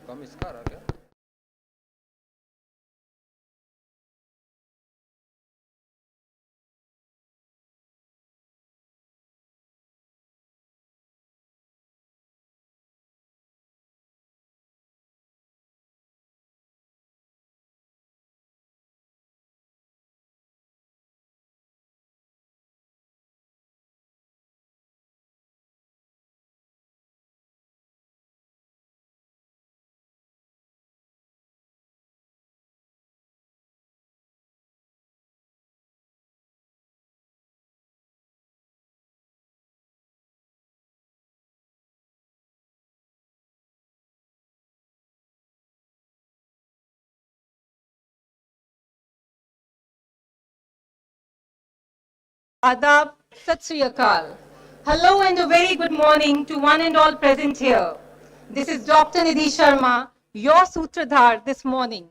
कम इसका आ गया। Adab, Sat Sri Akal. Hello and a very good morning to one and all present here. This is Dr. Nidhi Sharma, your Sutradhar this morning.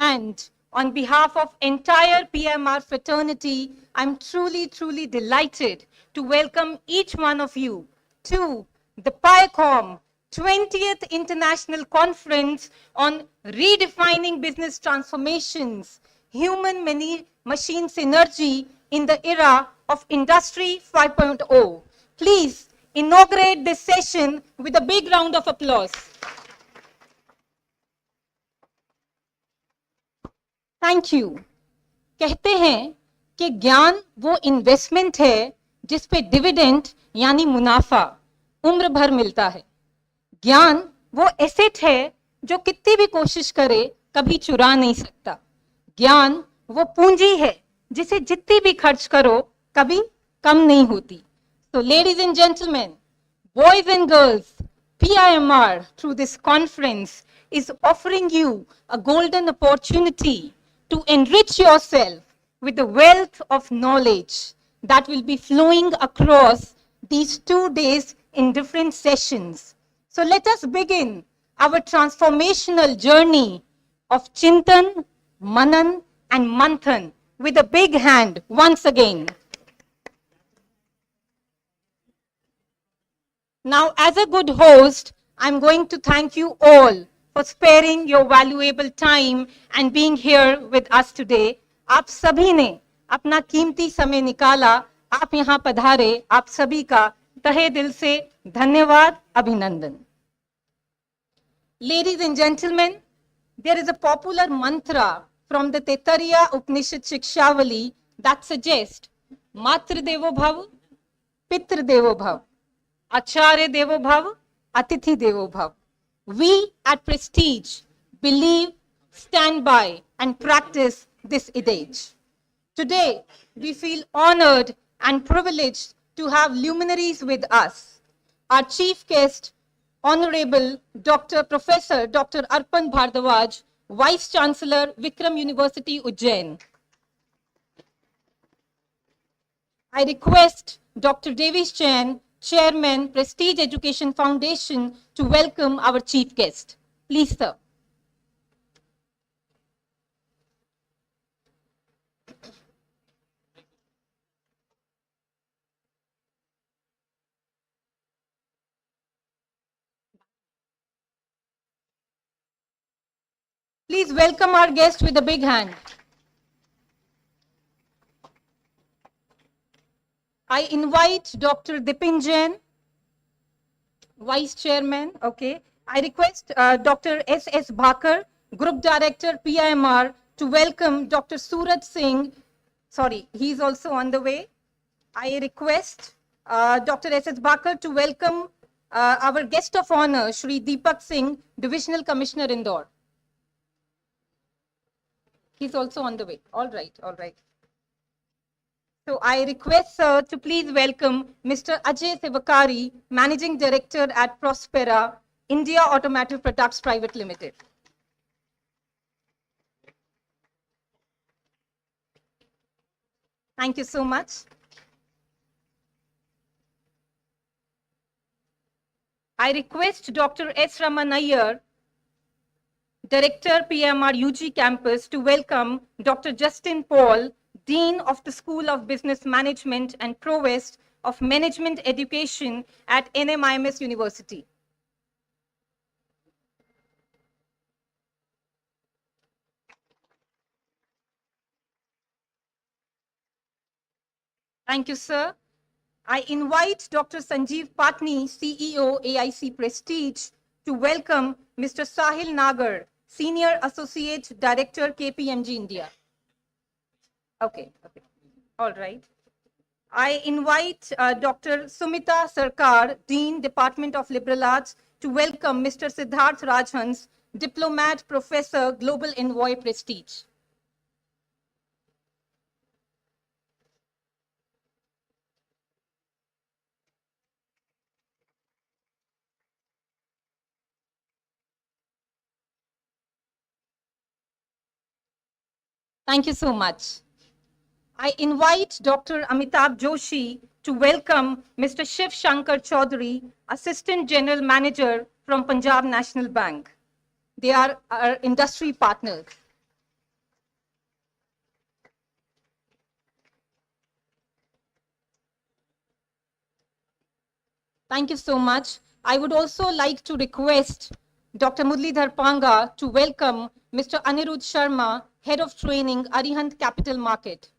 And on behalf of entire PMR fraternity, I'm truly delighted to welcome each one of you to the Picom 20th International Conference on Redefining Business Transformations, Human Machine Synergy in the Era of Industry 5.0. Please inaugurate this session with a big round of applause. Thank you. कहते हैं कि ज्ञान वो investment है जिस पे dividend यानी मुनाफा उम्र भर मिलता है. ज्ञान वो एसेट है जो कितनी भी कोशिश करे कभी चुरा नहीं सकता. ज्ञान वो पूंजी है जिसे जितनी भी खर्च करो कभी कम नहीं होती. So ladies and gentlemen, boys and girls, PIMR through this conference is offering you a golden opportunity to enrich yourself with the wealth of knowledge that will be flowing across these 2 days in different sessions. So let us begin our transformational journey of Chintan, Manan and Manthan with a big hand once again. Now, as a good host, I'm going to thank you all for sparing your valuable time and being here with us today. आप सभी ने अपना कीमती समय निकाला, आप यहाँ पधारे, आप सभी का तहे दिल से धन्यवाद, अभिनंदन. Ladies and gentlemen, there is a popular mantra from the Taittiriya Upanishad Shikshavali that suggests Matra Devo Bhav, Pitra Devo Bhav, Acharya Devo Bhav, Atithi Devo Bhav. We at Prestige believe, stand by and practice this adage. Today, we feel honored and privileged to have luminaries with us. Our chief guest, Honorable Professor Dr. Arpan Bharadwaj, Vice Chancellor, Vikram University, Ujjain. I request Dr. Davish Jain, Chairman, Prestige Education Foundation, to welcome our chief guest. Please, sir. Please welcome our guest with a big hand. I invite Dr. Dipin Jain, Vice Chairman. Okay. I request Dr. S.S. Bhakar, Group Director, PIMR, to welcome Dr. Surat Singh. Sorry, he's also on the way. I request Dr. S.S. Bhakar to welcome our guest of honor, Shri Deepak Singh, Divisional Commissioner, Indore. He's also on the way. All right, all right. So I request sir to please welcome Mr. Ajay Sikari, Managing Director at Prospera, India Automotive Products Private Limited. Thank you so much. I request Dr. S. Nayar, Director, PMR UG Campus, to welcome Dr. Justin Paul, Dean of the School of Business Management and Provost of Management Education at NMIMS University. Thank you, sir. I invite Dr. Sanjeev Patni, CEO, AIC Prestige, to welcome Mr. Sahil Nayar, Senior Associate Director, KPMG India. Okay. All right. I invite Dr. Sumita Sarkar, Dean, Department of Liberal Arts, to welcome Mr. Siddharth Rajan, Diplomat, Professor, Global Envoy Prestige. Thank you so much. I invite Dr. Amitabh Joshi to welcome Mr. Shiv Shankar Chaudhary, Assistant General Manager from Punjab National Bank. They are our industry partners. Thank you so much. I would also like to request Dr. Murlidhar Panga to welcome Mr. Anirudh Sharma, Head of Training, Arihant Capital Market.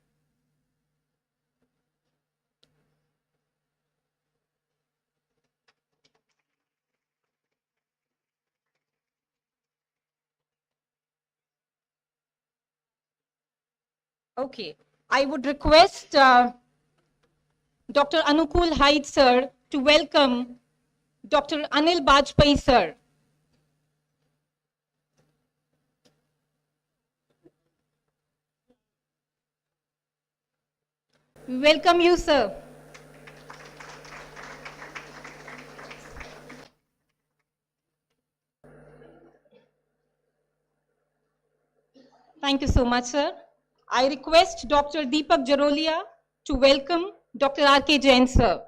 Okay, I would request Dr. Anukul Haid sir to welcome Dr. Anil Bajpai sir. We welcome you, sir. Thank you so much, sir. I request Dr. Deepak Jarolia to welcome Dr. R.K. Jain, sir,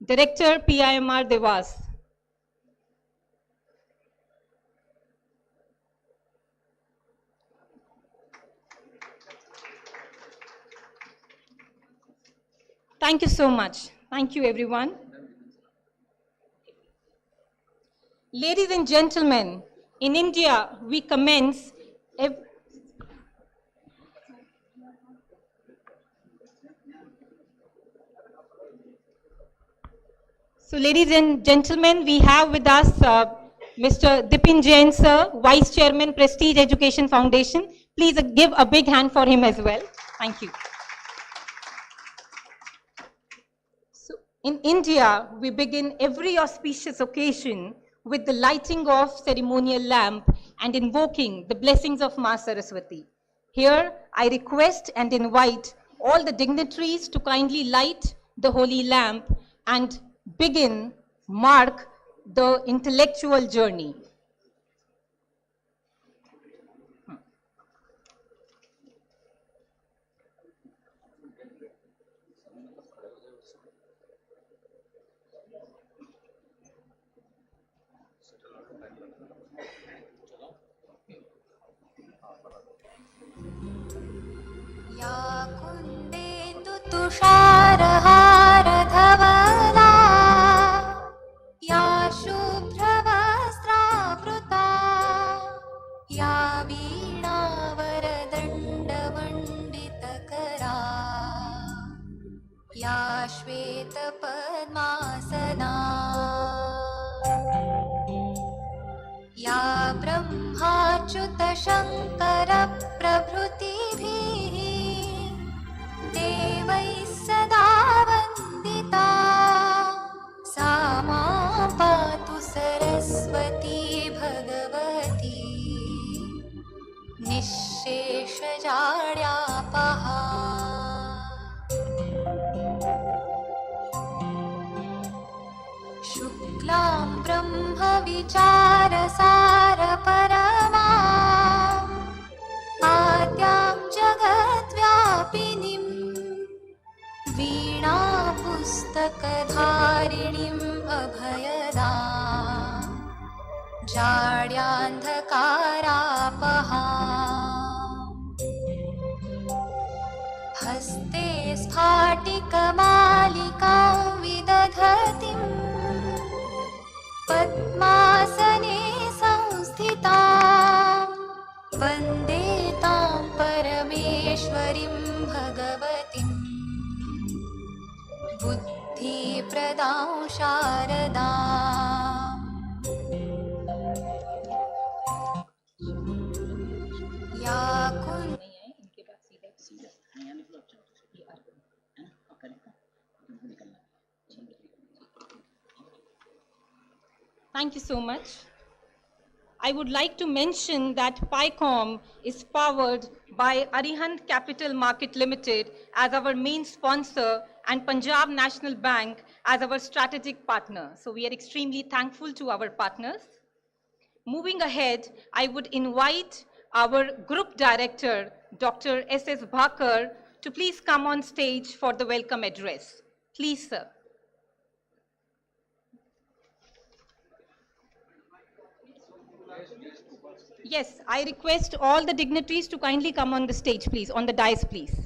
Director, PIMR Devas. Thank you so much. Thank you, everyone. Ladies and gentlemen, in India, we commence So, ladies and gentlemen, we have with us Mr. Dipin Jain, sir, Vice Chairman, Prestige Education Foundation. Please give a big hand for him as well. Thank you. So, in India, we begin every auspicious occasion with the lighting of ceremonial lamp and invoking the blessings of Ma Saraswati. Here, I request and invite all the dignitaries to kindly light the holy lamp and mark the intellectual journey. या कुन्देन्दु तुषारहार धवला या शुभ्रवस्त्रावृता या वीणावरदण्डमण्डितकरा या श्वेतपद्मासना या ब्रह्माच्युतशङ्करप्रभृतिभिः देवैः सदा वन्दिता सा मां पातु सरस्वती भगवती निःशेषजाड्यापहा शुक्लां ब्रह्मविचारसारपरमा आद्यां जगद्व्यापिनीं वीणापुस्तकधारिणीम् अभयदा जाड्यान्धकारापहा हस्ते स्फाटिकमालिकां विदधतीं पद्मासने संस्थितां वन्दे तां परमेश्वरीं भगवतीम् बुद्धिप्रदां शारदा या कुन् Thank you so much. I would like to mention that Picom is powered by Arihant Capital Market Limited as our main sponsor and Punjab National Bank as our strategic partner. So we are extremely thankful to our partners. Moving ahead, I would invite our group director, Dr. S.S. Bhakar, to please come on stage for the welcome address. Please, sir. Yes, I request all the dignitaries to kindly come on the stage, please, on the dais, please.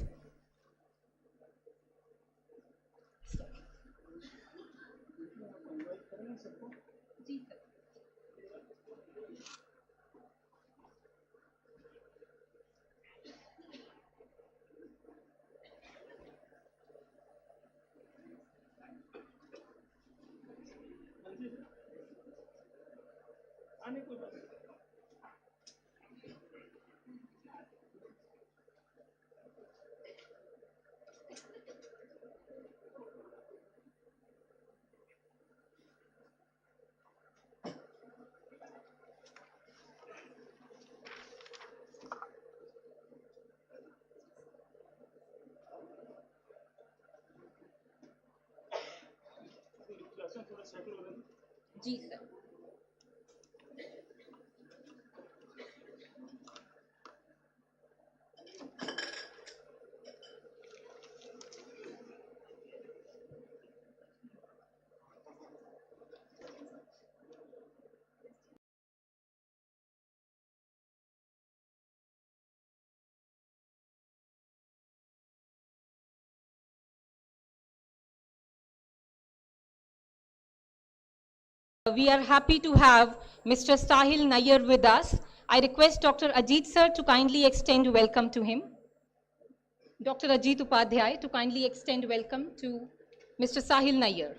जी sir. We are happy to have Mr. Sahil Nayar with us. I request Dr. Ajit sir to kindly extend welcome to him. Dr. Ajit Upadhyay to kindly extend welcome to Mr. Sahil Nayar.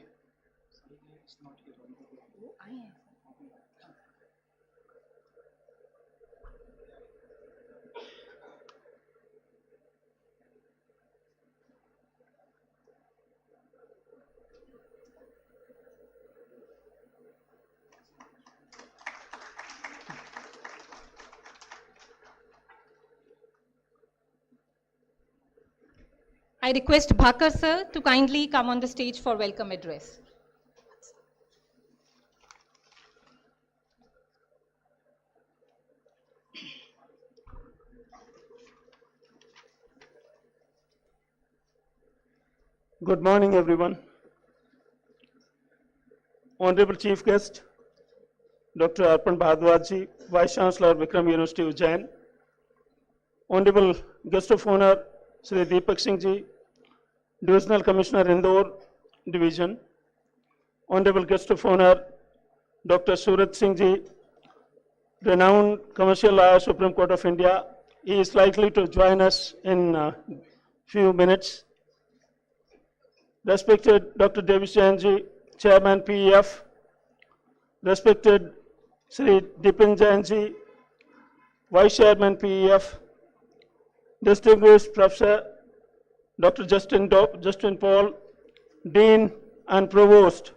I request Bhakar sir to kindly come on the stage for welcome address. Good morning, everyone. Honorable Chief Guest, Dr. Arpan Bharadwaj, Vice Chancellor, Vikram University, Ujjain. Honorable Guest of Honor, Sri Deepak Singh Ji, Divisional Commissioner, Indore Division. Honorable Guest of Honor, Dr. Surat Singh Ji, renowned commercial lawyer, Supreme Court of India. He is likely to join us in a few minutes. Respected Dr. Davish Jain Ji, Chairman PEF. Respected Sri Dipin Jain Ji, Vice Chairman PEF. Distinguished Professor Dr. Justin Paul, Dean and Provost,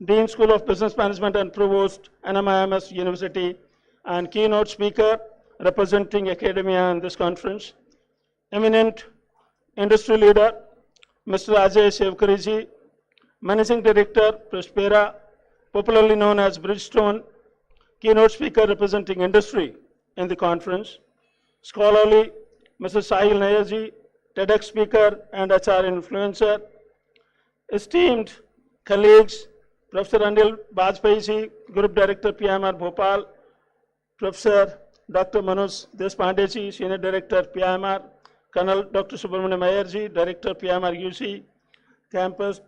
Dean School of Business Management and Provost, NMIMS University, and keynote speaker representing academia in this conference. Eminent industry leader, Mr. Ajay Sikari Ji, Managing Director, Prospera, popularly known as Bridgestone, keynote speaker representing industry in the conference. Scholarly, Mr. Sahil Nayar Ji, TEDx speaker and HR influencer. Esteemed colleagues, Professor Anil Bajpayee Ji, Group Director, PIMR Bhopal, Professor Dr. Manoj Deshpande Ji, Senior Director, PIMR, Colonel Dr. Subramaniam Iyer Ji, Director, PIMR UC, Campus,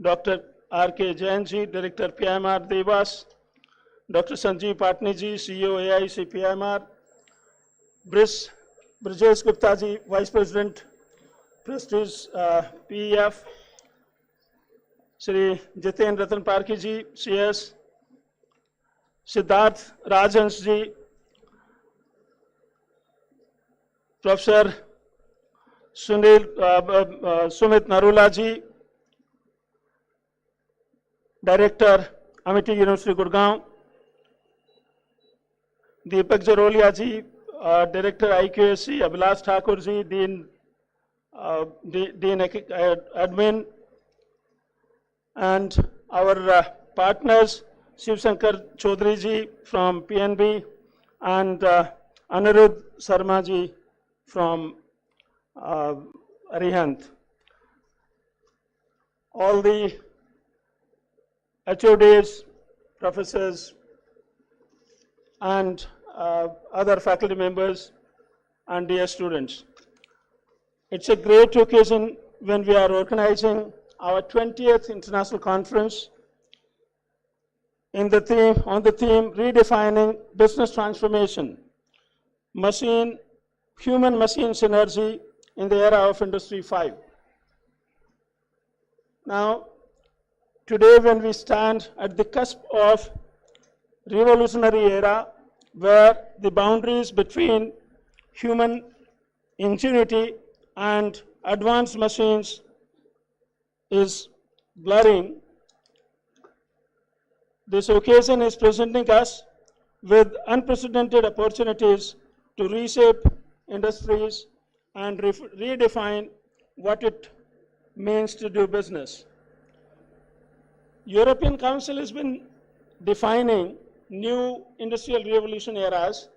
Dr. R.K. Jain Ji, Director, PIMR Devas, Dr. Sanjeev Patni Ji, CEO AIC PIMR, Brijesh Gupta Ji, Vice President, Prestige PEF, Shri Jitin Ratan Parki ji, CS, Siddharth Rajan ji, Professor Sumit Narula ji, Director, Amity University Gurgaon, Deepak Jarolia ji, Director IQSC, Abhilash Thakur ji, Dean Admin, and our partners, Shiv Shankar Chaudhary ji from PNB and Anirudh Sarma ji from Arihant. All the HODs, professors, and other faculty members and dear students. It's a great occasion when we are organizing our 20th International Conference on the theme redefining business transformation, human-machine synergy in the era of Industry 5. Now, today when we stand at the cusp of revolutionary era where the boundaries between human ingenuity and advanced machines is blurring, this occasion is presenting us with unprecedented opportunities to reshape industries and redefine what it means to do business. European Council has been defining new industrial revolution eras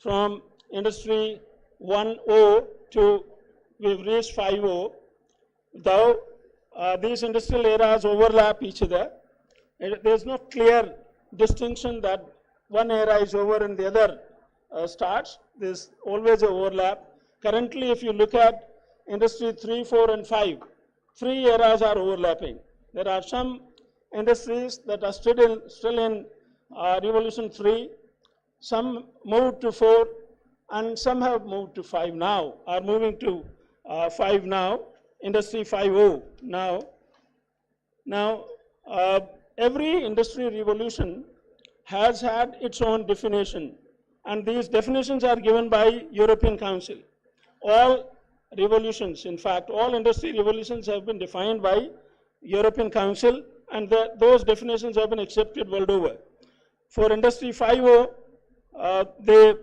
from Industry 1.0 to we've reached 5.0, though these industrial eras overlap each other. There's no clear distinction that one era is over and the other starts. There's always an overlap. Currently, if you look at Industry 3, 4, and 5, 3 eras are overlapping. There are some industries that are still in Revolution 3, some moved to 4, and some have moved to 5 now, are moving to 5 now, Industry 5.0 now. Now, every industry revolution has had its own definition, and these definitions are given by European Council. All revolutions, in fact, all industry revolutions have been defined by European Council, and those definitions have been accepted world over. For Industry 5.0, they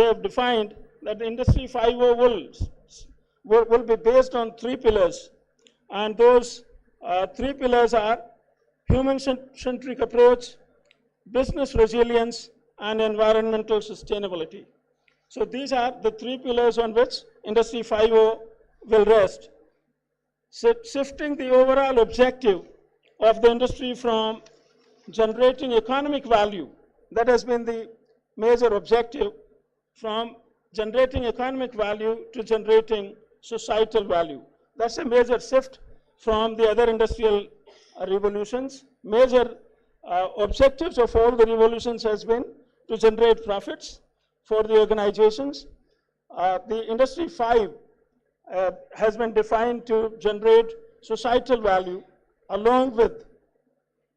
have defined that Industry 5.0 will be based on 3 pillars, and those 3 pillars are human-centric approach, business resilience, and environmental sustainability. So these are the 3 pillars on which Industry 5.0 will rest. Shifting the overall objective of the industry from generating economic value, that has been the major objective, from generating economic value to generating societal value. That's a major shift from the other industrial revolutions. Major objectives of all the revolutions has been to generate profits for the organizations. The Industry 5 has been defined to generate societal value along with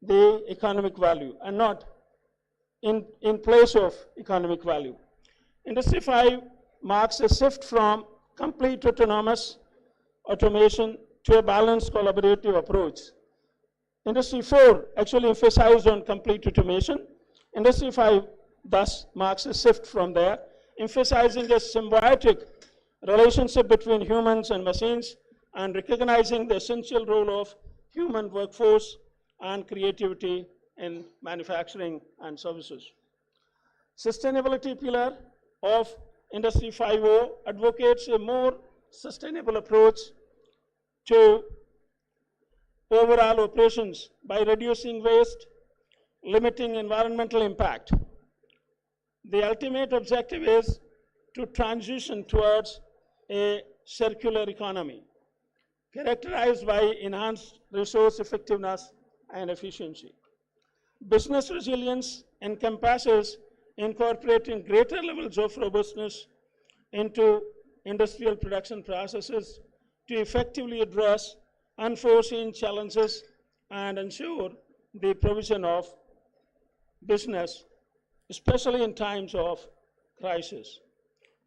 the economic value and not in place of economic value. Industry 5 marks a shift from complete autonomous automation to a balanced collaborative approach. Industry 4 actually emphasized on complete automation. Industry 5 thus marks a shift from there, emphasizing a symbiotic relationship between humans and machines and recognizing the essential role of human workforce and creativity in manufacturing and services. Sustainability pillar of Industry 5.0 advocates a more sustainable approach to overall operations by reducing waste, limiting environmental impact. The ultimate objective is to transition towards a circular economy characterized by enhanced resource effectiveness and efficiency. Business resilience encompasses incorporating greater levels of robustness into industrial production processes to effectively address unforeseen challenges and ensure the provision of business, especially in times of crisis.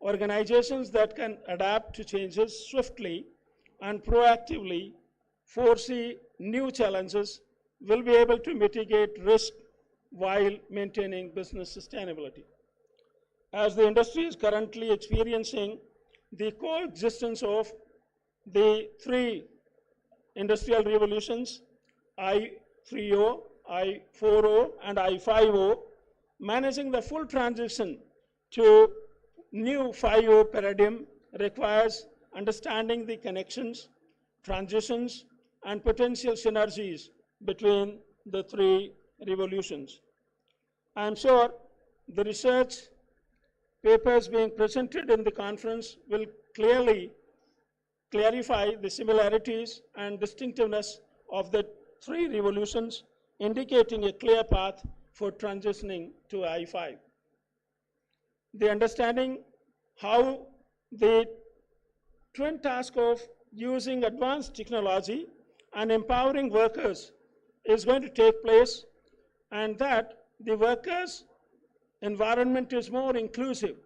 Organizations that can adapt to changes swiftly and proactively foresee new challenges will be able to mitigate risk while maintaining business sustainability. As the industry is currently experiencing the coexistence of the three industrial revolutions, I3O, I4O, and I5O, managing the full transition to new 5O paradigm requires understanding the connections, transitions, and potential synergies between the three revolutions. I am sure the research papers being presented in the conference will clearly clarify the similarities and distinctiveness of the three revolutions, indicating a clear path for transitioning to I5. The understanding how the twin task of using advanced technology and empowering workers is going to take place, and that the workers' environment is more inclusive.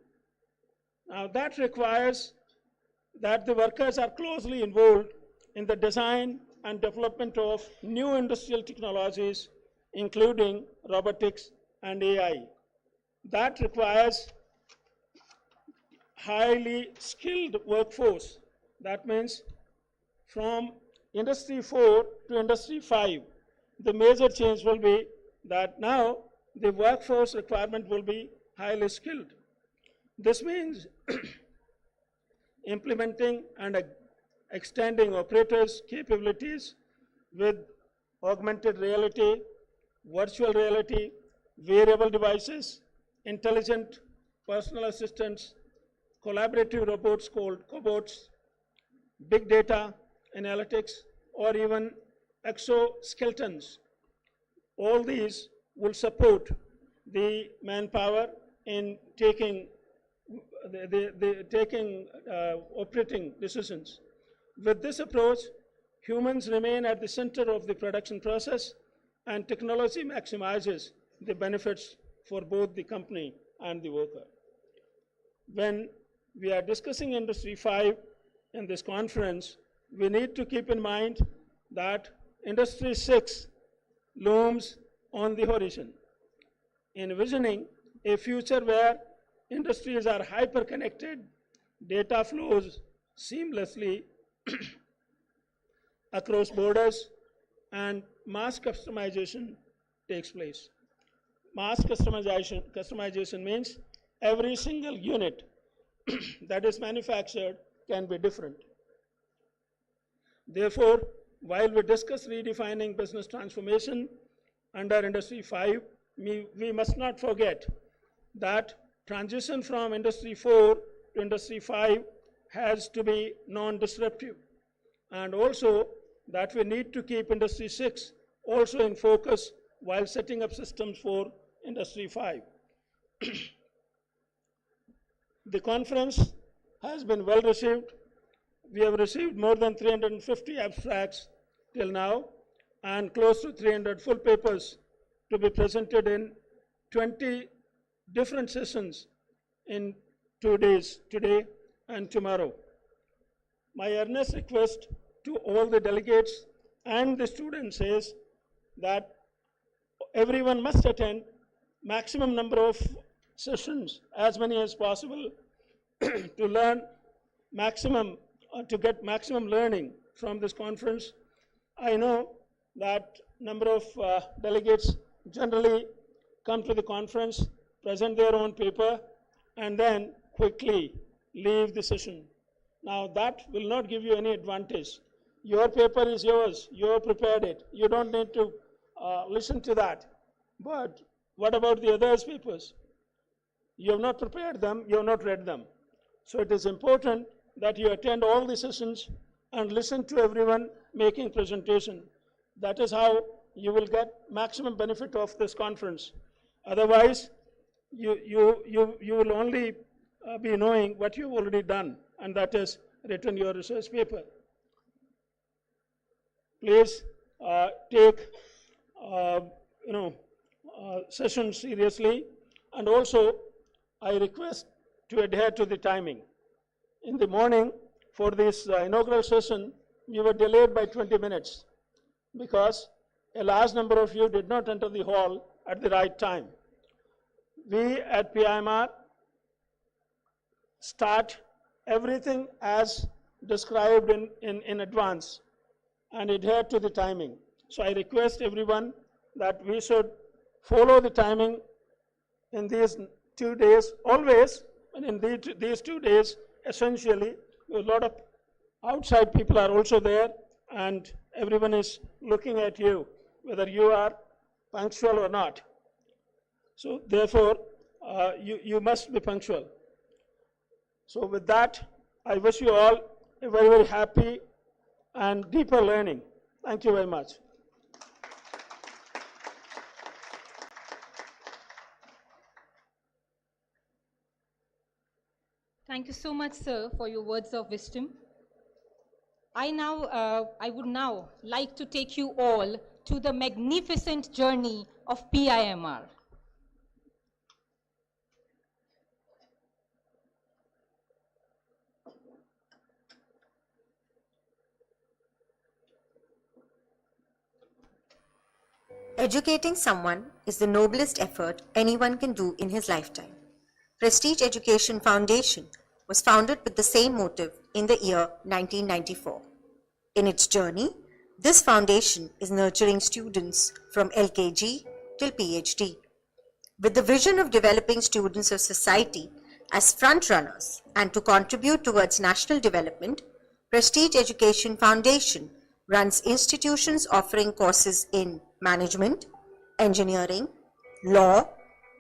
Now that requires that the workers are closely involved in the design and development of new industrial technologies, including robotics and AI. That requires highly skilled workforce. That means from Industry 4 to Industry 5, the major change will be that now the workforce requirement will be highly skilled. This means implementing and extending operators' capabilities with augmented reality, virtual reality, wearable devices, intelligent personal assistants, collaborative robots called cobots, big data analytics, or even exoskeletons. All these will support the manpower in taking operating decisions. With this approach, humans remain at the center of the production process, and technology maximizes the benefits for both the company and the worker. When we are discussing Industry 5 in this conference, we need to keep in mind that Industry 6 looms on the horizon, envisioning a future where industries are hyper-connected, data flows seamlessly across borders, and mass customization takes place. Mass customization means every single unit that is manufactured can be different. Therefore, while we discuss redefining business transformation under Industry 5, we must not forget that transition from Industry 4 to Industry 5 has to be non-disruptive, and also that we need to keep Industry 6 also in focus while setting up systems for Industry 5. The conference has been well received. We have received more than 350 abstracts till now, and close to 300 full papers to be presented in 20 different sessions in 2 days, today and tomorrow. My earnest request to all the delegates and the students is that everyone must attend maximum number of sessions, as many as possible, to learn maximum, to get maximum learning from this conference. I know that number of delegates generally come to the conference, present their own paper, and then quickly leave the session. Now that will not give you any advantage. Your paper is yours, you have prepared it. You don't need to listen to that. But what about the others' papers? You have not prepared them, you have not read them. So it is important that you attend all the sessions and listen to everyone making presentation. That is how you will get maximum benefit of this conference. Otherwise, you will only be knowing what you've already done, and that is written your research paper. please take session seriously, and also I request to adhere to the timing. In the morning for this inaugural session, we were delayed by 20 minutes because a large number of you did not enter the hall at the right time. We at PIMR start everything as described in advance and adhere to the timing. So I request everyone that we should follow the timing in these 2 days always, and in these 2 days essentially. A lot of outside people are also there, and everyone is looking at you, whether you are punctual or not. So therefore, you must be punctual. So with that, I wish you all a very, very happy and deeper learning. Thank you very much. Thank you so much, sir, for your words of wisdom. I would now like to take you all to the magnificent journey of PIMR. Educating someone is the noblest effort anyone can do in his lifetime. Prestige Education Foundation was founded with the same motive in the year 1994. In its journey, this foundation is nurturing students from LKG till PhD, with the vision of developing students of society as front runners and to contribute towards national development. Prestige Education Foundation runs institutions offering courses in management, engineering, law,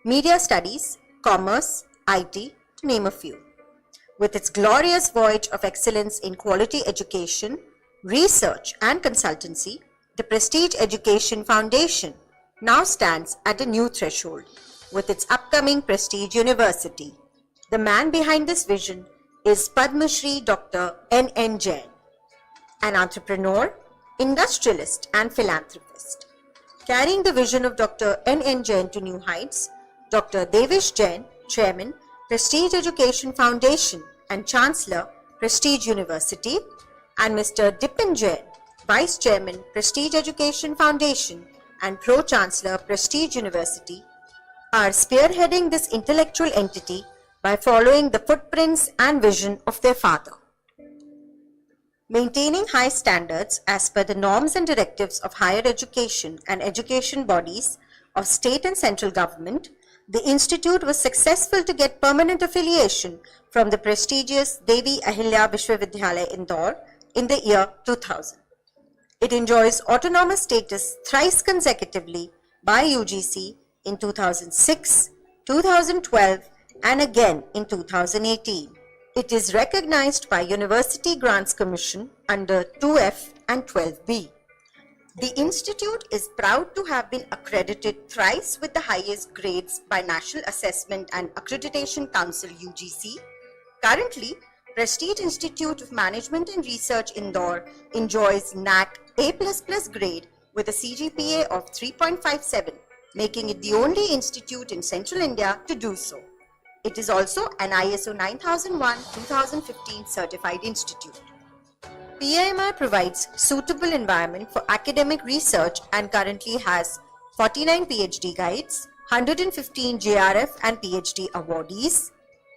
media studies, commerce, IT, to name a few. With its glorious voyage of excellence in quality education, research and consultancy, the Prestige Education Foundation now stands at a new threshold with its upcoming Prestige University. The man behind this vision is Padma Shri Dr. N.N. Jain, an entrepreneur, industrialist and philanthropist. Carrying the vision of Dr. N.N. Jain to new heights, Dr. Davish Jain, Chairman, Prestige Education Foundation and Chancellor, Prestige University, and Mr. Dipin Jain, Vice Chairman, Prestige Education Foundation and Pro-Chancellor, Prestige University, are spearheading this intellectual entity by following the footprints and vision of their father. Maintaining high standards as per the norms and directives of higher education and education bodies of state and central government, the institute was successful to get permanent affiliation from the prestigious Devi Ahilya Vishwavidyalaya Indore in the year 2000. It enjoys autonomous status thrice consecutively by UGC in 2006, 2012 and again in 2018. It is recognized by University Grants Commission under 2F and 12B. The institute is proud to have been accredited thrice with the highest grades by National Assessment and Accreditation Council UGC. Currently, Prestige Institute of Management and Research Indore enjoys NAC A++ grade with a CGPA of 3.57, making it the only institute in Central India to do so. It is also an ISO 9001-2015 certified institute. PIMR provides suitable environment for academic research and currently has 49 PhD guides, 115 JRF and PhD awardees,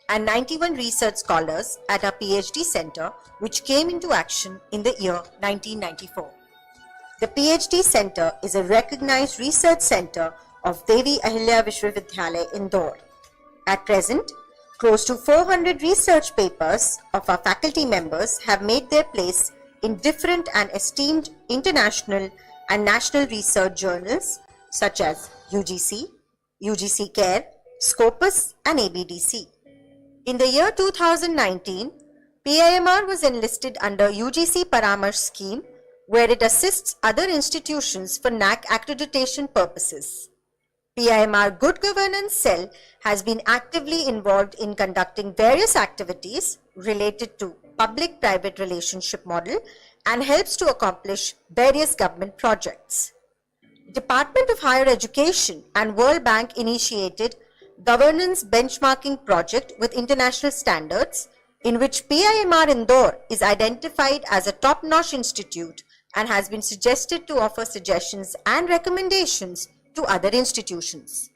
and 91 research scholars at our PhD Center, which came into action in the year 1994. The PhD Center is a recognized research center of Devi Ahilya Vishwavidyalaya Indore. At present, close to 400 research papers of our faculty members have made their place in different and esteemed international and national research journals such as UGC, UGC Care, Scopus and ABDC. In the year 2019, PIMR was enlisted under UGC Paramarsh scheme where it assists other institutions for NAC accreditation purposes. PIMR Good Governance Cell has been actively involved in conducting various activities related to public-private relationship model and helps to accomplish various government projects. Department of Higher Education and World Bank initiated governance benchmarking project with international standards, in which Pimr Indore is identified as a top-notch institute and has been suggested to offer suggestions and recommendations to other institutions.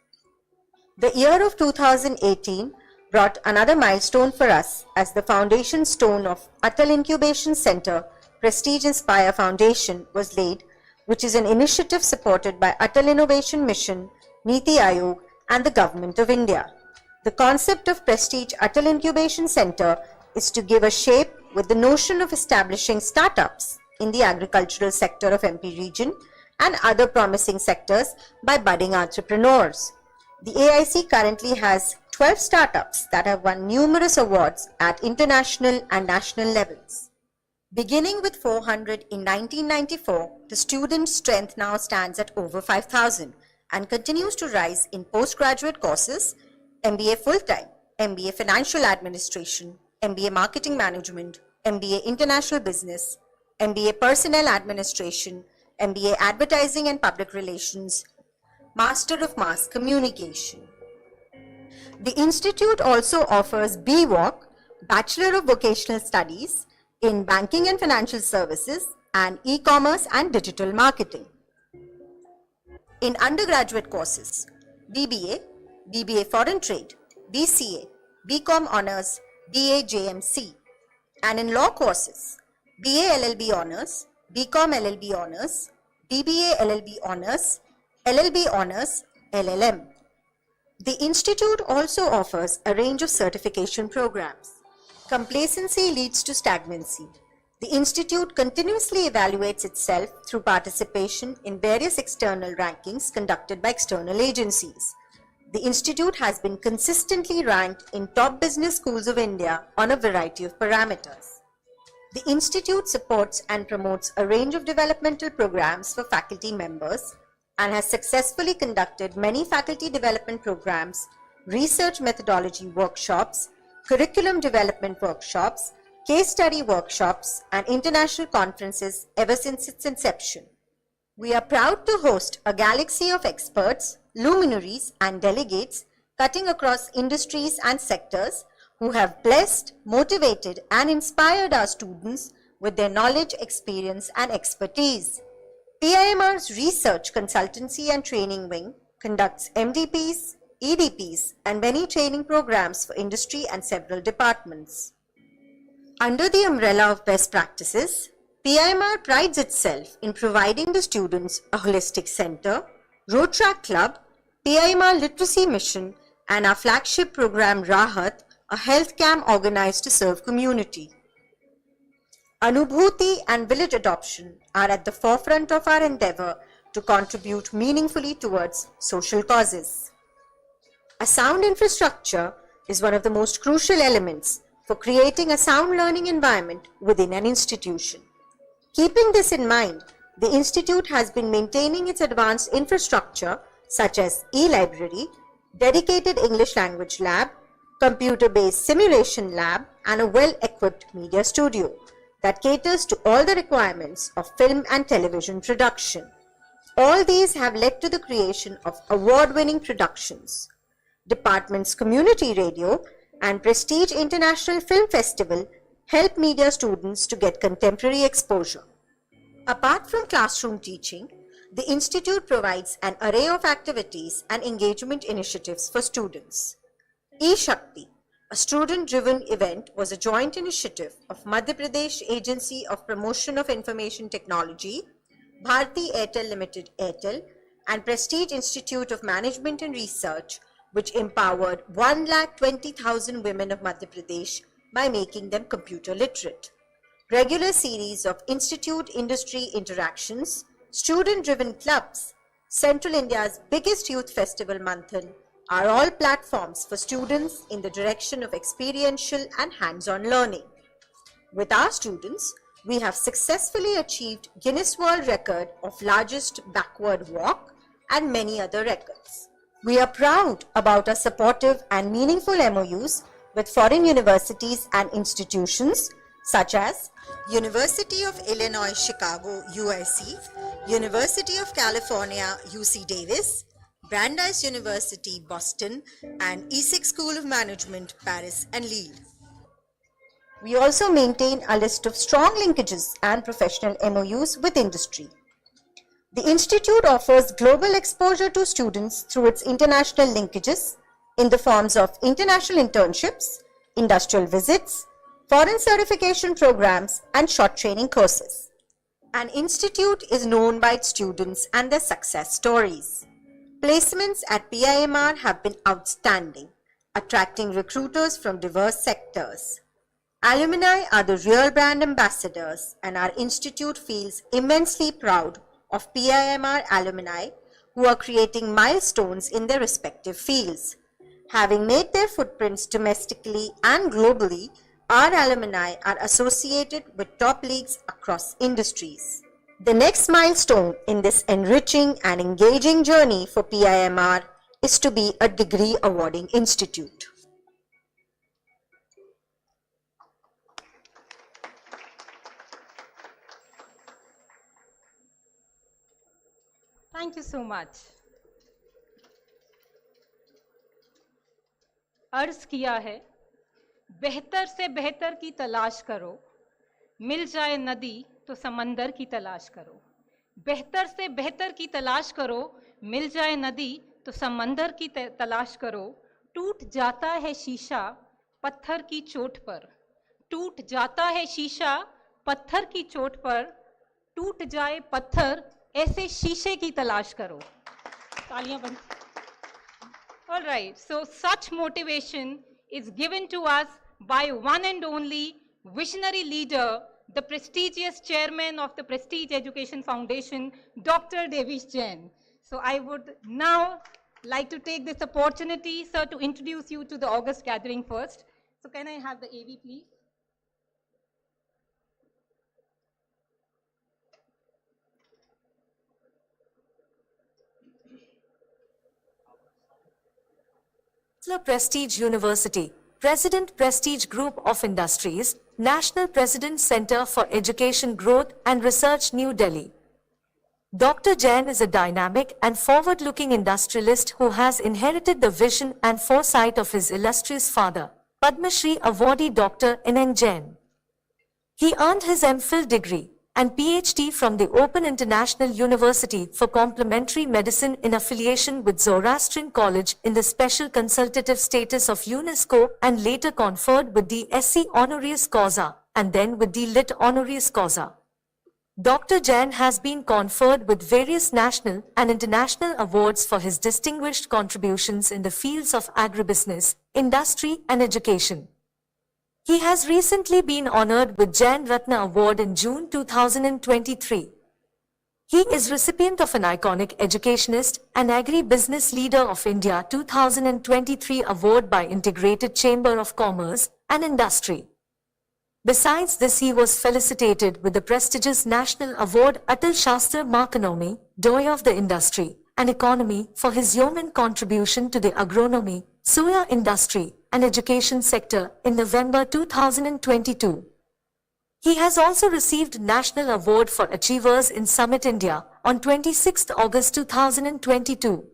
The year of 2018 brought another milestone for us as the foundation stone of Atal Incubation Center Prestige Inspire Foundation was laid, which is an initiative supported by Atal Innovation Mission, Niti Aayog and the Government of India. The concept of Prestige Atal Incubation Center is to give a shape with the notion of establishing startups in the agricultural sector of MP region and other promising sectors by budding entrepreneurs. The AIC currently has 12 startups that have won numerous awards at international and national levels. Beginning with 400 in 1994, the student strength now stands at over 5,000 and continues to rise in postgraduate courses, MBA full-time, MBA Financial Administration, MBA Marketing Management, MBA International Business, MBA Personnel Administration, MBA Advertising and Public Relations, Master of Mass Communication. The institute also offers BVOC, Bachelor of Vocational Studies, in Banking and Financial Services and E-Commerce and Digital Marketing. In undergraduate courses, BBA, BBA Foreign Trade, BCA, BCom Honours, BA JMC, and in law courses, BA LLB Honours, BCom LLB Honours, BBA LLB Honours, LLB Honours, LLM. The institute also offers a range of certification programs. Complacency leads to stagnancy. The institute continuously evaluates itself through participation in various external rankings conducted by external agencies. The institute has been consistently ranked in top business schools of India on a variety of parameters. The institute supports and promotes a range of developmental programs for faculty members and has successfully conducted many faculty development programs, research methodology workshops, curriculum development workshops, case study workshops, and international conferences ever since its inception. We are proud to host a galaxy of experts, luminaries, and delegates cutting across industries and sectors who have blessed, motivated, and inspired our students with their knowledge, experience, and expertise. PIMR's Research Consultancy and Training Wing conducts MDPs, EDPs, and many training programs for industry and several departments. Under the umbrella of best practices, PIMR prides itself in providing the students a holistic center, road track club, PIMR literacy mission, and our flagship program Rahat, a health camp organized to serve community. Anubhuti and village adoption are at the forefront of our endeavor to contribute meaningfully towards social causes. A sound infrastructure is one of the most crucial elements for creating a sound learning environment within an institution. Keeping this in mind, the institute has been maintaining its advanced infrastructure such as e-library, dedicated English language lab, computer-based simulation lab, and a well-equipped media studio that caters to all the requirements of film and television production. All these have led to the creation of award-winning productions. Department's community radio and Prestige International Film Festival help media students to get contemporary exposure. Apart from classroom teaching, the institute provides an array of activities and engagement initiatives for students. E-Shakti, a student-driven event, was a joint initiative of Madhya Pradesh Agency of Promotion of Information Technology, Bharti Airtel Limited Airtel, and Prestige Institute of Management and Research, which empowered 1,20,000 women of Madhya Pradesh by making them computer literate. Regular series of institute-industry interactions, student-driven clubs, Central India's biggest youth festival Manthan, are all platforms for students in the direction of experiential and hands-on learning. With our students, we have successfully achieved Guinness World Record of largest backward walk and many other records. We are proud about our supportive and meaningful MOUs with foreign universities and institutions such as University of Illinois Chicago UIC, University of California UC Davis, Brandeis University Boston, and ESSEC School of Management Paris and Lille. We also maintain a list of strong linkages and professional MOUs with industry. The Institute offers global exposure to students through its international linkages in the forms of international internships, industrial visits, foreign certification programs, and short training courses. An institute is known by its students and their success stories. Placements at PIMR have been outstanding, attracting recruiters from diverse sectors. Alumni are the real brand ambassadors, and our institute feels immensely proud of PIMR alumni who are creating milestones in their respective fields. Having made their footprints domestically and globally, our alumni are associated with top leagues across industries. The next milestone in this enriching and engaging journey for PIMR is to be a degree awarding institute. Thank you so much. अर्ज किया है, बेहतर से बेहतर की तलाश करो, मिल जाए नदी तो समंदर की तलाश करो। बेहतर से बेहतर की तलाश करो, मिल जाए नदी तो समंदर की तलाश करो। टूट जाता है शीशा पत्थर की चोट पर, टूट जाता है शीशा पत्थर की चोट पर, टूट जाए पत्थर ऐसे शीशे की तलाश करो। तालियां बंद। All right, so such motivation is given to us by one and only visionary leader, the prestigious chairman of the Prestige Education Foundation, Dr. Davish Jain. So I would now like to take this opportunity, sir, to introduce you to the August gathering first. So can I have the AV, please? Prestige University, President Prestige Group of Industries, National President Center for Education Growth and Research, New Delhi. Dr. Jain is a dynamic and forward-looking industrialist who has inherited the vision and foresight of his illustrious father, Padma Shri awardee Dr. N. Jain. He earned his MPhil degree and PhD from the Open International University for Complementary Medicine in affiliation with Zoroastrian College in the special consultative status of UNESCO, and later conferred with the SC honoris causa and then with the Lit honoris causa. Dr. Jain has been conferred with various national and international awards for his distinguished contributions in the fields of agribusiness, industry and education. He has recently been honored with Jain Ratna Award in June 2023. He is recipient of an iconic educationist and agri-business leader of India 2023 award by Integrated Chamber of Commerce and Industry. Besides this, he was felicitated with the prestigious National Award Atal Shastra Markonomy, Doy of the Industry and Economy for his yeoman contribution to the agronomy, soya industry and education sector in November 2022. He has also received National Award for Achievers in Summit India on 26 August 2022.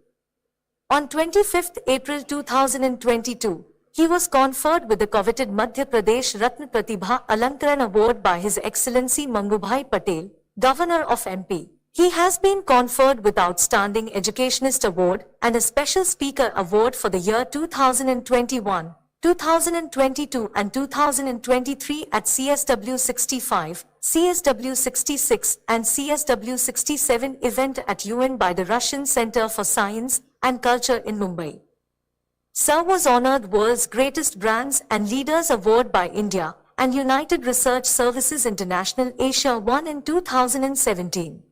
On 25 April 2022, he was conferred with the coveted Madhya Pradesh Ratna Pratibha Alankaran Award by His Excellency Mangubhai Patel, Governor of MP. He has been conferred with Outstanding Educationist Award and a Special Speaker Award for the year 2021, 2022 and 2023 at CSW 65, CSW 66 and CSW 67 event at UN by the Russian Center for Science and Culture in Mumbai. Sir was honored World's Greatest Brands and Leaders Award by India and United Research Services International Asia 1 in 2017.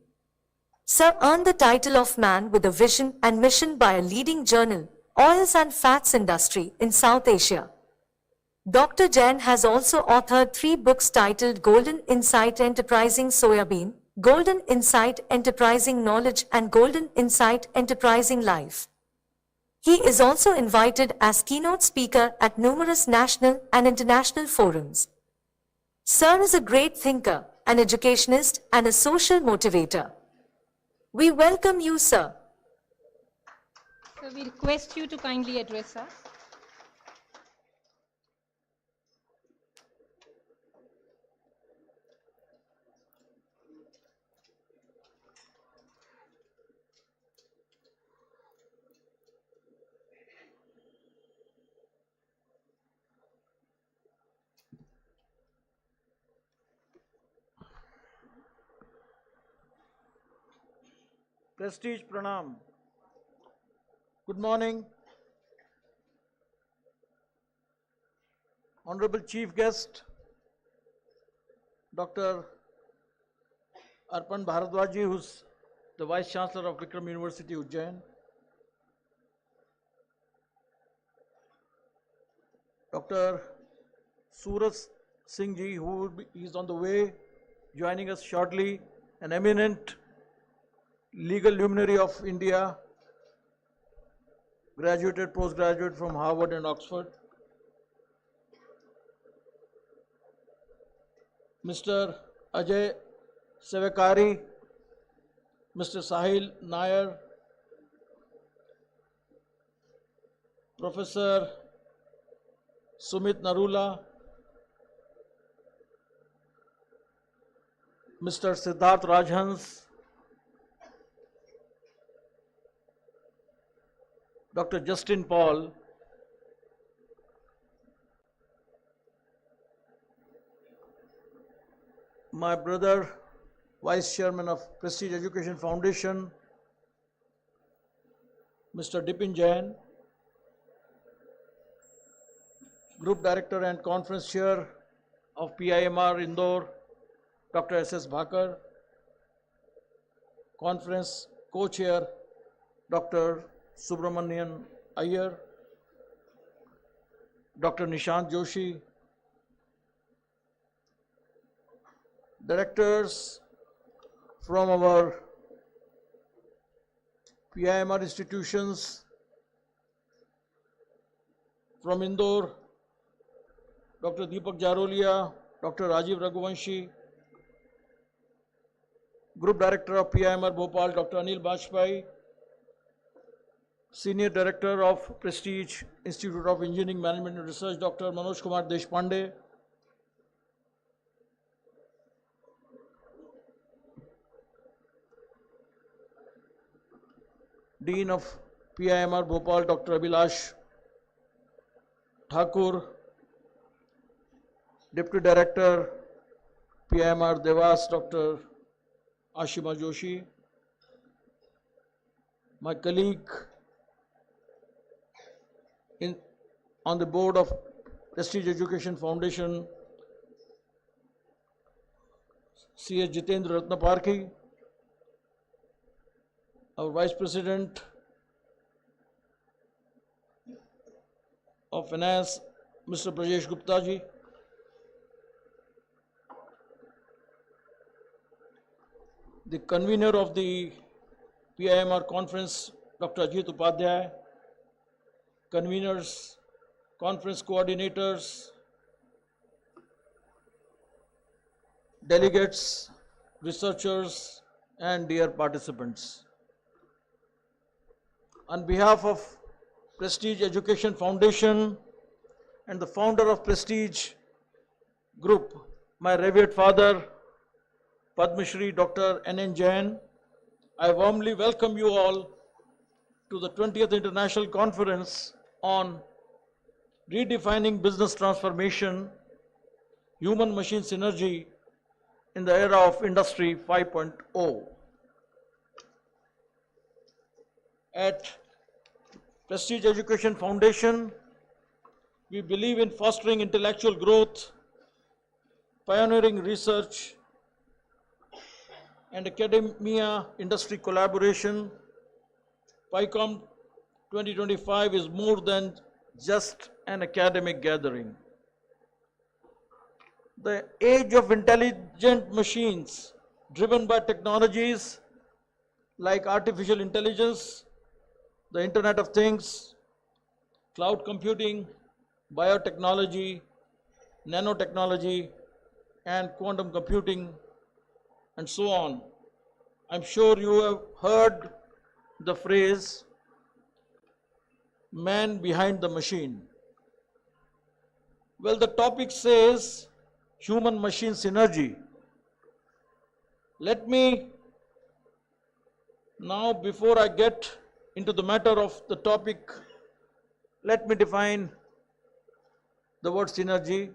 Sir earned the title of Man with a Vision and Mission by a leading journal, Oils and Fats Industry in South Asia. Dr. Jain has also authored 3 books titled Golden Insight Enterprising Soyabean, Golden Insight Enterprising Knowledge and Golden Insight Enterprising Life. He is also invited as keynote speaker at numerous national and international forums. Sir is a great thinker, an educationist, and a social motivator. We welcome you, sir. So we request you to kindly address us. Prestige Pranam. Good morning. Honorable Chief Guest, Dr. Arpan Bharadwaj, who's the Vice Chancellor of Picom University, Ujjain. Dr. Surat Singh, who is on the way, joining us shortly, an eminent legal luminary of India, graduated, postgraduate from Harvard and Oxford. Mr. Ajay Sikari, Mr. Sahil Nayar, Professor Sumit Narula, Mr. Siddharth Rajan, Dr. Justin Paul, my brother, Vice Chairman of Prestige Education Foundation, Mr. Davish Jain, Group Director and Conference Chair of Pimr Indore, Dr. S.S. Bhakar, Conference Co-Chair, Dr. Subramanian Iyer, Dr. Nishant Joshi, directors from our Pimr institutions, from Indore, Dr. Deepak Jarolia, Dr. Rajiv Raghuvanshi, Group Director of Pimr Bhopal, Dr. Anil Bajpai, Senior Director of Prestige Institute of Engineering Management and Research, Dr. Manoj Kumar Deshpande, Dean of Pimr Bhopal, Dr. Abhilash Thakur, Deputy Director Pimr Devas, Dr. Ashima Joshi, my colleague on the board of Prestige Education Foundation, C.H. Jitendra Ratnaparki, our Vice President of Finance, Mr. Brajesh Gupta ji, the convener of the Pimr conference, Dr. Ajit Upadhyay, conveners, conference coordinators, delegates, researchers, and dear participants. On behalf of Prestige Education Foundation and the founder of Prestige Group, my revered father, Padma Shri Dr. N.N. Jain, I warmly welcome you all to the 20th International Conference on Redefining Business Transformation, Human-Machine Synergy in the Era of Industry 5.0. At Prestige Education Foundation, we believe in fostering intellectual growth, pioneering research, and academia-industry collaboration. Picom 2025 is more than just an academic gathering. The age of intelligent machines, driven by technologies like artificial intelligence, the Internet of Things, cloud computing, biotechnology, nanotechnology, and quantum computing and so on. I'm sure you have heard the phrase man behind the machine. Well, the topic says human machine synergy. Let me now, before I get into the matter of the topic, let me define the word synergy.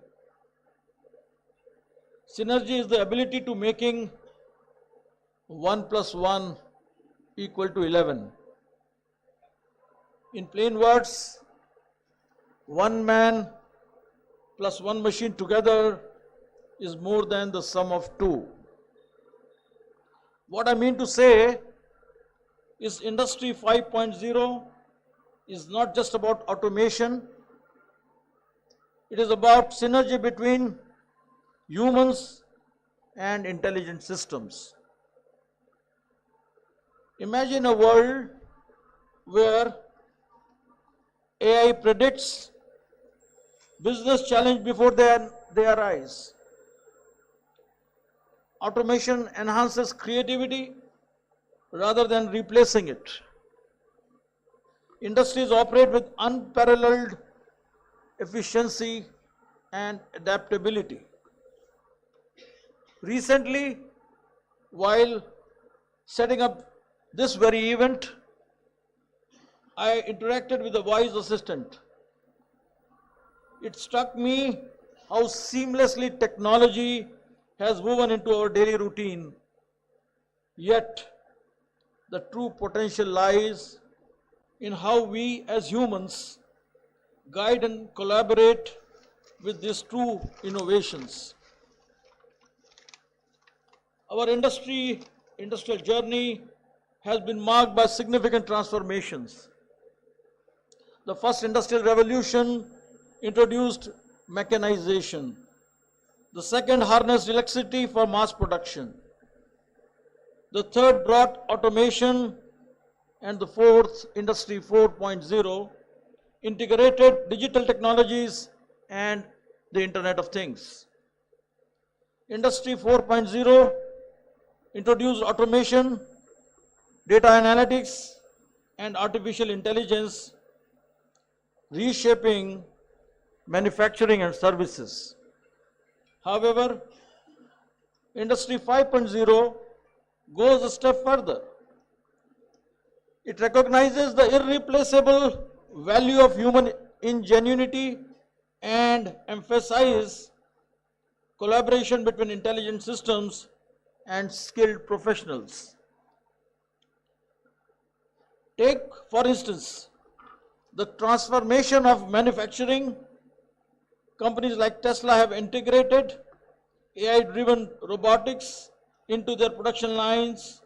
Synergy is the ability to making 1 plus 1 equal to 11. In plain words, one man plus one machine together is more than the sum of two. What I mean to say is Industry 5.0 is not just about automation. It is about synergy between humans and intelligent systems. Imagine a world where AI predicts business challenge before they arise. Automation enhances creativity rather than replacing it. Industries operate with unparalleled efficiency and adaptability. Recently, while setting up this very event, I interacted with a voice assistant. It struck me how seamlessly technology has woven into our daily routine, yet the true potential lies in how we as humans guide and collaborate with these true innovations. Our industrial journey has been marked by significant transformations. The first industrial revolution introduced mechanization. The second harnessed electricity for mass production. The third brought automation, and the fourth, Industry 4.0, integrated digital technologies and the Internet of Things. Industry 4.0 introduced automation, data analytics, and artificial intelligence, reshaping manufacturing and services. However, Industry 5.0 goes a step further. It recognizes the irreplaceable value of human ingenuity and emphasizes collaboration between intelligent systems and skilled professionals. Take, for instance, the transformation of manufacturing. Companies like Tesla have integrated AI-driven robotics into their production lines,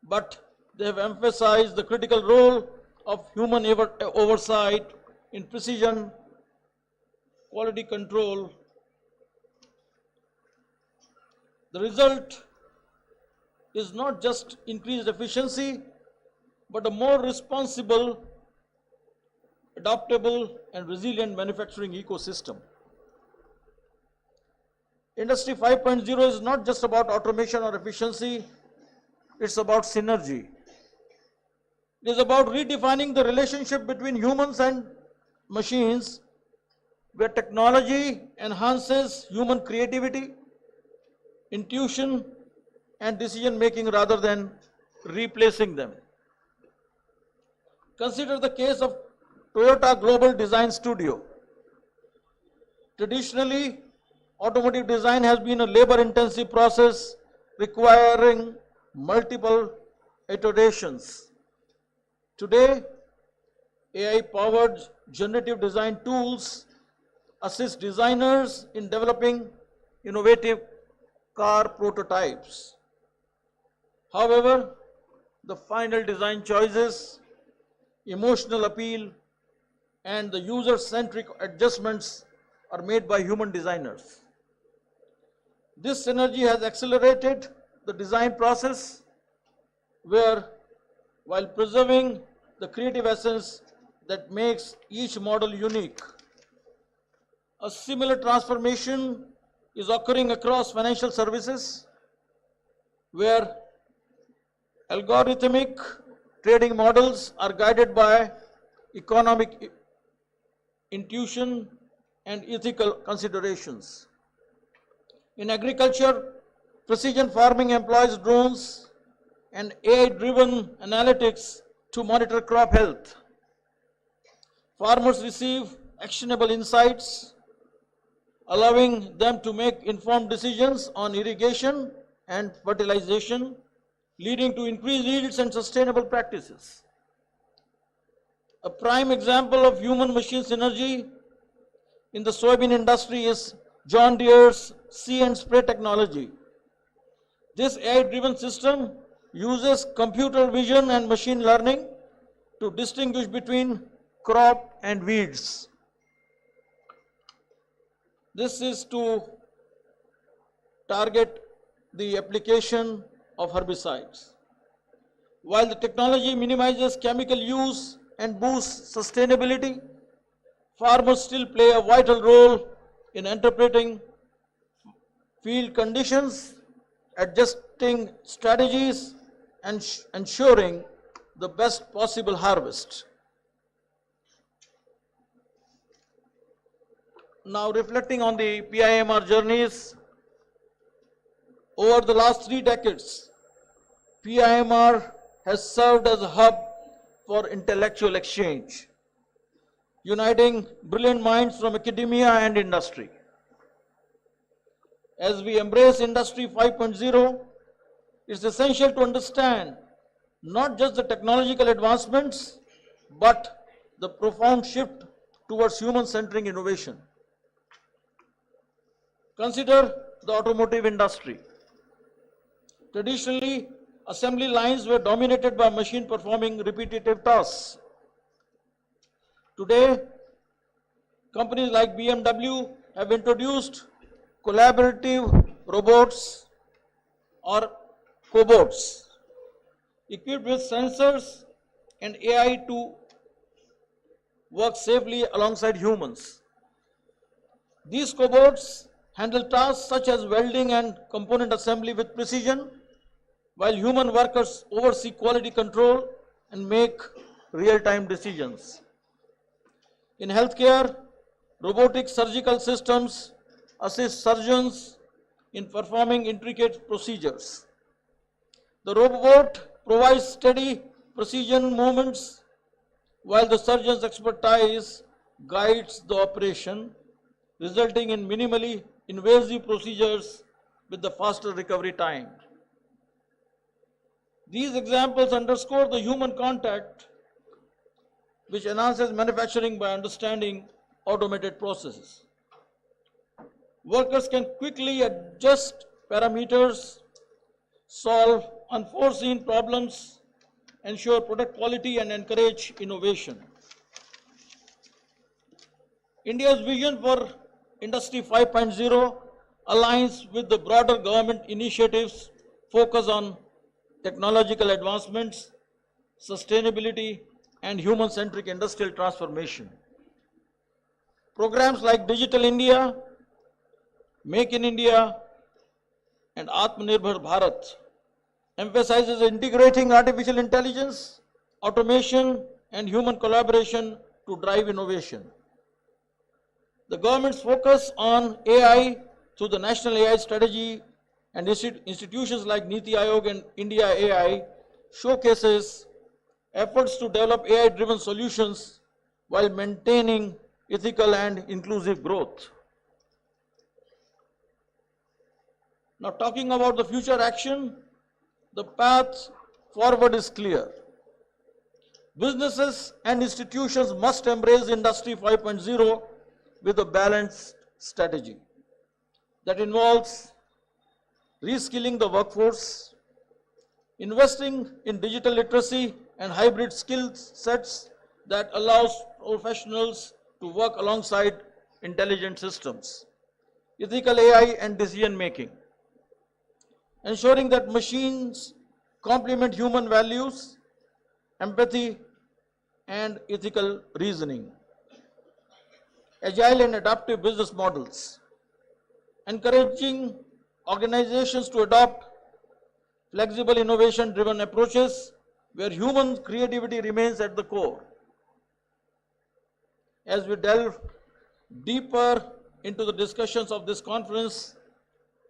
but they have emphasized the critical role of human oversight in precision, quality control. The result is not just increased efficiency, but a more responsible, adaptable, and resilient manufacturing ecosystem. Industry 5.0 is not just about automation or efficiency, it's about synergy. It is about redefining the relationship between humans and machines, where technology enhances human creativity, intuition, and decision making rather than replacing them. Consider the case of Toyota Global Design Studio. Traditionally, automotive design has been a labor-intensive process requiring multiple iterations. Today, AI-powered generative design tools assist designers in developing innovative car prototypes. However, the final design choices, emotional appeal, and the user-centric adjustments are made by human designers. This synergy has accelerated the design process, where, while preserving the creative essence that makes each model unique, a similar transformation is occurring across financial services, where algorithmic trading models are guided by economic intuition and ethical considerations. In agriculture, precision farming employs drones and AI-driven analytics to monitor crop health. Farmers receive actionable insights, allowing them to make informed decisions on irrigation and fertilization, leading to increased yields and sustainable practices. A prime example of human-machine synergy in the soybean industry is John Deere's See and Spray technology. This AI-driven system uses computer vision and machine learning to distinguish between crop and weeds. This is to target the application of herbicides. While the technology minimizes chemical use and boosts sustainability, farmers still play a vital role in interpreting field conditions, adjusting strategies, and ensuring the best possible harvest. Now, reflecting on the PIMR journeys, over the last 3 decades, PIMR has served as a hub for intellectual exchange, uniting brilliant minds from academia and industry. As we embrace Industry 5.0, it's essential to understand not just the technological advancements, but the profound shift towards human-centric innovation. Consider the automotive industry. Traditionally, assembly lines were dominated by machine performing repetitive tasks. Today, companies like BMW have introduced collaborative robots or cobots equipped with sensors and AI to work safely alongside humans. These cobots handle tasks such as welding and component assembly with precision, while human workers oversee quality control and make real-time decisions. In healthcare, robotic surgical systems assist surgeons in performing intricate procedures. The robot provides steady precision movements, while the surgeon's expertise guides the operation, resulting in minimally invasive procedures with the faster recovery time. These examples underscore the human contact which enhances manufacturing by understanding automated processes. Workers can quickly adjust parameters, solve unforeseen problems, ensure product quality, and encourage innovation. India's vision for Industry 5.0 aligns with the broader government initiatives focused on technological advancements, sustainability, and human-centric industrial transformation. Programs like Digital India, Make in India, and Atmanirbhar Bharat emphasizes integrating artificial intelligence, automation, and human collaboration to drive innovation. The government's focus on AI through the National AI Strategy and institutions like Niti Aayog and India AI showcases efforts to develop AI-driven solutions while maintaining ethical and inclusive growth. Now, talking about the future action, the path forward is clear. Businesses and institutions must embrace Industry 5.0 with a balanced strategy that involves reskilling the workforce, investing in digital literacy and hybrid skill sets that allows professionals to work alongside intelligent systems, ethical AI and decision making, ensuring that machines complement human values, empathy, and ethical reasoning. Agile and adaptive business models. encouraging organizations to adopt flexible innovation-driven approaches where human creativity remains at the core. As we delve deeper into the discussions of this conference,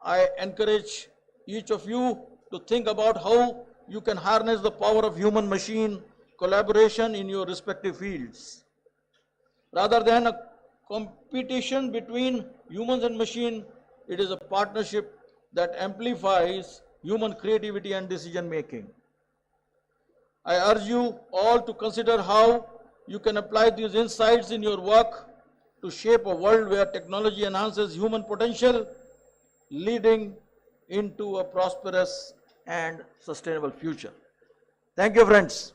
I encourage each of you to think about how you can harness the power of human-machine collaboration in your respective fields. Rather than a competition between humans and machine, it is a partnership that amplifies human creativity and decision making. I urge you all to consider how you can apply these insights in your work to shape a world where technology enhances human potential, leading into a prosperous and sustainable future. Thank you, friends.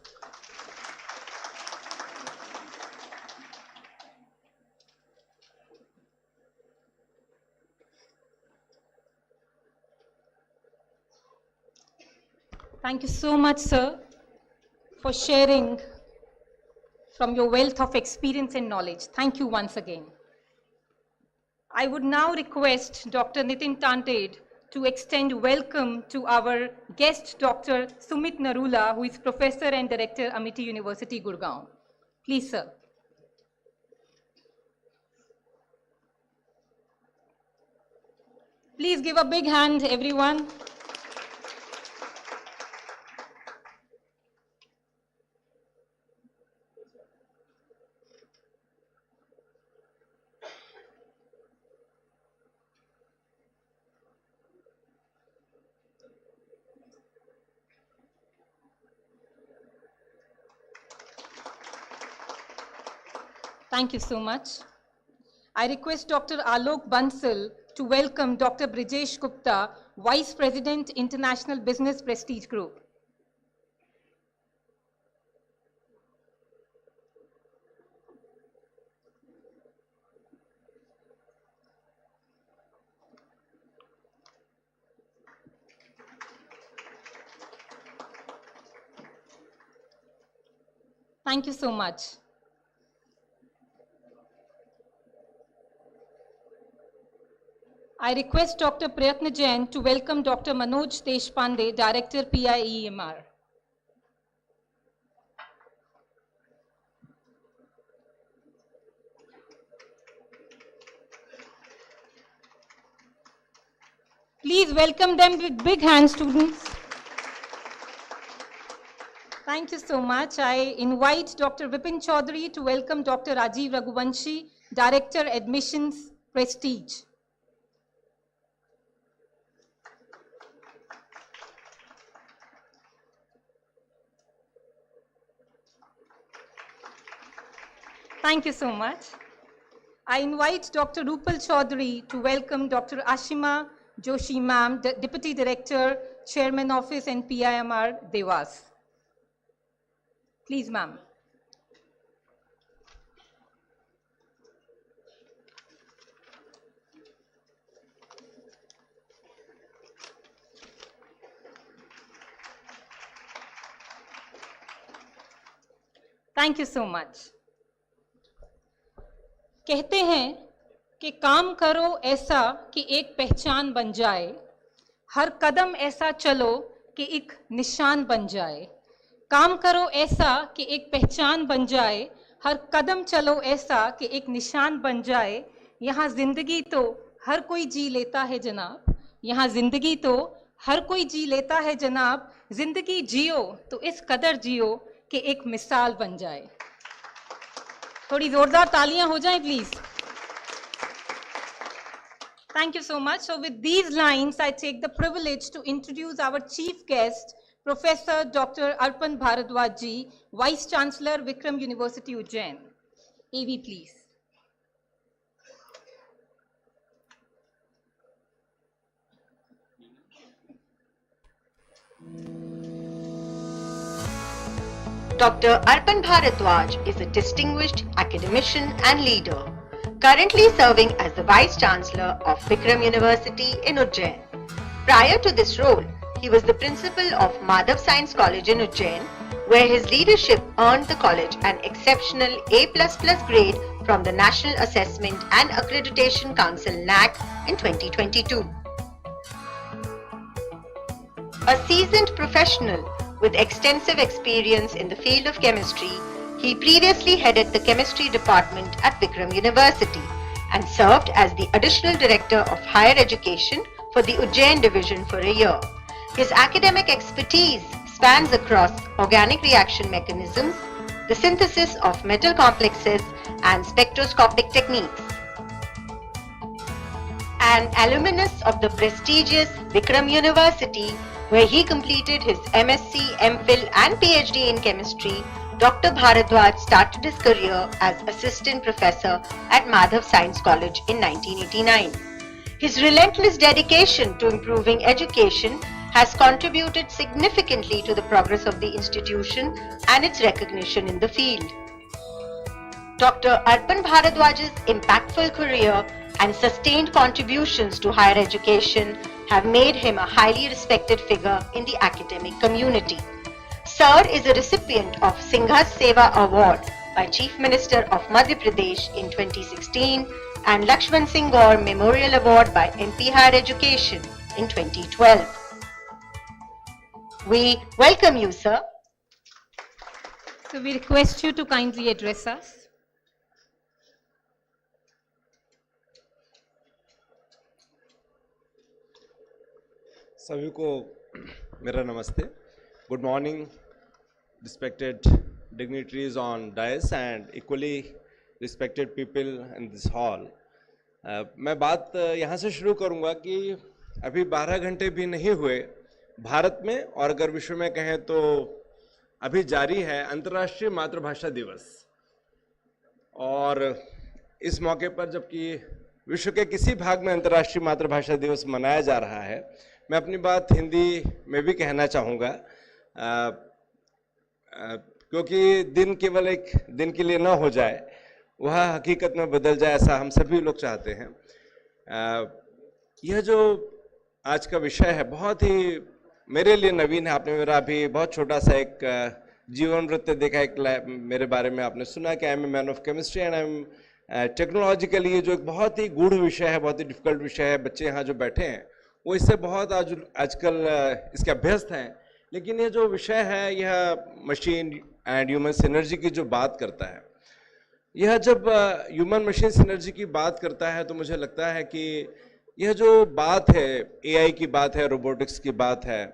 Thank you so much, sir, for sharing from your wealth of experience and knowledge. Thank you once again. I would now request Dr. Nitin Tanted to extend welcome to our guest, Dr. Sumit Narula, who is Professor and Director, Amity University, Gurgaon. Please, sir. Please give a big hand, everyone. Thank you so much. I request Dr. Alok Bansal to welcome Dr. Brijesh Gupta, Vice President, International Business Prestige Group. Thank you so much. I request Dr. Prayatna Jain to welcome Dr. Manoj Deshpande, Director, PIEMR. Please welcome them with big hands, students. Thank you so much. I invite Dr. Vipin Chaudhary to welcome Dr. Rajiv Raghuvanshi, Director, Admissions, Prestige. Thank you so much. I invite Dr. Rupal Chaudhary to welcome Dr. Ashima Joshi Ma'am, Deputy Director, Chairman Office and PIMR, Devas. Please, ma'am. Thank you so much. कहते हैं कि काम करो ऐसा कि एक पहचान बन जाए, हर कदम ऐसा चलो कि एक निशान बन जाए। काम करो ऐसा कि एक पहचान बन जाए, हर कदम चलो ऐसा कि एक निशान बन जाए। यहाँ जिंदगी तो हर कोई जी लेता है जनाब, यहाँ जिंदगी तो हर कोई जी लेता है जनाब। जिंदगी जियो तो इस कदर जियो कि एक मिसाल बन जाए। थोड़ी जोरदार तालियां हो जाएं please. Thank you so much. So with these lines, I take the privilege to introduce our chief guest, Professor Dr. Arpan Bharadwaj ji, Vice Chancellor, Vikram University, Ujjain. AV, please. Dr. Arpan Bharadwaj is a distinguished academician and leader, currently serving as the Vice Chancellor of Vikram University in Ujjain. Prior to this role, he was the principal of Madhav Science College in Ujjain, where his leadership earned the college an exceptional A++ grade from the National Assessment and Accreditation Council (NAC) in 2022. A seasoned professional with extensive experience in the field of chemistry, he previously headed the chemistry department at Picom University and served as the additional director of higher education for the Ujjain division for a year. His academic expertise spans across organic reaction mechanisms, the synthesis of metal complexes, and spectroscopic techniques. An alumnus of the prestigious Picom University, where he completed his MSc, MPhil and PhD in chemistry, Dr. Bharadwaj started his career as assistant professor at Madhav Science College in 1989. His relentless dedication to improving education has contributed significantly to the progress of the institution and its recognition in the field. Dr. Arpan Bharadwaj's impactful career and sustained contributions to higher education have made him a highly respected figure in the academic community. Sir is a recipient of Singhas Seva Award by Chief Minister of Madhya Pradesh in 2016 and Lakshman Singh Gaur Memorial Award by MP Higher Education in 2012. We welcome you, sir. So we request you to kindly address us. सभी को मेरा नमस्ते. Good morning, respected dignitaries on dais and equally respected people in this hall. मैं बात यहाँ से शुरू करूँगा कि अभी 12 घंटे भी नहीं हुए भारत में, और अगर विश्व में कहें तो अभी जारी है अंतर्राष्ट्रीय मातृभाषा दिवस. और इस मौके पर जबकि विश्व के किसी भाग में अंतर्राष्ट्रीय मातृभाषा दिवस मनाया जा रहा है, मैं अपनी बात हिंदी में भी कहना चाहूँगा, क्योंकि दिन केवल एक दिन के लिए ना हो जाए, वह हकीकत में बदल जाए, ऐसा हम सभी लोग चाहते हैं. यह जो आज का विषय है बहुत ही मेरे लिए नवीन है. आपने मेरा अभी बहुत छोटा सा एक जीवन वृत्त देखा, एक मेरे बारे में आपने सुना कि I am a man of chemistry and I am technologically, ये जो एक बहुत ही गूढ़ विषय है, बहुत ही डिफिकल्ट विषय है. बच्चे यहाँ जो बैठे हैं वो इससे बहुत आजकल इसके अभ्यस्त हैं. लेकिन ये जो विषय है यह मशीन एंड ह्यूमन सिनर्जी की जो बात करता है, यह जब ह्यूमन मशीन सिनर्जी की बात करता है तो मुझे लगता है कि यह जो बात है एआई की बात है, रोबोटिक्स की बात है,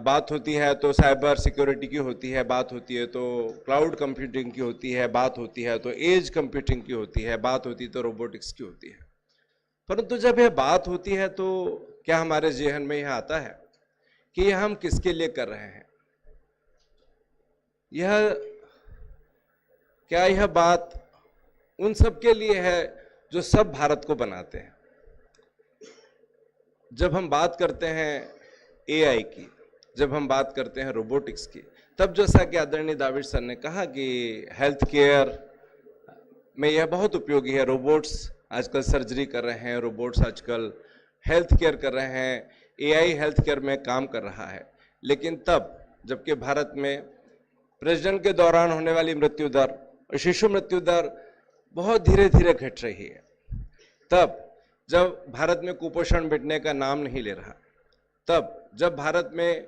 बात होती है तो साइबर सिक्योरिटी की होती है, बात होती है तो क्लाउड कंप्यूटिंग की होती है, बात होती है तो एज कंप्यूटिंग की होती है, बात होती है तो रोबोटिक्स की होती है. परंतु जब यह बात होती है तो क्या हमारे जहन में यह आता है कि यह हम किसके लिए कर रहे हैं? क्या यह बात उन सब के लिए है जो सब भारत को बनाते हैं? जब हम बात करते हैं एआई की, जब हम बात करते हैं रोबोटिक्स की, तब जैसा कि आदरणीय दाविश सर ने कहा कि हेल्थ केयर में यह बहुत उपयोगी है. रोबोट्स आजकल सर्जरी कर रहे हैं, रोबोट्स आजकल हेल्थ केयर कर रहे हैं, एआई हेल्थ केयर में काम कर रहा है. लेकिन तब जबकि भारत में प्रजनन के दौरान होने वाली मृत्यु दर और शिशु मृत्यु दर बहुत धीरे धीरे घट रही है, तब जब भारत में कुपोषण मिटने का नाम नहीं ले रहा, तब जब भारत में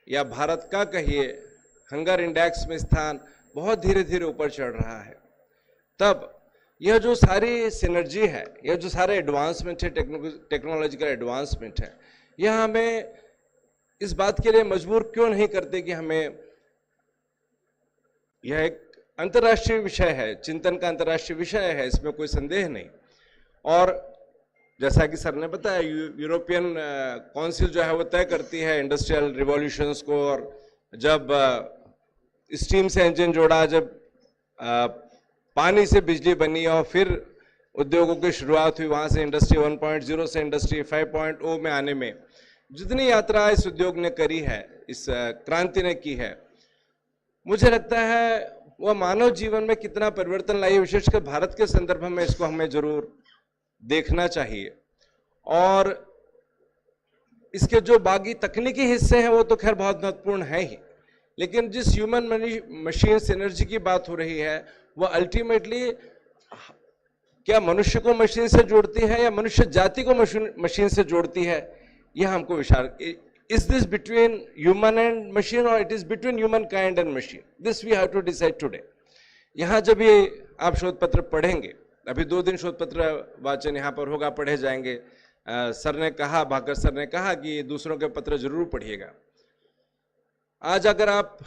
या भारत का कहिए हंगर इंडेक्स में स्थान बहुत धीरे धीरे ऊपर चढ़ रहा है, तब यह जो सारी सिनर्जी है, यह जो सारे एडवांसमेंट है, टेक्नोलॉजिकल एडवांसमेंट है, यह हमें इस बात के लिए मजबूर क्यों नहीं करते कि हमें, यह एक अंतर्राष्ट्रीय विषय है, चिंतन का अंतर्राष्ट्रीय विषय है, इसमें कोई संदेह नहीं. और जैसा कि सर ने बताया, यूरोपियन काउंसिल जो है वो तय करती है इंडस्ट्रियल रिवॉल्यूशंस को, और जब स्टीम से इंजन जोड़ा, जब पानी से बिजली बनी और फिर उद्योगों की शुरुआत हुई, वहाँ से इंडस्ट्री 1.0 से इंडस्ट्री 5.0 में आने में जितनी यात्रा इस उद्योग ने करी है, इस क्रांति ने की है, मुझे लगता है वह मानव जीवन में कितना परिवर्तन लाई है, विशेषकर भारत के संदर्भ में इसको हमें जरूर देखना चाहिए. और इसके जो बाकी तकनीकी हिस्से हैं वो तो खैर बहुत महत्वपूर्ण है ही, लेकिन जिस ह्यूमन मशीन सिनर्जी की बात हो रही है वो अल्टीमेटली क्या मनुष्य को मशीन से जोड़ती है या मनुष्य जाति को मशीन से जोड़ती है, यह हमको विचार, is this between human and machine और it is between human kind and machine, this we have to decide today. यहाँ जब ये आप शोध पत्र पढ़ेंगे, अभी 2 दिन शोध पत्र वाचन यहाँ पर होगा, पढ़े जाएंगे। सर ने कहा, भाकर सर ने कहा कि दूसरों के पत्र जरूर पढ़िएगा। आज अगर आप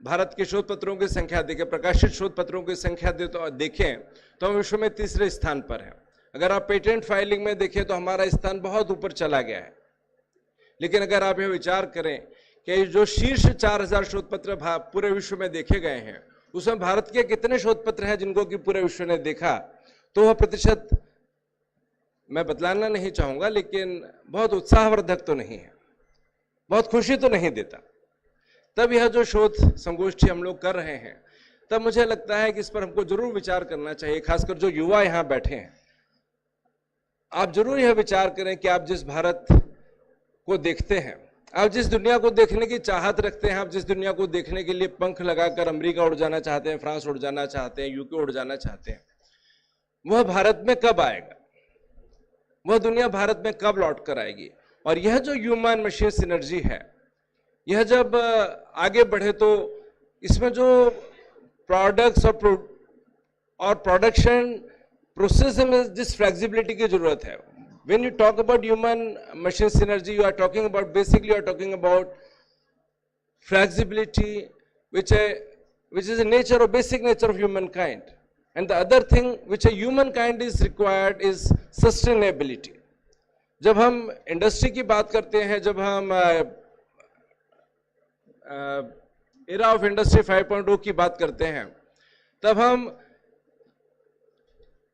भारत के शोध पत्रों की संख्या देखें, प्रकाशित शोध पत्रों की संख्या देखें तो हम विश्व में 3रे स्थान पर हैं। अगर आप पेटेंट फाइलिंग में देखें तो हमारा स्थान बहुत ऊपर चला गया है। लेकिन अगर आप यह विचार करें कि जो शीर्ष 4000 शोध पत्र पूरे विश्व में देखे गए हैं, उसमें भारत के कितने शोध पत्र हैं जिनको कि पूरे विश्व ने देखा, तो वह प्रतिशत मैं बतलाना नहीं चाहूंगा, लेकिन बहुत उत्साहवर्धक तो नहीं है, बहुत खुशी तो नहीं देता। तब यह जो शोध संगोष्ठी हम लोग कर रहे हैं, तब मुझे लगता है कि इस पर हमको जरूर विचार करना चाहिए, खासकर जो युवा यहां बैठे हैं। आप जरूर यह विचार करें कि आप जिस भारत को देखते हैं, आप जिस दुनिया को देखने की चाहत रखते हैं, आप जिस दुनिया को देखने के लिए पंख लगाकर अमेरिका उड़ जाना चाहते हैं, फ्रांस उड़ जाना चाहते हैं, यूके उड़ जाना चाहते हैं, वह भारत में कब आएगा, वह दुनिया भारत में कब लौट कर आएगी। और यह जो ह्यूमन मशीन सिनर्जी है, यह जब आगे बढ़े तो इसमें जो प्रोडक्ट्स और प्रोडक्शन प्रोसेस में जिस फ्लेक्सिबिलिटी की जरूरत है, when you talk about human machine synergy, you are talking about, basically you are talking about flexibility, which is a nature or basic nature of humankind. And the other thing which a humankind is required is sustainability. जब हम industry की बात करते हैं, जब हम era of industry 5.0 की बात करते हैं, तब हम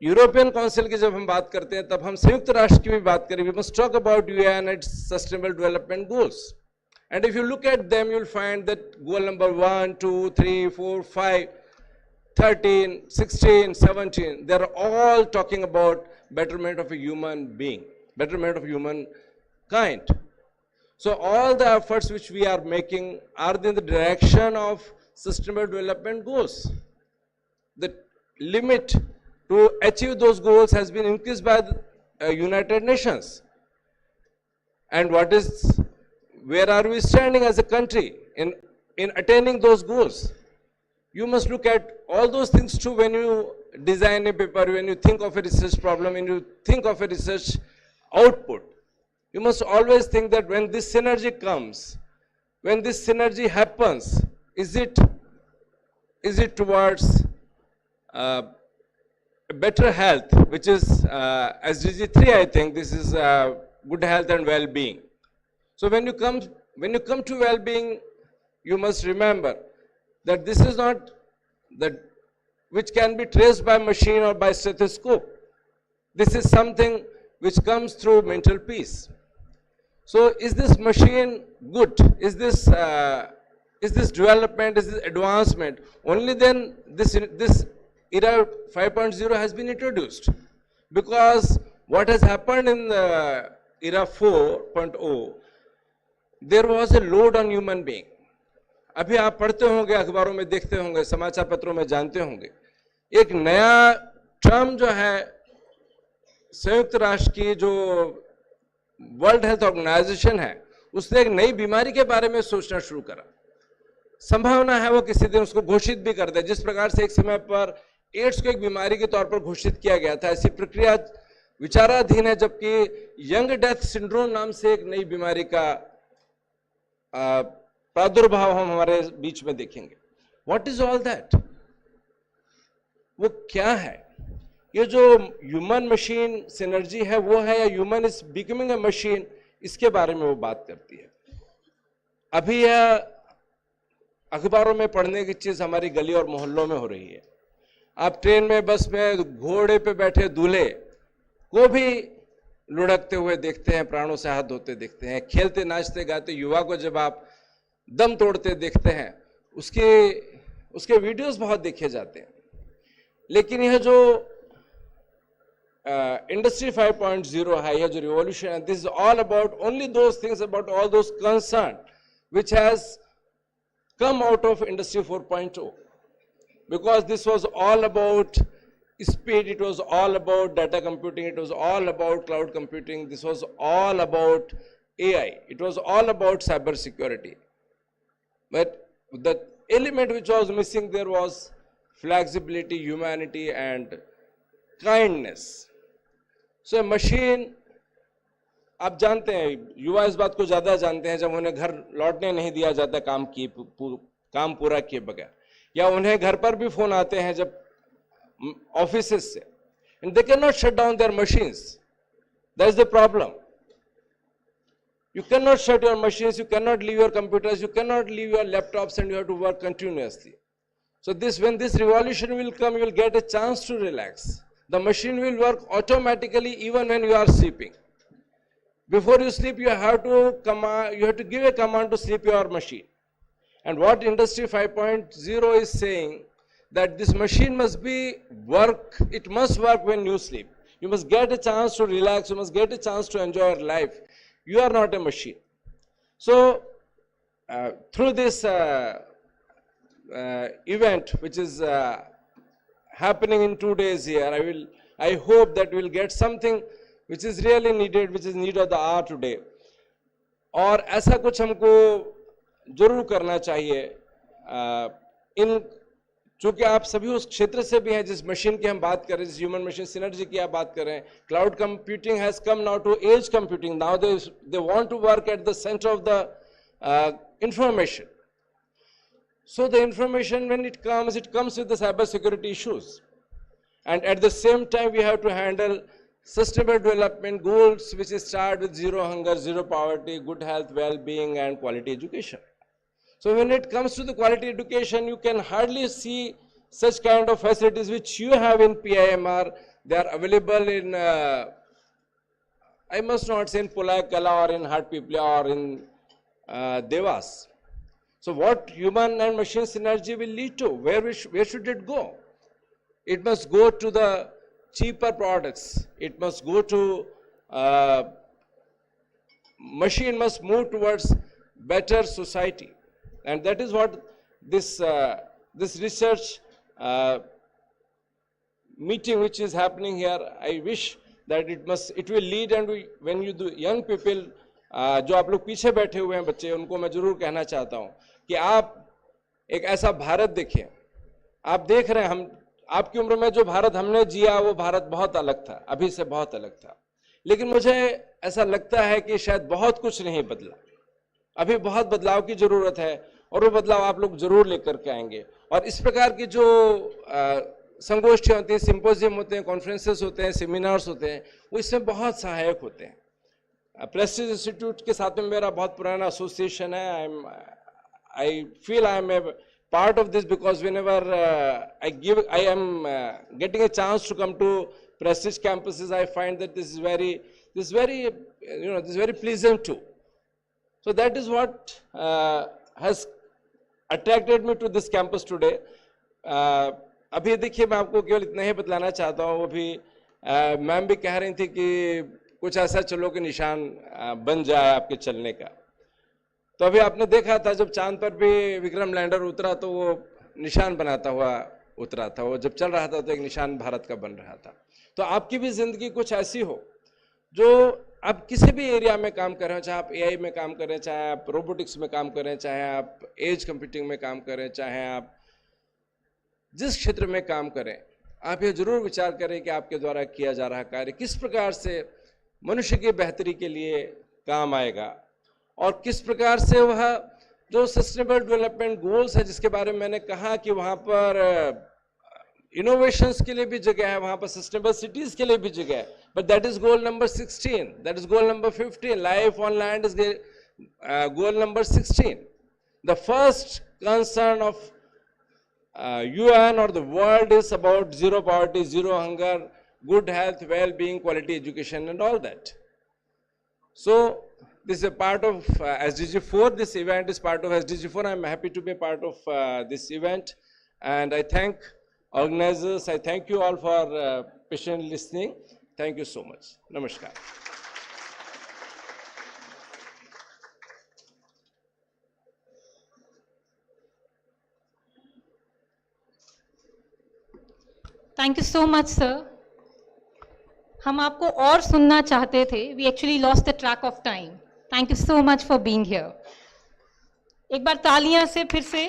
यूरोपियन काउंसिल की जब हम बात करते हैं, तब हम संयुक्त राष्ट्र की भी बात करें। We must talk about UN and sustainable development goals, and if you look at them you will find that goal number 1, 2, 3, 4, 5, 13, 16, 17, they are all talking about betterment of a human being, betterment of human kind. So all the efforts which we are making are in the direction of sustainable development goals. The limit to achieve those goals has been increased by the United Nations. And where are we standing as a country in attaining those goals? You must look at all those things too when you design a paper, when you think of a research problem, when you think of a research output. You must always think that when this synergy comes, when this synergy happens, is it towards better health, which is SDG 3, I think this is good health and well-being. So when you come to well-being, you must remember that this is not that which can be traced by machine or by stethoscope. This is something which comes through mental peace. So is this machine good? Is this development, is this advancement? Only then this era 5.0 has been introduced, because what has happened in the era 4.0, there was a load on human being. अभी आप पढ़ते होंगे, अखबारों में देखते होंगे, समाचार पत्रों में जानते होंगे, एक नया टर्म जो है संयुक्त राष्ट्र की जो वर्ल्ड हेल्थ ऑर्गेनाइजेशन है, उसने एक नई बीमारी के बारे में सोचना शुरू करा। संभावना है वो किसी दिन उसको घोषित भी कर दे, जिस प्रकार से एक समय पर एड्स को एक बीमारी के तौर पर घोषित किया गया था। ऐसी प्रक्रिया विचाराधीन है, जबकि यंग डेथ सिंड्रोम नाम से एक नई बीमारी का प्रादुर्भाव हम हमारे बीच में देखेंगे। What is all that? वो क्या है? ये जो ह्यूमन मशीन सिनर्जी है वो है, या human is becoming a machine, इसके बारे में वो बात करती है। अभी यह अखबारों में पढ़ने की चीज हमारी गली और मोहल्लों में हो रही है। आप ट्रेन में, बस में घोड़े पे बैठे दूल्हे को भी लुढ़कते हुए देखते हैं, प्राणों से हाथ धोते देखते हैं, खेलते नाचते गाते युवा को जब आप दम तोड़ते देखते हैं, उसके वीडियोस बहुत देखे जाते हैं। लेकिन यह जो इंडस्ट्री 5.0 है, यह जो रिवॉल्यूशन है, this is all about only those things, about all those concern which has come out of Industry 4.0, because this was all about speed, it was all about data computing, it was all about cloud computing, this was all about AI, it was all about cyber security. But the element which was missing there was flexibility, humanity and kindness. So a machine, आप जानते हैं, युवा इस बात को ज़्यादा जानते हैं जब उन्हें घर लौटने नहीं दिया जाता काम पूरा किए बगैर, या उन्हें घर पर भी फोन आते हैं जब ऑफिसेस से, and they cannot shut down their machines. That is the problem. You cannot shut your machines, you cannot leave your computers, you cannot leave your laptops, and you have to work continuously. So when this revolution will come, you will get a chance to relax. The machine will work automatically even when you are sleeping. Before you sleep, you have to give a command to sleep your machine. And what Industry 5.0 is saying, that this machine must it must work when you sleep. You must get a chance to relax, you must get a chance to enjoy your life. You are not a machine. So, through this event, which is happening in 2 days here, I hope that we will get something which is really needed, which is need of the hour today. और ऐसा कुछ हमको जरूर करना चाहिए, चूंकि आप सभी उस क्षेत्र से भी हैं जिस मशीन की हम बात कर रहे हैं, जिस ह्यूमन मशीन सिनर्जी की आप बात कर रहे हैं. Cloud computing has come now to edge computing. Now they want to work at the centre of the information. So the information, when it comes with the cyber security issues. And at the same time, we have to handle sustainable development goals, which start with zero hunger, zero poverty, good health, well-being, and quality education. So when it comes to the quality education, you can hardly see such kind of facilities which you have in PIMR. They are available in, I must not say in Pulakkala or in Hatpipla or in Devas. So what human and machine synergy will lead to? Where should it go? It must go to the cheaper products. It must go to, machine must move towards better society. And that is what this research meeting which is happening here, I wish that it will lead, and when you do young people, जो आप लोग पीछे बैठे हुए हैं बच्चे, उनको मैं जरूर कहना चाहता हूं कि आप एक ऐसा भारत देखें. आप देख रहे हैं, आपकी उम्र में जो भारत हमने जिया वो भारत बहुत अलग था, अभी से बहुत अलग था. लेकिन मुझे ऐसा लगता है कि शायद बहुत कुछ नहीं बदला, अभी बहुत बदलाव की जरूरत है, और वो बदलाव आप लोग जरूर लेकर के आएंगे. और इस प्रकार की जो संगोष्ठियां होती हैं, सिंपोजियम होते हैं, कॉन्फ्रेंसेस होते हैं, सेमिनार्स होते हैं, वो इसमें बहुत सहायक होते हैं. प्रेस्टीज इंस्टीट्यूट के साथ में मेरा बहुत पुराना एसोसिएशन है. I feel I am a part of this because whenever I am getting a chance to come to prestige campuses, I find that this is very pleasant too. So that is what has attracted me to this campus today. अभी देखिए, मैं आपको केवल इतना ही बतलाना चाहता हूँ. अभी ma'am भी कह रही थी कि कुछ ऐसा चलो कि निशान बन जाए आपके चलने का. तो अभी आपने देखा था जब चांद पर भी विक्रम लैंडर उतरा तो वो निशान बनाता हुआ उतरा था. वो जब चल रहा था तो एक निशान भारत का बन रहा था. तो आपकी भी जिंदगी कुछ ऐसी हो जो आप किसी भी एरिया में काम कर रहे हो, चाहे आप एआई में काम करें, चाहे आप रोबोटिक्स में काम करें, चाहे आप एज कंप्यूटिंग में काम करें, चाहे आप जिस क्षेत्र में काम करें, आप ये जरूर विचार करें कि आपके द्वारा किया जा रहा कार्य किस प्रकार से मनुष्य की बेहतरी के लिए काम आएगा, और किस प्रकार से वह जो सस्टेनेबल डेवलपमेंट गोल्स है जिसके बारे में मैंने कहा कि वहाँ पर इनोवेशंस के लिए भी जगह है, वहाँ पर सस्टेनेबल सिटीज के लिए भी जगह है. But that is goal number 16, that is goal number 15. Life on land is goal number 16. The first concern of UN or the world is about zero poverty, zero hunger, good health, well-being, quality education, and all that. So this is a part of SDG 4. This event is part of SDG 4. I am happy to be a part of this event, and I thank organizers. I thank you all for patiently listening. Thank you so much. Namaskar. Thank you so much, sir. हम आपको और सुनना चाहते थे. We actually lost the track of time. Thank you so much for being here. एक बार तालियां से फिर से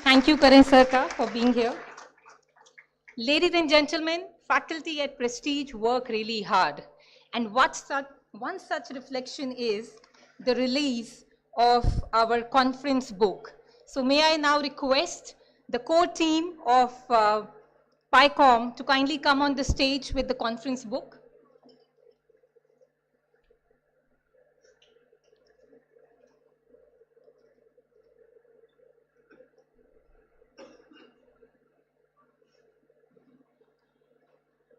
thank you करें sir का for being here. Ladies and gentlemen, faculty at Prestige work really hard, and one such reflection is the release of our conference book. So may I now request the core team of Picom to kindly come on the stage with the conference book.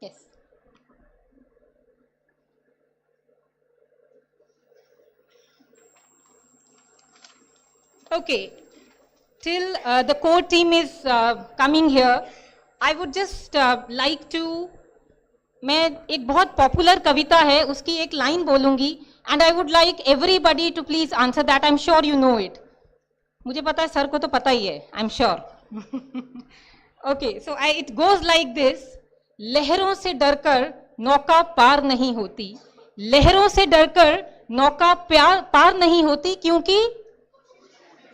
Yes. Okay, till the core team is coming here, I would just like to, मैं एक बहुत popular कविता है उसकी एक line बोलूंगी and I would like everybody to please answer that. I'm sure you know it. मुझे पता है सर को तो पता ही है, I'm sure. Okay, so it goes like this. लहरों से डरकर नौका पार नहीं होती, लहरों से डरकर नौका पार नहीं होती, क्योंकि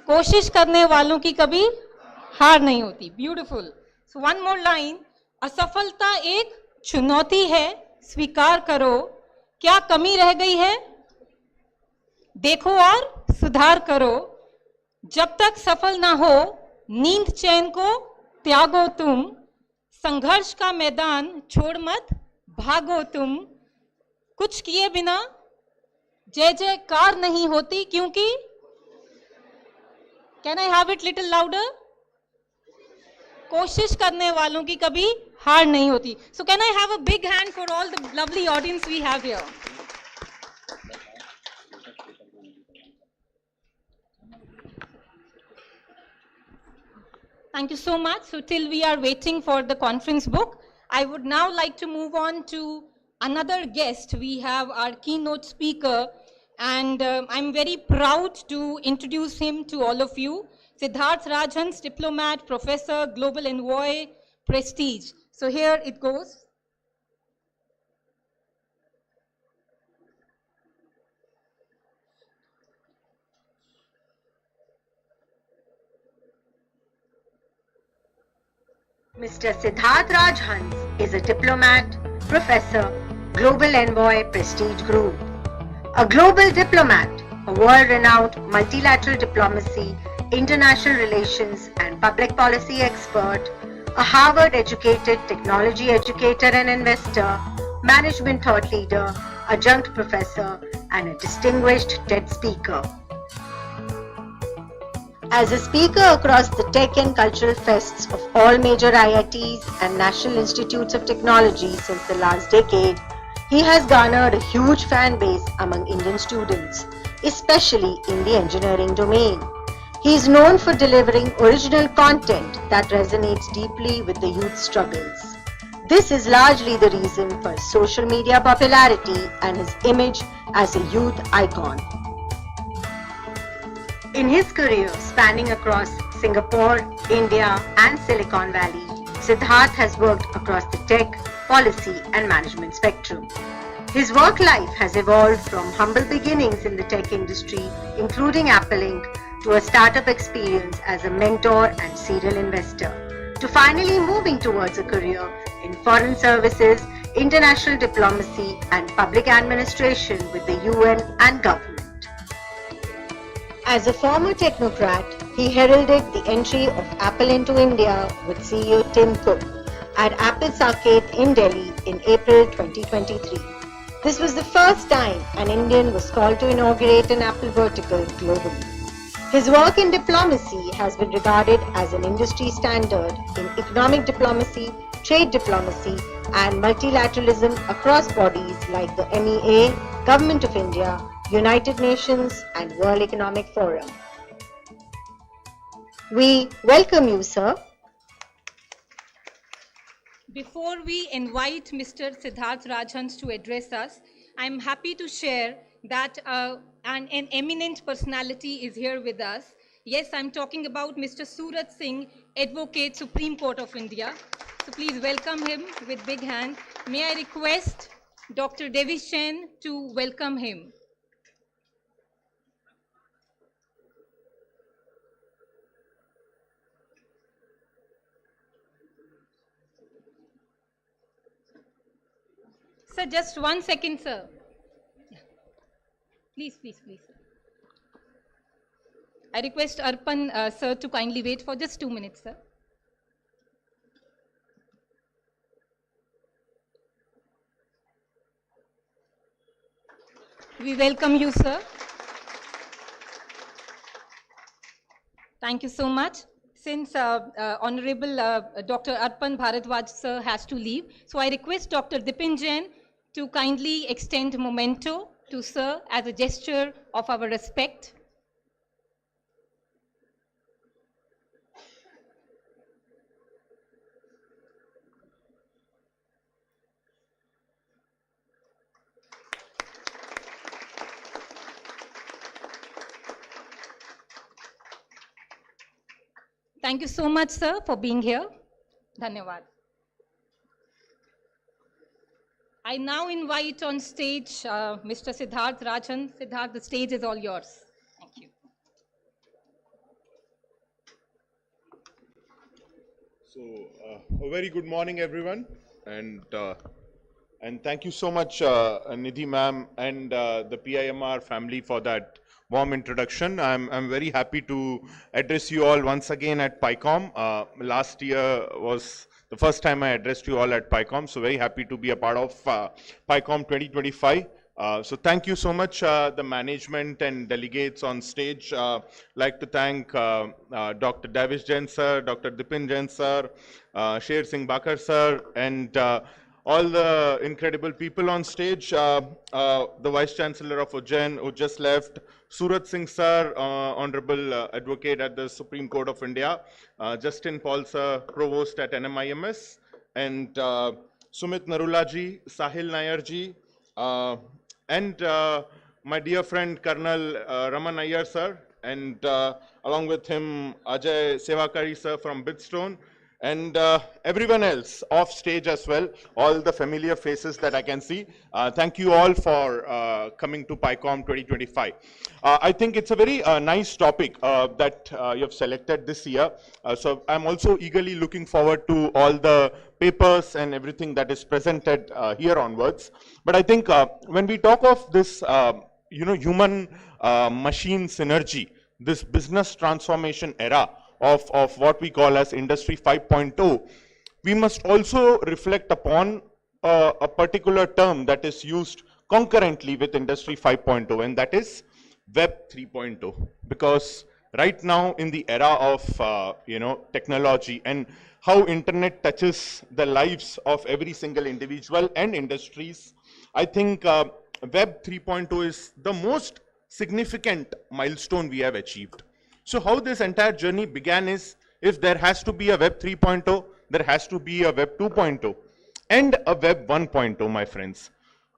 कोशिश करने वालों की कभी हार नहीं होती. Beautiful. So one more line. असफलता एक चुनौती है, स्वीकार करो, क्या कमी रह गई है देखो और सुधार करो, जब तक सफल ना हो नींद चैन को त्यागो तुम, संघर्ष का मैदान छोड़ मत भागो तुम, कुछ किए बिना जय जयकार नहीं होती, क्योंकि can I have it little louder, कोशिश करने वालों की कभी हार नहीं होती. So can I have a big hand for all the lovely audience we have here. Thank you so much. So till we are waiting for the conference book, I would now like to move on to another guest. We have our keynote speaker, and I'm very proud to introduce him to all of you. Siddharth Rajan, diplomat, professor, global envoy, Prestige. So here it goes. Mr. Siddharth Rajan is a diplomat, professor, global envoy, Prestige Group. A global diplomat, a world-renowned multilateral diplomacy, international relations and public policy expert, a Harvard-educated technology educator and investor, management thought leader, adjunct professor, and a distinguished TED speaker. As a speaker across the tech and cultural fests of all major IITs and National Institutes of Technology since the last decade, he has garnered a huge fan base among Indian students, especially in the engineering domain. He is known for delivering original content that resonates deeply with the youth struggles. This is largely the reason for his social media popularity and his image as a youth icon. In his career spanning across Singapore, India and Silicon Valley, Siddharth has worked across the tech, policy and management spectrum. His work life has evolved from humble beginnings in the tech industry, including Apple Inc., to a startup experience as a mentor and serial investor, to finally moving towards a career in foreign services, international diplomacy and public administration with the UN and government. As a former technocrat, he heralded the entry of Apple into India with CEO Tim Cook at Apple's Arcade in Delhi in April 2023. This was the first time an Indian was called to inaugurate an Apple vertical globally. His work in diplomacy has been regarded as an industry standard in economic diplomacy, trade diplomacy, and multilateralism across bodies like the MEA, Government of India, United Nations, and World Economic Forum. We welcome you, sir. Before we invite Mr. Siddharth Rajan to address us, I'm happy to share that an eminent personality is here with us. Yes, I'm talking about Mr. Surat Singh, Advocate, Supreme Court of India. So please welcome him with big hand. May I request Dr. Davish Jain to welcome him. Sir, just 1 second, sir. Please, please, please. I request Arpan, sir, to kindly wait for just 2 minutes, sir. We welcome you, sir. Thank you so much. Since Honorable Dr. Arpan Bharadwaj, sir, has to leave, so I request Dr. Dipin Jain to kindly extend memento to sir as a gesture of our respect. Thank you so much, sir, for being here. Dhanyawad. I now invite on stage Mr. Siddharth Rajan. Siddharth, the stage is all yours. Thank you. So, a very good morning, everyone, and thank you so much, Nidhi ma'am and the PIMR family for that warm introduction. I'm very happy to address you all once again at Picom. Last year was the first time I addressed you all at Picom, so very happy to be a part of Picom 2025. So thank you so much, the management and delegates on stage. Like to thank Dr. Davish Jain sir, Dr. Dipin Jain sir, Sher Singh Bakar sir, and all the incredible people on stage. The Vice Chancellor of Ujjain who just left, Surat Singh sir, Honorable Advocate at the Supreme Court of India, Justin Paul sir, Provost at NMIMS, and Sumit Narula ji, Sahil Nayar ji, and my dear friend Colonel Raman Iyer sir, and along with him Ajay Sikari sir from Bidstone, and everyone else off stage as well, all the familiar faces that I can see. Thank you all for coming to Picom 2025. I think it's a very nice topic that you have selected this year. So I'm also eagerly looking forward to all the papers and everything that is presented here onwards. But I think when we talk of this, human machine synergy, this business transformation era of what we call as Industry 5.0, we must also reflect upon a particular term that is used concurrently with Industry 5.0, and that is Web 3.0. Because right now in the era of technology and how internet touches the lives of every single individual and industries, I think Web 3.0 is the most significant milestone we have achieved. So how this entire journey began is, if there has to be a Web 3.0, there has to be a Web 2.0 and a Web 1.0, my friends.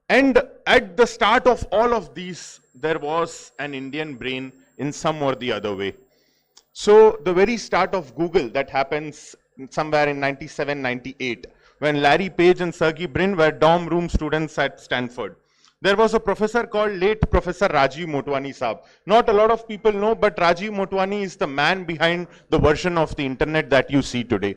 And at the start of all of these, there was an Indian brain in some or the other way. So the very start of Google, that happens somewhere in 97, 98, when Larry Page and Sergey Brin were dorm room students at Stanford. There was a professor called late Professor Rajiv Motwani Saab. Not a lot of people know, but Rajiv Motwani is the man behind the version of the internet that you see today.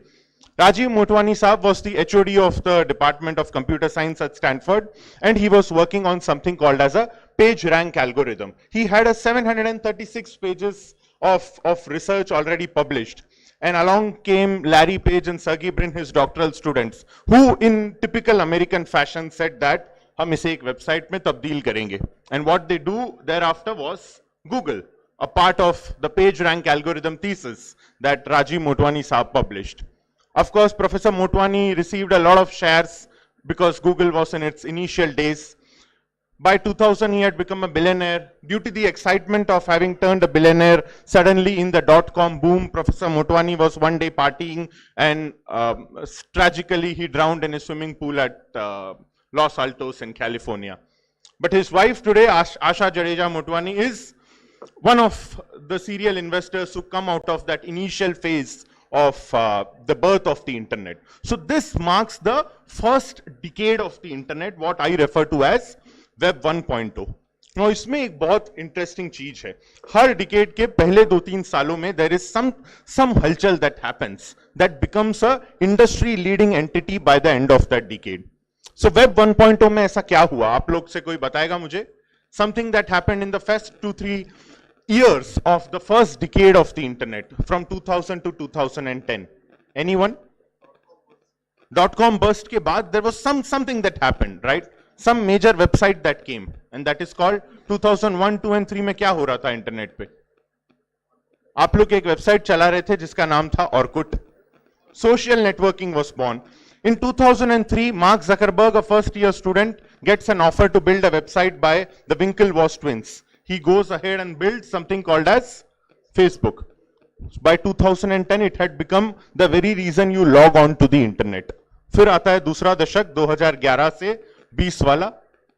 Rajiv Motwani Saab was the HOD of the Department of Computer Science at Stanford, and he was working on something called as a page rank algorithm. He had a 736 pages of research already published. And along came Larry Page and Sergey Brin, his doctoral students, who in typical American fashion said that हम इसे एक website में तब्दील करेंगे. And what they do thereafter was Google, a part of the page rank algorithm thesis that Rajiv Motwani Saab published. Of course, Professor Motwani received a lot of shares because Google was in its initial days. By 2000, he had become a billionaire. Due to the excitement of having turned a billionaire, suddenly in the dot-com boom, Professor Motwani was one day partying, and tragically he drowned in a swimming pool at Los Altos in California. But his wife today, Asha Jadeja Motwani, is one of the serial investors who come out of that initial phase of the birth of the internet. So this marks the first decade of the internet, what I refer to as Web 1.0. Now इसमें एक बहुत interesting चीज है, हर decade के पहले 2-3 सालों में there is some हलचल that happens that becomes a industry leading entity by the end of that decade. So Web 1.0 में ऐसा क्या हुआ, आप लोग से कोई बताएगा मुझे? Something that happened in the first 2-3 years of the first decade of the internet, from 2000 to 2010. Anyone? .com burst के बाद there was something that happened, right? Some major website that came, and that is called 2001, 2 and 3 में क्या हो रहा था internet पे? आप लोग एक वेबसाइट चला रहे थे जिसका नाम था Orkut. Social networking was born. In 2003, Mark Zuckerberg, a first-year student, gets an offer to build a website by the Winklevoss twins. He goes ahead and builds something called as Facebook. By 2010, it had become the very reason you log on to the internet. फिर आता है दूसरा दशक 2011 से 20 वाला.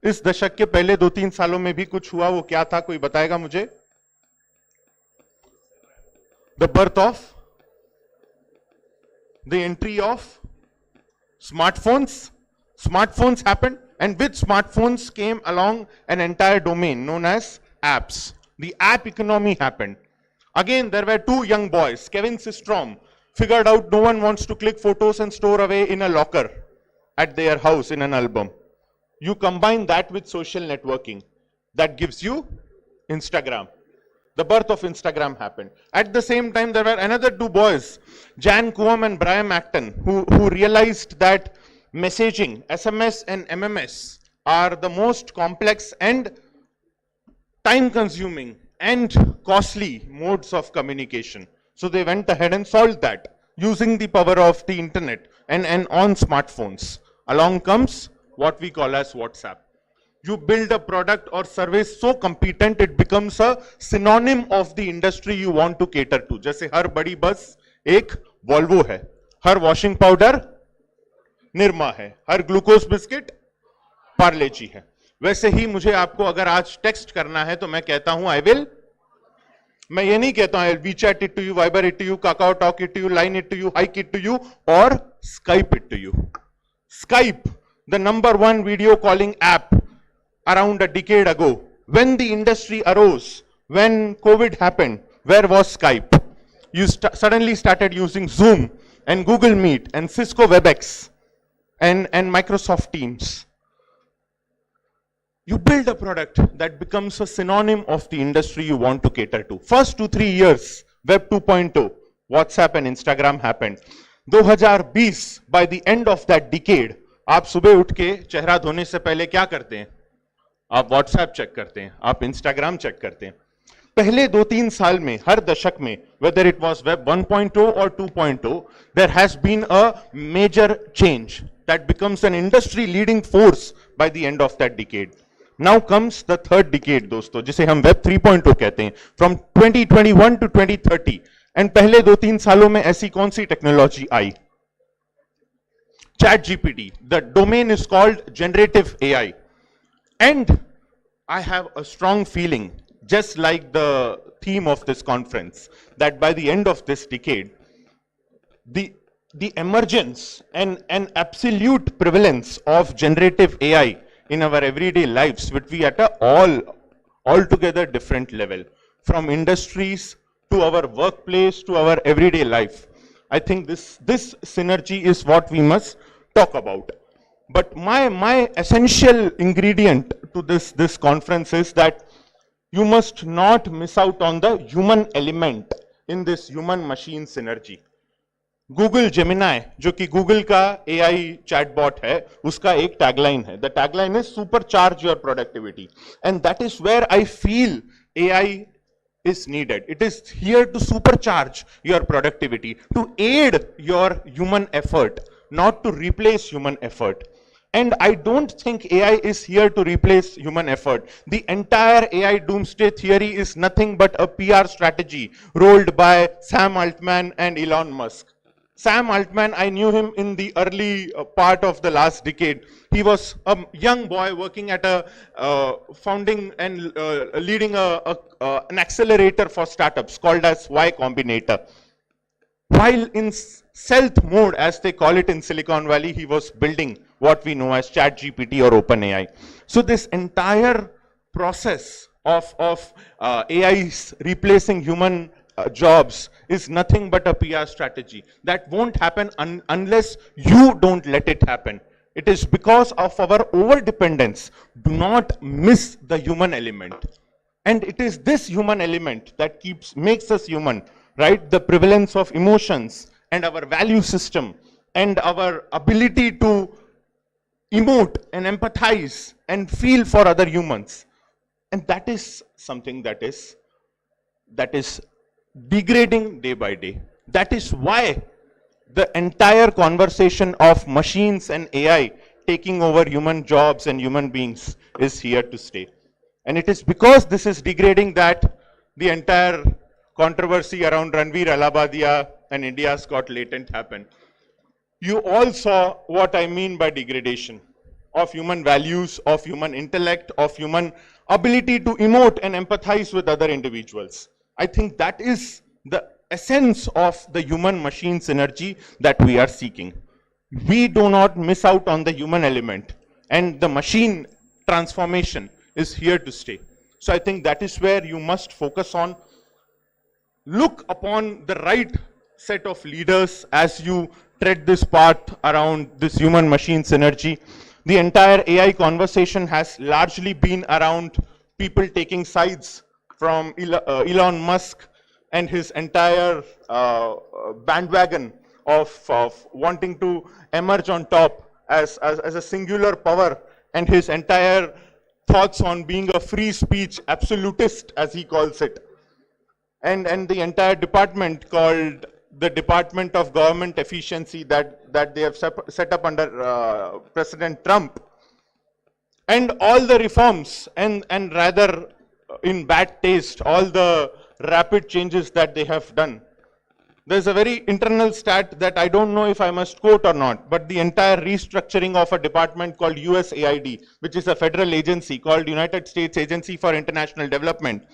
इस दशक के पहले 2-3 सालों में भी कुछ हुआ, वो क्या था, कोई बताएगा मुझे? The birth of, the entry of smartphones. Smartphones happened, and with smartphones came along an entire domain known as apps. The app economy happened. Again, there were two young boys. Kevin Systrom figured out no one wants to click photos and store away in a locker at their house in an album. You combine that with social networking. That gives you Instagram. The birth of Instagram happened. At the same time, there were another two boys, Jan Kuam and Brian Acton, who realized that messaging, SMS and MMS, are the most complex and time-consuming and costly modes of communication. So they went ahead and solved that using the power of the internet and on smartphones. Along comes what we call as WhatsApp. You build a product or service so competent it becomes a synonym of the industry you want to cater to. जैसे हर बड़ी बस एक Volvo है, हर washing powder Nirma है, हर glucose biscuit Parle जी है. वैसे ही मुझे आपको अगर आज टेक्स्ट करना है तो मैं कहता हूं आई विल. मैं ये नहीं कहता हूं WeChat it to you, Viber it to you, Kakao Talk it to you, Line it to you, Hike it to you और Skype it to you. Skype, the #1 video calling app around a decade ago. When the industry arose, when COVID happened, where was Skype? You suddenly started using Zoom and Google Meet and Cisco WebEx and Microsoft Teams. You build a product that becomes a synonym of the industry you want to cater to. First 2-3 years, Web 2.0, WhatsApp and Instagram happened. 2020, by the end of that decade, आप सुबह उठ के चेहरा धोने से पहले क्या करते हैं? आप WhatsApp चेक करते हैं, आप Instagram चेक करते हैं. पहले 2-3 साल में, हर दशक में, whether it was Web 1.0 or 2.0, there has been a major change that becomes an industry leading force by the end of that decade. Now comes the third decade, दोस्तों, जिसे हम Web 3.0 कहते हैं, from 2021 to 2030. And पहले 2-3 सालों में ऐसी कौन सी टेक्नोलॉजी आई? ChatGPT. The domain is called generative AI. And I have a strong feeling, just like the theme of this conference, that by the end of this decade, the emergence and absolute prevalence of generative AI in our everyday lives would be at a altogether different level, from industries to our workplace to our everyday life. I think this synergy is what we must talk about. But my essential ingredient to this conference is that you must not miss out on the human element in this human machine synergy. Google Gemini, जो कि Google का AI chatbot है, उसका एक tagline है. The tagline is supercharge your productivity, and that is where I feel AI is needed. It is here to supercharge your productivity, to aid your human effort, not to replace human effort. And I don't think AI is here to replace human effort. The entire AI doomsday theory is nothing but a PR strategy rolled by Sam Altman and Elon Musk. Sam Altman, I knew him in the early part of the last decade. He was a young boy working at a founding and leading an accelerator for startups called as Y Combinator. While in stealth mode, as they call it in Silicon Valley, he was building what we know as ChatGPT or OpenAI. So this entire process of AIs replacing human jobs is nothing but a PR strategy. That won't happen unless you don't let it happen. It is because of our over-dependence. Do not miss the human element. And it is this human element that makes us human, right? The prevalence of emotions and our value system and our ability to emote and empathize and feel for other humans. And that is something that is degrading day by day. That is why the entire conversation of machines and AI taking over human jobs and human beings is here to stay. And it is because this is degrading that the entire controversy around Ranveer Allahabadiya and India's Got Latent happened. You all saw what I mean by degradation of human values, of human intellect, of human ability to emote and empathize with other individuals. I think that is the essence of the human-machine synergy that we are seeking. We do not miss out on the human element, and the machine transformation is here to stay. So I think that is where you must focus on. Look upon the right set of leaders as you tread this path around this human-machine synergy. The entire AI conversation has largely been around people taking sides from Elon Musk and his entire bandwagon of wanting to emerge on top as a singular power, and his entire thoughts on being a free speech absolutist, as he calls it. And the entire department called the Department of Government Efficiency that they have set up under President Trump. And all the reforms and rather in bad taste, all the rapid changes that they have done. There's a very internal stat that I don't know if I must quote or not, but the entire restructuring of a department called USAID, which is a federal agency called United States Agency for International Development.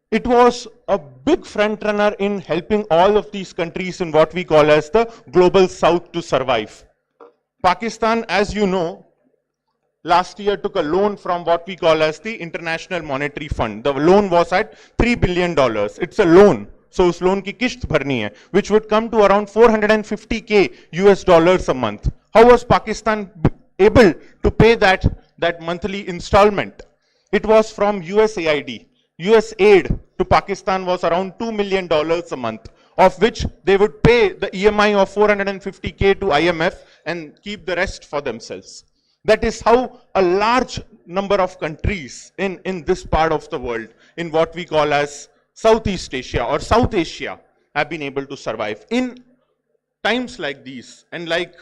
It was a big front runner in helping all of these countries in what we call as the global south to survive. Pakistan, as you know, last year took a loan from what we call as the International Monetary Fund. The loan was at $3 billion. It's a loan. So us loan ki kisht bharni hai, which would come to around 450K US dollars a month. How was Pakistan able to pay that monthly installment? It was from USAID. US aid to Pakistan was around $2 million a month, of which they would pay the EMI of 450K to IMF and keep the rest for themselves. That is how a large number of countries in this part of the world, in what we call as Southeast Asia or South Asia, have been able to survive. In times like these, and like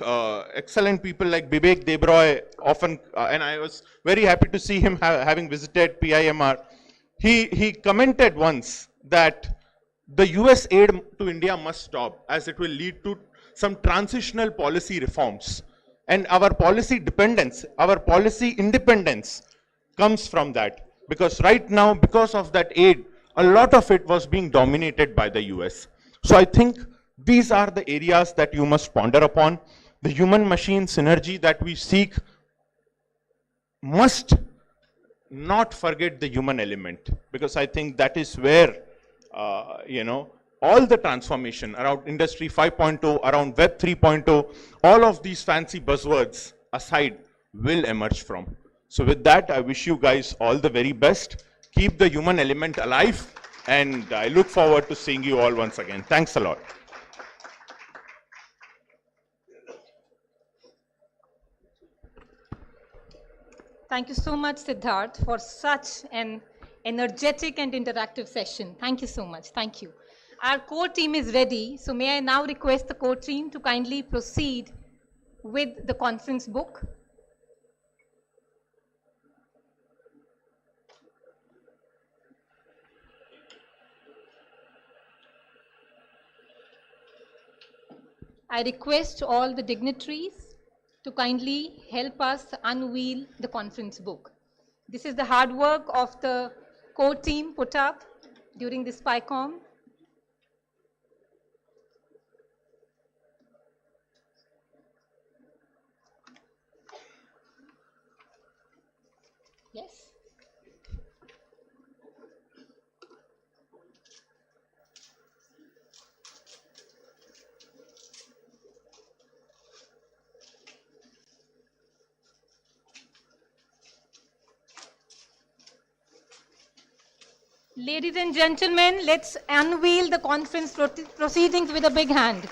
excellent people like Bibek Debroy often, and I was very happy to see him having visited PIMR, he commented once that the US aid to India must stop, as it will lead to some transitional policy reforms. And our policy dependence, our policy independence comes from that. Because right now, because of that aid, a lot of it was being dominated by the US. So I think these are the areas that you must ponder upon. The human-machine synergy that we seek must not forget the human element, because I think that is where, all the transformation around Industry 5.0, around Web 3.0, all of these fancy buzzwords aside will emerge from. So with that, I wish you guys all the very best. Keep the human element alive, and I look forward to seeing you all once again. Thanks a lot. Thank you so much, Siddharth, for such an energetic and interactive session. Thank you so much. Thank you. Our core team is ready, so may I now request the core team to kindly proceed with the conference book. I request all the dignitaries to kindly help us unveil the conference book. This is the hard work of the core team put up during this Picom. Yes. Ladies and gentlemen, let's unveil the conference proceedings with a big hand.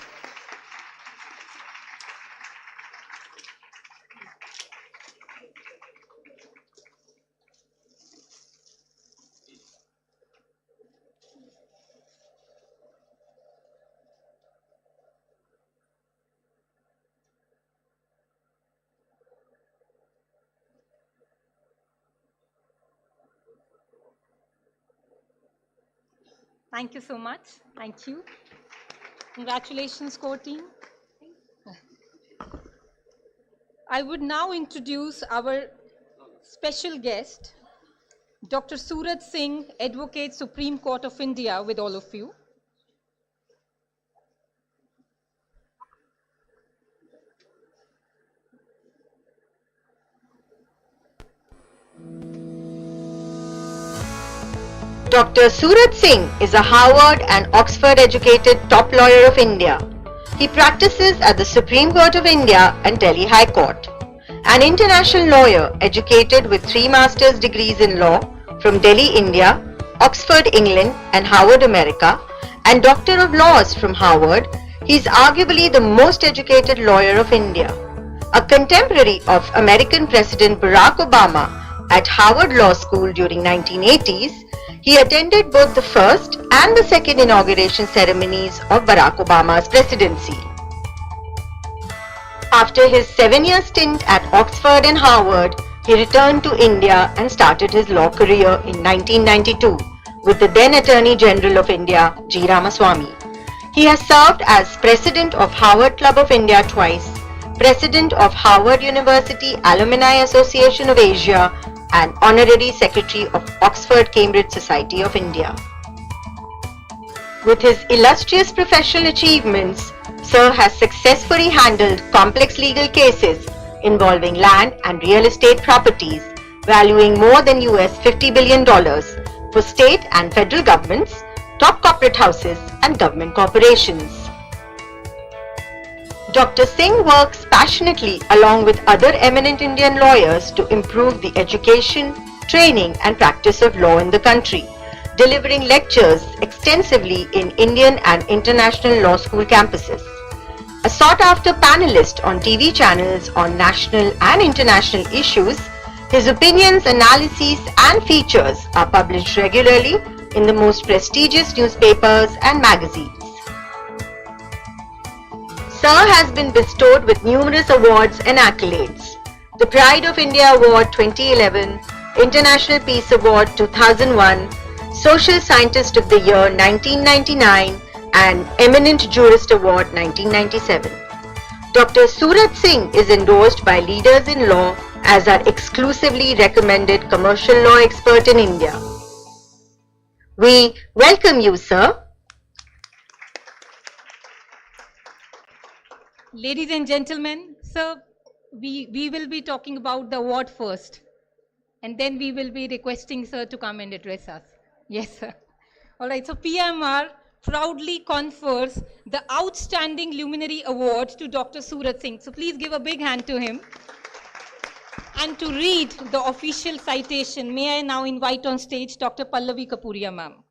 Thank you so much. Thank you. Congratulations, core team. I would now introduce our special guest, Dr. Surat Singh, Advocate, Supreme Court of India, with all of you. Dr. Surat Singh is a Harvard and Oxford educated top lawyer of India. He practices at the Supreme Court of India and Delhi High Court. An international lawyer educated with 3 master's degrees in law from Delhi, India, Oxford, England and Harvard, America, and Doctor of Laws from Harvard, he is arguably the most educated lawyer of India. A contemporary of American President Barack Obama at Harvard Law School during 1980s, he attended both the first and the second inauguration ceremonies of Barack Obama's presidency. After his 7-year stint at Oxford and Harvard, he returned to India and started his law career in 1992 with the then Attorney General of India, G. Ramaswamy. He has served as President of Harvard Club of India twice, President of Harvard University Alumni Association of Asia, and Honorary Secretary of Oxford Cambridge Society of India. With his illustrious professional achievements, Sir has successfully handled complex legal cases involving land and real estate properties valuing more than US $50 billion for state and federal governments, top corporate houses and government corporations. Dr. Singh works passionately along with other eminent Indian lawyers to improve the education, training and practice of law in the country, delivering lectures extensively in Indian and international law school campuses. A sought-after panelist on TV channels on national and international issues, his opinions, analyses and features are published regularly in the most prestigious newspapers and magazines. Sir has been bestowed with numerous awards and accolades. The Pride of India Award 2011, International Peace Award 2001, Social Scientist of the Year 1999 and Eminent Jurist Award 1997. Dr. Surat Singh is endorsed by leaders in law as our exclusively recommended commercial law expert in India. We welcome you, sir. Ladies and gentlemen, sir, we will be talking about the award first, and then we will be requesting sir to come and address us. Yes, sir. All right, so PMR proudly confers the Outstanding Luminary Award to Dr. Surat Singh. So please give a big hand to him. And to read the official citation, may I now invite on stage Dr. Pallavi Kapuria, ma'am.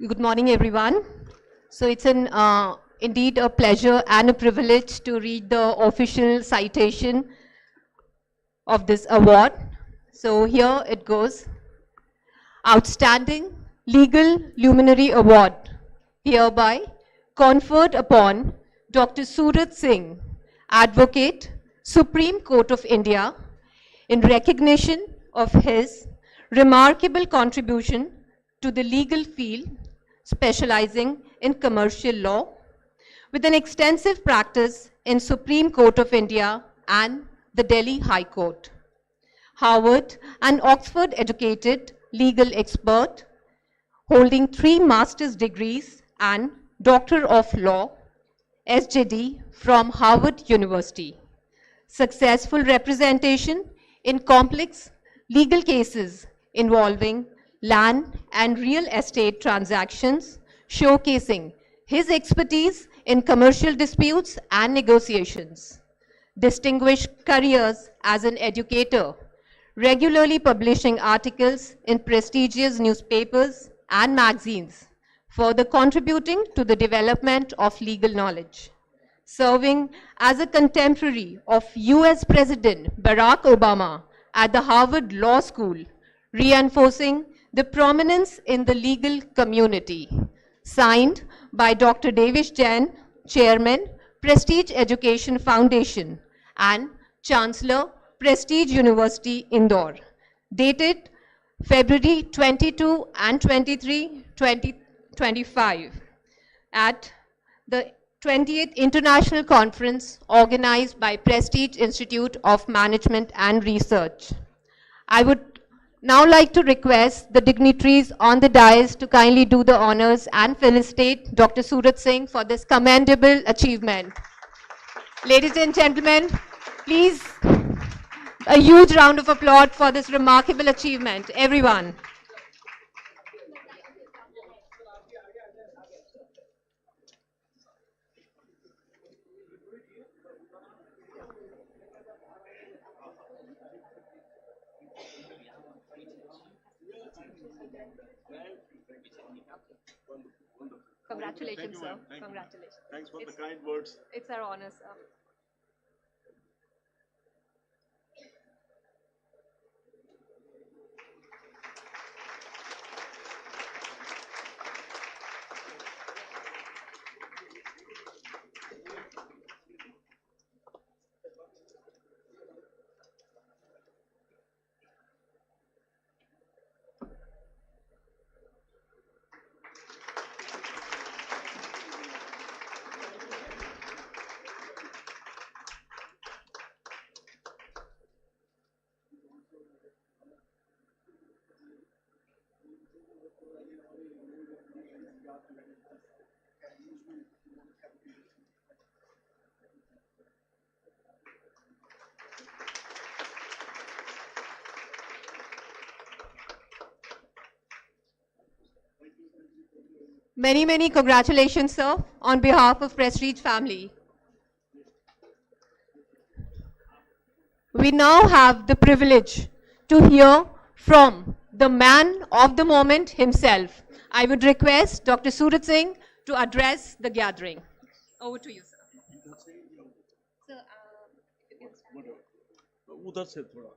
Good morning, everyone. So it's indeed a pleasure and a privilege to read the official citation of this award. So here it goes. Outstanding Legal Luminary Award, hereby conferred upon Dr. Surat Singh, Advocate, Supreme Court of India in recognition of his remarkable contribution to the legal field, specializing in commercial law, with an extensive practice in Supreme Court of India and the Delhi High Court. Harvard and Oxford educated legal expert, holding 3 master's degrees and Doctor of Law, SJD from Harvard University. Successful representation in complex legal cases involving land and real estate transactions, showcasing his expertise in commercial disputes and negotiations. Distinguished careers as an educator, regularly publishing articles in prestigious newspapers and magazines, further contributing to the development of legal knowledge. Serving as a contemporary of US President Barack Obama at the Harvard Law School, reinforcing the prominence in the legal community. Signed by Dr. Davish Jain, Chairman, Prestige Education Foundation, and Chancellor, Prestige University, Indore. Dated February 22 and 23, 2025 at the 20th International Conference organized by Prestige Institute of Management and Research. I would now like to request the dignitaries on the dais to kindly do the honors and felicitate Dr. Surat Singh for this commendable achievement. Ladies and gentlemen, please a huge round of applause for this remarkable achievement, everyone. Congratulations, sir. Congratulations. Thanks for the kind words. It's our honor, sir. Many, many congratulations, sir, on behalf of Prestige family. We now have the privilege to hear from the man of the moment himself. I would request Dr. Surat Singh to address the gathering. Over to you, sir. उधर से थोड़ा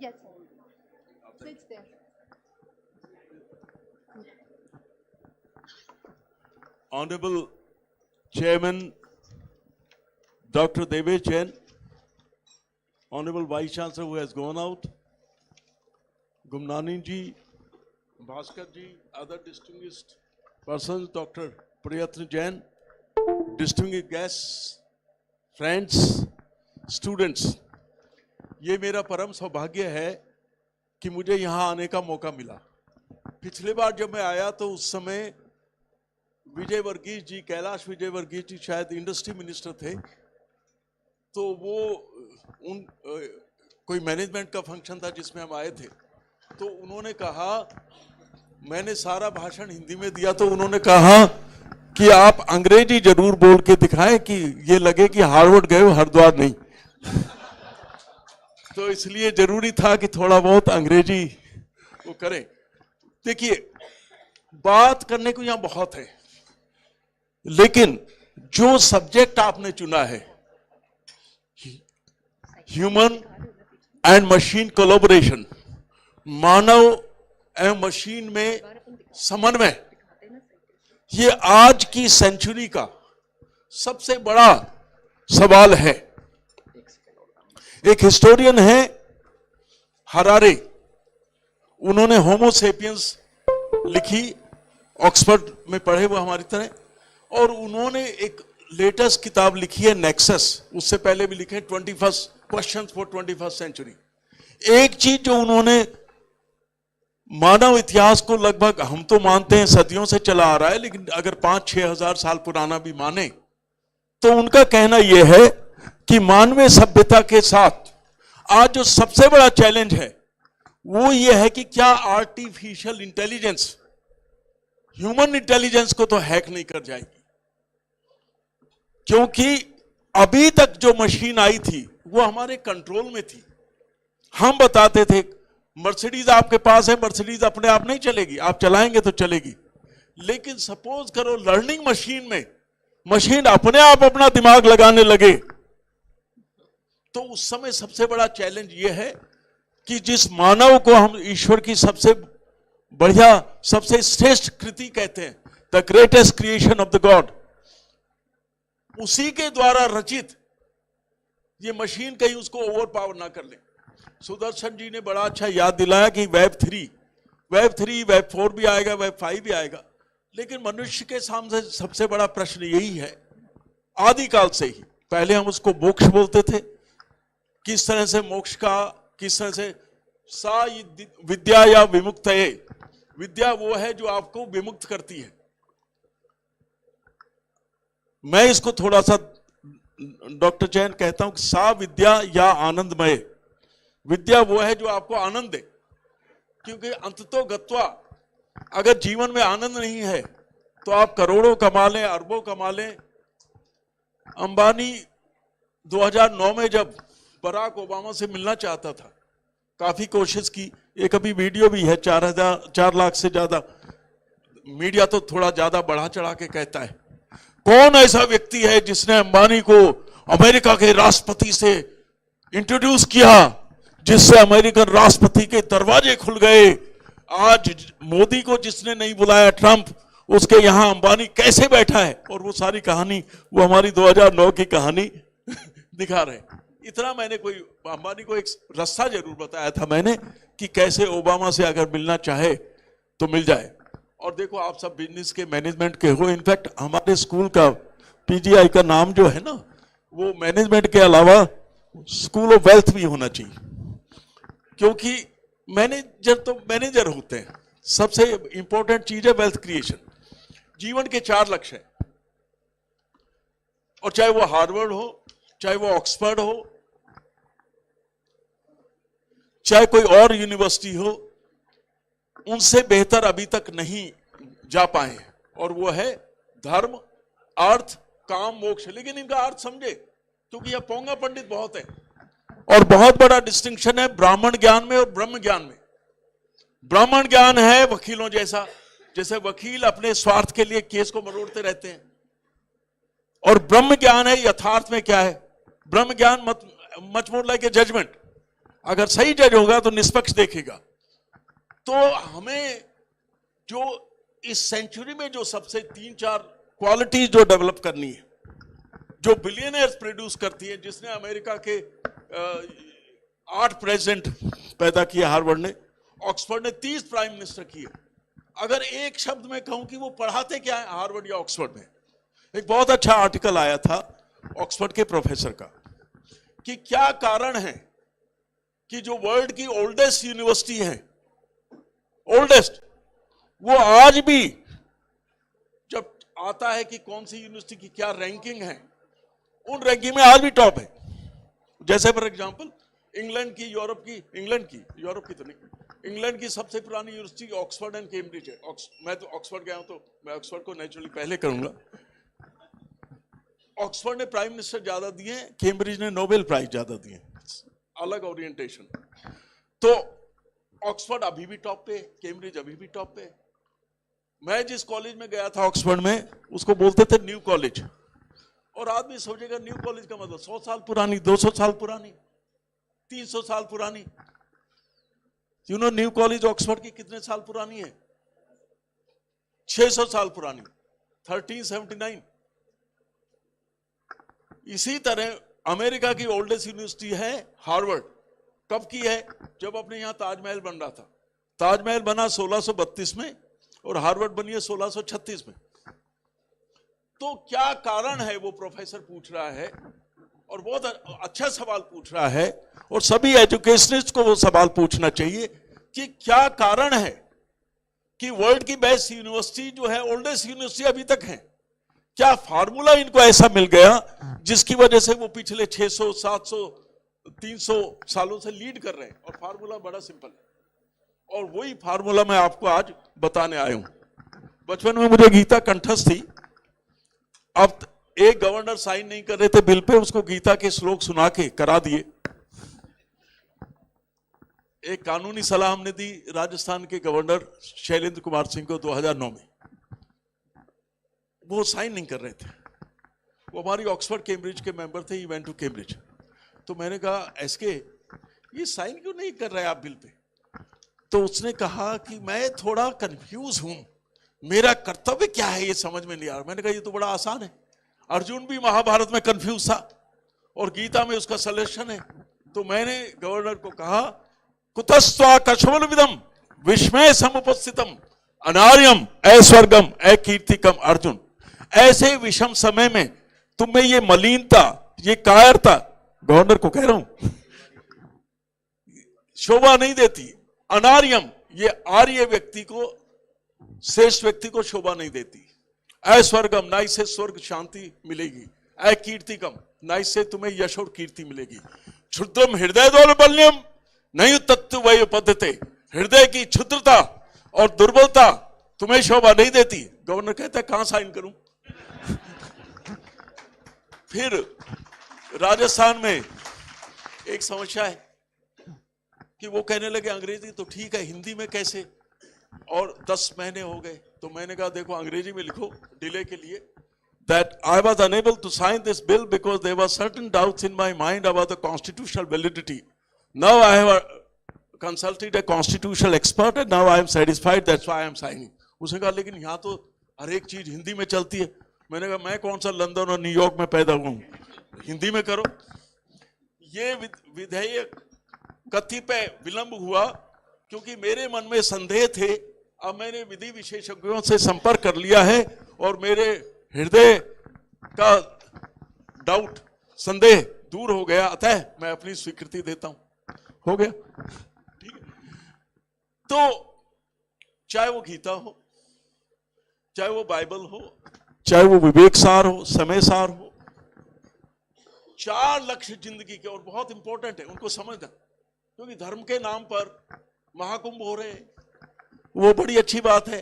Yes, sir. So it's there. Honorable Chairman Dr. Davish Jain, Honorable Vice Chancellor who has gone out, Gumnani ji, Bhaskar ji, other distinguished persons, Dr. Pimr Jain, distinguished guests, friends, students. ये मेरा परम सौभाग्य है कि मुझे यहाँ आने का मौका मिला। पिछले बार जब मैं आया तो उस समय विजय वर्गीस जी, कैलाश विजय वर्गीस जी शायद इंडस्ट्री मिनिस्टर थे, तो वो कोई मैनेजमेंट का फंक्शन था जिसमें हम आए थे, तो उन्होंने कहा, मैंने सारा भाषण हिंदी में दिया तो उन्होंने कहा कि आप अंग्रेजी जरूर बोल के दिखाएं कि ये लगे कि हार्वर्ड गए हो, हरिद्वार नहीं। तो इसलिए जरूरी था कि थोड़ा बहुत अंग्रेजी वो करें। देखिए, बात करने को यहां बहुत है, लेकिन जो सब्जेक्ट आपने चुना है, ह्यूमन एंड मशीन कोलैबोरेशन, मानव एवं मशीन में समन्वय, ये आज की सेंचुरी का सबसे बड़ा सवाल है। एक हिस्टोरियन है हरारे, उन्होंने होमो सेपियंस लिखी, ऑक्सफोर्ड में पढ़े वो हमारी तरह, और उन्होंने एक लेटेस्ट किताब लिखी है नेक्सस, उससे पहले भी लिखे 21 क्वेश्चंस फॉर 21st सेंचुरी। एक चीज जो उन्होंने मानव इतिहास को लगभग हम तो मानते हैं सदियों से चला आ रहा है, लेकिन अगर 5-6 हजार साल पुराना भी माने तो उनका कहना यह है कि मानवीय सभ्यता के साथ आज जो सबसे बड़ा चैलेंज है वो ये है कि क्या आर्टिफिशियल इंटेलिजेंस ह्यूमन इंटेलिजेंस को तो हैक नहीं कर जाएगी, क्योंकि अभी तक जो मशीन आई थी वो हमारे कंट्रोल में थी। हम बताते थे मर्सिडीज आपके पास है, मर्सिडीज अपने आप नहीं चलेगी, आप चलाएंगे तो चलेगी। लेकिन सपोज करो लर्निंग मशीन में मशीन अपने आप अपना दिमाग लगाने लगे, तो उस समय सबसे बड़ा चैलेंज यह है कि जिस मानव को हम ईश्वर की सबसे बढ़िया, सबसे श्रेष्ठ कृति कहते हैं, the greatest creation of the God, उसी के द्वारा रचित ये मशीन कहीं उसको ओवर पावर ना कर ले। सुदर्शन जी ने बड़ा अच्छा याद दिलाया कि वेब 3, वेब 4 भी आएगा, वेब 5 भी आएगा, लेकिन मनुष्य के सामने सबसे बड़ा प्रश्न यही है, आदिकाल से ही। पहले हम उसको मोक्ष बोलते थे, किस तरह से मोक्ष का, किस तरह से सा विद्या या विमुक्त है, विद्या वो है जो आपको विमुक्त करती है। मैं इसको थोड़ा सा डॉक्टर जैन कहता हूं कि सा विद्या या आनंदमय, विद्या वो है जो आपको आनंद दे, क्योंकि अंततो गत्वा अगर जीवन में आनंद नहीं है तो आप करोड़ों कमा लें, अरबों कमा लें। अंबानी 2009 में जब बराक ओबामा से मिलना चाहता था, काफी कोशिश की, एक अभी वीडियो भी है, 4 लाख से ज्यादा, मीडिया तो थोड़ा ज्यादा बढ़ा चढ़ा के कहता है। कौन ऐसा व्यक्ति है जिसने अंबानी को अमेरिका के राष्ट्रपति से इंट्रोड्यूस किया, जिससे अमेरिकन राष्ट्रपति के दरवाजे खुल गए। आज मोदी को जिसने नहीं बुलाया, ट्रंप, उसके यहां अंबानी कैसे बैठा है, और वो सारी कहानी वो हमारी 2009 की कहानी दिखा रहे। इतना मैंने कोई अंबानी को एक रास्ता जरूर बताया था मैंने कि कैसे ओबामा से अगर मिलना चाहे तो मिल जाए। और देखो आप सब बिजनेस के, मैनेजमेंट के हो, इनफैक्ट हमारे स्कूल का पीजीआई का नाम जो है ना, वो मैनेजमेंट के अलावा स्कूल ऑफ वेल्थ भी होना चाहिए, क्योंकि मैनेजर तो मैनेजर होते हैं, सबसे इंपॉर्टेंट चीज है वेल्थ क्रिएशन। जीवन के 4 लक्ष्य हैं, और चाहे वो हार्वर्ड हो, चाहे वो ऑक्सफोर्ड हो, चाहे कोई और यूनिवर्सिटी हो, उनसे बेहतर अभी तक नहीं जा पाए, और वो है धर्म, अर्थ, काम, मोक्ष। लेकिन इनका अर्थ समझे, क्योंकि यह पोंगा पंडित बहुत है, और बहुत बड़ा डिस्टिंक्शन है ब्राह्मण ज्ञान में और ब्रह्म ज्ञान में। ब्राह्मण ज्ञान है वकीलों जैसा, जैसे वकील अपने स्वार्थ के लिए केस को मरोड़ते रहते हैं, और ब्रह्म ज्ञान है यथार्थ में क्या है। ब्रह्म ज्ञान much more like a judgement, अगर सही जज होगा तो निष्पक्ष देखेगा। तो हमें जो इस सेंचुरी में जो सबसे 3-4 क्वालिटीज जो डेवलप करनी है, जो बिलियनर्स प्रोड्यूस करती है, जिसने अमेरिका के 8 प्रेसिडेंट पैदा किए हार्वर्ड ने, ऑक्सफोर्ड ने 30 प्राइम मिनिस्टर किए। अगर एक शब्द में कहूं कि वो पढ़ाते क्या है हार्वर्ड या ऑक्सफोर्ड में, एक बहुत अच्छा आर्टिकल आया था ऑक्सफोर्ड के प्रोफेसर का, कि क्या कारण है कि जो वर्ल्ड की ओल्डेस्ट यूनिवर्सिटी है, ओल्डेस्ट, वो आज भी जब आता है कि कौन सी यूनिवर्सिटी की क्या रैंकिंग है, उन रैंकिंग में आज भी टॉप है। जैसे फॉर एग्जांपल इंग्लैंड की, इंग्लैंड की तो नहीं, इंग्लैंड की सबसे पुरानी यूनिवर्सिटी ऑक्सफोर्ड एंड कैम्ब्रिज है। मैं तो ऑक्सफोर्ड गया हूं, तो मैं ऑक्सफोर्ड को नेचुरली पहले करूंगा। ऑक्सफोर्ड ने प्राइम मिनिस्टर ज्यादा दिए, कैम्ब्रिज ने नोबेल प्राइज ज्यादा दिए, अलग ओरिएंटेशन। तो ऑक्सफोर्ड अभी भी टॉप पे, कैम्ब्रिज अभी भी टॉप पे। मैं जिस कॉलेज में गया था ऑक्सफोर्ड में, उसको बोलते थे न्यू कॉलेज, और आदमी सोचेगा न्यू कॉलेज का मतलब 100 साल पुरानी, 200 साल पुरानी। 300 साल पुरानी। You know new college Oxford की कितने साल पुरानी है? 600 साल पुरानी, 1379। इसी तरह अमेरिका की ओल्डेस्ट यूनिवर्सिटी है हार्वर्ड। कब की है? जब अपने यहां ताजमहल बन रहा था। ताजमहल बना 1632 में और हार्वर्ड बनी है 1636 में। तो क्या कारण है, वो प्रोफेसर पूछ रहा है और बहुत अच्छा सवाल पूछ रहा है, और सभी एजुकेशनिस्ट को वो सवाल पूछना चाहिए कि क्या कारण है कि वर्ल्ड की बेस्ट यूनिवर्सिटी जो है, ओल्डेस्ट यूनिवर्सिटी अभी तक है, क्या फार्मूला इनको ऐसा मिल गया जिसकी वजह से वो पिछले 600, 700, 300 सालों से लीड कर रहे हैं? और फार्मूला बड़ा सिंपल है, और वही फार्मूला मैं आपको आज बताने आया हूं। बचपन में मुझे गीता कंठस्थ थी। अब एक गवर्नर साइन नहीं कर रहे थे बिल पे, उसको गीता के श्लोक सुना के करा दिए। एक कानूनी सलाह हमने दी राजस्थान के गवर्नर शैलेंद्र कुमार सिंह को 2009 में, वो साइन नहीं कर रहे थे। वो हमारी ऑक्सफोर्ड कैम्ब्रिज के मेंबर थे, ही वेंट टू कैम्ब्रिज। तो मैंने कहा एसके, ये साइन क्यों नहीं कर रहे आप बिल पे? तो उसने कहा कि मैं थोड़ा कंफ्यूज हूं, मेरा कर्तव्य क्या है ये समझ में नहीं आ रहा। मैंने कहा ये तो बड़ा आसान है, अर्जुन भी महाभारत में कंफ्यूज था और गीता में उसका सलेक्शन है। तो मैंने गवर्नर को कहा, कुतस्त्वा कशमल विदम विस्मय समुपस्थितम अनार्यम ऐस्वर्गम अकीर्तिकम। अर्जुन, ऐसे विषम समय में तुम्हें ये मलिनता, ये कायरता, गवर्नर को कह रहा हूं, शोभा नहीं देती। अनार्यम, ये आर्य व्यक्ति को, श्रेष्ठ व्यक्ति को शोभा नहीं देती। ऐस्वर्गम, ना इससे स्वर्ग शांति मिलेगी। अकीर्तिकम, ना इससे तुम्हें यश और कीर्ति मिलेगी। क्षुद्रम हृदय दौर्बल्यम नहीं तत्व वही उपद्धते, हृदय की क्षुद्रता और दुर्बलता तुम्हें शोभा नहीं देती। गवर्नर कहता है कहां साइन करूं? फिर राजस्थान में एक समस्या है कि वो कहने लगे अंग्रेजी तो ठीक है, हिंदी में कैसे? और 10 महीने हो गए। तो मैंने कहा देखो अंग्रेजी में लिखो डिले के लिए, that I was unable to sign this bill because there were certain doubts in my mind about the constitutional validity. Now I have consulted a constitutional expert and now I am satisfied, that's why I am signing. उसने कहा लेकिन यहाँ तो हर एक चीज हिंदी में चलती है। मैंने कहा मैं कौन सा लंदन और न्यूयॉर्क में पैदा हुआ हूँ, हिंदी में करो। ये विधेयक कतिपय विलंब हुआ क्योंकि मेरे मन में संदेह थे। अब मैंने विधि विशेषज्ञों से संपर्क कर लिया है और मेरे हृदय का डाउट, संदेह दूर हो गया, अतः मैं अपनी स्वीकृति देता हूं। हो गया, ठीक है। तो चाहे वो गीता हो, चाहे वो बाइबल हो, चाहे वो विवेक सार हो, समय सार हो, 4 लक्ष्य जिंदगी के और बहुत इंपॉर्टेंट है उनको समझना। क्योंकि धर्म के नाम पर महाकुंभ हो रहे हैं, वो बड़ी अच्छी बात है,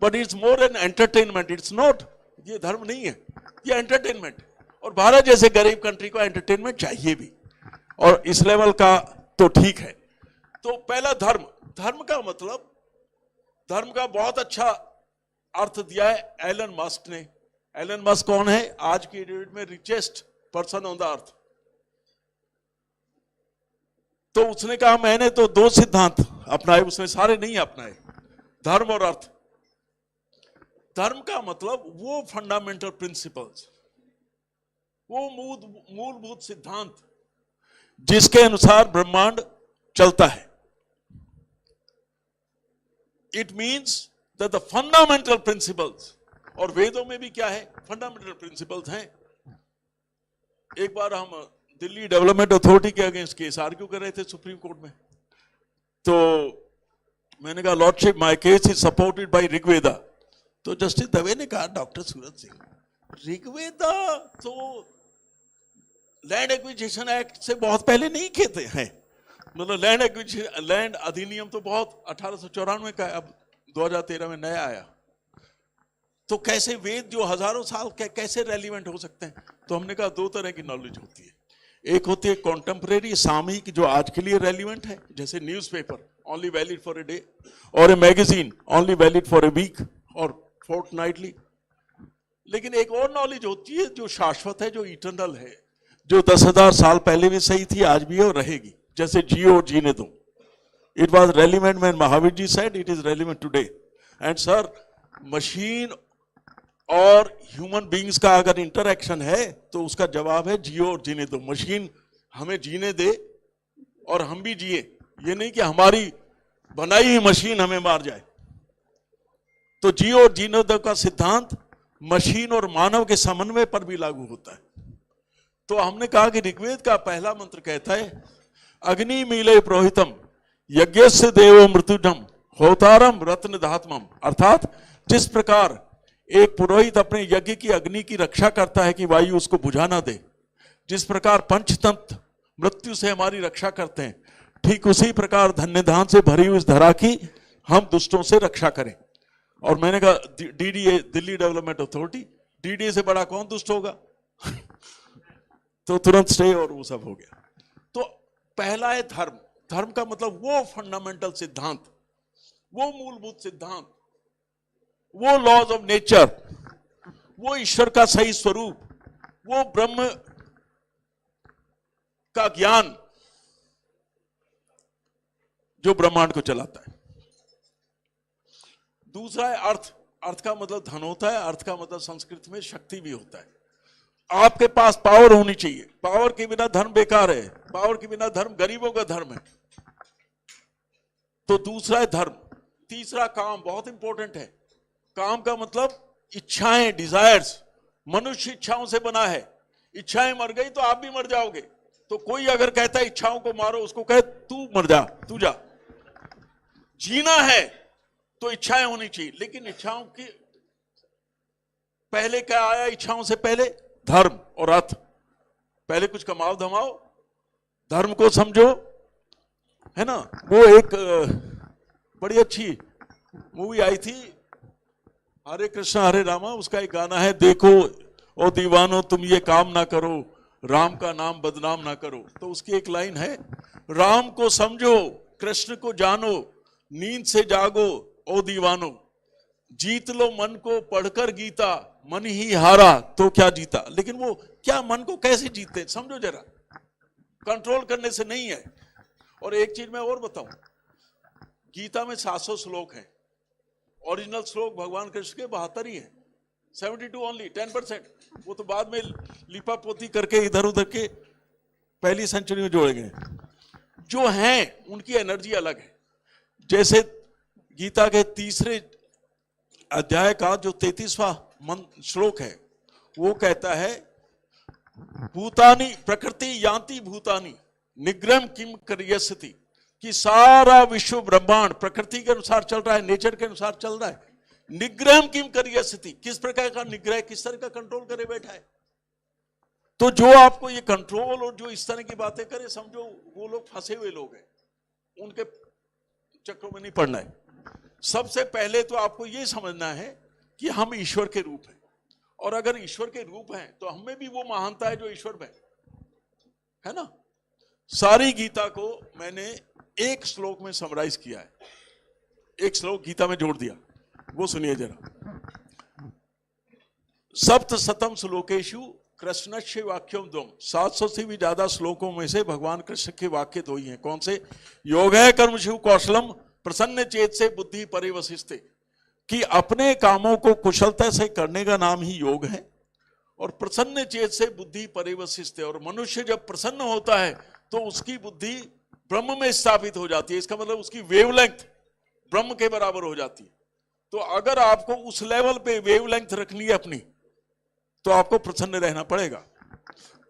but it's more an entertainment, it's not. ये धर्म नहीं है, ये एंटरटेनमेंट। और भारत जैसे गरीब कंट्री को एंटरटेनमेंट चाहिए भी, और इस लेवल का तो ठीक है। तो पहला धर्म, धर्म का मतलब, धर्म का बहुत अच्छा अर्थ दिया है एलन मस्क ने। एलन मस्क कौन है? आज की डेट में richest person on the earth. तो उसने कहा मैंने तो 2 सिद्धांत अपनाए, उसने सारे नहीं अपनाए, धर्म और अर्थ। धर्म का मतलब वो फंडामेंटल प्रिंसिपल्स, वो मूलभूत सिद्धांत जिसके अनुसार ब्रह्मांड चलता है। It means that the fundamental principles, और वेदों में भी क्या है? फंडामेंटल प्रिंसिपल्स हैं। एक बार हम दिल्ली डेवलपमेंट अथॉरिटी के अगेंस्ट केस आर्ग्यू कर रहे थे सुप्रीम कोर्ट में। तो मैंने कहा lordship my case is supported by Rigveda. तो जस्टिस दवे ने कहा डॉक्टर सूरत सिंह, ऋग्वेदा तो लैंड एक्विजिशन एक्ट से बहुत पहले नहीं कहते हैं, मतलब लैंड एक्विजिशन, लैंड अधिनियम तो बहुत 1894 का है, अब 2013 में नया आया। तो कैसे वेद जो हजारों साल कैसे रेलिवेंट हो सकते हैं? तो हमने कहा 2 तरह की नॉलेज होती है। एक होती है कॉन्टेम्परेरी, सामयिक, जो आज के लिए रेलिवेंट है, जैसे newspaper only valid for a day, और a magazine only valid for a week और फोर्टनाइटली। लेकिन एक और नॉलेज होती है जो शाश्वत है, जो इटर्नल है, जो 10,000 साल पहले भी सही थी, आज भी है और रहेगी। जैसे जियो और जीने दो. It was relevant when Mahavir ji said, it is relevant today. And sir, machine और ह्यूमन बींग्स का अगर इंटरैक्शन है तो उसका जवाब है जियो और जीने दो. मशीन हमें जीने दे और हम भी जिए, ये नहीं कि हमारी बनाई हुई मशीन हमें मार जाए. तो जियो और जीने दो का सिद्धांत मशीन और मानव के समन्वय पर भी लागू होता है. तो हमने कहा कि ऋग्वेद का पहला मंत्र कहता है अग्नि मीले प्रोहितम यज्ञस्य देवो मृत्युजम होतारम रत्न धात्मम. अर्थात जिस प्रकार एक पुरोहित अपने यज्ञ की अग्नि की रक्षा करता है कि वायु उसको बुझा ना दे, जिस प्रकार पंचतंत्र मृत्यु से हमारी रक्षा करते हैं, ठीक उसी प्रकार धन्य धान से भरी हुई इस धरा की हम दुष्टों से रक्षा करें. और मैंने कहा DDA, Delhi development authority, DDA से बड़ा कौन दुष्ट होगा? तो तुरंत स्टे और वो सब हो गया. तो पहला है धर्म. धर्म का मतलब वो फंडामेंटल सिद्धांत, वो मूलभूत सिद्धांत, वो लॉज ऑफ नेचर, वो ईश्वर का सही स्वरूप, वो ब्रह्म का ज्ञान जो ब्रह्मांड को चलाता है. दूसरा है अर्थ. अर्थ का मतलब धन होता है. अर्थ का मतलब संस्कृत में शक्ति भी होता है. आपके पास पावर होनी चाहिए. पावर के बिना धर्म बेकार है. पावर के बिना धर्म गरीबों का धर्म है. तो दूसरा है धर्म. तीसरा काम, बहुत इंपॉर्टेंट है. काम का मतलब इच्छाएं, डिजायर्स. मनुष्य इच्छाओं से बना है. इच्छाएं मर गई तो आप भी मर जाओगे. तो कोई अगर कहता है इच्छाओं को मारो, उसको कहे तू मर जा, तू जा. जीना है तो इच्छाएं होनी चाहिए. लेकिन इच्छाओं की पहले क्या आया? इच्छाओं से पहले धर्म और अर्थ. पहले कुछ कमाओ धमाओ, धर्म को समझो, है ना. वो एक बड़ी अच्छी मूवी आई थी, हरे कृष्णा हरे रामा. उसका एक गाना है, देखो ओ दीवानो तुम ये काम ना करो, राम का नाम बदनाम ना करो. तो उसकी एक लाइन है, राम को समझो, कृष्ण को जानो, नींद से जागो ओ दीवानो, जीत लो मन को पढ़कर गीता, मन ही हारा तो क्या जीता. लेकिन वो क्या मन को कैसे जीतते समझो जरा. कंट्रोल करने से नहीं है. और एक चीज मैं और बताऊं, गीता में 700 श्लोक हैं. ओरिजिनल श्लोक भगवान कृष्ण के 72 ही हैं. 72 ओनली, 10%. वो तो बाद में लिपा पोती करके इधर उधर के पहली सेंचुरी में जोड़े गए. जो हैं उनकी एनर्जी अलग है. जैसे गीता के तीसरे अध्याय का जो 33वां श्लोक है, वो कहता है भूतानी प्रकृति यान्ति भूतानी निग्रहम किम करियसति. कि सारा विश्व ब्रह्मांड प्रकृति के अनुसार चल रहा है, नेचर के अनुसार चल रहा है. निग्रहम किम करियसति, किस प्रकार का निग्रह, किस तरह का कंट्रोल करे बैठा है. तो जो आपको ये कंट्रोल और जो इस तरह की बातें करे, समझो वो लोग फंसे हुए लोग हैं. उनके चक्रों में नहीं पड़ना है. सबसे पहले तो आपको ये समझना है कि हम ईश्वर के रूप हैं. और अगर ईश्वर के रूप हैं तो हमें भी वो महानता है जो ईश्वर में है ना. सारी गीता को मैंने एक श्लोक में समराइज किया है. एक श्लोक गीता में जोड़ दिया, वो सुनिए जरा. सप्त शतम श्लोकेशु कृष्णस्य वाक्यम द्वम. 700 से भी ज्यादा श्लोकों में से भगवान कृष्ण के वाक्य दो ही हैं. कौन से? योग है कर्म शिव कौशलम प्रसन्न चेत से बुद्धि परिवशिष्टे. कि अपने कामों को कुशलता से करने का नाम ही योग है. और प्रसन्न चेत से बुद्धि परिवशिष्टे. और मनुष्य जब प्रसन्न होता है तो उसकी बुद्धि ब्रह्म में स्थापित हो जाती है. इसका मतलब उसकी वेवलेंथ ब्रह्म के बराबर हो जाती है. तो अगर आपको उस लेवल पे वेवलेंथ रखनी है अपनी, तो आपको प्रसन्न रहना पड़ेगा.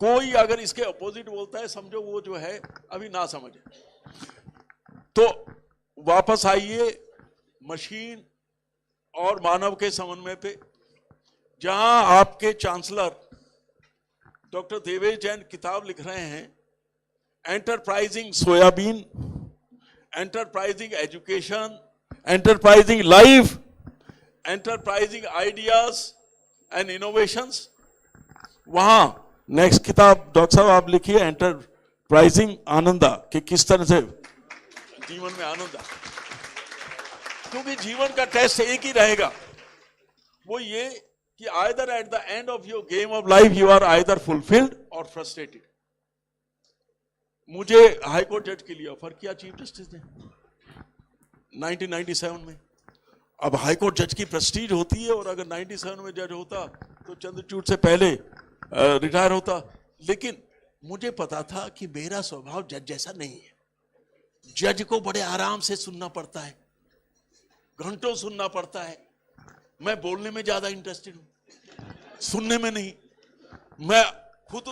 कोई अगर इसके अपोजिट बोलता है, समझो वो जो है अभी ना समझे. तो वापस आइए मशीन और मानव के समन्वय पे, जहां आपके चांसलर डॉक्टर देवेश जैन किताब लिख रहे हैं, enterprising soybean, enterprising education, enterprising life, enterprising ideas and innovations. वहां नेक्स्ट किताब डॉक्टर साहब आप लिखिए, एंटरप्राइजिंग आनंदा, कि किस तरह से जीवन में आनंद आए. क्योंकि जीवन का टेस्ट एक ही रहेगा, वो ये कि either at the end of your game of life you are either fulfilled or frustrated. मुझे हाई कोर्ट जज के लिए ऑफर किया चीफ जस्टिस ने 1997 में। अब हाई कोर्ट जज की प्रेस्टीज होती है, और अगर 97 में जज होता तो चंद्रचूड़ से पहले रिटायर होता। लेकिन मुझे पता था कि मेरा स्वभाव जज जैसा नहीं है। जज को बड़े आराम से सुनना पड़ता है, घंटों सुनना पड़ता है। मैं बोलने में ज्यादा इंटरेस्टेड हूं, सुनने में नहीं। मैं खुद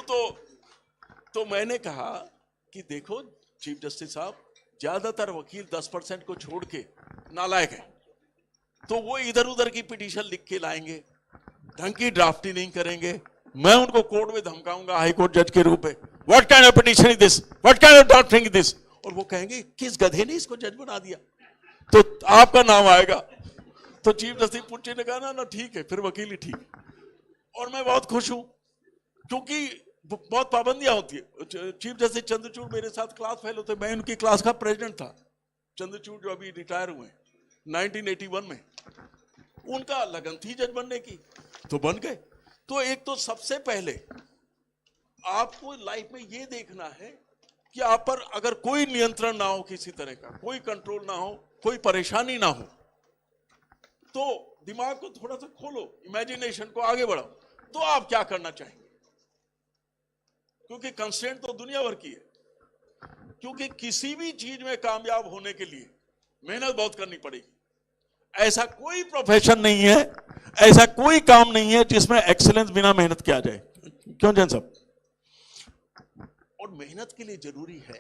तो मैंने कहा कि देखो चीफ जस्टिस साहब, ज्यादातर वकील 10% को छोड़ के नालायक है, तो वो इधर उधर की पिटीशन लिख के लाएंगे, ढंग की ड्राफ्टिंग नहीं करेंगे। मैं उनको कोर्ट में धमकाऊंगा हाई कोर्ट जज के रूप में, what kind of petition is this, what kind of drafting is this, और वो कहेंगे किस गधे ने इसको जज बना दिया, तो आपका नाम आएगा। तो चीफ जस्टिस पुच्चे ने कहा ना ठीक है, फिर वकील ही ठीक है। और मैं बहुत खुश हूं, क्योंकि बहुत पाबंदियां होती है। चीफ जस्टिस चंद्रचूड़ मेरे साथ क्लास फेल होते, मैं उनकी क्लास का प्रेसिडेंट था। चंद्रचूड़ जो अभी रिटायर हुए 1981 में, उनका लगन थी जज बनने की, तो बन गए। तो एक तो सबसे पहले आपको लाइफ में ये देखना है कि आप पर अगर कोई नियंत्रण ना हो, किसी तरह का कोई कंट्रोल ना हो, कोई परेशानी ना हो, तो दिमाग को थोड़ा सा खोलो, इमेजिनेशन को आगे बढ़ाओ, तो आप क्या करना चाहेंगे। क्योंकि कंस्ट्रेंट तो दुनिया भर की है। क्योंकि किसी भी चीज में कामयाब होने के लिए मेहनत बहुत करनी पड़ेगी। ऐसा कोई प्रोफेशन नहीं है, ऐसा कोई काम नहीं है जिसमें एक्सीलेंस बिना मेहनत किया जाए। क्यों जैन साहब? और मेहनत के लिए जरूरी है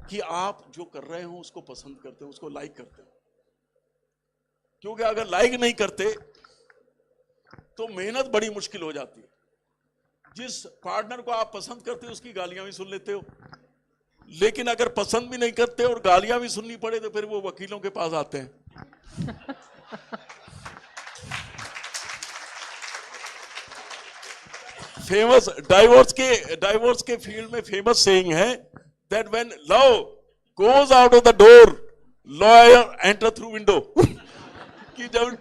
कि आप जो कर रहे हो उसको पसंद करते हो, उसको लाइक करते हो। क्योंकि अगर लाइक नहीं करते तो मेहनत बड़ी मुश्किल हो जाती है। जिस पार्टनर को आप पसंद करते हो उसकी गालियां भी सुन लेते हो, लेकिन अगर पसंद भी नहीं करते और गालियां भी सुननी पड़े तो फिर वो वकीलों के पास आते हैं। फेमस डाइवोर्स के फील्ड में फेमस सेइंग है that when love goes out of the door, lawyer enter through window. कि जब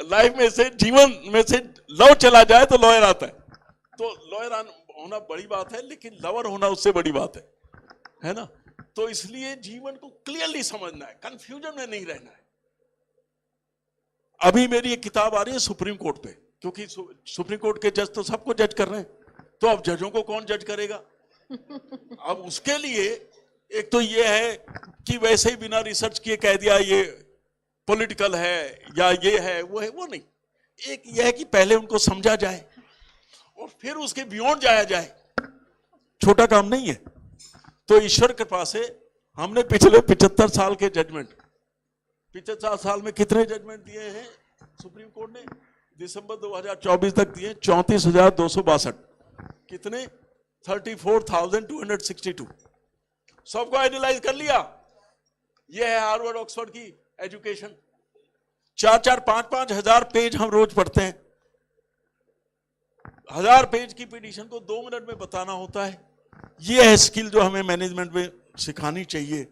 लाइफ में से, जीवन में से लव चला जाए तो लॉयर आता है। तो लॉयर होना बड़ी बात है, लेकिन लवर होना उससे बड़ी बात है ना। तो इसलिए जीवन को क्लियरली समझना है, कंफ्यूजन में नहीं रहना है। अभी मेरी एक किताब आ रही है सुप्रीम कोर्ट पे, क्योंकि सुप्रीम कोर्ट के जज तो सबको जज कर रहे हैं, तो अब जजों को कौन जज करेगा। अब उसके लिए एक तो ये है कि वैसे ही बिना रिसर्च किए कह दिया ये पॉलिटिकल है या ये है वो है, वो नहीं। एक ये है कि पहले उनको समझा जाए और फिर उसके बियॉन्ड जाया जाए, छोटा काम नहीं है। तो ईश्वर कृपा से हमने पिछले 75 साल के जजमेंट, 75 साल में कितने जजमेंट दिए हैं सुप्रीम कोर्ट ने? दिसंबर 2024 तक दिए 34,262। कितने? 34,262। सबको एनालाइज कर लिया। यह है हार्वर्ड ऑक्सफोर्ड की एजुकेशन। 4-4, 5-5 हजार पेज हम रोज पढ़ते हैं। 1000 पेज की पिटीशन को 2 मिनट में बताना होता है। ये है स्किल जो हमें मैनेजमेंट में सिखानी चाहिए।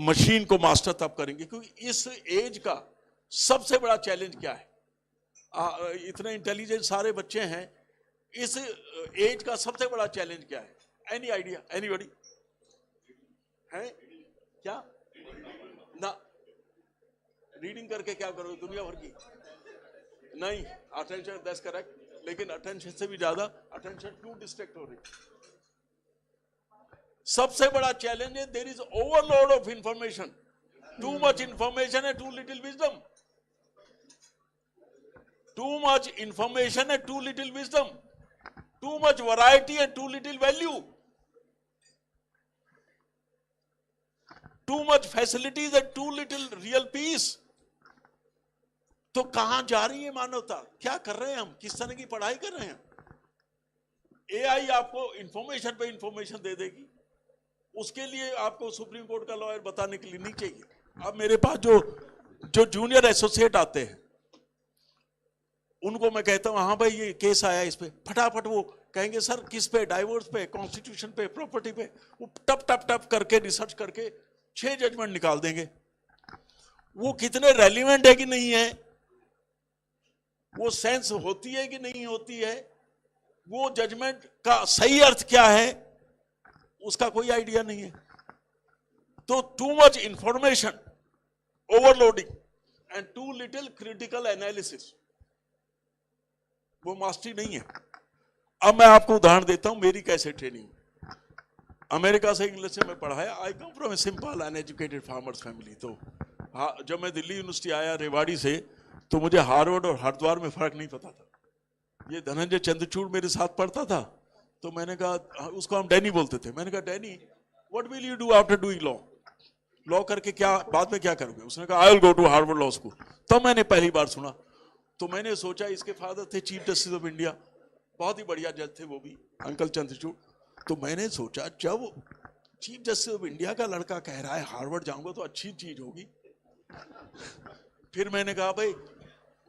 मशीन को मास्टर तब करेंगे, क्योंकि इस एज का सबसे बड़ा चैलेंज क्या है? इतने इंटेलिजेंट सारे बच्चे हैं, इस एज का सबसे बड़ा चैलेंज क्या है? Any idea? एनीबॉडी है क्या? ना रीडिंग करके क्या करोगे दुनिया भर की? नहीं, अटेंशन, दैट्स करेक्ट। लेकिन अटेंशन से भी ज्यादा अटेंशन क्यों डिस्ट्रैक्ट हो रही? सबसे बड़ा चैलेंज है there is overload of information, too much information and too little wisdom. Too much information and too little wisdom, too much variety and too little value, too much facilities and too little real peace. तो कहां जा रही है मानवता? क्या कर रहे हैं हम? किस तरह की पढ़ाई कर रहे हैं? एआई आपको इंफॉर्मेशन पे इंफॉर्मेशन दे देगी, उसके लिए आपको सुप्रीम कोर्ट का लॉयर बताने के लिए नहीं चाहिए। अब मेरे पास जो जूनियर एसोसिएट आते हैं उनको मैं कहता हूं हाँ भाई ये केस आया इस पे, फटाफट वो कहेंगे सर किस पे? डाइवोर्स पे, कॉन्स्टिट्यूशन पे, प्रॉपर्टी पे। वो टप टप टप करके रिसर्च करके 6 जजमेंट निकाल देंगे। वो कितने रेलिवेंट है कि नहीं है, वो सेंस होती है कि नहीं होती है, वो जजमेंट का सही अर्थ क्या है, उसका कोई आइडिया नहीं है। तो too much information overloading and too little critical analysis, वो मास्टरी नहीं है। अब मैं आपको उदाहरण देता हूं मेरी कैसे ट्रेनिंग। अमेरिका से इंग्लिश से मैं पढ़ाया। I come from a simple uneducated farmers family. तो जब मैं दिल्ली यूनिवर्सिटी आया रेवाड़ी से, तो मुझे हार्वर्ड और हरिद्वार में फर्क नहीं पता था। ये धनंजय चंद्रचूड़ मेरे साथ पढ़ता था, तो मैंने कहा, उसको हम डैनी बोलते थे, मैंने कहा Danny what will you do after doing law, law करके क्या बाद में क्या करोगे? उसने कहा I will go to Harvard law school. तो मैंने पहली बार सुना, तो मैंने सोचा इसके फादर थे चीफ जस्टिस ऑफ इंडिया, बहुत ही बढ़िया जज थे वो भी, अंकल चंद्रचूड़। तो मैंने सोचा जब चीफ जस्टिस ऑफ इंडिया का लड़का कह रहा है हार्वर्ड जाऊंगा तो अच्छी चीज होगी। फिर मैंने कहा भाई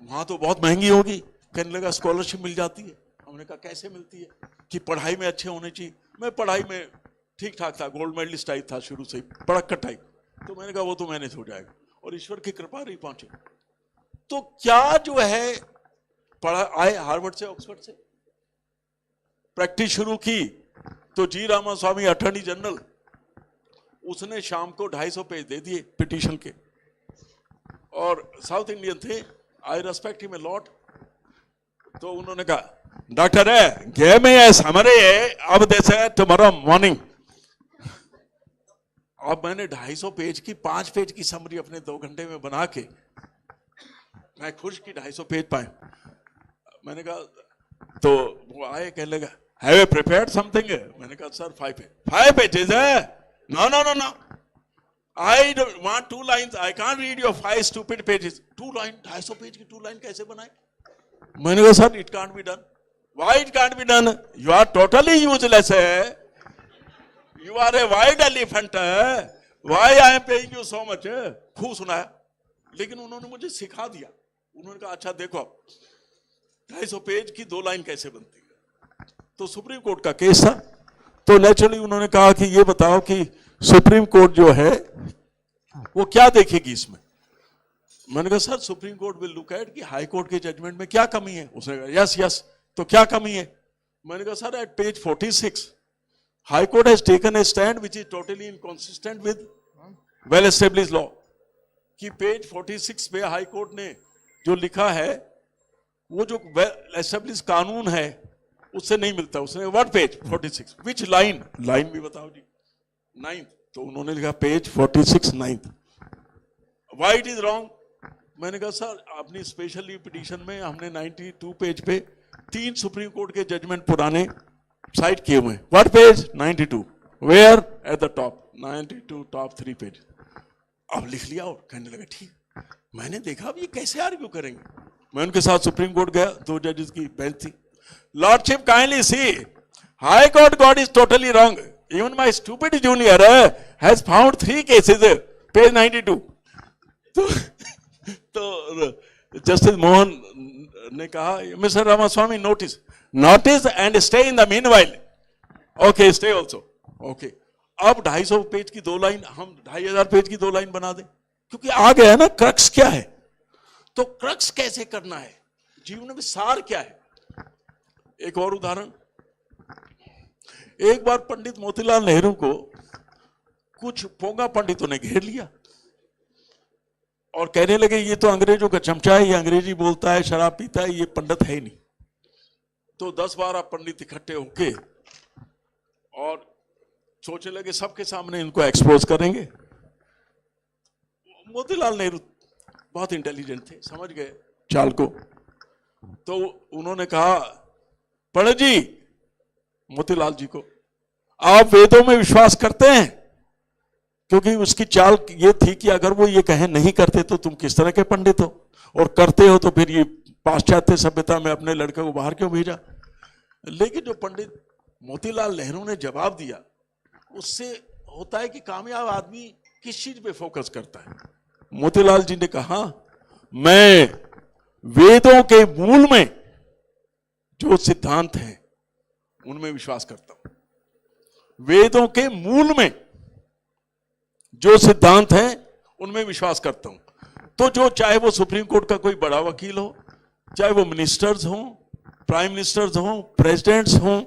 वहां तो बहुत महंगी होगी। कहने लगा स्कॉलरशिप मिल जाती है। हमने कहा कैसे मिलती है? कि पढ़ाई में अच्छे होने चाहिए। मैं पढ़ाई में ठीक ठाक था, गोल्ड मेडलिस्ट टाइप था शुरू से ही, पढ़क्कड़ टाइप। तो मैंने कहा वो तो मैनेज हो जाएगा, और ईश्वर की कृपा रही पहुंचे। तो क्या जो है पढ़ा आए हार्वर्ड से, ऑक्सफोर्ड से, प्रैक्टिस शुरू की, तो जी रामास्वामी अटॉर्नी जनरल, उसने शाम को 250 पेज दे दिए पिटीशन के, और साउथ इंडियन थे, आई रेस्पेक्ट हिम अ लॉट। तो उन्होंने कहा डॉक्टर है गे में है समरे अब जैसे टुमारो मॉर्निंग। अब मैंने 250 पेज की 5 पेज की समरी अपने 2 घंटे में बना के, मैं खुश की 250 पेज पाए। मैंने कहा, तो वो आए कहने लगा हैव यू प्रिपेयर्ड समथिंग? मैंने कहा सर 5 पेजेस है। No no no no, I don't want 2 lines. I can't read your 5 stupid pages. 2 line, 250 page की 2 लाइन कैसे बनाए? मैंने कहा sir it can't be done. Why it can't be done? You are totally useless है. You are a white elephant है. Why I am paying you so much? खूब सुनाया, लेकिन उन्होंने मुझे सिखा दिया। उन्होंने कहा अच्छा देखो 250 पेज की 2 लाइन कैसे बनती है। तो सुप्रीम कोर्ट का केस था, तो नेचुरली उन्होंने कहा कि ये बताओ कि सुप्रीम कोर्ट जो है वो क्या देखेगी इसमें। मैंने कहा sir supreme court will look at कि हाई कोर्ट के जजमेंट में क्या कमी है। उसने कहा यस यस, तो क्या कमी है? मैंने कहा sir at page 46 high court has taken a stand which is totally inconsistent with well established law. कि पेज 46 पे हाई कोर्ट ने जो लिखा है वो जो वेल एस्टेब्लिश्ड कानून है उससे नहीं मिलता। उसने what page 46 which line, line भी बताओ जी, 9th। तो उन्होंने लिखा page 46 9th। Why it is wrong? मैंने कहा सर अपनी स्पेशल पिटीशन में हमने 92 पेज पे 3 सुप्रीम कोर्ट के जजमेंट पुराने साइट किए हुए हैं। What page? 92। Where? At the top 92 top 3 page. अब लिख लिया और कहने लगा ठीक। मैंने देखा अब ये कैसे आर्ग्यू करेंगे। मैं उनके साथ सुप्रीम कोर्ट गया, 2 जजेस की बेंच थी। Lordship kindly C high court got is totally wrong. Even my stupid junior has found 3 cases, page 92. तो जस्टिस मोहन ने कहा mister Ramaswamy notice and stay in the meanwhile. Okay stay also. Okay अब 250 page की 2 line हम 2500 page की 2 line बना दें, क्योंकि आ गया ना क्रक्स क्या है। तो क्रक्स कैसे करना है, जीवन में सार क्या है। एक और उदाहरण, एक बार पंडित मोतीलाल नेहरू को कुछ पोंगा पंडितों ने घेर लिया और कहने लगे ये तो अंग्रेजों का चमचा है, ये अंग्रेजी बोलता है, शराब पीता है, ये पंडित है ही नहीं। तो 10-12 पंडित इकट्ठे होके और सोचने लगे सबके सामने इनको एक्सपोज करेंगे। मोतीलाल नेहरू बहुत इंटेलिजेंट थे, समझ गए चाल को। तो उन्होंने कहा पंडित जी, मोतीलाल जी को, आप वेदों में विश्वास करते हैं? क्योंकि उसकी चाल ये थी कि अगर वो ये कहें नहीं करते तो तुम किस तरह के पंडित हो, और करते हो तो फिर ये पाश्चात्य सभ्यता में अपने लड़के को बाहर क्यों भेजा। लेकिन जो पंडित मोतीलाल नेहरू ने जवाब दिया, उससे होता है कि कामयाब आदमी किस चीज पे फोकस करता है। मोतीलाल जी ने कहा मैं वेदों के मूल में जो सिद्धांत हैं उनमें विश्वास करता हूं। वेदों के मूल में जो सिद्धांत हैं उनमें विश्वास करता हूं। तो जो चाहे वो सुप्रीम कोर्ट का कोई बड़ा वकील हो, चाहे वो मिनिस्टर्स हों, प्राइम मिनिस्टर्स हों, प्रेसिडेंट्स हों,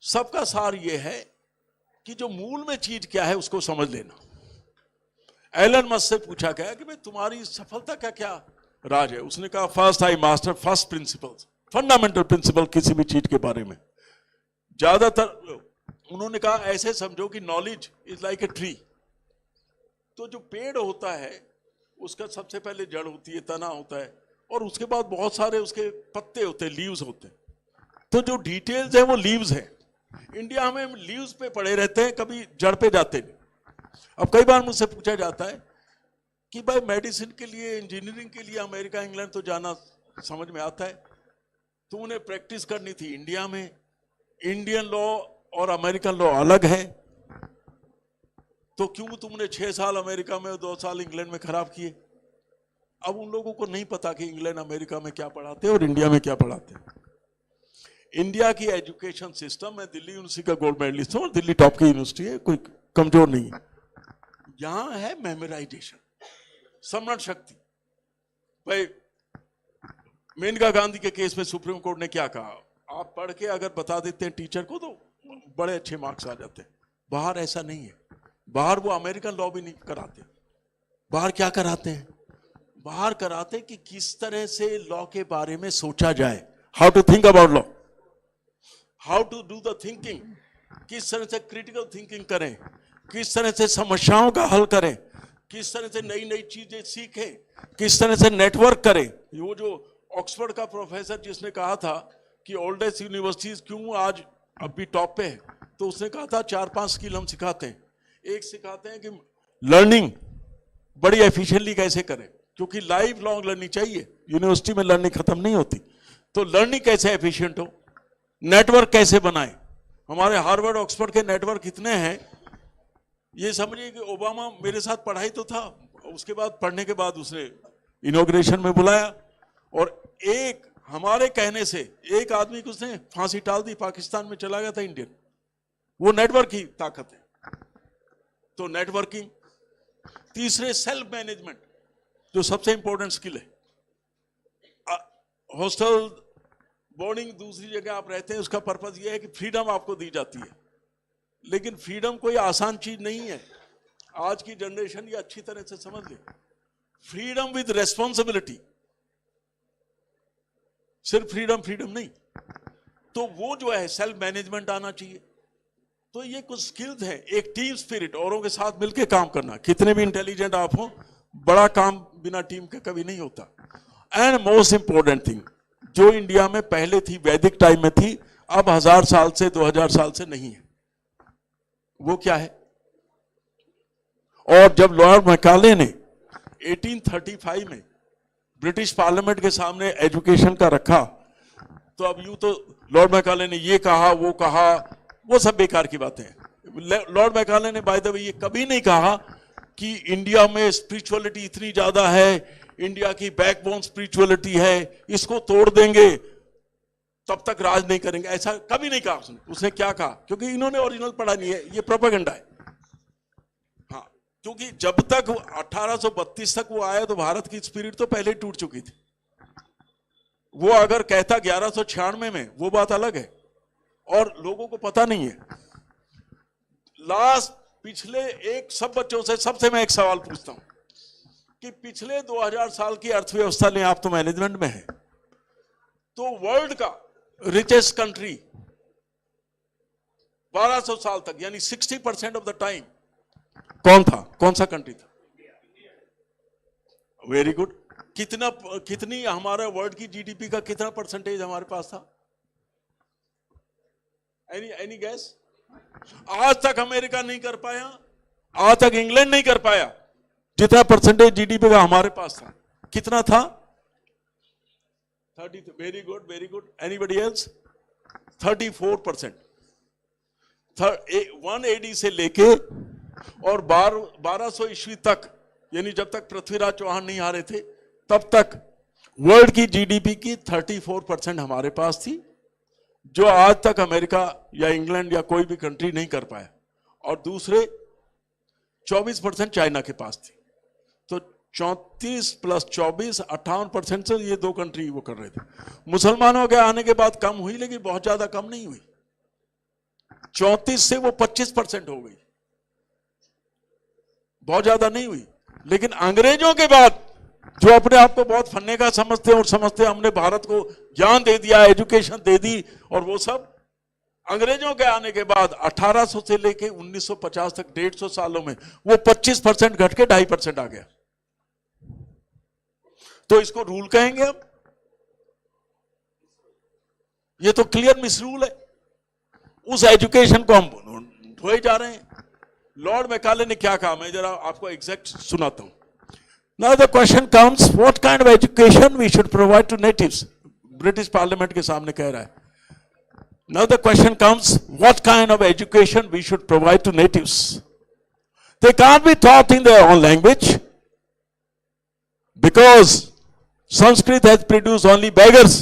सबका सार ये है कि जो मूल में चीज क्या है उसको समझ लेना। एलन मस्क से पूछा गया कि भाई तुम्हारी सफलता का क्या राज है? उसने कहा फर्स्ट आई master first principles, fundamental principle किसी भी चीज के बारे में। ज्यादातर उन्होंने कहा ऐसे समझो कि knowledge is like a tree. तो जो पेड़ होता है उसका सबसे पहले जड़ होती है, तना होता है, और उसके बाद बहुत सारे उसके पत्ते होते हैं, लीव्स होते हैं। तो जो डिटेल्स है वो लीव्स है। इंडिया में हम लीव्स पे पड़े रहते हैं, कभी जड़ पे जाते नहीं। अब कई बार मुझसे पूछा जाता है कि भाई मेडिसिन के लिए, इंजीनियरिंग के लिए अमेरिका इंग्लैंड तो जाना समझ में आता है, तो उन्हें प्रैक्टिस करनी थी इंडिया में। इंडियन लॉ और अमेरिकन लॉ अलग है, तो क्यों तुमने 6 साल अमेरिका में और 2 साल इंग्लैंड में खराब किए? अब उन लोगों को नहीं पता कि इंग्लैंड अमेरिका में क्या पढ़ाते हैं और इंडिया में क्या पढ़ाते हैं। इंडिया की एजुकेशन सिस्टम, मैं दिल्ली यूनिवर्सिटी का गोल्ड मेडलिस्ट हूं और दिल्ली टॉप की यूनिवर्सिटी है, कोई कमजोर नहीं है। यहां है मेमोराइजेशन, स्मरण शक्ति। भाई मेनका गांधी के केस में सुप्रीम कोर्ट ने क्या कहा? आप पढ़ के अगर बता देते हैं टीचर को तो बड़े अच्छे मार्क्स आ जाते हैं। बाहर ऐसा नहीं है। बाहर वो अमेरिकन लॉ भी नहीं कराते। बाहर क्या कराते हैं? बाहर कराते कि किस तरह से लॉ के बारे में सोचा जाए, how to think about law, how to do the thinking, किस तरह से क्रिटिकल थिंकिंग करें, किस तरह से समस्याओं का हल करें, किस तरह से नई नई चीजें सीखें, किस तरह से नेटवर्क करें। वो जो ऑक्सफोर्ड का प्रोफेसर जिसने कहा था कि ओल्डेस्ट यूनिवर्सिटीज क्यों आज अभी टॉप पे है, तो उसने कहा था 4-5 स्किल हम सिखाते हैं। एक सिखाते हैं कि लर्निंग बड़ी एफिशिएंटली कैसे करें, क्योंकि लाइफ लॉन्ग लर्निंग चाहिए, यूनिवर्सिटी में लर्निंग खत्म नहीं होती। तो लर्निंग कैसे एफिशिएंट हो, नेटवर्क कैसे बनाए। हमारे हार्वर्ड ऑक्सफोर्ड के नेटवर्क इतने हैं, ये समझिए कि ओबामा मेरे साथ पढ़ाई तो था, उसके बाद पढ़ने के बाद उसने इनॉग्रेशन में बुलाया, और एक हमारे कहने से एक आदमी को उसने फांसी टाल दी, पाकिस्तान में चला गया था इंडियन। वो नेटवर्क की ताकत है। तो नेटवर्किंग। तीसरे सेल्फ मैनेजमेंट, जो सबसे इंपॉर्टेंट स्किल है। हॉस्टल बोर्डिंग दूसरी जगह आप रहते हैं, उसका पर्पस ये है कि फ्रीडम आपको दी जाती है, लेकिन फ्रीडम कोई आसान चीज नहीं है। आज की जनरेशन ये अच्छी तरह से समझ ले, फ्रीडम विद रेस्पॉन्सिबिलिटी। सिर्फ फ्रीडम नहीं, तो वो जो है सेल्फ मैनेजमेंट आना चाहिए। तो ये कुछ स्किल्स हैं। एक टीम स्पिरिट, औरों के साथ मिलकर काम करना। कितने भी इंटेलिजेंट आप हो, बड़ा काम बिना टीम के कभी नहीं होता। एंड मोस्ट इंपॉर्टेंट थिंग जो इंडिया में पहले थी, वैदिक टाइम में थी, अब 1000 साल से 2000 साल से नहीं है, वो क्या है? और जब लॉर्ड मैकाले ने 1835 में ब्रिटिश पार्लियामेंट के सामने एजुकेशन का रखा, तो अब यूं तो लॉर्ड मैकाले ने ये कहा, वो सब बेकार की बातें हैं। लॉर्ड मैकाले ने बाय द वे ये कभी नहीं कहा कि इंडिया में स्पिरिचुअलिटी इतनी ज्यादा है, इंडिया की बैकबोन स्पिरिचुअलिटी है, इसको तोड़ देंगे तब तक राज नहीं करेंगे, ऐसा कभी नहीं कहा उसने। उसने क्या कहा? क्योंकि इन्होंने ओरिजिनल पढ़ा नहीं है, ये प्रोपेगेंडा है। हाँ, क्योंकि जब तक 1832 तक वो आया तो भारत की स्पिरिट तो पहले ही टूट चुकी थी। वो अगर कहता 1196 में, वो बात अलग है, और लोगों को पता नहीं है। लास्ट पिछले सब बच्चों से सबसे मैं एक सवाल पूछता हूं कि पिछले 2000 साल की अर्थव्यवस्था लें, आप तो मैनेजमेंट में हैं, तो वर्ल्ड का रिचेस्ट कंट्री 1200 साल तक, यानी 60% ऑफ द टाइम कौन था? कौन सा कंट्री था? Very good. कितनी हमारे वर्ल्ड की जीडीपी का कितना परसेंटेज हमारे पास था? Any gas? आज तक अमेरिका नहीं कर पाया, आज तक इंग्लैंड नहीं कर पाया जितना परसेंटेज जीडीपी का हमारे पास था। कितना था? 30। Very good, very good. Anybody else? 34%। 180 से लेके और 1200 ईस्वी तक, यानी जब तक पृथ्वीराज चौहान नहीं हारे थे, तब तक वर्ल्ड की जीडीपी की 34% हमारे पास थी, जो आज तक अमेरिका या इंग्लैंड या कोई भी कंट्री नहीं कर पाया। और दूसरे 24% चाइना के पास थी। तो 34 + 24 58% से ये 2 कंट्री वो कर रहे थे। मुसलमानों के आने के बाद कम हुई, लेकिन बहुत ज्यादा कम नहीं हुई। 34 से वो 25% हो गई, बहुत ज्यादा नहीं हुई। लेकिन अंग्रेजों के बाद जो अपने आप को बहुत फन्ने का समझते हैं और समझते हैं हमने भारत को ज्ञान दे दिया, एजुकेशन दे दी, और वो सब अंग्रेजों के आने के बाद 1800 से लेके 1950 तक 150 सालों में वो 25% घट के 2.5% आ गया। तो इसको रूल कहेंगे अब? ये तो क्लियर मिस रूल है। उस एजुकेशन को हम ढोए जा रहे हैं। लॉर्ड मैकाले ने क्या कहा, मैं जरा आपको एग्जैक्ट सुनाता हूं। Now the question comes, what kind of education we should provide to natives. British parliament के सामने कह रहा है। Now the question comes, what kind of education we should provide to natives? They can't be taught in their own language because Sanskrit has produced only beggars.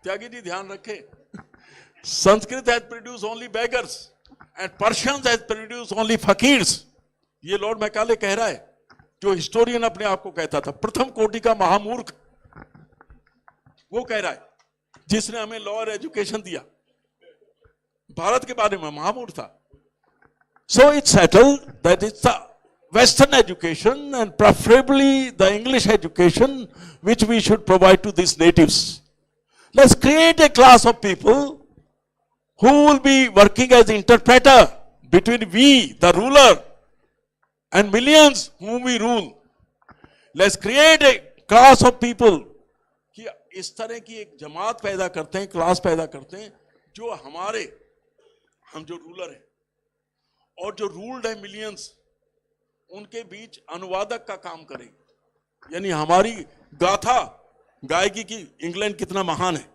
Tyagi ji ध्यान रखें, Sanskrit has produced only beggars and Persians has produced only fakirs. ये Lord Macaulay कह रहा है, जो historian अपने आप को कहता था, प्रथम कोटि का महामूर्ख, वो कह रहा है, जिसने हमें लॉ और एजुकेशन दिया। भारत के बारे में महामूर्ख था। So it's settled that it's the Western education and preferably the English education which we should provide to these natives. Let's create a class of people who will be working as interpreter between we, the ruler, and millions whom we rule. Let's create a class of people कि इस तरह की एक जमात पैदा करते हैं, class पैदा करते हैं, जो हम जो रूलर हैं और जो रूल्ड है मिलियंस, उनके बीच अनुवादक का काम करेंगे। यानी हमारी गाथा गाएगी कि इंग्लैंड कितना महान है।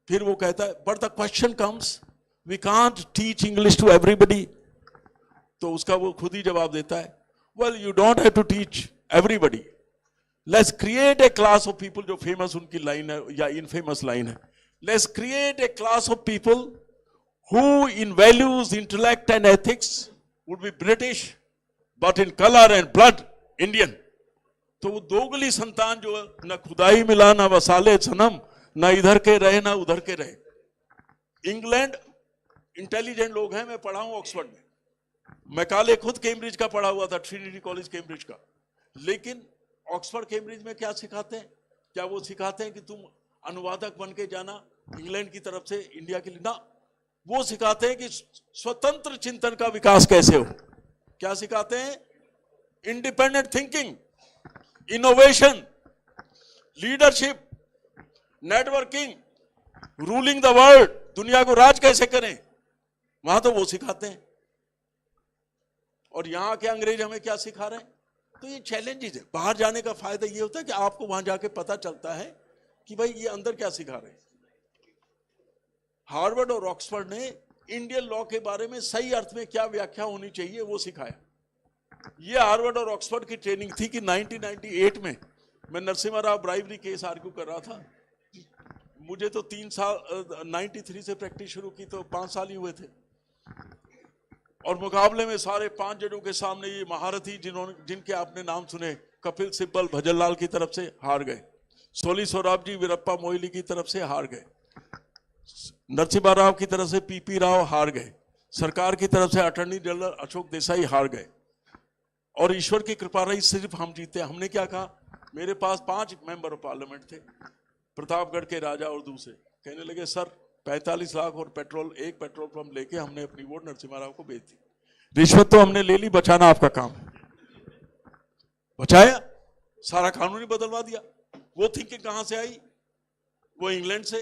फिर वो कहता है, but the question comes, we can't teach English to everybody. तो उसका वो खुद ही जवाब देता है, well you don't have to teach everybody, let's create a class of people, जो फेमस उनकी लाइन है या इनफेमस लाइन है, let's create a class of people who in values, intellect and ethics would be British but in color and blood Indian. तो वो दोगली संतान जो न खुदाई मिला न वसाले सनम, न इधर के रहे न उधर के रहे। इंग्लैंड इंटेलिजेंट लोग हैं, मैं पढ़ा हूं ऑक्सफोर्ड में, मैकाले खुद कैम्ब्रिज का पढ़ा हुआ था, ट्रिनिटी कॉलेज कैम्ब्रिज का। लेकिन ऑक्सफोर्ड कैम्ब्रिज में क्या सिखाते हैं? क्या वो सिखाते हैं कि तुम अनुवादक बन के जाना इंग्लैंड की तरफ से इंडिया के लिए? ना, वो सिखाते हैं कि स्वतंत्र चिंतन का विकास कैसे हो। क्या सिखाते हैं? Independent thinking, innovation, leadership, networking, ruling the world, दुनिया को राज कैसे करें, वहां तो वो सिखाते हैं। और यहां के अंग्रेज हमें क्या सिखा रहे हैं? तो ये चैलेंजेस है। बाहर जाने का फायदा ये होता है कि आपको वहां जाके पता चलता है कि भाई ये अंदर क्या सिखा रहे हैं। हार्वर्ड और ऑक्सफोर्ड ने इंडियन लॉ के बारे में सही अर्थ में क्या व्याख्या होनी चाहिए वो सिखाया। ये हार्वर्ड और ऑक्सफोर्ड की ट्रेनिंग थी कि 1998 में मैं Narasimha Rao bribery case argue कर रहा था। मुझे तो 3 साल 93 से प्रैक्टिस शुरू की तो 5 साल ही हुए थे, और मुकाबले में सारे 5 जजों के सामने ये महारथी जिनके आपने नाम सुने, कपिल सिब्बल भजनलाल की तरफ से हार गए, सोली सोराबजी वीरप्पा मोइली की तरफ से हार गए, नरसिम्हा राव की तरफ से पीपी राव हार गए, सरकार की तरफ से अटॉर्नी जनरल अशोक देसाई हार गए, और ईश्वर की कृपा रही सिर्फ हम जीते। हमने क्या कहा? मेरे पास 5 मेंबर ऑफ पार्लियामेंट थे, प्रतापगढ़ के राजा और दूसरे, कहने लगे सर 45 लाख और पेट्रोल, एक पेट्रोल पंप लेके हमने अपनी वोट नरसिम्हा राव को बेच दी। रिश्वत तो हमने ले ली, बचाना आपका काम। बचाया, सारा कानून ही बदलवा दिया। वो थिंकिंग कहां से आई? वो इंग्लैंड से,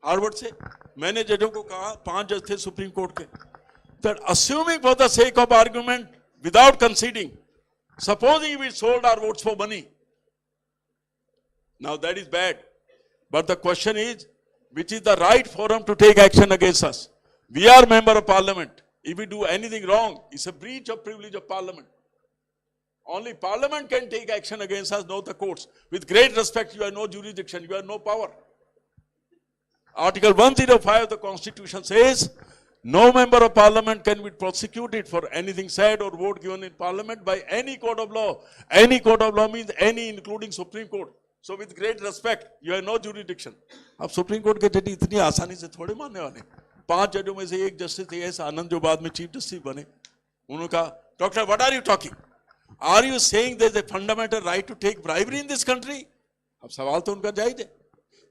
हार्वर्ड से। मैंने जजों को कहा, 5 जज थे सुप्रीम कोर्ट के, that assuming for the sake of argument without conceding, supposing we sold our votes for money, now that is bad, but the question is which is the right forum to take action against us. We are member of parliament. If we do anything wrong, it's a breach of privilege of parliament. Only parliament can take action against us, not the courts. With great respect, you have no jurisdiction, you have no power. Article 105 of the Constitution says, no member of parliament can be prosecuted for anything said or vote given in parliament by any court of law. Any court of law means any, including Supreme Court. So with great respect, you have no jurisdiction. अब supreme court के जज इतनी आसानी से थोड़े मानने वाले। 5 जजों में से एक जस्टिस एस आनंद जो बाद में चीफ जस्टिस बने, उन्होंने कहा, doctor what are you talking? Are you saying there is a fundamental right to take bribery in this country? अब सवाल तो उनका जायज है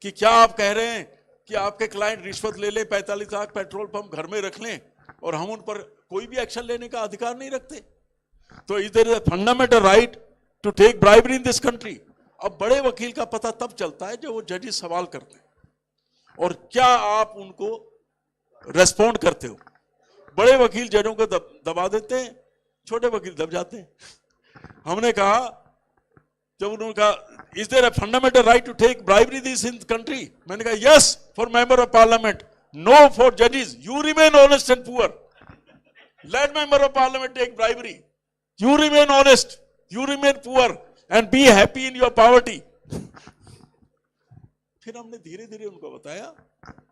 कि क्या आप कह रहे हैं कि आपके क्लाइंट रिश्वत ले ले, 45 लाख पेट्रोल पंप घर में रख लें और हम उन पर कोई भी एक्शन लेने का अधिकार नहीं रखते? तो is there is a fundamental right to take bribery in this country? अब बड़े वकील का पता तब चलता है जब वो जजेस सवाल करते हैं, और क्या आप उनको रेस्पॉन्ड करते हो? बड़े वकील जजों को दबा देते हैं, छोटे वकील दब जाते हैं। हमने कहा, जब उन्होंने कहा is there a fundamental right to take bribery this in country, मैंने कहा yes for member of parliament, no for जजेस, you remain honest and poor, let member of parliament take bribery, you remain honest, you remain poor and be happy in your poverty. फिर हमने धीरे धीरे उनको बताया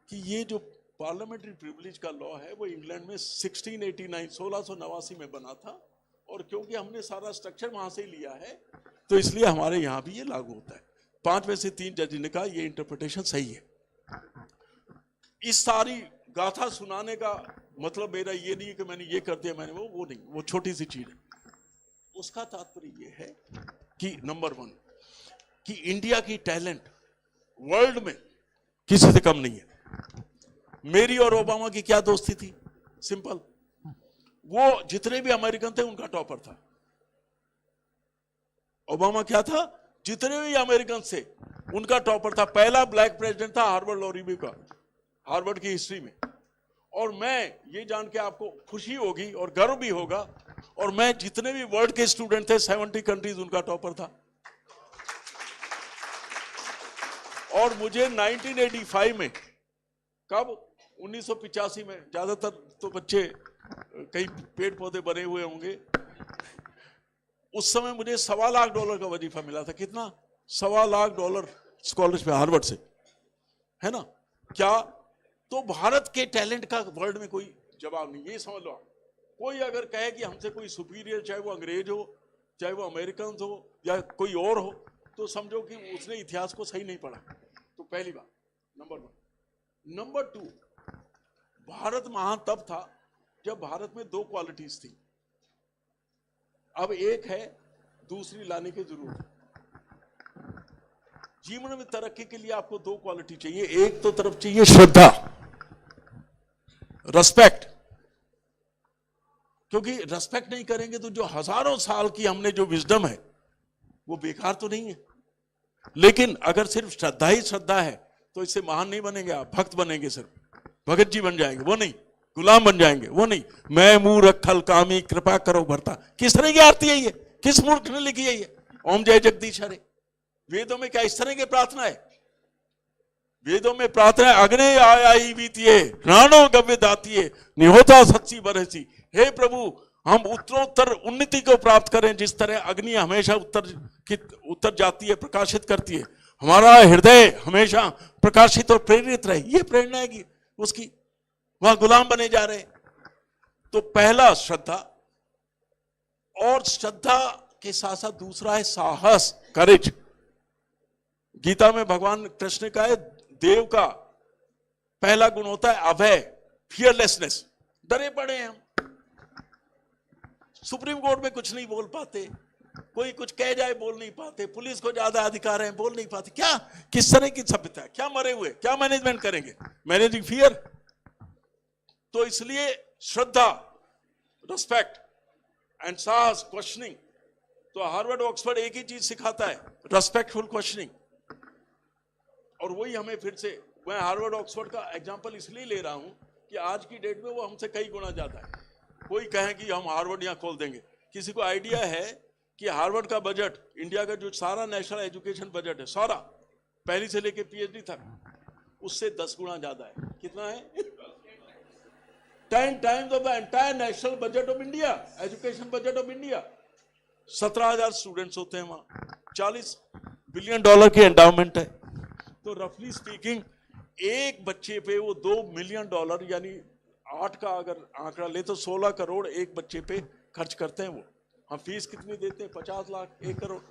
कि ये जो पार्लियामेंट्री प्रिविलेज का लॉ है वो इंग्लैंड में 1689 में बना था, और क्योंकि हमने सारा स्ट्रक्चर वहां से लिया है तो इसलिए हमारे यहां भी ये लागू होता है। 5 में से 3 जज ने कहा ये इंटरप्रिटेशन सही है। इस सारी गाथा सुनाने का मतलब मेरा ये नहीं है कि मैंने ये कर दिया, मैंने वो नहीं, वो छोटी सी चीज है। उसका तात्पर्य ये है कि नंबर 1 कि इंडिया की टैलेंट वर्ल्ड में किसी से कम नहीं है। मेरी और ओबामा की क्या दोस्ती थी? सिंपल, वो जितने भी अमेरिकन थे उनका टॉपर था। ओबामा क्या था? जितने भी अमेरिकन से उनका टॉपर था। पहला ब्लैक प्रेसिडेंट था हार्वर्ड लॉ रिव्यू का, हार्वर्ड की हिस्ट्री में। और मैं ये जान के आपको खुशी होगी और गर्व भी होगा, और मैं जितने भी वर्ल्ड के स्टूडेंट थे 70 कंट्रीज उनका टॉपर था। और मुझे 1985 में, कब 1985 में, ज्यादातर तो बच्चे कई पेड़ पौधे बने हुए होंगे, उस समय मुझे $1.25 लाख का वजीफा मिला था। कितना? $1.25 लाख स्कॉलरशिप हार्वर्ड से, है ना? क्या? तो भारत के टैलेंट का वर्ल्ड में कोई जवाब नहीं। ये समझ लो आप, कोई अगर कहे कि हमसे कोई सुपीरियर, चाहे वो अंग्रेज हो, चाहे वो अमेरिकन हो, या कोई और हो, तो समझो कि उसने इतिहास को सही नहीं पढ़ा। तो पहली बात, नंबर 1। नंबर 2, भारत महान तब था जब भारत में 2 क्वालिटीज थी। अब एक है, दूसरी लाने की जरूरत है। जीवन में तरक्की के लिए आपको 2 क्वालिटी चाहिए। एक तो तरफ चाहिए श्रद्धा, रेस्पेक्ट, क्योंकि रेस्पेक्ट नहीं करेंगे तो जो हजारों साल की हमने जो विजडम है वो बेकार तो नहीं है। लेकिन अगर सिर्फ श्रद्धा ही श्रद्धा है तो इससे महान नहीं बनेंगे आप, भक्त बनेंगे, सिर्फ भगत जी बन जाएंगे, वो नहीं, गुलाम बन जाएंगे, वो नहीं। मैं मूर्ख खल कामी कृपा करो भरता, किस तरह की आरती है ये? किस मूर्ख ने लिखी है ये? ओम जय जगदीश हरे। वेदों में क्या इस तरह की प्रार्थना है? वेदों में प्रार्थना है, अग्ने आयाई बीतिए राणो गव्य दातिये निहोता सच्ची बरसी। हे प्रभु, हम उत्तरोत्तर उन्नति को प्राप्त करें, जिस तरह अग्नि हमेशा उत्तर जाती है, प्रकाशित करती है, हमारा हृदय हमेशा प्रकाशित और प्रेरित रहे। ये प्रेरणा है कि उसकी, वहां गुलाम बने जा रहे। तो पहला श्रद्धा, और श्रद्धा के साथ साथ दूसरा है साहस, करेज। गीता में भगवान कृष्ण ने कहा है, देव का पहला गुण होता है अभय, फियरलेसनेस। डरे पड़े हैं हम, सुप्रीम कोर्ट में कुछ नहीं बोल पाते, कोई कुछ कह जाए बोल नहीं पाते, पुलिस को ज्यादा अधिकार है बोल नहीं पाते। क्या, किस तरह की सभ्यता है? क्या मरे हुए, क्या मैनेजमेंट करेंगे? Managing fear. तो इसलिए श्रद्धा, रिस्पेक्ट एंड साहस, क्वेश्चनिंग। तो हार्वर्ड ऑक्सफोर्ड एक ही चीज सिखाता है, रेस्पेक्टफुल क्वेश्चनिंग। और वही हमें फिर से, मैं हार्वर्ड ऑक्सफोर्ड का एग्जांपल इसलिए ले रहा हूं कि आज की डेट में वो हमसे कई गुना ज्यादा है। कोई कहे कि हम हार्वर्ड यहां खोल देंगे, किसी को आइडिया है कि हार्वर्ड का बजट, इंडिया का जो सारा नेशनल एजुकेशन बजट है, सारा पहली से लेके पीएचडी तक, उससे 10 गुना ज्यादा है। कितना है? 10 times of the entire national budget of India, education budget of India। 17,000 students होते हैं वहां, $40 बिलियन की एंडाउमेंट है। तो रफली स्पीकिंग एक बच्चे पे वो $2 मिलियन, यानी 8 का अगर आंकड़ा ले तो 16 करोड़ एक बच्चे पे खर्च करते हैं वो। हम फीस कितनी देते हैं? 50 लाख, 1 करोड़।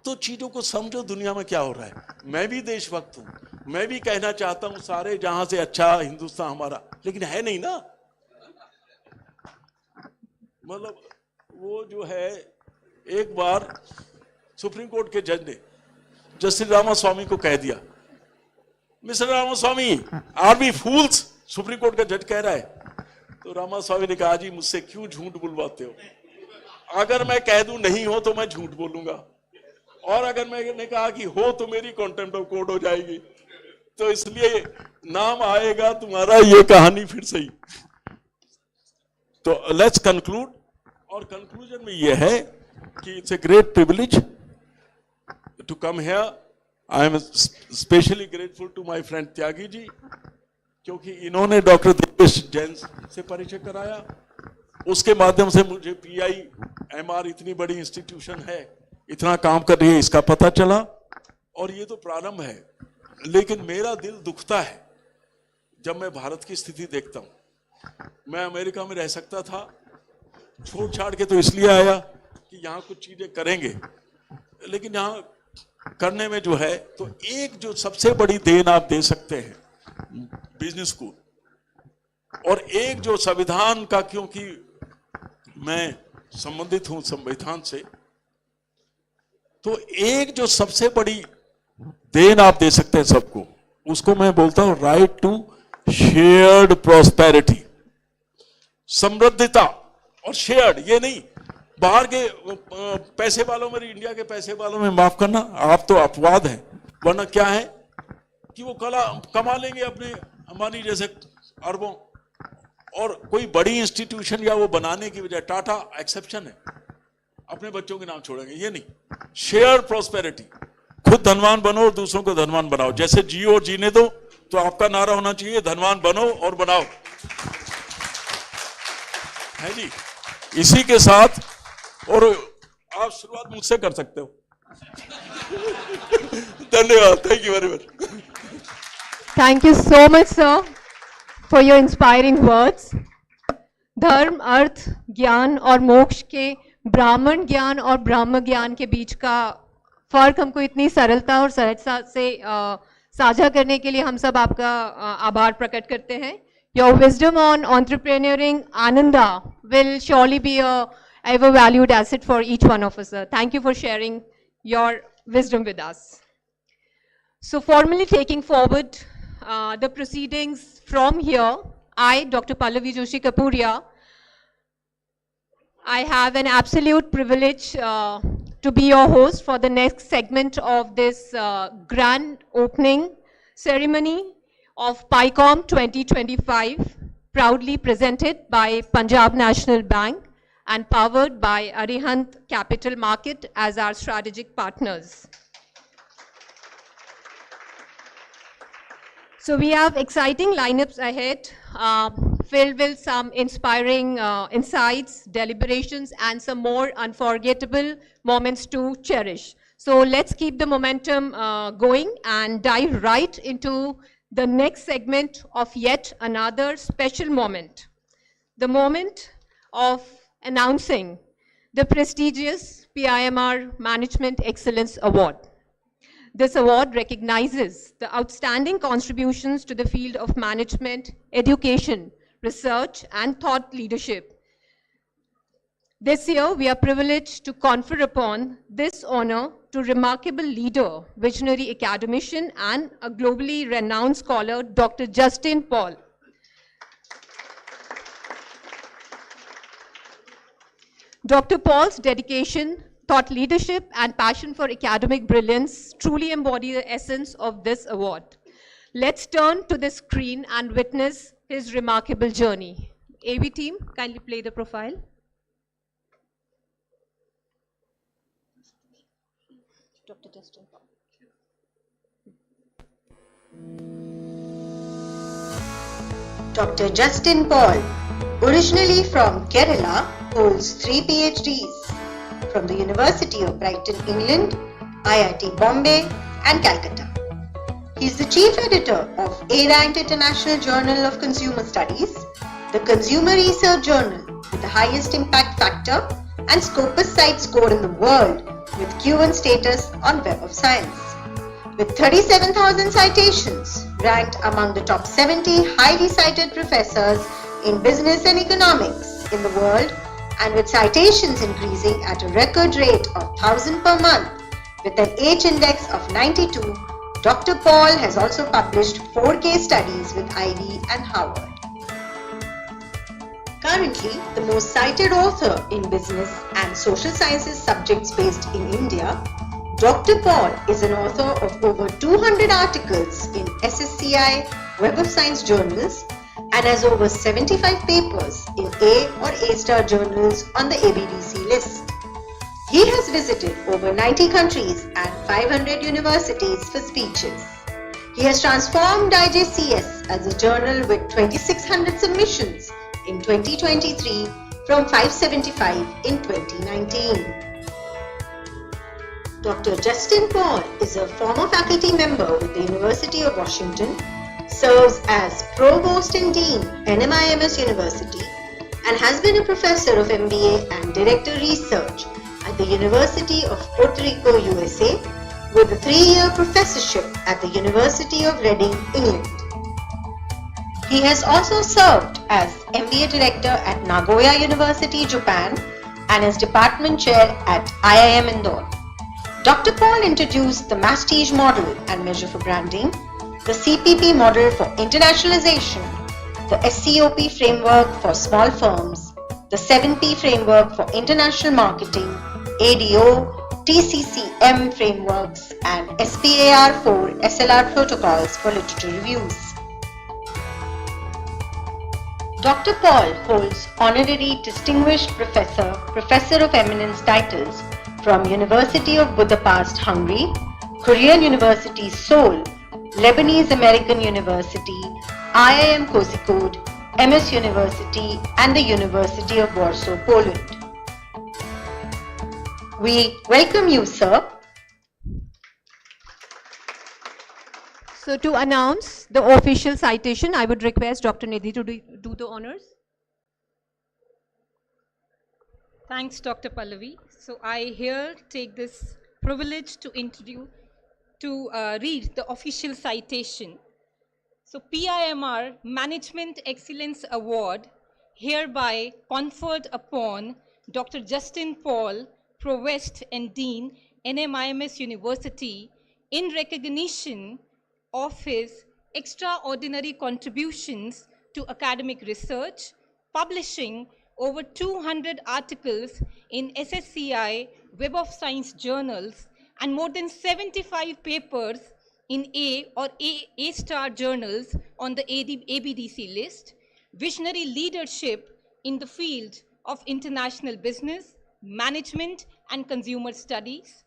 तो चीजों को समझो दुनिया में क्या हो रहा है। मैं भी देशभक्त हूं, मैं भी कहना चाहता हूं सारे जहां से अच्छा हिंदुस्तान हमारा, लेकिन है नहीं ना। मतलब वो जो है, एक बार सुप्रीम कोर्ट के जज ने जस्टिस रामास्वामी को कह दिया, mister Ramaswamy are we fools, supreme court का जज कह रहा है। तो रामास्वामी ने कहा, जी मुझसे क्यों झूठ बुलवाते हो, अगर मैं कह दूं नहीं हो तो मैं झूठ बोलूंगा, और अगर मैंने कहा कि हो तो मेरी कॉन्टेम्प्ट ऑफ कोर्ट हो जाएगी, तो इसलिए नाम आएगा तुम्हारा, ये कहानी फिर सही। तो लेट्स कंक्लूड, और कंक्लूजन में ये है कि it's a great privilege to come here. I am specially grateful to my friend Tyagi ji, क्योंकि इन्होंने डॉक्टर देवेश जैन से परिचय कराया, उसके माध्यम से मुझे PIMR इतनी बड़ी इंस्टीट्यूशन है, इतना काम कर रही है, इसका पता चला। और ये तो प्रारंभ है, लेकिन मेरा दिल दुखता है जब मैं भारत की स्थिति देखता हूं। मैं अमेरिका में रह सकता था, छोड़ छाड़ के तो इसलिए आया कि यहाँ कुछ चीजें करेंगे, लेकिन यहाँ करने में जो है, तो एक जो सबसे बड़ी देन आप दे सकते हैं बिजनेस को, और एक जो संविधान का, क्योंकि मैं संबंधित हूं संविधान से, तो एक जो सबसे बड़ी देन आप दे सकते हैं सबको, उसको मैं बोलता हूं राइट टू शेयर्ड प्रॉस्पेरिटी, समृद्धता। और शेयर्ड ये नहीं बाहर के पैसे वालों में, इंडिया के पैसे वालों में माफ करना, आप तो अपवाद हैं, वरना क्या है कि वो कमा लेंगे अपने अंबानी जैसे अरबों, और कोई बड़ी इंस्टीट्यूशन या वो बनाने की बजाय, टाटा एक्सेप्शन है, अपने बच्चों के नाम छोड़ेंगे, ये नहीं। शेयर प्रॉस्पेरिटी, खुद धनवान बनो और दूसरों को धनवान बनाओ, जैसे जियो और जीने दो, तो आपका नारा होना चाहिए धनवान बनो और बनाओ, है जी। इसी के साथ, और आप शुरुआत मुझसे कर सकते हो। धन्यवाद, thank you very much. Thank you so much, sir, for your inspiring words. धर्म, अर्थ, ज्ञान और मोक्ष के ब्राह्मण ज्ञान और ब्रह्म ज्ञान के बीच का फर्क हमको इतनी सरलता और सहजता से साझा करने के लिए हम सब आपका आभार प्रकट करते हैं। Your wisdom on entrepreneuring, Ananda, will surely be a ever valued asset for each one of us, sir. Thank you for sharing your wisdom with us. So formally taking forward the proceedings from here, I, Dr. Pallavi Joshi Kapuria, I have an absolute privilege to be your host for the next segment of this grand opening ceremony of Picom 2025, proudly presented by Punjab National Bank and powered by Arihant Capital Market as our strategic partners. So we have exciting lineups ahead, filled with some inspiring insights, deliberations, and some more unforgettable moments to cherish. So let's keep the momentum going and dive right into the next segment of yet another special moment. The moment of announcing the prestigious PIMR Management Excellence Award. This award recognizes the outstanding contributions to the field of management, education, research, and thought leadership. This year, we are privileged to confer upon this honor to remarkable leader, visionary academician, and a globally renowned scholar, Dr. Justin Paul. Dr. Paul's dedication, thought leadership, and passion for academic brilliance truly embody the essence of this award. Let's turn to the screen and witness his remarkable journey. AV team, kindly play the profile. Dr. Justin Paul. Dr. Justin Paul, originally from Kerala, holds 3 PhDs from the University of Brighton, England, IIT Bombay, and Calcutta. He is the chief editor of A-ranked International Journal of Consumer Studies, the Consumer Research Journal with the highest impact factor and Scopus site score in the world with Q1 status on Web of Science. With 37,000 citations, ranked among the top 70 highly cited professors in business and economics in the world, and with citations increasing at a record rate of 1,000 per month, with an H index of 92, Dr. Paul has also published 4 case studies with Ivy and Harvard. Currently, the most cited author in business and social sciences subjects based in India, Dr. Paul is an author of over 200 articles in SSCI Web of Science journals and has over 75 papers in A or A-star journals on the ABDC list. He has visited over 90 countries and 500 universities for speeches. He has transformed IJCS as a journal with 2,600 submissions in 2023 from 575 in 2019. Dr. Justin Paul is a former faculty member with the University of Washington, serves as Provost and Dean, NMIMS University, and has been a professor of MBA and Director Research at the University of Puerto Rico, USA, with a 3-year professorship at the University of Reading, England. He has also served as MBA Director at Nagoya University, Japan, and as Department Chair at IIM Indore. Dr. Paul introduced the Mastige model and measure for branding, the CPP model for internationalization, the SCOP framework for small firms, the 7P framework for international marketing, ADO, TCCM frameworks, and SPAR4 SLR protocols for literature reviews. Dr. Paul holds Honorary Distinguished Professor, Professor of Eminence titles from University of Budapest, Hungary, Korean University, Seoul, Lebanese American University, IIM Kozhikode, MS University, and the University of Warsaw, Poland. We welcome you, sir. So to announce the official citation, I would request Dr. Nidhi to do the honors. Thanks, Dr. Pallavi. So I here take this privilege to read the official citation. So PIMR Management Excellence Award hereby conferred upon Dr. Justin Paul, Provost and Dean, NMIMS University, in recognition of his extraordinary contributions to academic research, publishing over 200 articles in SSCI Web of Science journals and more than 75 papers in A or A-star journals on the ABDC list, visionary leadership in the field of international business, management and consumer studies,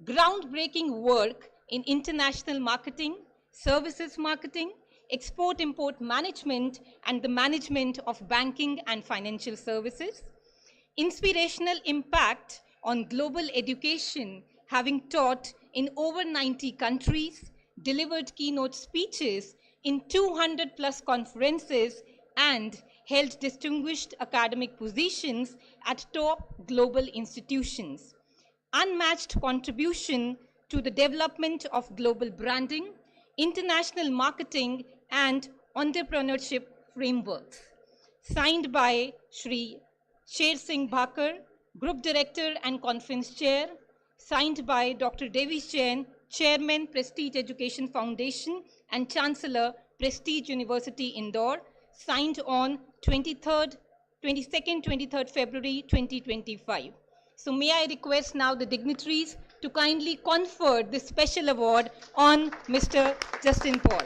groundbreaking work in international marketing, services marketing, export-import management, and the management of banking and financial services. Inspirational impact on global education, having taught in over 90 countries, delivered keynote speeches in 200 plus conferences, and held distinguished academic positions at top global institutions. Unmatched contribution to the development of global branding, international marketing, and entrepreneurship frameworks. Signed by Shri Sher Singh Bhakar, Group Director and Conference Chair. Signed by Dr. Davish Jain, Chairman, Prestige Education Foundation and Chancellor, Prestige University, Indore. Signed on 22nd, 23rd February 2025. So may I request now the dignitaries to kindly confer this special award on Mr. Justin Paul.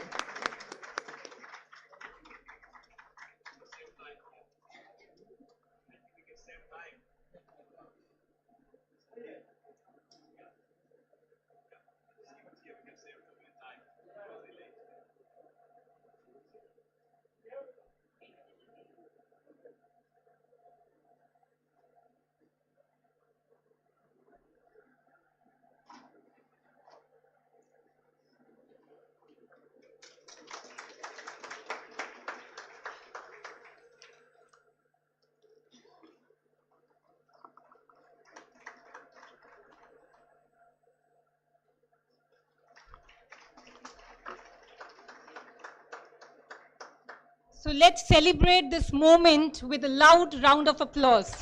So let's celebrate this moment with a loud round of applause.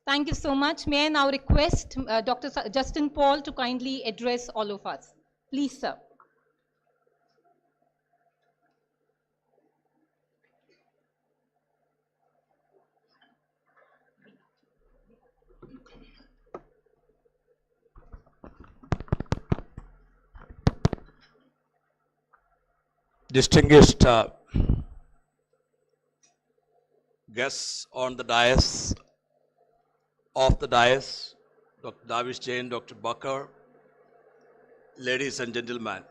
Thank you so much. May I now request Dr. Justin Paul to kindly address all of us. Please, sir. Distinguished guests on the dais, off the dais, Dr. Davish Jain, Dr. Bakar, ladies and gentlemen.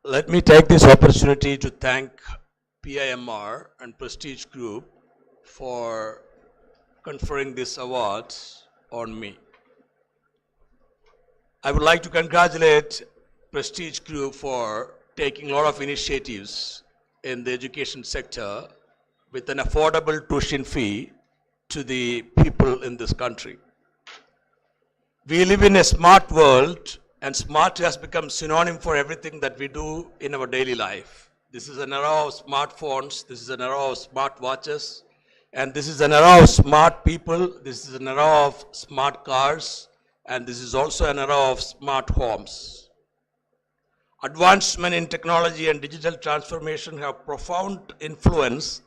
Let me take this opportunity to thank PIMR and Prestige Group for conferring this award on me. I would like to congratulate Prestige Group for taking a lot of initiatives in the education sector with an affordable tuition fee to the people in this country. We live in a smart world, and smart has become synonym for everything that we do in our daily life. This is an era of smartphones, this is an era of smart watches, and this is an era of smart people, this is an era of smart cars, and this is also an era of smart homes. Advancement in technology and digital transformation have profound influence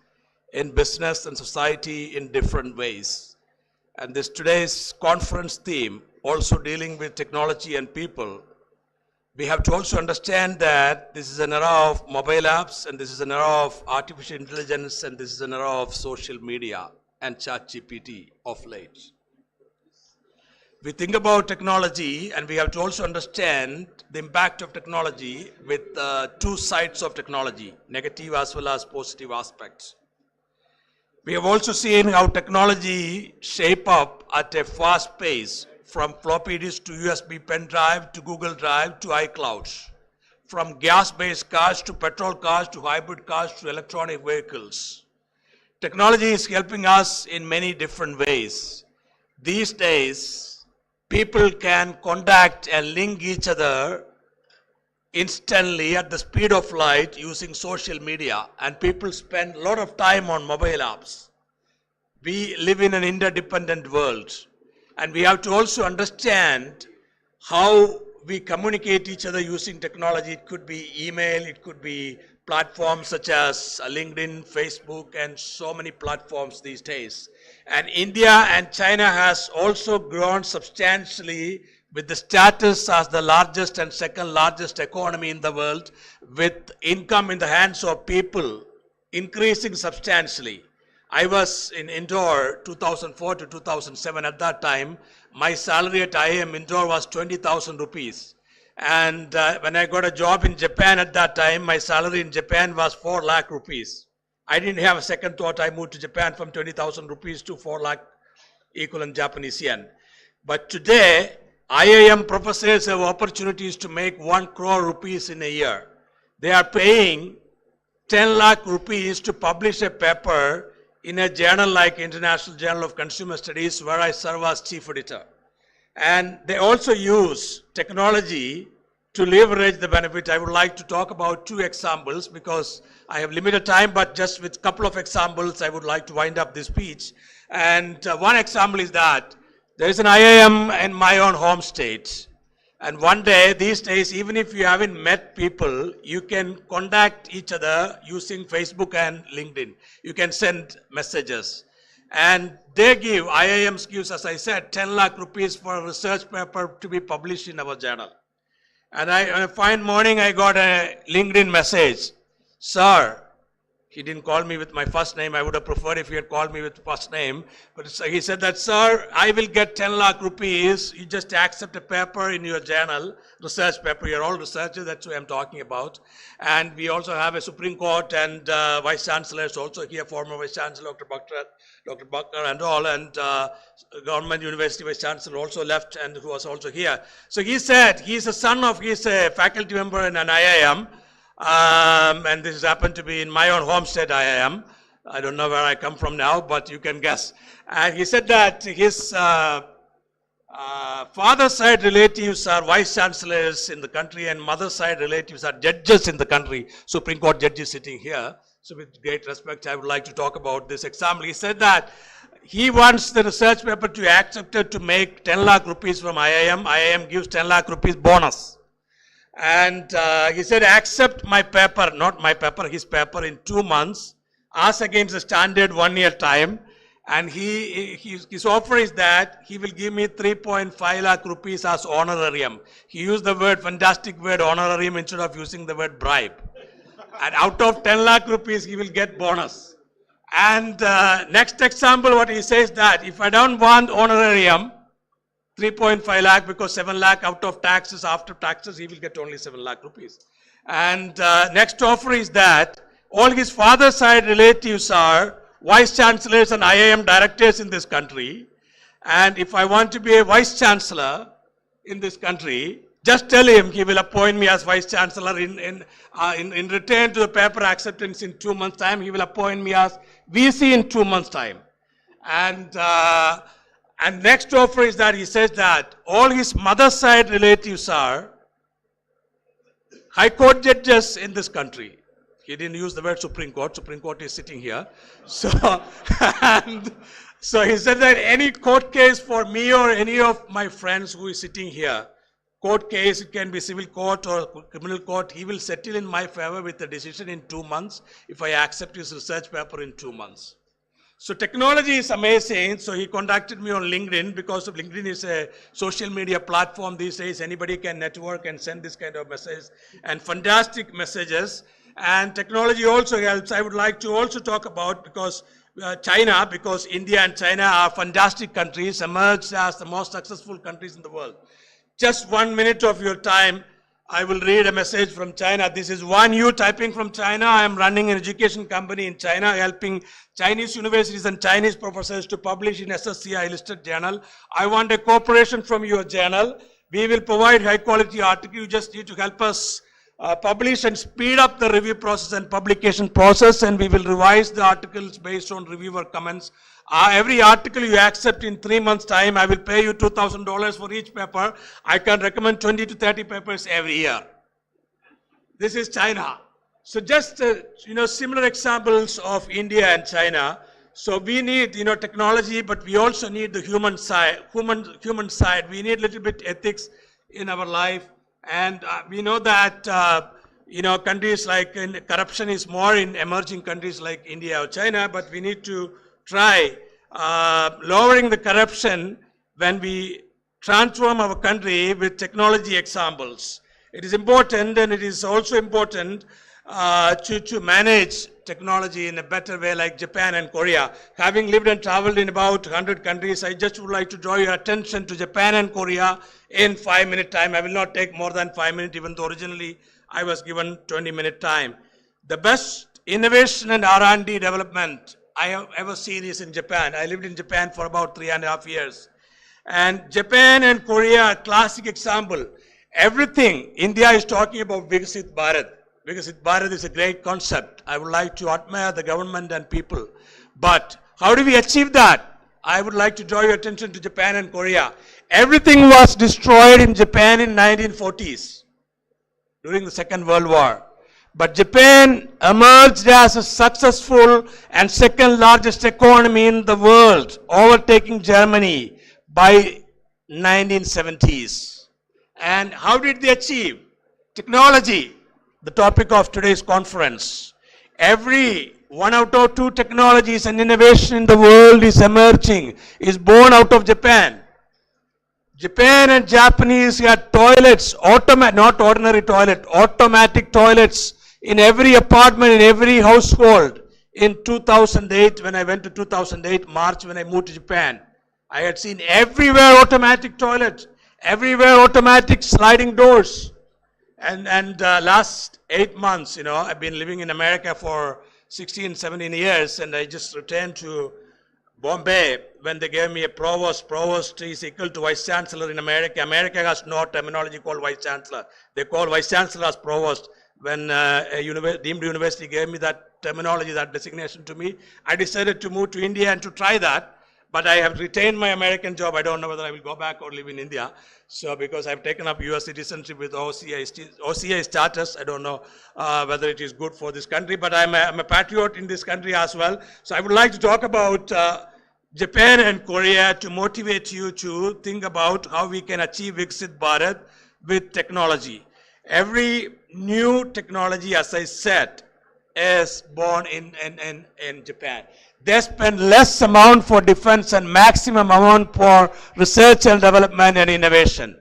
in business and society in different ways. And this today's conference theme, also dealing with technology and people, we have to also understand that this is an era of mobile apps, and this is an era of artificial intelligence, and this is an era of social media and ChatGPT of late. We think about technology, and we have to also understand the impact of technology with two sides of technology, negative as well as positive aspects. We have also seen how technology shape up at a fast pace, from floppy disk to USB pen drive to Google Drive to iCloud, from gas-based cars to petrol cars to hybrid cars to electronic vehicles. Technology is helping us in many different ways. These days, people can contact and link each other instantly at the speed of light using social media, and people spend a lot of time on mobile apps. We live in an interdependent world, and we have to also understand how we communicate each other using technology. It could be email, it could be platforms such as LinkedIn, Facebook, and so many platforms these days. And India and China has also grown substantially with the status as the largest and second largest economy in the world, with income in the hands of people increasing substantially. I was in Indore 2004 to 2007. At that time, my salary at IIM Indore was 20,000 rupees. And when I got a job in Japan at that time, my salary in Japan was 4 lakh rupees. I didn't have a second thought. I moved to Japan from 20,000 rupees to 4 lakh equivalent Japanese yen. But today, IIM professors have opportunities to make 1 crore rupees in a year. They are paying 10 lakh rupees to publish a paper in a journal like International Journal of Consumer Studies, where I serve as chief editor. And they also use technology to leverage the benefit. I would like to talk about 2 examples because I have limited time, but just with a couple of examples, I would like to wind up this speech. And one example is that there is an IIM in my own home state. And one day, these days, even if you haven't met people, you can contact each other using Facebook and LinkedIn. You can send messages. And they give, IIMs gives, as I said, 10 lakh rupees for a research paper to be published in our journal. And on a fine morning, I got a LinkedIn message. Sir, he didn't call me with my first name. I would have preferred if he had called me with first name. But he said that, sir, I will get 10 lakh rupees. You just accept a paper in your journal, research paper. You're all researchers. That's what I'm talking about. And we also have a Supreme Court and Vice Chancellor is also here, former Vice Chancellor, Dr. Bakar and all, and Government University Vice Chancellor also left and who was also here. So he said he's a faculty member in an IIM. And this happened to be in my own homestead, IIM. I don't know where I come from now, but you can guess. And he said that his father side relatives are vice chancellors in the country and mother side relatives are judges in the country. Supreme Court judges sitting here. So with great respect, I would like to talk about this example. He said that he wants the research paper to be accepted to make 10 lakh rupees from IIM. IIM gives 10 lakh rupees bonus. And he said, accept my paper, not my paper, his paper in 2 months, as against the standard 1 year time. And his offer is that he will give me 3.5 lakh rupees as honorarium. He used the word, fantastic word, honorarium, instead of using the word bribe. And out of 10 lakh rupees, he will get bonus. And next example, what he says that if I don't want honorarium, 3.5 lakh, because 7 lakh out of taxes, after taxes, he will get only 7 lakh rupees. And next offer is that all his father's side relatives are vice chancellors and IIM directors in this country. And if I want to be a vice chancellor in this country, just tell him he will appoint me as vice chancellor in return to the paper acceptance in 2 months' time. He will appoint me as VC in 2 months' time. And next offer is that he says that all his mother's side relatives are high court judges in this country. He didn't use the word Supreme Court. Supreme Court is sitting here. So, so he said that any court case for me or any of my friends who is sitting here, court case, it can be civil court or criminal court, he will settle in my favor with a decision in 2 months if I accept his research paper in 2 months. So technology is amazing. So he contacted me on LinkedIn because of LinkedIn is a social media platform these days. Anybody can network and send this kind of message and fantastic messages. And technology also helps. I would like to also talk about because China, because India and China are fantastic countries, emerged as the most successful countries in the world. Just 1 minute of your time, I will read a message from China. This is Wan Yu typing from China. I am running an education company in China, helping Chinese universities and Chinese professors to publish in SSCI listed journal. I want a cooperation from your journal. We will provide high quality article. You just need to help us publish and speed up the review process and publication process, and we will revise the articles based on reviewer comments. Every article you accept in 3 months' time, I will pay you $2,000 for each paper. I can recommend 20 to 30 papers every year. This is China. So just, similar examples of India and China. So we need, technology, but we also need the human side. Human side. We need a little bit ethics in our life. And we know that, countries like corruption is more in emerging countries like India or China, but we need to try lowering the corruption when we transform our country with technology examples. It is important, and it is also important to manage technology in a better way like Japan and Korea. Having lived and traveled in about 100 countries, I just would like to draw your attention to Japan and Korea in 5-minute time. I will not take more than 5 minutes, even though originally I was given 20-minute time. The best innovation and R&D development I have ever seen is in Japan. I lived in Japan for about 3.5 years. And Japan and Korea are a classic example. Everything, India is talking about Vikasit Bharat. Vikasit Bharat is a great concept. I would like to admire the government and people. But how do we achieve that? I would like to draw your attention to Japan and Korea. Everything was destroyed in Japan in 1940s during the Second World War. But Japan emerged as a successful and second largest economy in the world, overtaking Germany by 1970s. And how did they achieve? Technology, the topic of today's conference. Every 1 out of 2 technologies and innovation in the world is emerging, is born out of Japan. Japan and Japanese had toilets, not ordinary toilet, automatic toilets in every apartment, in every household. In 2008, when I went to 2008, March, when I moved to Japan, I had seen everywhere automatic toilet, everywhere automatic sliding doors. And last 8 months, I've been living in America for 16, 17 years, and I just returned to Bombay when they gave me a provost. Provost is equal to vice chancellor in America. America has no terminology called vice chancellor. They call vice chancellor as provost. When a deemed university gave me that terminology, that designation to me, I decided to move to India and to try that. But I have retained my American job. I don't know whether I will go back or live in India. So because I've taken up US citizenship with OCI status, I don't know whether it is good for this country, but I'm a patriot in this country as well. So I would like to talk about Japan and Korea to motivate you to think about how we can achieve Viksit Bharat with technology. Every new technology, as I said, is born in Japan. They spend less amount for defense and maximum amount for research and development and innovation.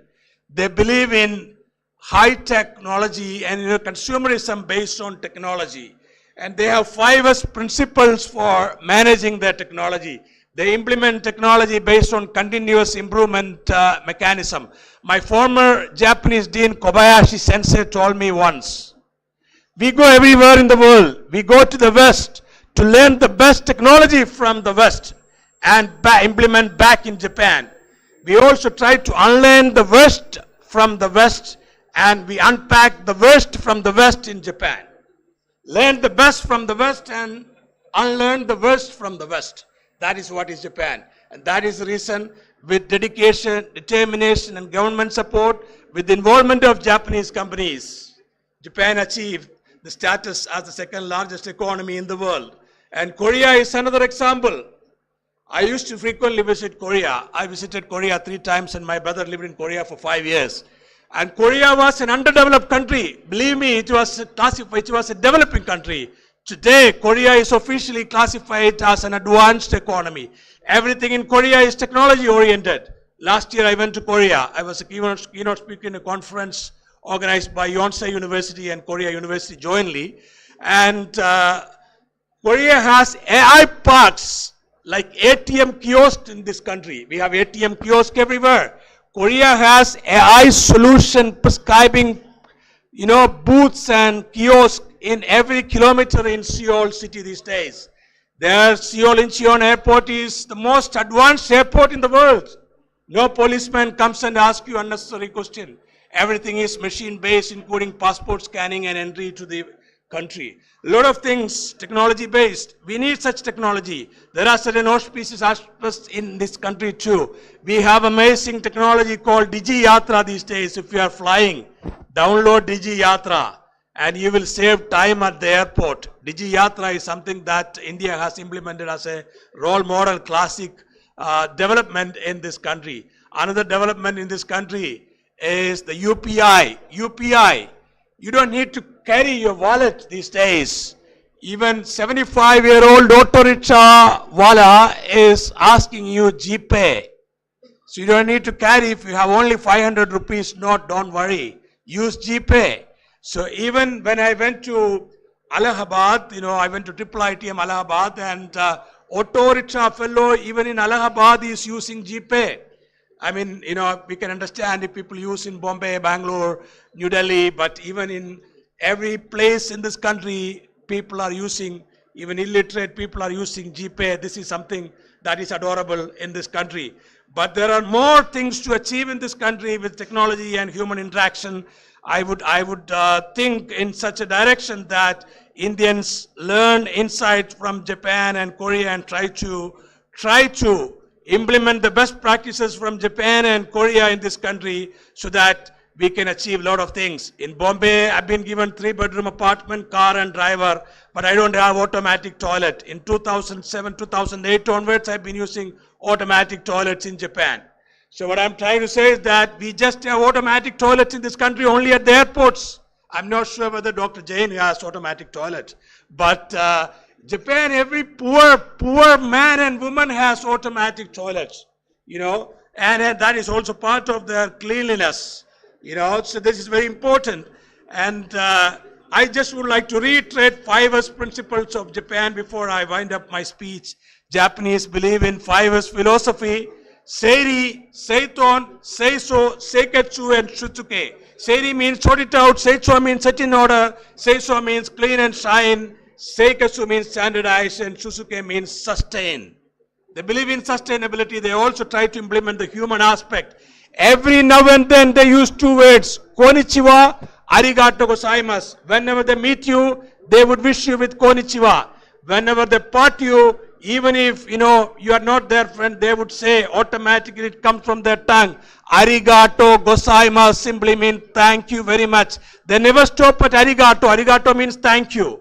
They believe in high technology and consumerism based on technology. And they have 5 principles for managing their technology. They implement technology based on continuous improvement mechanism. My former Japanese dean Kobayashi sensei told me once, we go everywhere in the world. We go to the West to learn the best technology from the West and implement back in Japan. We also try to unlearn the worst from the West and we unpack the worst from the West in Japan. Learn the best from the West and unlearn the worst from the West. That is what is Japan. And that is the reason, with dedication, determination and government support, with the involvement of Japanese companies, Japan achieved the status as the second largest economy in the world. And Korea is another example. I used to frequently visit Korea. I visited Korea 3 times and my brother lived in Korea for 5 years. And Korea was an underdeveloped country. Believe me, it was a developing country. Today, Korea is officially classified as an advanced economy. Everything in Korea is technology oriented. Last year I went to Korea. I was a keynote speaker in a conference organized by Yonsei University and Korea University jointly. And Korea has AI parks like ATM kiosks in this country. We have ATM kiosks everywhere. Korea has AI solution prescribing, booths and kiosks in every kilometer in Seoul city these days. Their Seoul Incheon airport is the most advanced airport in the world. No policeman comes and asks you unnecessary question. Everything is machine-based, including passport scanning and entry to the country. A lot of things technology-based. We need such technology. There are certain auspicious aspects in this country too. We have amazing technology called Digi Yatra these days. If you are flying, download Digi Yatra and you will save time at the airport. Digi Yatra is something that India has implemented as a role model classic development in this country. Another development in this country is the UPI. UPI. You don't need to carry your wallet these days. Even 75-year-old auto rickshaw wala is asking you GPay. So you don't need to carry. If you have only 500 rupees note, don't worry. Use GPay. So even when I went to Allahabad, I went to IIITM Allahabad, and auto rickshaw fellow even in Allahabad is using GPay. I mean, we can understand if people use in Bombay, Bangalore, New Delhi, but even in every place in this country, people are using, even illiterate people are using GPay. This is something that is adorable in this country. But there are more things to achieve in this country with technology and human interaction. I would think in such a direction that Indians learn insight from Japan and Korea and try to implement the best practices from Japan and Korea in this country so that we can achieve a lot of things. In Bombay, I've been given 3-bedroom apartment, car and driver, but I don't have automatic toilet. In 2007, 2008 onwards, I've been using automatic toilets in Japan. So what I'm trying to say is that we just have automatic toilets in this country only at the airports. I'm not sure whether Dr. Jain has automatic toilet, but Japan, every poor man and woman has automatic toilets, and that is also part of their cleanliness, so this is very important. And I just would like to reiterate 5 principles of Japan before I wind up my speech. Japanese believe in 5 philosophy: Seiri, Seiton, Seiso, Seiketsu, and Shutsuke. Seiri means sort it out, Seicho means set in order, Seiso means clean and shine, Seiketsu means standardize, and Shutsuke means sustain. They believe in sustainability. They also try to implement the human aspect. Every now and then they use 2 words, Konnichiwa, Arigato gozaimasu. Whenever they meet you, they would wish you with Konnichiwa. Whenever they part you, even if, you know, you are not their friend, they would say automatically, it comes from their tongue. Arigato gozaimasu simply means thank you very much. They never stop at arigato. Arigato means thank you.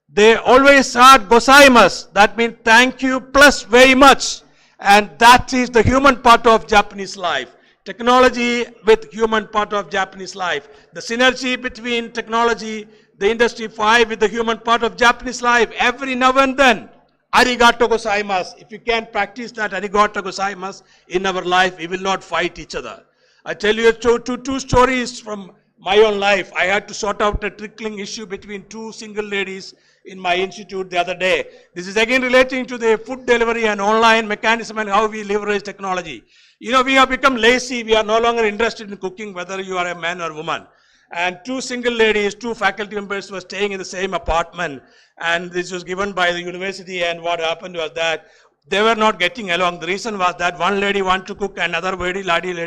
They always add gozaimasu. That means thank you plus very much. And that is the human part of Japanese life. Technology with human part of Japanese life. The synergy between technology, the Industry 5 with the human part of Japanese life. Every now and then, arigato gozaimasu. If you can practice that arigato gozaimasu in our life, we will not fight each other. I tell you two stories from my own life. I had to sort out a trickling issue between two single ladies in my institute the other day. This is again relating to the food delivery and online mechanism and how we leverage technology. You know, we have become lazy. We are no longer interested in cooking, whether you are a man or woman. And two single ladies, two faculty members were staying in the same apartment. And this was given by the university. And what happened was that they were not getting along. The reason was that one lady wanted to cook, another lady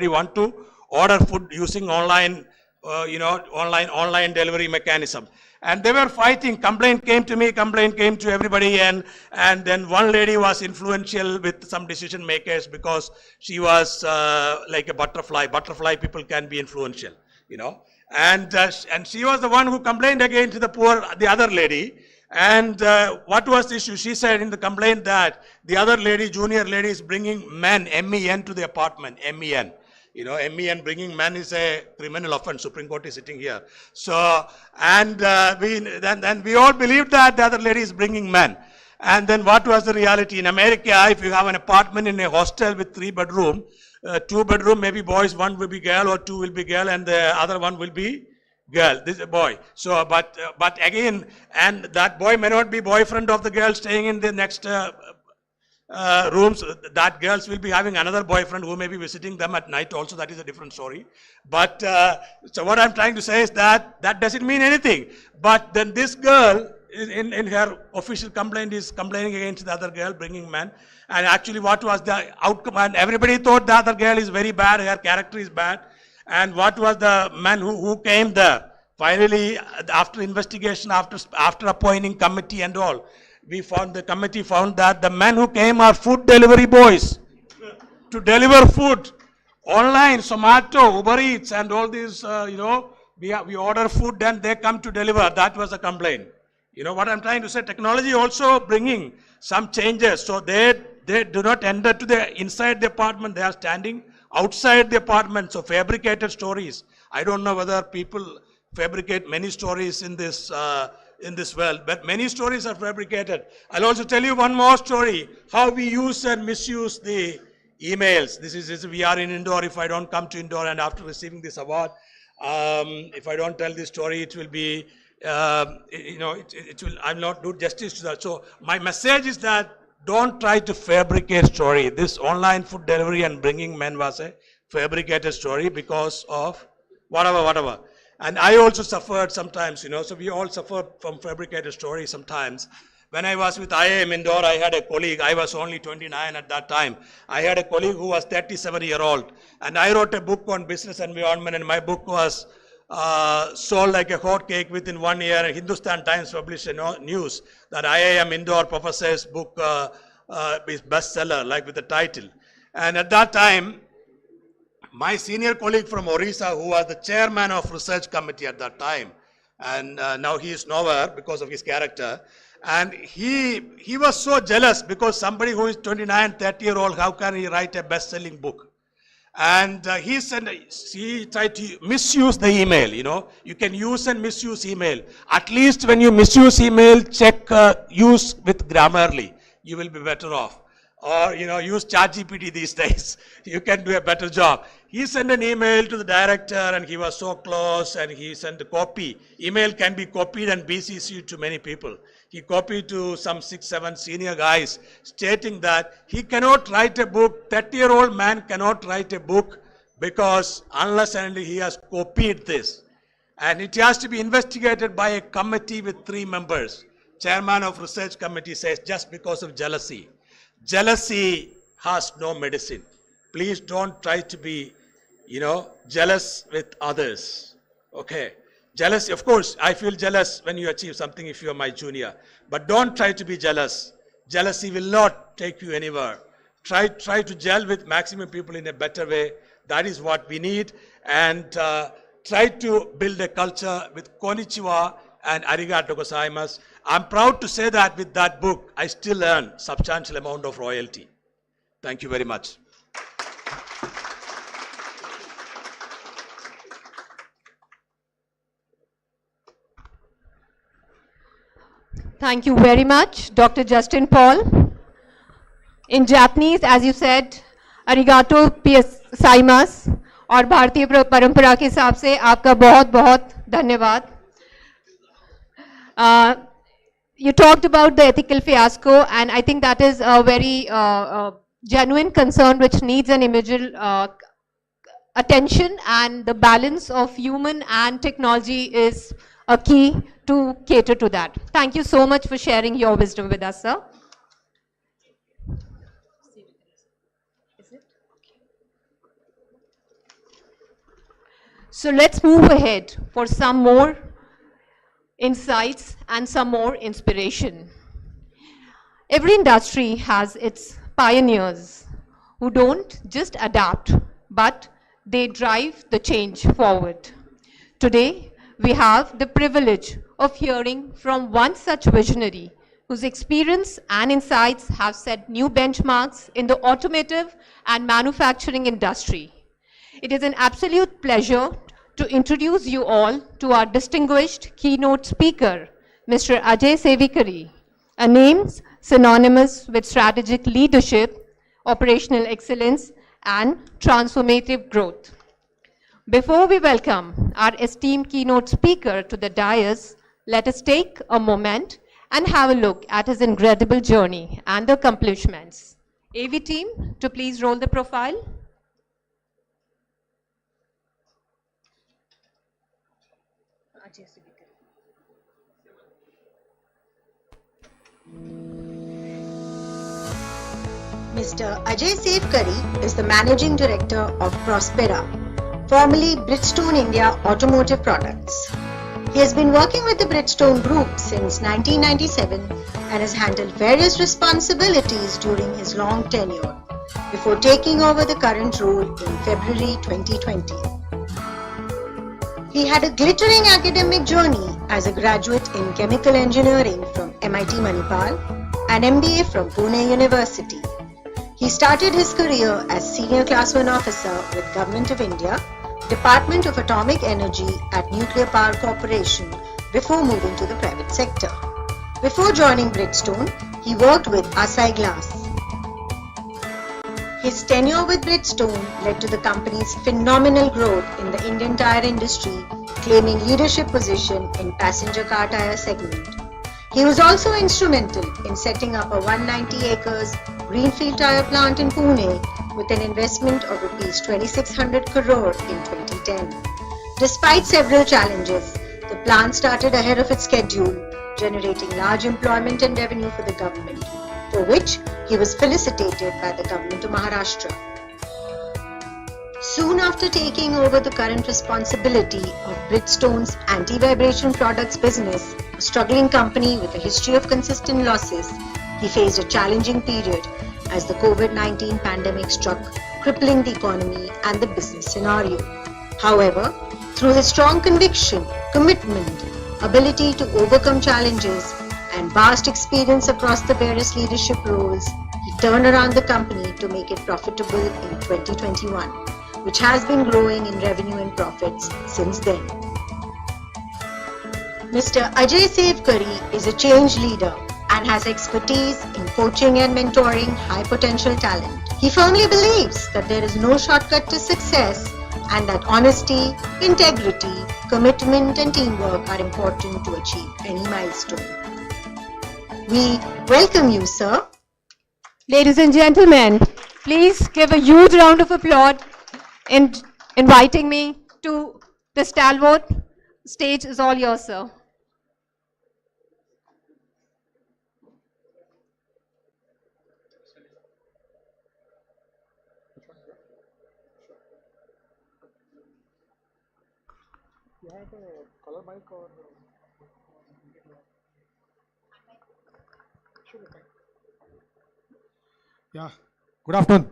wanted to order food using online, online delivery mechanism. And they were fighting. Complaint came to me, complaint came to everybody. And then one lady was influential with some decision makers because she was like a butterfly. Butterfly people can be influential, you know. And she was the one who complained against the other lady. And what was the issue? She said in the complaint that the other lady, junior lady, is bringing men, MEN, to the apartment, MEN. You know, MEN, bringing men is a criminal offense. Supreme Court is sitting here. So, and we all believed that the other lady is bringing men. And then what was the reality? In America, if you have an apartment in a hostel with 3 bedroom, 2 bedroom, maybe boys, 1 will be girl or 2 will be girl and the other one will be girl. This is a boy. So, but again, and that boy may not be boyfriend of the girl staying in the next rooms. That girls will be having another boyfriend who may be visiting them at night also. That is a different story. But so what I'm trying to say is that doesn't mean anything. But then this girl in her official complaint is complaining against the other girl bringing men. And actually what was the outcome? And everybody thought the other girl is very bad, her character is bad. And what was the man who came there? Finally, after investigation, after appointing committee and all, the committee found that the men who came are food delivery boys to deliver food online, Zomato, Uber Eats and all these, we order food and they come to deliver. That was a complaint. You know what I'm trying to say? Technology also bringing some changes. So they do not enter to inside the apartment. They are standing outside the apartment. So fabricated stories. I don't know whether people fabricate many stories in this world, but many stories are fabricated. I'll also tell you one more story, how we use and misuse the emails. We are in Indore. If I don't come to Indore and after receiving this award, if I don't tell this story, it will be, I'll not do justice to that. So my message is that don't try to fabricate story. This online food delivery and bringing men was a fabricated story because of whatever. And I also suffered sometimes, so we all suffer from fabricated stories sometimes. When I was with IIM Indore, I had a colleague, I was only 29 at that time. I had a colleague who was 37-year-old. And I wrote a book on business environment, and my book was sold like a hot cake within 1 year. Hindustan Times published a news that IIM Indore professor's book is bestseller, like with the title. And at that time, my senior colleague from Orissa, who was the chairman of research committee at that time, and now he is nowhere because of his character, and he was so jealous because somebody who is 29, 30-year-old, how can he write a best-selling book? And he tried to misuse the email, You can use and misuse email. At least when you misuse email, check use with Grammarly. You will be better off. Or, use ChatGPT these days. You can do a better job. He sent an email to the director and he was so close and he sent a copy. Email can be copied and BCC'd to many people. He copied to some 6-7 senior guys stating that he cannot write a book, 30-year-old man cannot write a book because unless and until he has copied this. And it has to be investigated by a committee with 3 members. Chairman of research committee says just because of jealousy. Jealousy has no medicine. Please don't try to be, jealous with others. Okay. Jealousy, of course, I feel jealous when you achieve something if you are my junior. But don't try to be jealous. Jealousy will not take you anywhere. Try to gel with maximum people in a better way. That is what we need. And try to build a culture with konnichiwa and arigato gozaimasu. I'm proud to say that with that book, I still earn substantial amount of royalty. Thank you very much. Thank you very much, Dr. Justin Paul. In Japanese, as you said, arigato gozaimasu. और भारतीय परंपरा के हिसाब से आपका बहुत बहुत धन्यवाद. You talked about the ethical fiasco, and I think that is a very genuine concern which needs an immediate attention, and the balance of human and technology is a key to cater to that. Thank you so much for sharing your wisdom with us, sir. So let's move ahead for some more insights and some more inspiration. Every industry has its pioneers who don't just adapt, but they drive the change forward. Today, we have the privilege of hearing from one such visionary whose experience and insights have set new benchmarks in the automotive and manufacturing industry. It is an absolute pleasure to introduce you all to our distinguished keynote speaker, Mr. Ajay Sikari, a name synonymous with strategic leadership, operational excellence, and transformative growth. Before we welcome our esteemed keynote speaker to the dais, let us take a moment and have a look at his incredible journey and accomplishments. AV team, to please roll the profile. Mr. Ajay Sikari is the Managing Director of Prospera, formerly Bridgestone India Automotive Products. He has been working with the Bridgestone Group since 1997 and has handled various responsibilities during his long tenure before taking over the current role in February 2020. He had a glittering academic journey as a graduate in chemical engineering from MIT Manipal and MBA from Pune University. He started his career as Senior Class 1 Officer with Government of India, Department of Atomic Energy at Nuclear Power Corporation before moving to the private sector. Before joining Bridgestone, he worked with Asai Glass. His tenure with Bridgestone led to the company's phenomenal growth in the Indian tire industry, claiming leadership position in passenger car tire segment. He was also instrumental in setting up a 190 acres greenfield tire plant in Pune with an investment of Rs 2600 crore in 2010. Despite several challenges, the plant started ahead of its schedule, generating large employment and revenue for the government, for which he was felicitated by the government of Maharashtra. Soon after taking over the current responsibility of Bridgestone's anti-vibration products business, a struggling company with a history of consistent losses, he faced a challenging period as the COVID-19 pandemic struck, crippling the economy and the business scenario. However, through his strong conviction, commitment, ability to overcome challenges, and vast experience across the various leadership roles, he turned around the company to make it profitable in 2021, which has been growing in revenue and profits since then. Mr. Ajay Sikari is a change leader and has expertise in coaching and mentoring high potential talent. He firmly believes that there is no shortcut to success and that honesty, integrity, commitment and teamwork are important to achieve any milestone. We welcome you, sir. Ladies and gentlemen, please give a huge round of applause in inviting me to the stalwart. Stage is all yours, sir. Yeah. Good afternoon.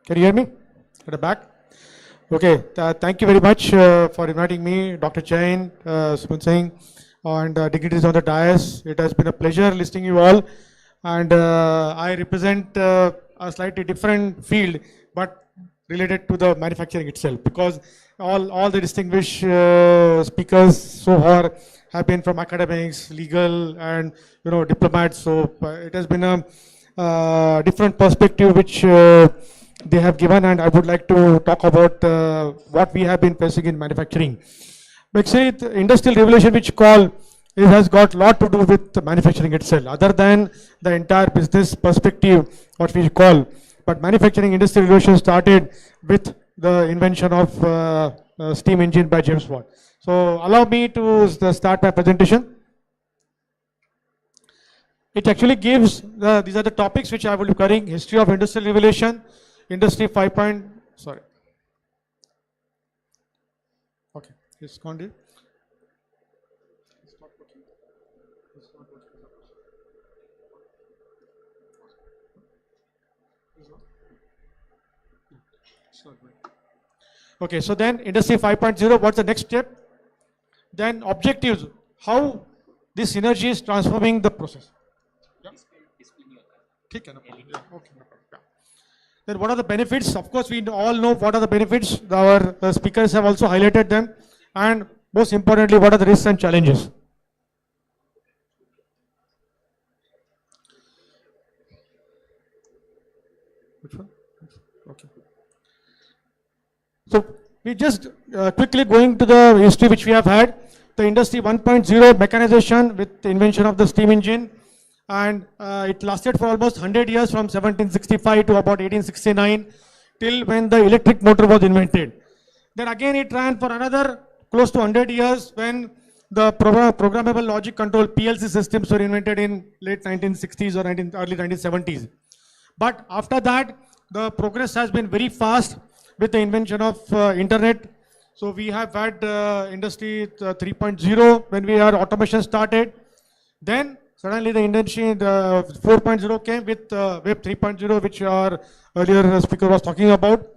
Can you hear me at the back? Okay. Thank you very much for inviting me, Dr. Jain, Surat Singh, and dignitaries on the dais. It has been a pleasure listening to you all. And I represent a slightly different field, but related to the manufacturing itself, because all the distinguished speakers so far have been from academics, legal, and diplomats. So it has been a different perspective which they have given, and I would like to talk about what we have been facing in manufacturing. Actually, the industrial revolution which call it has got a lot to do with manufacturing itself, other than the entire business perspective, what we call. But manufacturing industrial revolution started with the invention of steam engine by James Watt. So allow me to start my presentation. It actually gives, these are the topics which I will be covering: history of industrial revolution, industry 5. Sorry. Okay, it's gone. Okay, so then industry 5.0, what's the next step? Then objectives, how this synergy is transforming the process. Yeah. Okay. Then what are the benefits? Of course, we all know what are the benefits. Our speakers have also highlighted them. And most importantly, what are the risks and challenges? Which one? Okay. So we just quickly going to the history which we have had. The industry 1.0 mechanization with the invention of the steam engine, and it lasted for almost 100 years, from 1765 to about 1869, till when the electric motor was invented. Then again it ran for another close to 100 years when the programmable logic control PLC systems were invented in late 1960s or early 1970s. But after that, the progress has been very fast with the invention of internet. So we have had industry 3.0 when automation started. Then suddenly the industry 4.0 came with web 3.0, which our earlier speaker was talking about.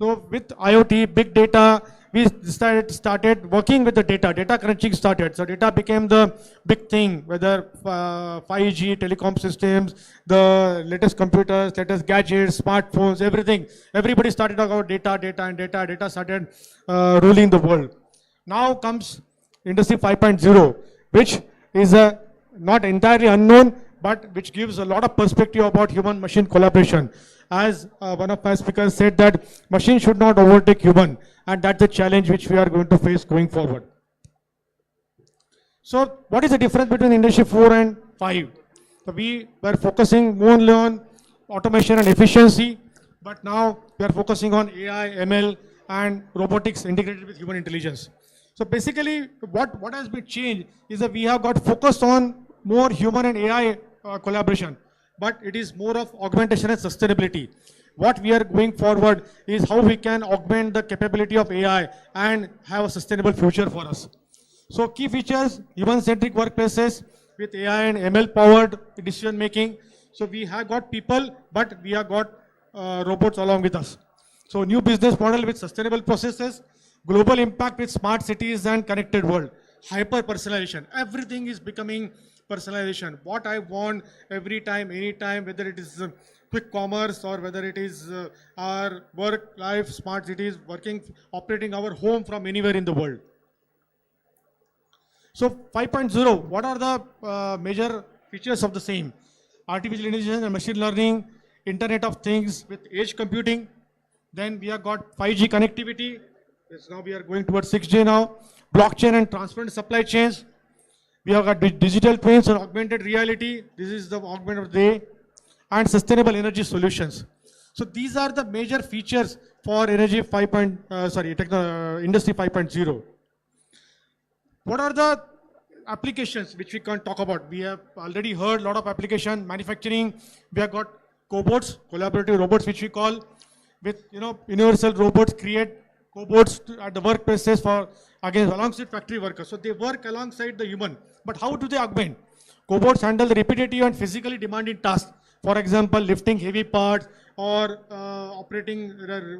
So with IoT, big data, we started working with the data crunching started. So data became the big thing, whether 5G, telecom systems, the latest computers, latest gadgets, smartphones, everything. Everybody started talking about data started ruling the world. Now comes industry 5.0, which is not entirely unknown, but which gives a lot of perspective about human-machine collaboration. As one of my speakers said, that machine should not overtake human, and that's the challenge which we are going to face going forward. So what is the difference between industry 4 and 5? So we were focusing more on automation and efficiency, but now we are focusing on AI, ML, and robotics integrated with human intelligence. So basically what has been changed is that we have got focused on more human and AI collaboration, but it is more of augmentation and sustainability. What we are going forward is how we can augment the capability of AI and have a sustainable future for us. So key features: human-centric workplaces with AI and ML-powered decision making. So we have got people, but we have got robots along with us. So new business model with sustainable processes, global impact with smart cities and connected world, hyper-personalization. Everything is becoming personalization. What I want every time, anytime, whether it is quick commerce or whether it is our work life, smart cities, operating our home from anywhere in the world. So 5.0, what are the major features of the same? Artificial intelligence and machine learning, Internet of Things with edge computing. Then we have got 5G connectivity. Yes, now we are going towards 6G now. Blockchain and transparent supply chains. We have got digital twins and augmented reality. This is the augmented of the day. And sustainable energy solutions. So these are the major features for energy industry 5.0. What are the applications which we can talk about? We have already heard a lot of application. Manufacturing, we have got cobots, collaborative robots, which we call, with universal robots create cobots at the workplaces for, again, alongside factory workers. So they work alongside the human. But how do they augment? Cobots handle the repetitive and physically demanding tasks. For example, lifting heavy parts or operating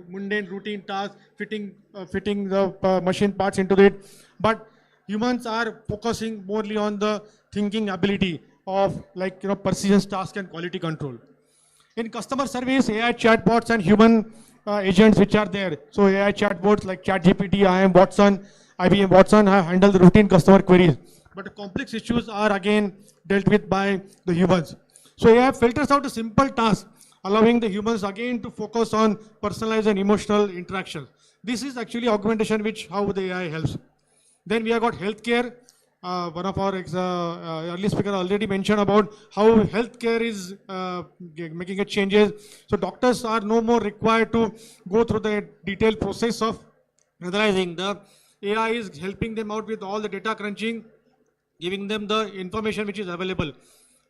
mundane routine tasks, fitting the machine parts into it. But humans are focusing morely on the thinking ability of precision task and quality control. In customer service, AI chatbots and human agents which are there. So AI chatbots like ChatGPT, IBM Watson have handled the routine customer queries. But the complex issues are again dealt with by the humans. So AI filters out a simple task, allowing the humans again to focus on personalized and emotional interactions. This is actually augmentation how the AI helps. Then we have got healthcare. One of our early speakers already mentioned about how healthcare is making changes. So doctors are no more required to go through the detailed process of analyzing. The AI is helping them out with all the data crunching, giving them the information which is available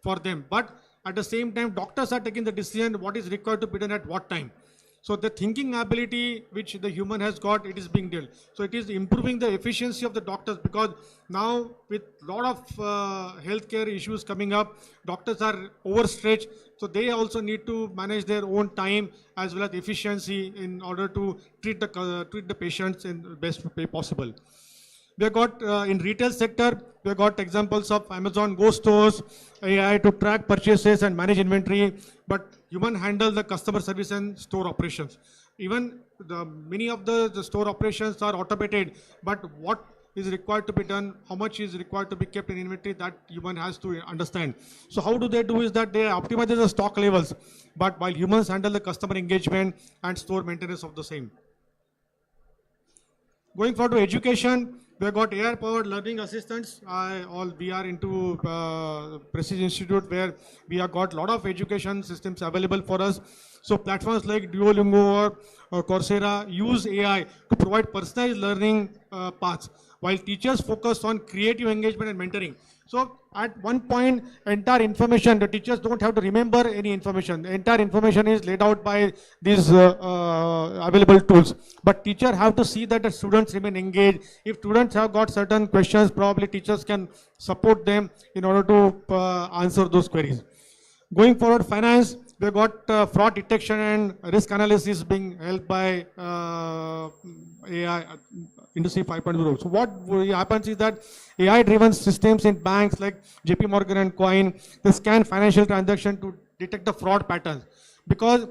for them. But at the same time, doctors are taking the decision what is required to be done at what time. So the thinking ability which the human has got, it is being dealt. So it is improving the efficiency of the doctors, because now with lot of healthcare issues coming up, doctors are overstretched. So they also need to manage their own time as well as efficiency in order to treat the patients in the best way possible. We have got in retail sector, we have got examples of Amazon Go stores, AI to track purchases and manage inventory, but human handle the customer service and store operations. Even many of the store operations are automated, but what is required to be done, how much is required to be kept in inventory, that human has to understand. So how do they do is that they optimize the stock levels, but while humans handle the customer engagement and store maintenance of the same. Going forward to education, we have got AI-powered learning assistants. We are into Prestige Institute, where we have got a lot of education systems available for us. So platforms like Duolingo or Coursera use AI to provide personalized learning paths, while teachers focus on creative engagement and mentoring. So at one point, entire information, the teachers don't have to remember any information. The entire information is laid out by these available tools. But teachers have to see that the students remain engaged. If students have got certain questions, probably teachers can support them in order to answer those queries. Going forward, finance, we've got fraud detection and risk analysis being helped by AI, Industry 5.0. So what happens is that AI-driven systems in banks like JP Morgan and Coin, they scan financial transactions to detect the fraud patterns. Because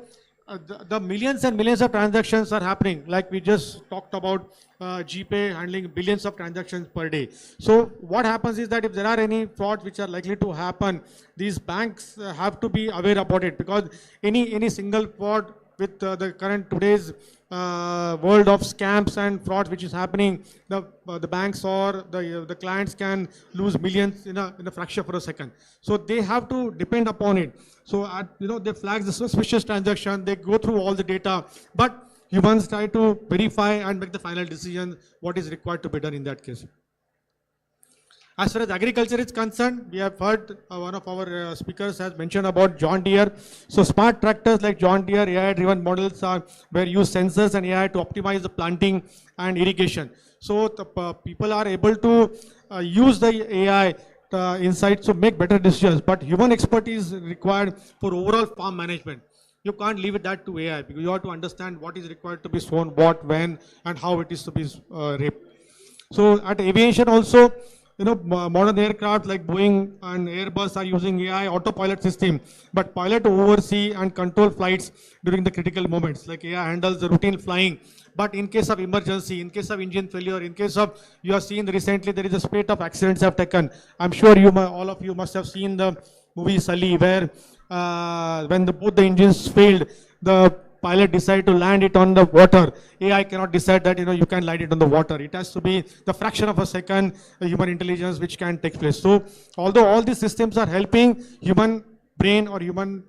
the millions and millions of transactions are happening, like we just talked about GPay handling billions of transactions per day. So what happens is that if there are any frauds which are likely to happen, these banks have to be aware about it, because any single fraud with the current today's world of scams and frauds which is happening, the banks or the clients can lose millions in a fraction of a second. So they have to depend upon it. So they flag the suspicious transaction, they go through all the data, but humans try to verify and make the final decision what is required to be done in that case. As far as agriculture is concerned, we have heard one of our speakers has mentioned about John Deere. So smart tractors like John Deere, AI-driven models where use sensors and AI to optimize the planting and irrigation. So the people are able to use the AI insights to make better decisions, but human expertise is required for overall farm management. You can't leave that to AI, because you have to understand what is required to be sown, what, when, and how it is to be reaped. So at aviation also, modern aircraft like Boeing and Airbus are using AI autopilot system, but pilot oversee and control flights during the critical moments. Like AI handles the routine flying, but in case of emergency, in case of engine failure, in case of, you have seen recently there is a spate of accidents have taken. I'm sure all of you must have seen the movie Sully, where when both the engines failed, the pilot decide to land it on the water. AI cannot decide that you can land it on the water. It has to be the fraction of a second human intelligence which can take place. So although all these systems are helping, human brain or human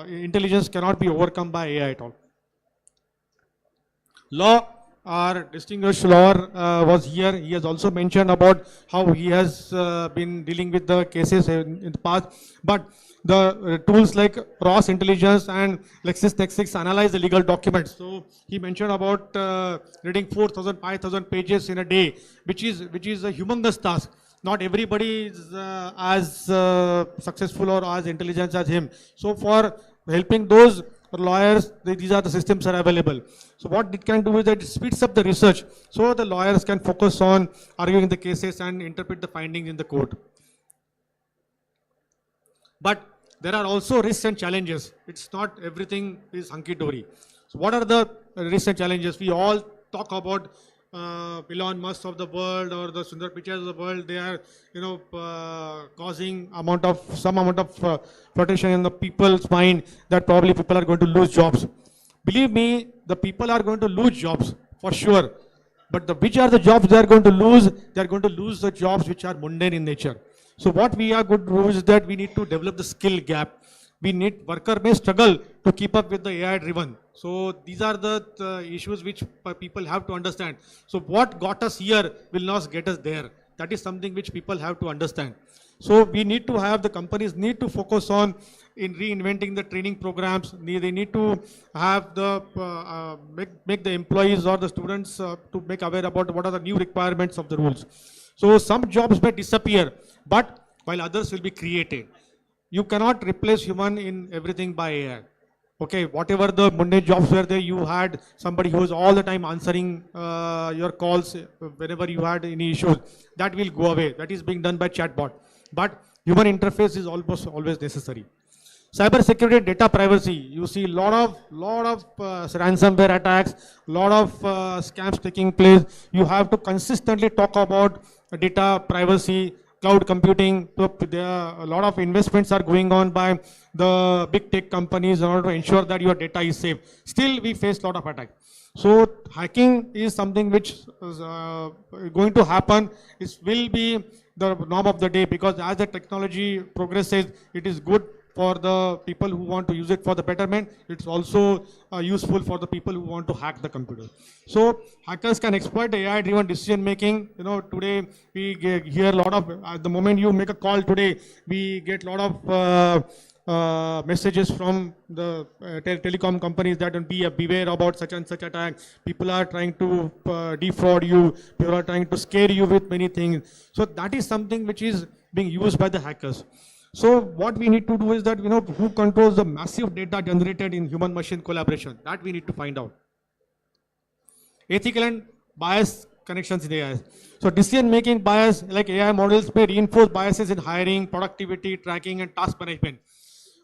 intelligence cannot be overcome by AI at all. Law, our distinguished lawyer was here. He has also mentioned about how he has been dealing with the cases in the past. But the tools like Ross Intelligence and LexisNexis analyze the legal documents. So he mentioned about reading 4,000, 5,000 pages in a day, which is a humongous task. not everybody is as successful or as intelligent as him. So for helping those lawyers, these are the systems are available. So what it can do is that it speeds up the research, so the lawyers can focus on arguing the cases and interpret the findings in the court. But there are also risks and challenges. It's not everything is hunky-dory. So what are the risks and challenges? We all talk about Elon Musk of the world or the Sundar Pichai of the world. They are, causing some amount of flirtation in the people's mind that probably people are going to lose jobs. Believe me, the people are going to lose jobs for sure. But which are the jobs they are going to lose? They are going to lose the jobs which are mundane in nature. So what we are going to do is that we need to develop the skill gap. We need worker may struggle to keep up with the AI driven. So these are the issues which people have to understand. So what got us here will not get us there. That is something which people have to understand. So we need to have, the companies need to focus on in reinventing the training programs. They need to have the, make the employees or the students to make aware about what are the new requirements of the rules. So some jobs may disappear, but while others will be created. You cannot replace human in everything by AI. Okay, whatever the mundane jobs were there, you had somebody who was all the time answering your calls whenever you had any issues. That will go away. That is being done by chatbot. But human interface is almost always necessary. Cyber security, data privacy. You see lot of ransomware attacks, lot of scams taking place. You have to consistently talk about data privacy, cloud computing. There are a lot of investments are going on by the big tech companies in order to ensure that your data is safe. Still, we face a lot of attacks. So hacking is something which is going to happen. It will be the norm of the day, because as the technology progresses, it is good for the people who want to use it for the betterment. It's also useful for the people who want to hack the computer. So hackers can exploit AI-driven decision making. Today we hear a lot of, at the moment you make a call today, we get a lot of messages from the telecom companies that beware about such and such attack. People are trying to defraud you. People are trying to scare you with many things. So that is something which is being used by the hackers. So what we need to do is that, who controls the massive data generated in human-machine collaboration. That we need to find out. Ethical and bias connections in AI. So decision-making bias, like AI models may reinforce biases in hiring, productivity, tracking, and task management.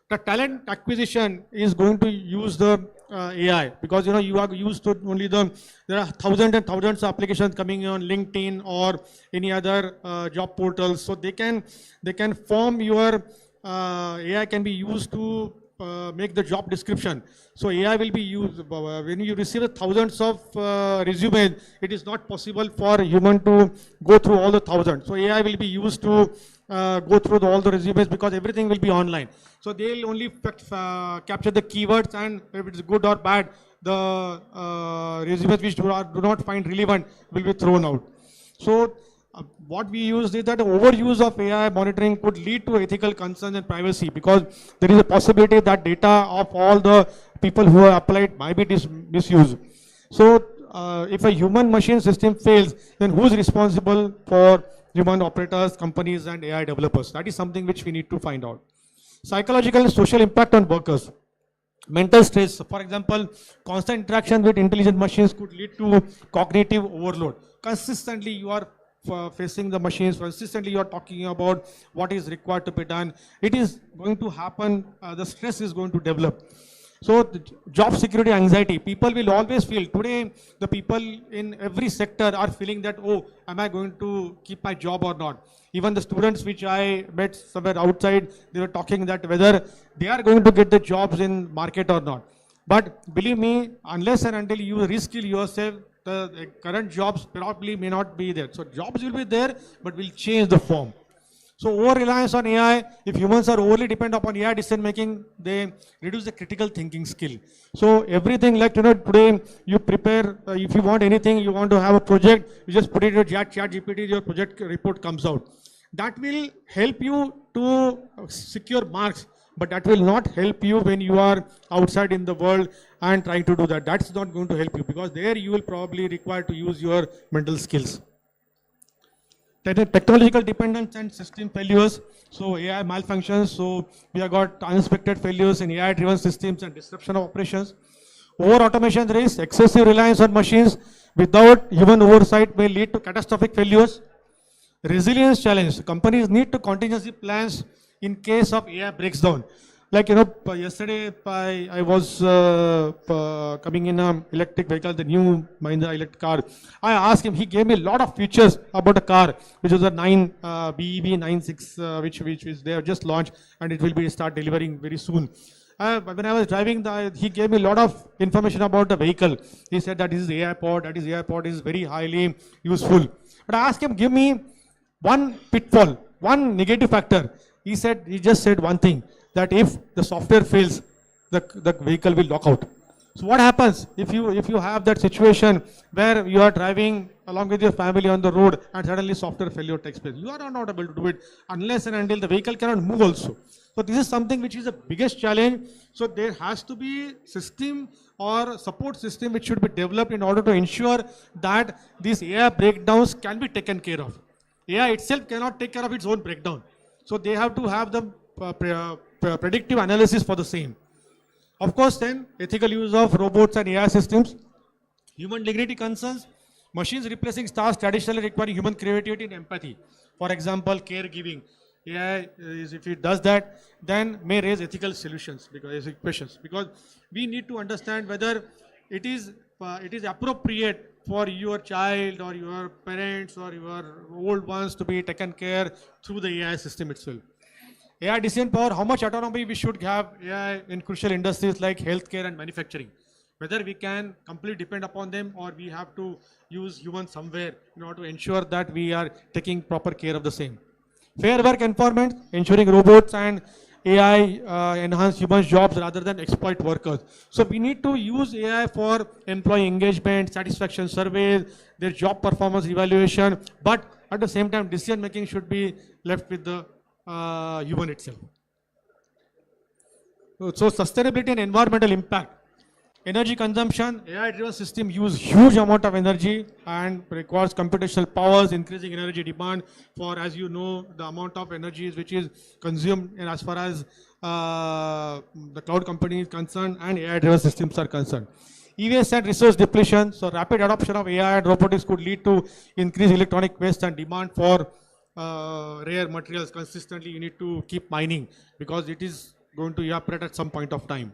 The talent acquisition is going to use the AI, because you are used to only there are thousands and thousands of applications coming on LinkedIn or any other job portals. So they can form your AI can be used to make the job description. So AI will be used when you receive thousands of resumes. It is not possible for a human to go through all the thousands. So AI will be used to go through all the resumes, because everything will be online. So they will only capture the keywords, and if it's good or bad, the resumes which do not find relevant will be thrown out. So what we use is that overuse of AI monitoring could lead to ethical concerns and privacy, because there is a possibility that data of all the people who are applied might be misused. So if a human machine system fails, then who is responsible for human operators, companies, and AI developers? That is something which we need to find out. Psychological and social impact on workers. Mental stress, for example, constant interaction with intelligent machines could lead to cognitive overload. Consistently you are facing the machines, consistently you are talking about what is required to be done. It is going to happen, the stress is going to develop. So the job security anxiety, people will always feel. Today, the people in every sector are feeling that, oh, am I going to keep my job or not? Even the students which I met somewhere outside, they were talking that whether they are going to get the jobs in market or not. But believe me, unless and until you reskill yourself, the current jobs probably may not be there. So jobs will be there, but will change the form. So over-reliance on AI, if humans are overly dependent upon AI decision-making, they reduce the critical thinking skill. So everything like, today you prepare, if you want anything, you want to have a project, you just put it in your chat GPT, your project report comes out. That will help you to secure marks, but that will not help you when you are outside in the world and trying to do that. That's not going to help you, because there you will probably require to use your mental skills. technological dependence and system failures. So AI malfunctions. So we have got unexpected failures in AI-driven systems and disruption of operations. Over automation risk, excessive reliance on machines without human oversight may lead to catastrophic failures. Resilience challenge. Companies need to contingency plans in case of AI breaks down. Like, yesterday I was coming in an electric vehicle, the new Mahindra electric car. I asked him, he gave me a lot of features about the car, which was a BEV 96, which they have just launched, and it will be start delivering very soon. When I was driving, he gave me a lot of information about the vehicle. He said that this is AI pod, that is AI pod is very highly useful. But I asked him, give me one pitfall, one negative factor. He just said one thing, that if the software fails, the vehicle will lock out. So what happens if you have that situation where you are driving along with your family on the road and suddenly software failure takes place? You are not able to do it unless and until the vehicle cannot move also. So this is something which is the biggest challenge. So there has to be system or support system which should be developed in order to ensure that these AI breakdowns can be taken care of. AI itself cannot take care of its own breakdown. So they have to have the predictive analysis for the same. Of course, then ethical use of robots and AI systems, human dignity concerns, machines replacing tasks traditionally requiring human creativity and empathy. For example, caregiving. AI if it does that, then may raise ethical solutions questions, because we need to understand whether it is appropriate for your child or your parents or your old ones to be taken care through the AI system itself. AI decision power, how much autonomy we should have AI in crucial industries like healthcare and manufacturing. Whether we can completely depend upon them or we have to use humans somewhere in order to ensure that we are taking proper care of the same. Fair work environment, ensuring robots and AI enhance human jobs rather than exploit workers. So we need to use AI for employee engagement, satisfaction surveys, their job performance evaluation, but at the same time decision making should be left with the human itself. So sustainability and environmental impact. Energy consumption, AI-driven system use huge amount of energy and requires computational powers, increasing energy demand for, as you know, the amount of energy which is consumed and as far as the cloud company is concerned and AI-driven systems are concerned. E-waste and resource depletion, so rapid adoption of AI and robotics could lead to increased electronic waste and demand for rare materials. Consistently you need to keep mining because it is going to evaporate at some point of time.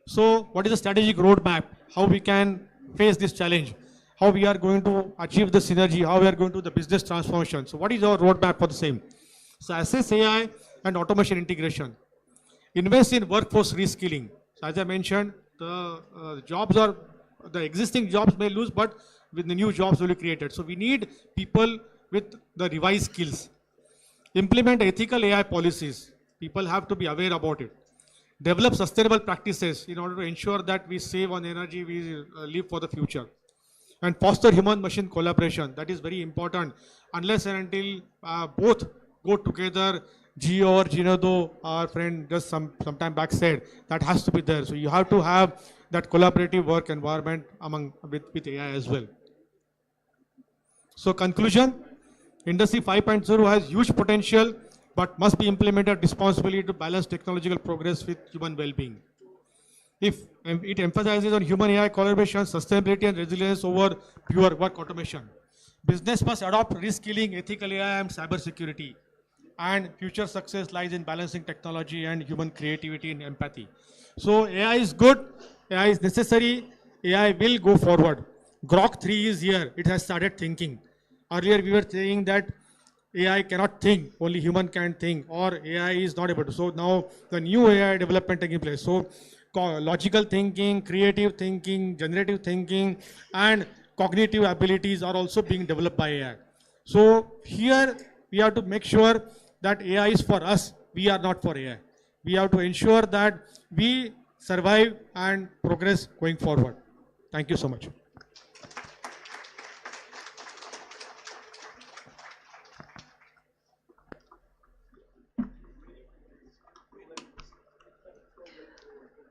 So what is the strategic roadmap? How we can face this challenge? How we are going to achieve the synergy? How we are going to the business transformation? So what is our roadmap for the same? So assess AI and automation integration. Invest in workforce reskilling. So as I mentioned, the existing jobs may lose, but with the new jobs will be created. So we need people with the revised skills. Implement ethical AI policies. People have to be aware about it. Develop sustainable practices in order to ensure that we save on energy, we live for the future. And foster human-machine collaboration. That is very important. Unless and until both go together, Gio or Ginodo, our friend just some time back said, that has to be there. So you have to have that collaborative work environment with AI as well. So conclusion, Industry 5.0 has huge potential, but must be implemented responsibly to balance technological progress with human well-being. If it emphasizes on human AI collaboration, sustainability and resilience over pure work automation. Business must adopt reskilling, ethical AI and cybersecurity. And future success lies in balancing technology and human creativity and empathy. So AI is good, AI is necessary, AI will go forward. Grok 3 is here, it has started thinking. Earlier we were saying that AI cannot think, only human can think, or AI is not able to. So now the new AI development taking place. So logical thinking, creative thinking, generative thinking, and cognitive abilities are also being developed by AI. So here we have to make sure that AI is for us, we are not for AI. We have to ensure that we survive and progress going forward. Thank you so much.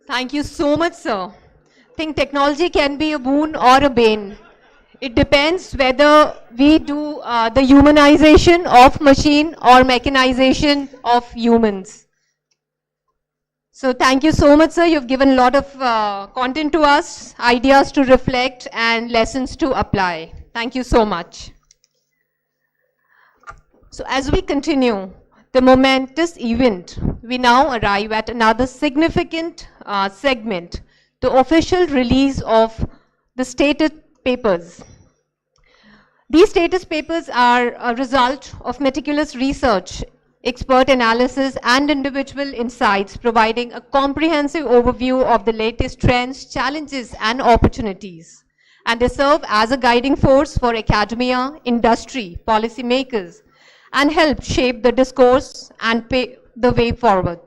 Thank you so much, sir. I think technology can be a boon or a bane. It depends whether we do the humanization of machine or mechanization of humans. So thank you so much, sir. You've given a lot of content to us, ideas to reflect and lessons to apply. Thank you so much. So as we continue the momentous event, we now arrive at another significant segment, the official release of the status papers. These status papers are a result of meticulous research, expert analysis, and individual insights, providing a comprehensive overview of the latest trends, challenges, and opportunities. And they serve as a guiding force for academia, industry, policymakers, and help shape the discourse and pave the way forward.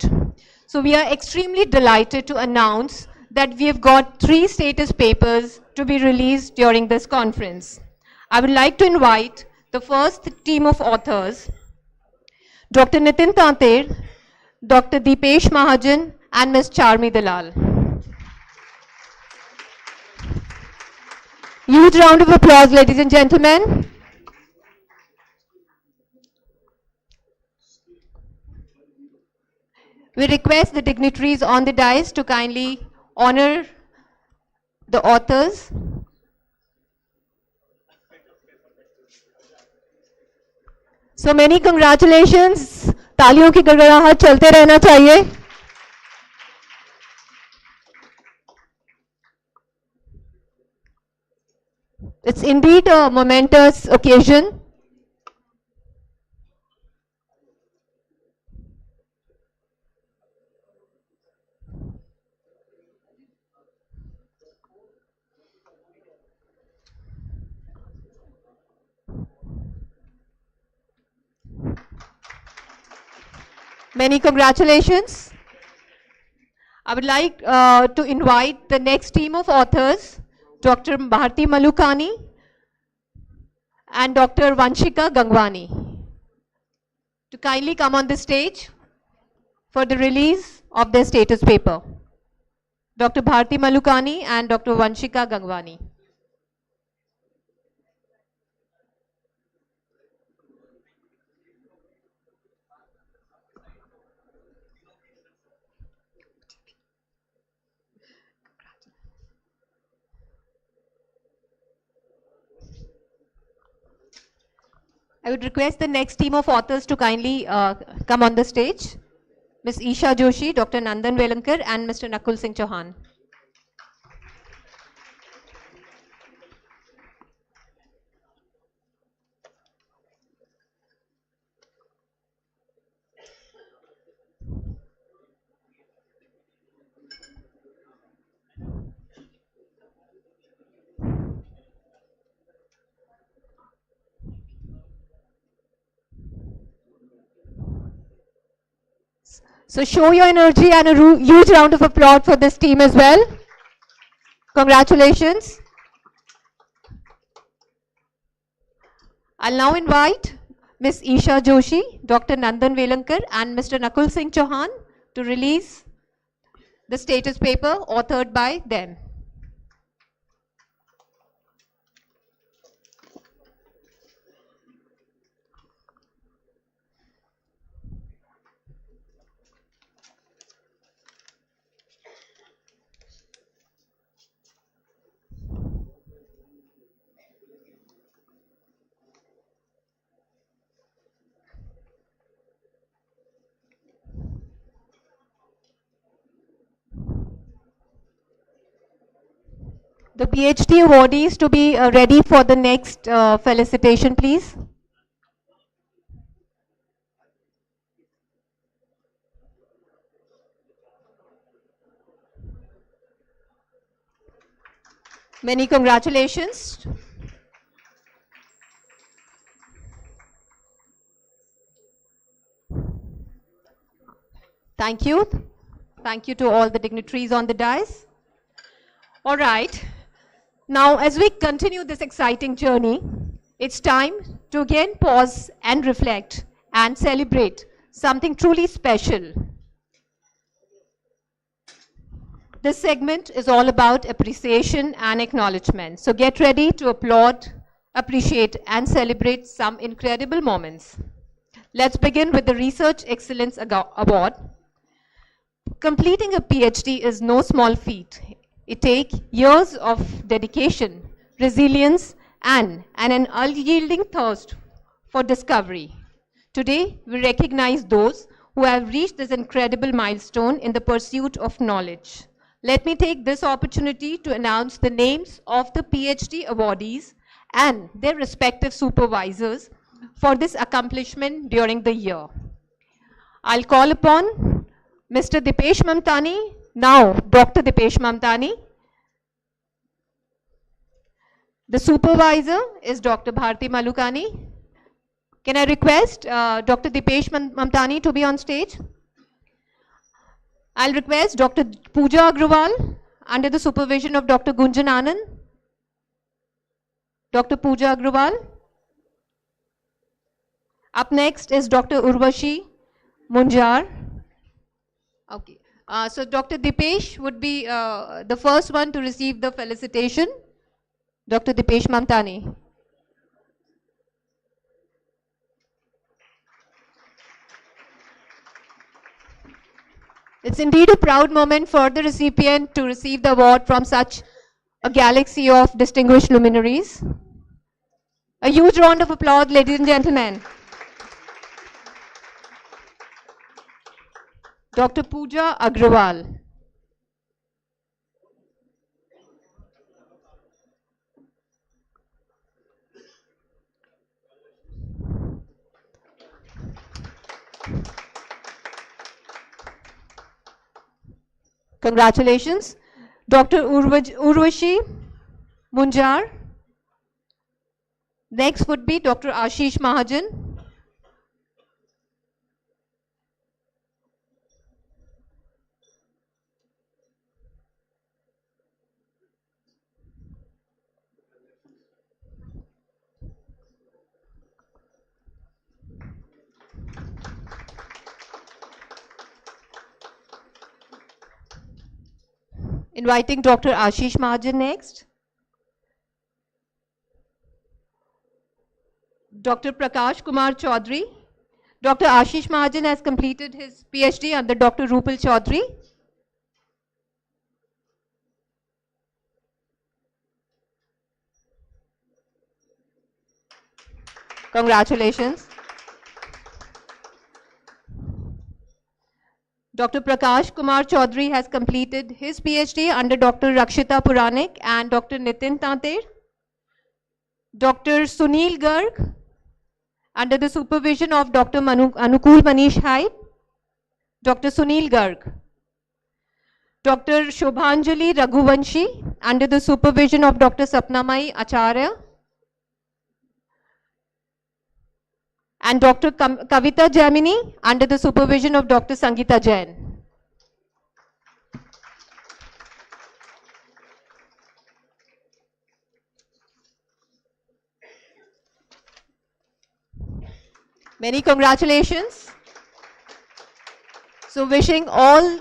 So we are extremely delighted to announce that we have got 3 status papers to be released during this conference. I would like to invite the first team of authors, Dr. Nitin Tanter, Dr. Dipesh Mahajan, and Ms. Charmi Dalal. Huge round of applause, ladies and gentlemen. We request the dignitaries on the dais to kindly honor the authors. So many congratulations. तालियों की गड़गड़ाहट चलते रहना चाहिए. It's indeed a momentous occasion. Many congratulations. I would like to invite the next team of authors, Dr. Bharti Malukani and Dr. Vanshika Gangwani, to kindly come on the stage for the release of their status paper. Dr. Bharti Malukani and Dr. Vanshika Gangwani. I would request the next team of authors to kindly come on the stage. Ms. Isha Joshi, Dr. Nandan Velankar, and Mr. Nakul Singh Chauhan. So show your energy and a huge round of applause for this team as well. Congratulations. I'll now invite Ms. Isha Joshi, Dr. Nandan Velankar, and Mr. Nakul Singh Chauhan to release the status paper authored by them. The PhD awardees to be ready for the next felicitation, please. Many congratulations. Thank you. Thank you to all the dignitaries on the dais. All right. Now, as we continue this exciting journey, it's time to again pause and reflect and celebrate something truly special. This segment is all about appreciation and acknowledgement. So get ready to applaud, appreciate, and celebrate some incredible moments. Let's begin with the Research Excellence Award. Completing a PhD is no small feat. It takes years of dedication, resilience, and an unyielding thirst for discovery. Today, we recognize those who have reached this incredible milestone in the pursuit of knowledge. Let me take this opportunity to announce the names of the PhD awardees and their respective supervisors for this accomplishment during the year. I'll call upon Mr. Dipesh Mamtani, now Dr. Dipesh Mamtani. The supervisor is Dr. Bharti Malukani. Can I request Dr. Dipesh Mamtani to be on stage? I'll request Dr. Pooja Agrawal under the supervision of Dr. Gunjan Anand. Dr. Pooja Agrawal. Up next is Dr. Urvashi Munjar. Okay. So Dr. Dipesh would be the first one to receive the felicitation. Dr. Dipesh Mamtani. It's indeed a proud moment for the recipient to receive the award from such a galaxy of distinguished luminaries. A huge round of applause, ladies and gentlemen. Dr. Pooja Agrawal. Congratulations. Dr. Urvashi Munjar. Next would be Dr. Ashish Mahajan. Inviting Dr. Ashish Mahajan next. Dr. Prakash Kumar Chaudhary. Dr. Ashish Mahajan has completed his PhD under Dr. Rupal Chaudhary. Congratulations. Dr. Prakash Kumar Chaudhary has completed his PhD under Dr. Rakshita Puranik and Dr. Nitin Tanter. Dr. Sunil Garg, under the supervision of Dr. Anukul Manish Hai. Dr. Sunil Garg. Dr. Shobhanjali Raghuvanshi, under the supervision of Dr. Sapnamai Acharya. And Dr. Kavita Jamini, under the supervision of Dr. Sangeeta Jain. Many congratulations. So wishing all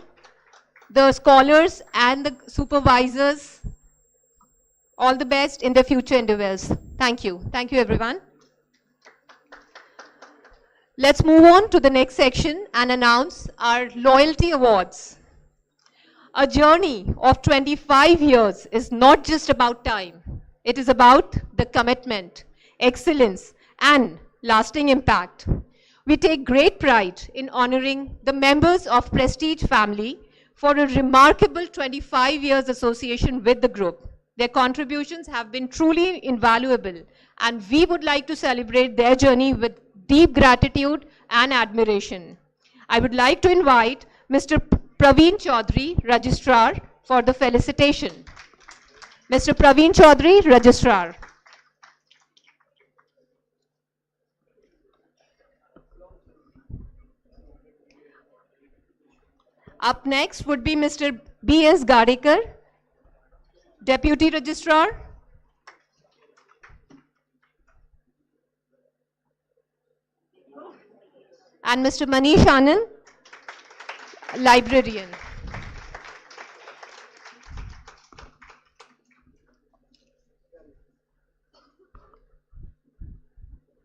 the scholars and the supervisors all the best in their future endeavors. Thank you. Thank you, everyone. Let's move on to the next section and announce our loyalty awards. A journey of 25 years is not just about time. It is about the commitment, excellence, and lasting impact. We take great pride in honoring the members of Prestige family for a remarkable 25 years association with the group. Their contributions have been truly invaluable, and we would like to celebrate their journey with deep gratitude and admiration. I would like to invite Mr. Praveen Chaudhary, Registrar, for the felicitation. Mr. Praveen Chaudhary, Registrar. Up next would be Mr. B.S. Gadekar, Deputy Registrar. And Mr. Manish Anand, Librarian.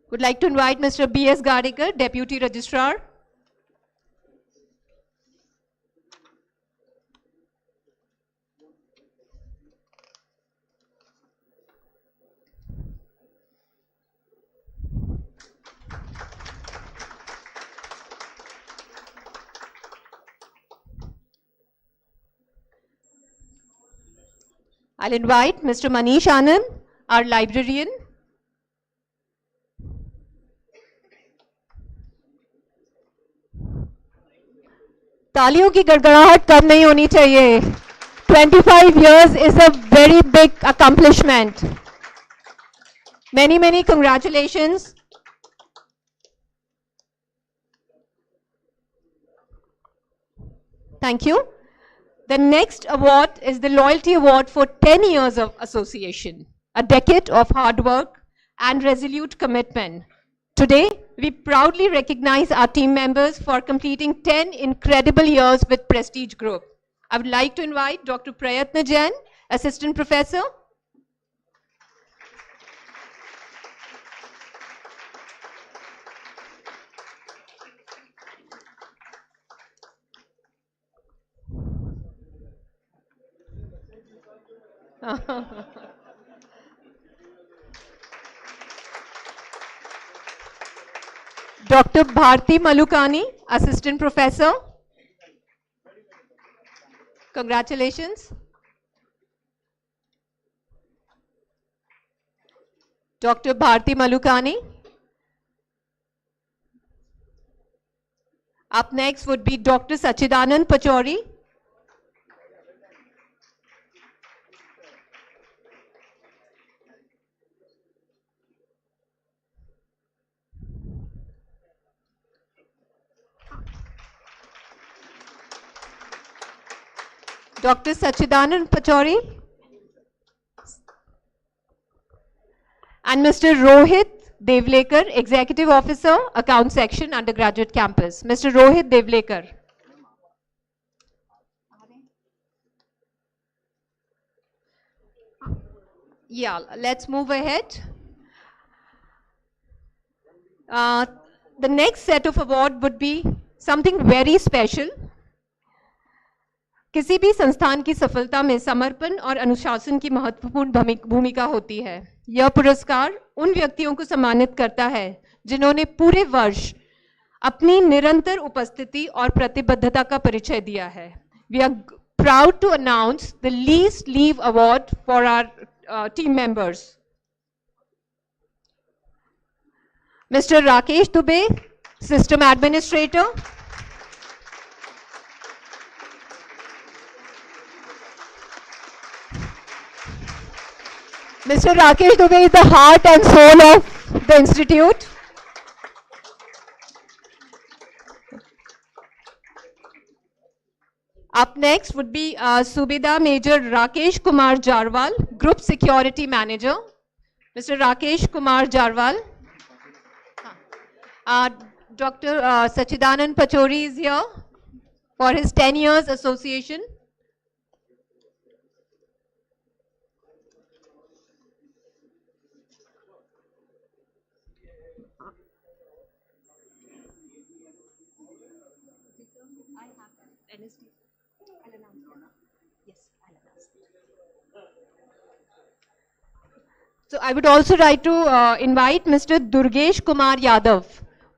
Would like to invite Mr. B.S. Gadekar, Deputy Registrar. I'll invite Mr. Manish Anand, our librarian. तालियों की गड़गड़ाहट कम नहीं होनी चाहिए. 25 years is a very big accomplishment. Many congratulations. Thank you. The next award is the Loyalty Award for 10 years of association, a decade of hard work and resolute commitment. Today, we proudly recognize our team members for completing 10 incredible years with Prestige Group. I would like to invite Dr. Prayatna Jain, Assistant Professor. Dr. Bharti Malukani, Assistant Professor. Congratulations. Dr. Bharti Malukani. Up next would be Dr. Sachidanand Pachori. Dr. Sachidanand Pachori and Mr. Rohit Devlekar, Executive Officer, Account Section, Undergraduate Campus. Mr. Rohit Devlekar. Yeah, let's move ahead. The next set of award would be something very special. किसी भी संस्थान की सफलता में समर्पण और अनुशासन की महत्वपूर्ण भूमिका होती है. यह पुरस्कार उन व्यक्तियों को सम्मानित करता है जिन्होंने पूरे वर्ष अपनी निरंतर उपस्थिति और प्रतिबद्धता का परिचय दिया है. We are proud to announce the Least Leave Award for our team members. Mr. Rakesh Dubey, System Administrator. Mr. Rakesh Dubey is the heart and soul of the institute. Up next would be Subeda Major Rakesh Kumar Jarwal, Group Security Manager. Mr. Rakesh Kumar Jarwal. Dr. Sachidanand Pachori is here for his 10 years association. So I would also like to invite Mr. Durgesh Kumar Yadav,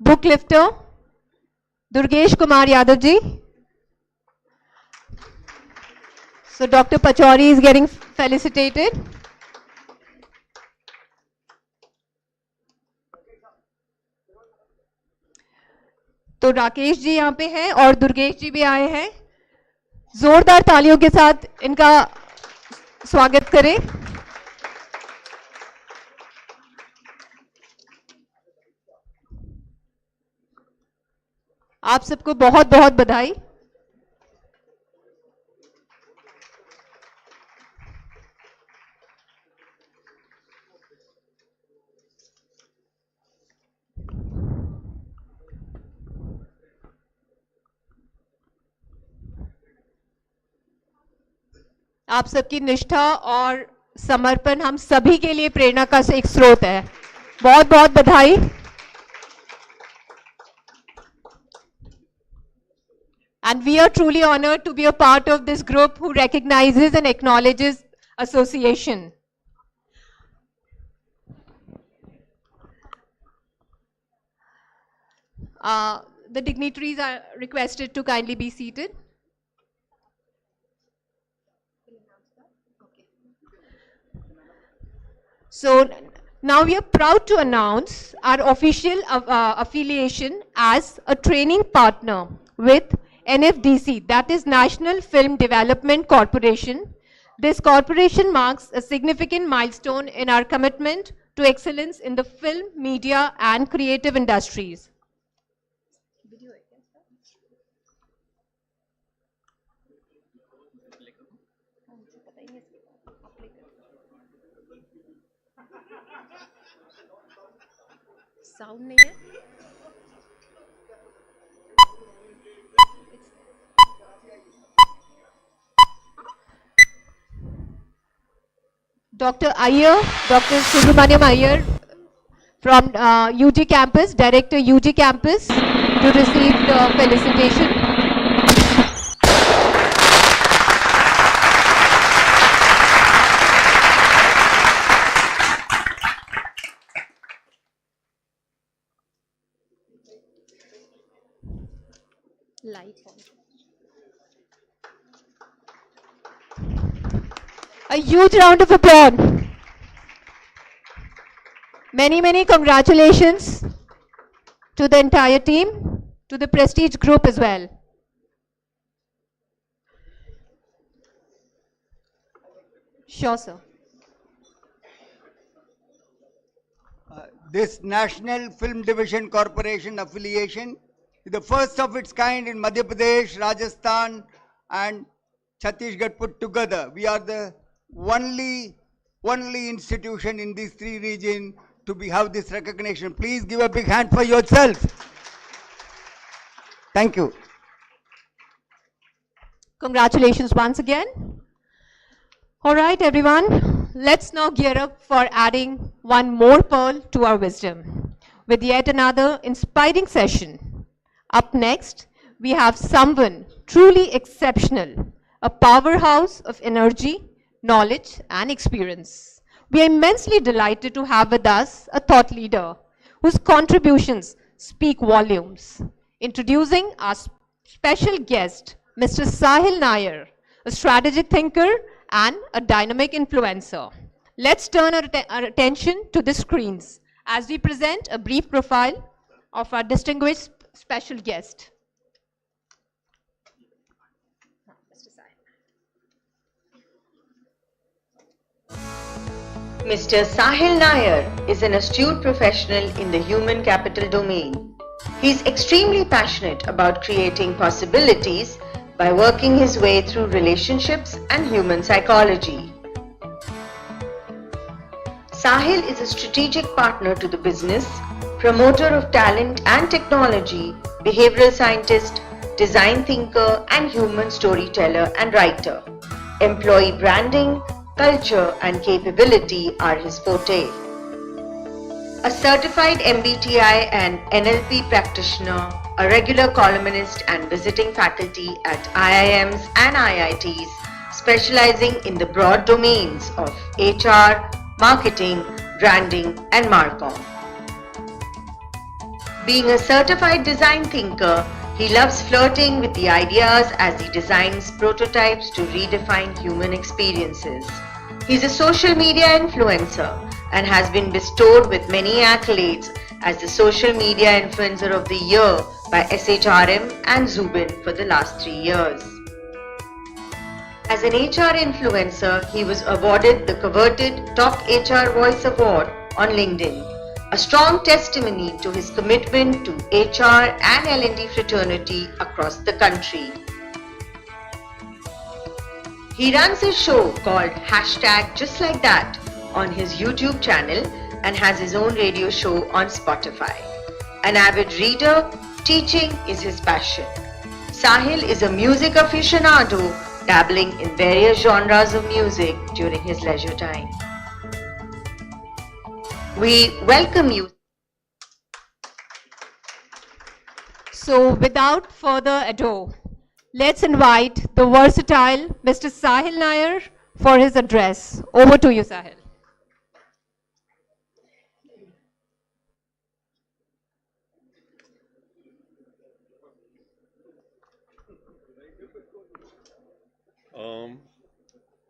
book lifter. Durgesh Kumar Yadav ji. So Dr. Pachori is getting felicitated. तो राकेश जी यहाँ पे हैं और दुर्गेश जी भी आए हैं. जोरदार तालियों के साथ इनका स्वागत करें. आप सबको बहुत बहुत बधाई. आप सबकी निष्ठा और समर्पण हम सभी के लिए प्रेरणा का एक स्रोत है. बहुत बहुत बधाई. And we are truly honored to be a part of this group who recognizes and acknowledges association. The dignitaries are requested to kindly be seated. So now we are proud to announce our official affiliation as a training partner with NFDC, that is National Film Development Corporation. This corporation marks a significant milestone in our commitment to excellence in the film, media and creative industries. Sound नहीं है? Dr. Iyer, Dr. Subramaniam Iyer from UG campus, Director UG campus, to receive the felicitation. A huge round of applause. Many congratulations to the entire team, to the Prestige Group as well. Sure, sir. This National Film Division Corporation affiliation is the first of its kind in Madhya Pradesh, Rajasthan and Chhattisgarh put together. We are the only institution in these three regions to have this recognition. Please give a big hand for yourself. Thank you. Congratulations once again. All right, everyone. Let's now gear up for adding one more pearl to our wisdom with yet another inspiring session. Up next, we have someone truly exceptional, a powerhouse of energy, knowledge and experience. We are immensely delighted to have with us a thought leader whose contributions speak volumes. Introducing our special guest, Mr. Sahil Nayar, a strategic thinker and a dynamic influencer. Let's turn our attention to the screens as we present a brief profile of our distinguished special guest. Mr. Sahil Nayar is an astute professional in the human capital domain. He is extremely passionate about creating possibilities by working his way through relationships and human psychology. Sahil is a strategic partner to the business, promoter of talent and technology, behavioral scientist, design thinker and human storyteller and writer. Employee branding, culture and capability are his forte. A certified MBTI and NLP practitioner, a regular columnist and visiting faculty at IIMs and IITs, specializing in the broad domains of HR, marketing, branding and Marcom. Being a certified design thinker, he loves flirting with the ideas as he designs prototypes to redefine human experiences. He's a social media influencer and has been bestowed with many accolades as the Social Media Influencer of the Year by SHRM and Zubin for the last 3 years. As an HR influencer, he was awarded the coveted Top HR Voice Award on LinkedIn, a strong testimony to his commitment to HR and L&D fraternity across the country. He runs a show called #JustLikeThat on his YouTube channel and has his own radio show on Spotify. An avid reader, teaching is his passion. Sahil is a music aficionado, dabbling in various genres of music during his leisure time. We welcome you. So without further ado, Let's invite the versatile Mr. Sahil Nayar for his address. Over to you, Sahil.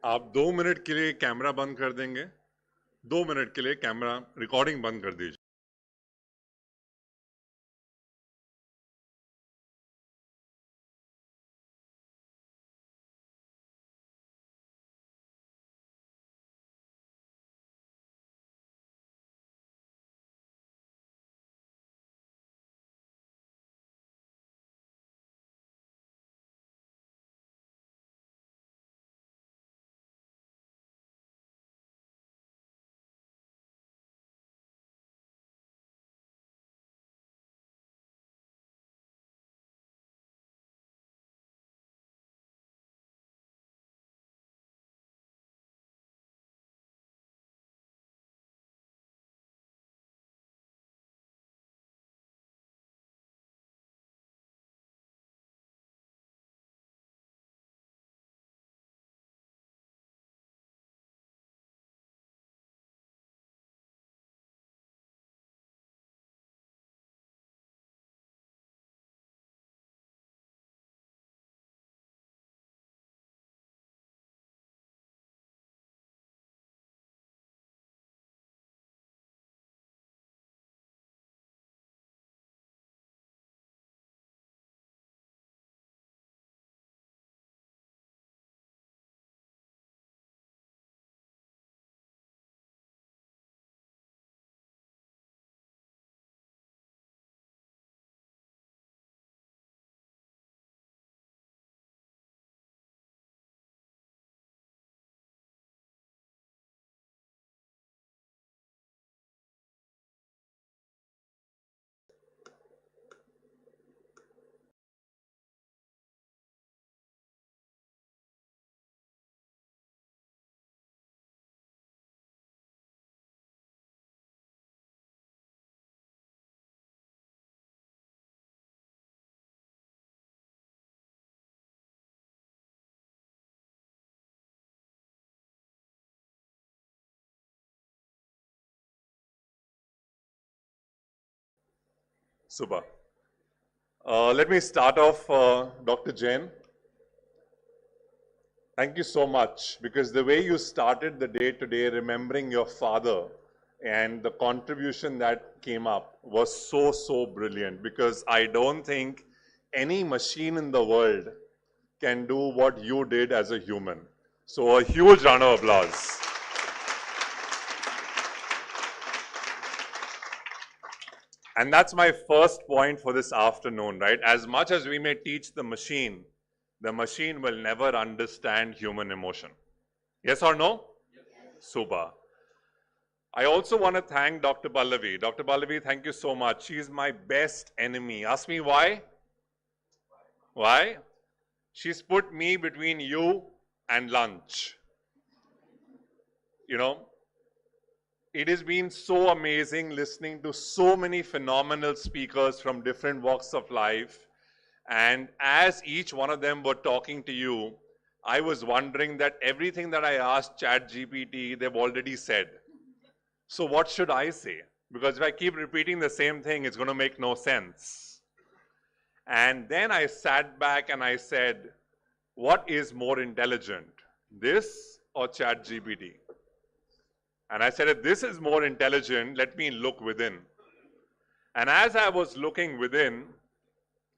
आप 2 minute के लिए camera बंद कर देंगे? 2 minute के लिए camera recording बंद कर दीजिए. Super. Let me start off, Dr. Jain. Thank you so much, because the way you started the day today, remembering your father and the contribution that came up was so, so brilliant, because I don't think any machine in the world can do what you did as a human. So a huge round of applause. And that's my first point for this afternoon, right? As much as we may teach the machine will never understand human emotion. Yes or no? Yes. Super. I also want to thank Dr. Pallavi. Dr. Pallavi, thank you so much. She's my best enemy. Ask me why? Why? She's put me between you and lunch. You know, it has been so amazing listening to so many phenomenal speakers from different walks of life. And as each one of them were talking to you, I was wondering that everything that I asked ChatGPT, they've already said. So what should I say? Because if I keep repeating the same thing, it's going to make no sense. And then I sat back and I said, what is more intelligent, this or ChatGPT? And I said, if this is more intelligent, let me look within. And as I was looking within,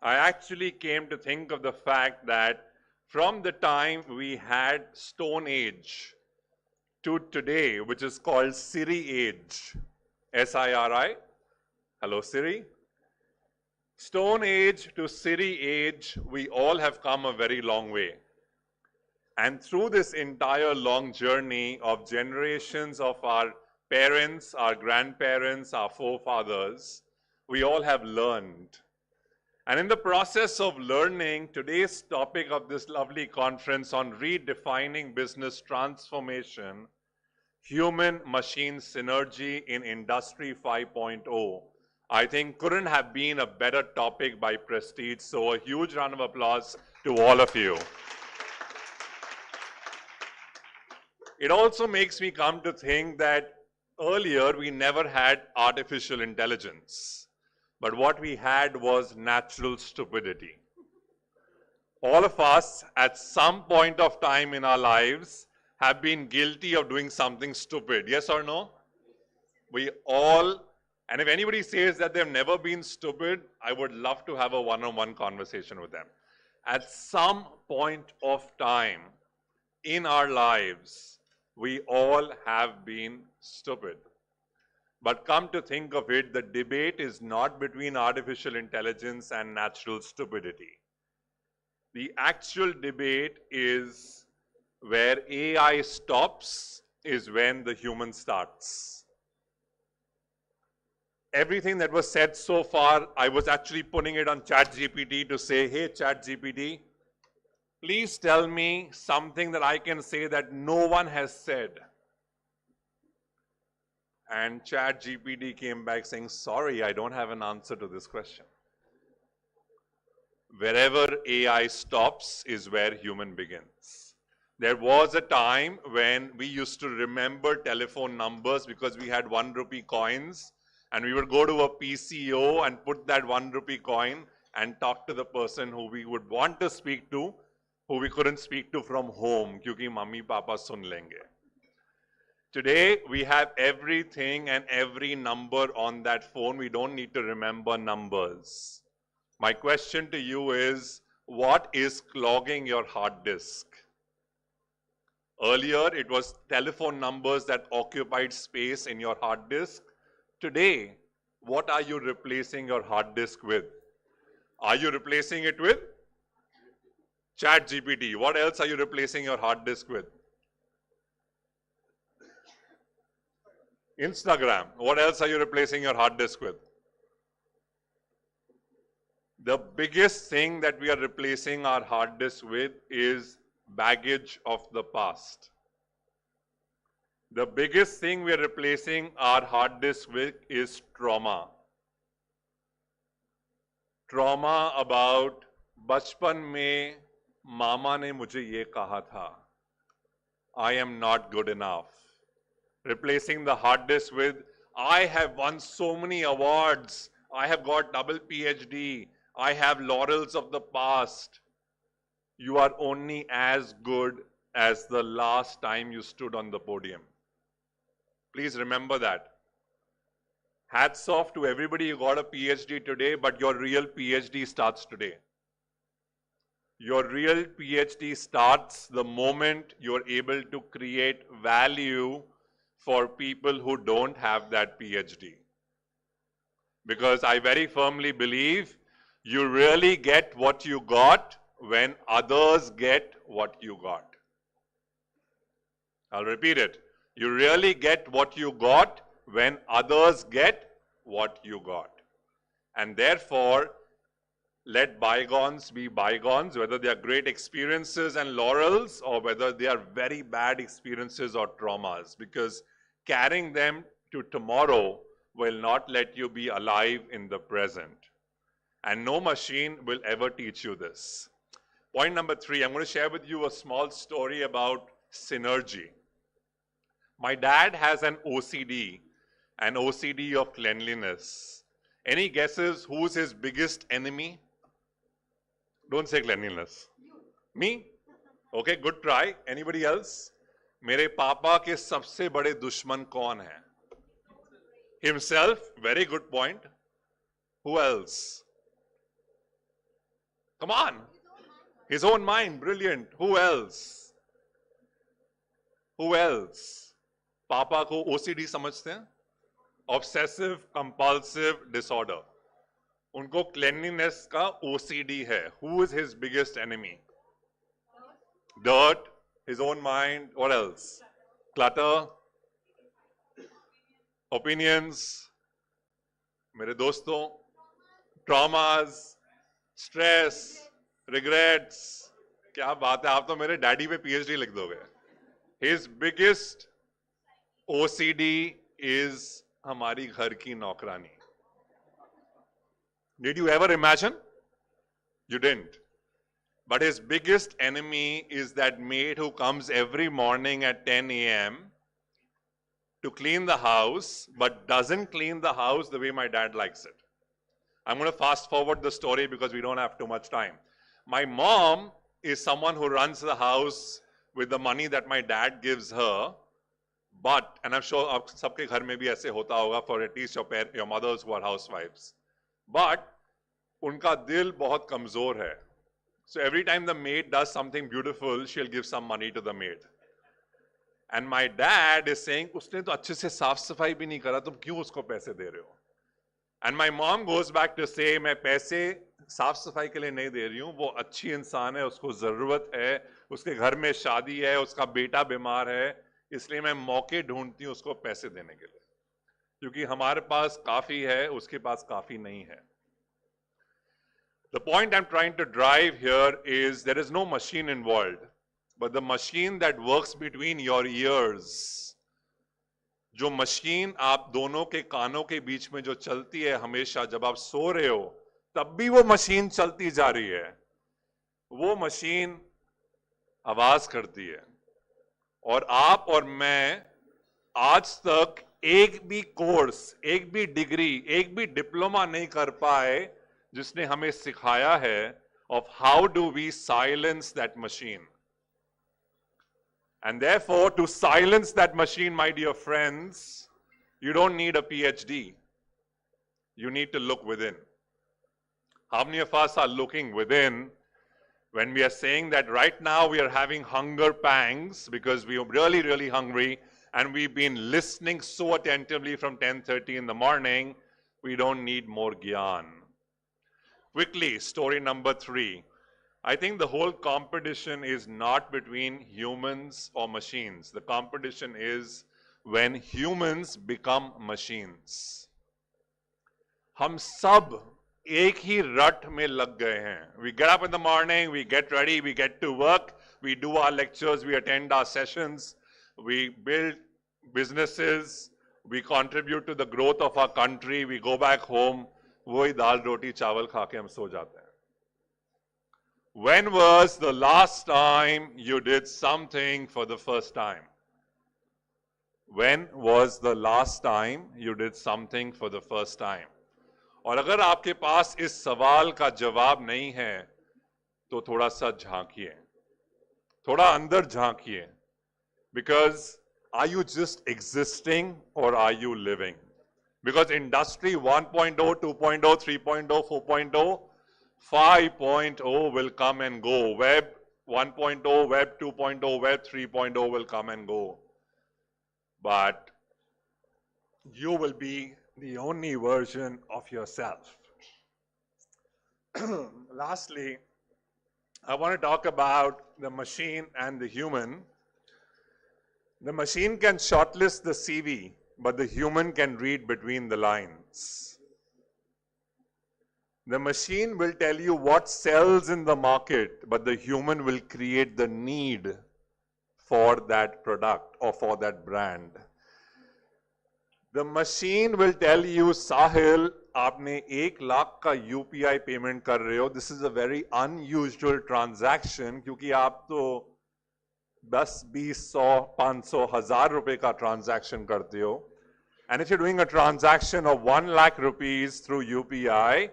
I actually came to think of the fact that from the time we had Stone Age to today, which is called Siri Age, S-I-R-I, hello Siri. Stone Age to Siri Age, we all have come a very long way. And through this entire long journey of generations of our parents, our grandparents, our forefathers, we all have learned. And in the process of learning, today's topic of this lovely conference on redefining business transformation, human-machine synergy in Industry 5.0, I think couldn't have been a better topic by Prestige. So a huge round of applause to all of you. It also makes me come to think that earlier we never had artificial intelligence, but what we had was natural stupidity. All of us at some point of time in our lives have been guilty of doing something stupid. Yes or no? We all, and if anybody says that they've never been stupid, I would love to have a one-on-one conversation with them. At some point of time in our lives, we all have been stupid. But come to think of it, the debate is not between artificial intelligence and natural stupidity. The actual debate is where AI stops is when the human starts. Everything that was said so far, I was actually putting it on ChatGPT to say, hey ChatGPT, please tell me something that I can say that no one has said. And ChatGPT came back saying, sorry, I don't have an answer to this question. Wherever AI stops is where human begins. There was a time when we used to remember telephone numbers because we had 1 rupee coins, and we would go to a PCO and put that 1 rupee coin and talk to the person who we would want to speak to, who we couldn't speak to from home, kyunki mummy papa sun lenge. Today, we have everything and every number on that phone. We don't need to remember numbers. My question to you is, what is clogging your hard disk? Earlier, it was telephone numbers that occupied space in your hard disk. Today, what are you replacing your hard disk with? Are you replacing it with ChatGPT? What else are you replacing your hard disk with? Instagram. What else are you replacing your hard disk with? The biggest thing that we are replacing our hard disk with is baggage of the past. The biggest thing we are replacing our hard disk with is trauma. Trauma about bachpan mein mama ne mujhe ye kaha tha. I am not good enough. Replacing the hard disk with, I have won so many awards. I have got double PhD. I have laurels of the past. You are only as good as the last time you stood on the podium. Please remember that. Hats off to everybody who got a PhD today, but your real PhD starts today. Your real PhD starts the moment you're able to create value for people who don't have that PhD. Because I very firmly believe you really get what you got when others get what you got. I'll repeat it. You really get what you got when others get what you got. And therefore, let bygones be bygones, whether they are great experiences and laurels or whether they are very bad experiences or traumas, because carrying them to tomorrow will not let you be alive in the present. And no machine will ever teach you this. Point number 3, I'm going to share with you a small story about synergy. My dad has an OCD of cleanliness. Any guesses who's his biggest enemy? Don't say cleanliness. Me? Okay, good try. Anybody else? मेरे पापा के सबसे बड़े दुश्मन कौन है? Himself. Very good point. Who else? Come on. His own mind. Brilliant. Who else? Who else? पापा को OCD समझते हैं? Obsessive compulsive disorder. उनको cleanliness का OCD है. Who is his biggest enemy? Dirt, his own mind. What else? Clutter, opinions. मेरे दोस्तों, traumas, stress, regrets. क्या बात है, आप तो मेरे डैडी पे PhD लिख दोगे. His biggest OCD is हमारी घर की नौकरानी. Did you ever imagine? You didn't. But his biggest enemy is that maid who comes every morning at 10 a.m. to clean the house, but doesn't clean the house the way my dad likes it. I'm going to fast forward the story because we don't have too much time. My mom is someone who runs the house with the money that my dad gives her, but, and I'm sure आप सबके घर में भी ऐसे होता होगा for at least your mothers who are housewives, but उनका दिल बहुत कमजोर है. So every time the maid does something beautiful, she'll give some money to the maid. And my dad is saying, उसने तो अच्छे से साफ सफाई भी नहीं करा, तुम क्यों उसको पैसे दे रहे हो? And my mom goes back to say, मैं पैसे साफ सफाई के लिए नहीं दे रही हूँ, वो अच्छी इंसान है, उसको जरूरत है, उसके घर में शादी है, उसका बेटा बीमार है, इसलिए मैं मौके ढूंढती हूँ उसको पैसे देने के लिए, क्योंकि हमारे पास काफी है, उसके पास काफी नहीं है. The point I'm trying to drive here is there is no machine involved, but the machine that works between your ears, जो मशीन आप दोनों के कानों के बीच में जो चलती है हमेशा जब आप सो रहे हो, तब भी वो मशीन चलती जा रही है, वो मशीन आवाज करती है. और आप और मैं आज तक एक भी कोर्स, एक भी डिग्री, एक भी डिप्लोमा नहीं कर पाए जिसने हमें सिखाया है of how do we silence that machine. And therefore, to silence that machine, my dear friends, you don't need a PhD. You need to look within. How many of us are looking within when we are saying that right now we are having hunger pangs because we are really, really hungry and we've been listening so attentively from 10:30 in the morning, we don't need more gyan. Quickly, story number 3. I think the whole competition is not between humans or machines. The competition is when humans become machines. हम सब एक ही रट में लग गए हैं. We get up in the morning, we get ready, we get to work, we do our lectures, we attend our sessions, we build businesses, we contribute to the growth of our country, we go back home, वही दाल रोटी चावल खा के हम सो जाते हैं. When was the last time you did something for the first time? When was the last time you did something for the first time? और अगर आपके पास इस सवाल का जवाब नहीं है तो थोड़ा सा झांकिए, थोड़ा अंदर झांकिए. Because are you just existing or are you living? Because industry 1.0, 2.0, 3.0, 4.0, 5.0 will come and go. Web 1.0, Web 2.0, Web 3.0 will come and go. But you will be the only version of yourself. Lastly, I want to talk about the machine and the human. The machine can shortlist the CV, but the human can read between the lines. The machine will tell you what sells in the market, but the human will create the need for that product or for that brand. The machine will tell you, Sahil, आपने 1 लाख का UPI payment कर रहे हो. This is a very unusual transaction क्योंकि आप तो 10, 20, 100, 500, 1000 रुपए का transaction करते हो. And if you're doing a transaction of 1 lakh rupees through UPI,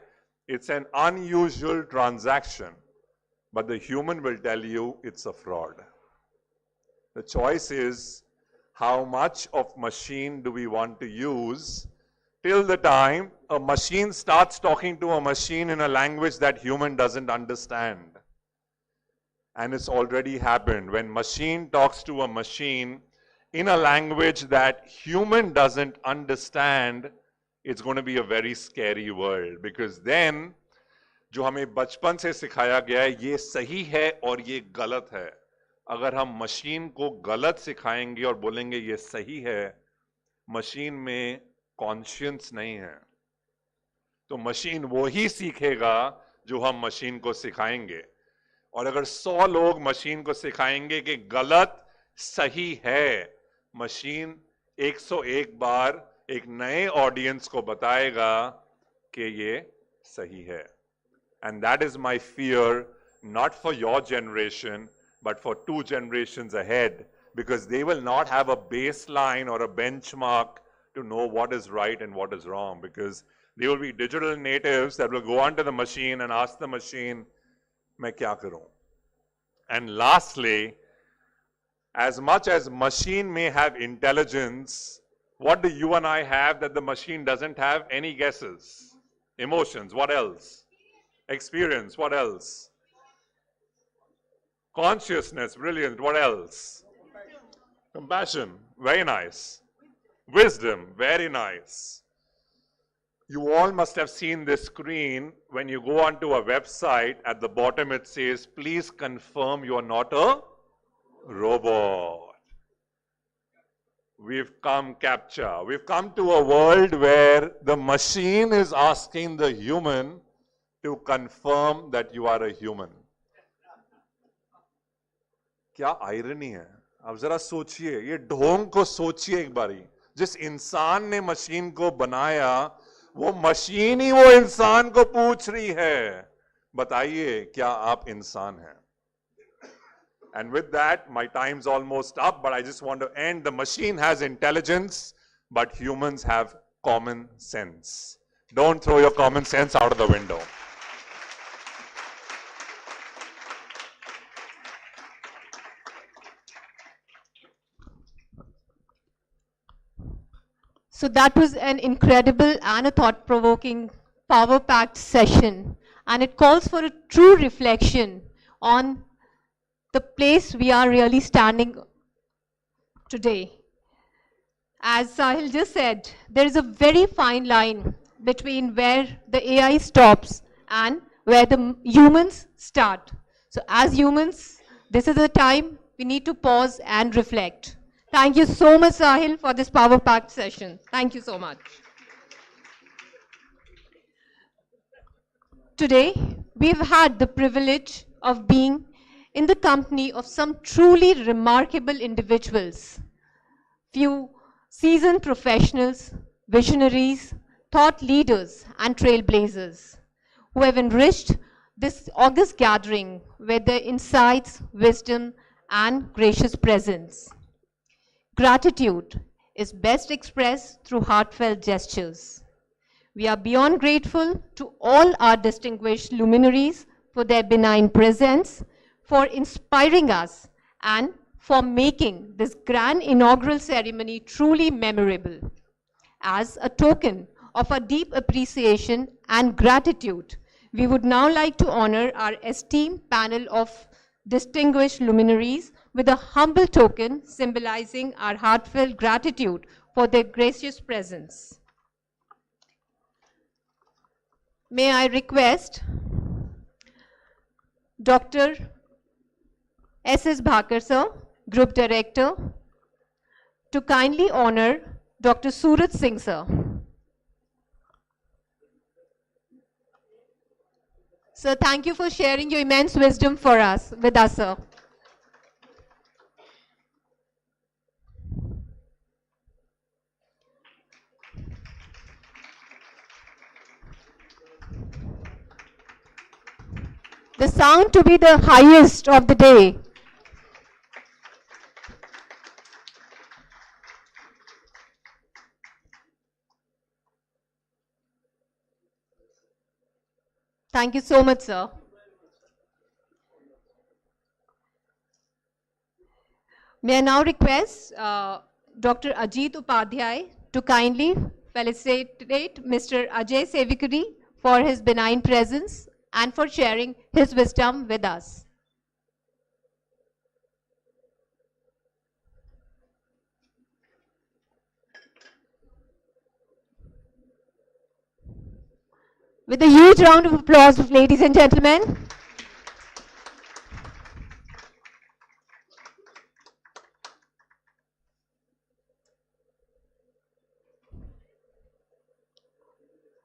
it's an unusual transaction. But the human will tell you it's a fraud. The choice is how much of machine do we want to use till the time a machine starts talking to a machine in a language that human doesn't understand. And it's already happened. When machine talks to a machine in a language that human doesn't understand, it's going to be a very scary world. Because then, जो हमें बचपन से सिखाया गया है, ये सही है और ये गलत है. अगर हम मशीन को गलत सिखाएंगे और बोलेंगे ये सही है, मशीन में कॉन्शियंस नहीं है, तो मशीन वो ही सीखेगा जो हम मशीन को सिखाएंगे. और अगर 100 लोग मशीन को सिखाएंगे कि गलत सही है, मशीन 101 बार एक नए ऑडियंस को बताएगा कि ये sahi hai. And that is my fear, not for your generation, but for 2 generations ahead, because they will not have a baseline or a benchmark to know what is right and what is wrong, because they will be digital natives that will go onto the machine and ask the machine, "Main kya karu?" And lastly, as much as machine may have intelligence, what do you and I have that the machine doesn't have? Any guesses? Emotions, what else? Experience, what else? Consciousness, brilliant, what else? Compassion, very nice. Wisdom, very nice. You all must have seen this screen. When you go onto a website, at the bottom it says, "Please confirm you are not a robot." We've come capture. We've come to a world where the machine is asking the human to confirm that you are a human. क्या irony है? अब जरा सोचिए, ये ढोंग को सोचिए एक बारी. जिस इंसान ने मशीन को बनाया, वो मशीन ही वो इंसान को पूछ रही है, बताइए क्या आप इंसान हैं? And with that, my time's almost up, but I just want to end. The machine has intelligence, but humans have common sense. Don't throw your common sense out of the window. So that was an incredible and a thought-provoking, power-packed session. And it calls for a true reflection on the place we are really standing today. As Sahil just said, there is a very fine line between where the AI stops and where the humans start. So as humans, this is the time we need to pause and reflect. Thank you so much, Sahil, for this power-packed session. Thank you so much. Today, we've had the privilege of being in the company of some truly remarkable individuals. Few seasoned professionals, visionaries, thought leaders, and trailblazers who have enriched this august gathering with their insights, wisdom, and gracious presence. Gratitude is best expressed through heartfelt gestures. We are beyond grateful to all our distinguished luminaries for their benign presence, for inspiring us, and for making this grand inaugural ceremony truly memorable. As a token of our deep appreciation and gratitude, we would now like to honor our esteemed panel of distinguished luminaries with a humble token symbolizing our heartfelt gratitude for their gracious presence. May I request Dr. S.S. Bhakar sir, Group Director, to kindly honor Dr. Surat Singh sir. Sir, thank you for sharing your immense wisdom with us, sir. The sound to be the highest of the day. Thank you so much, sir. May I now request Dr. Ajit Upadhyay to kindly felicitate Mr. Ajay Sikari for his benign presence and for sharing his wisdom with us. With a huge round of applause, ladies and gentlemen.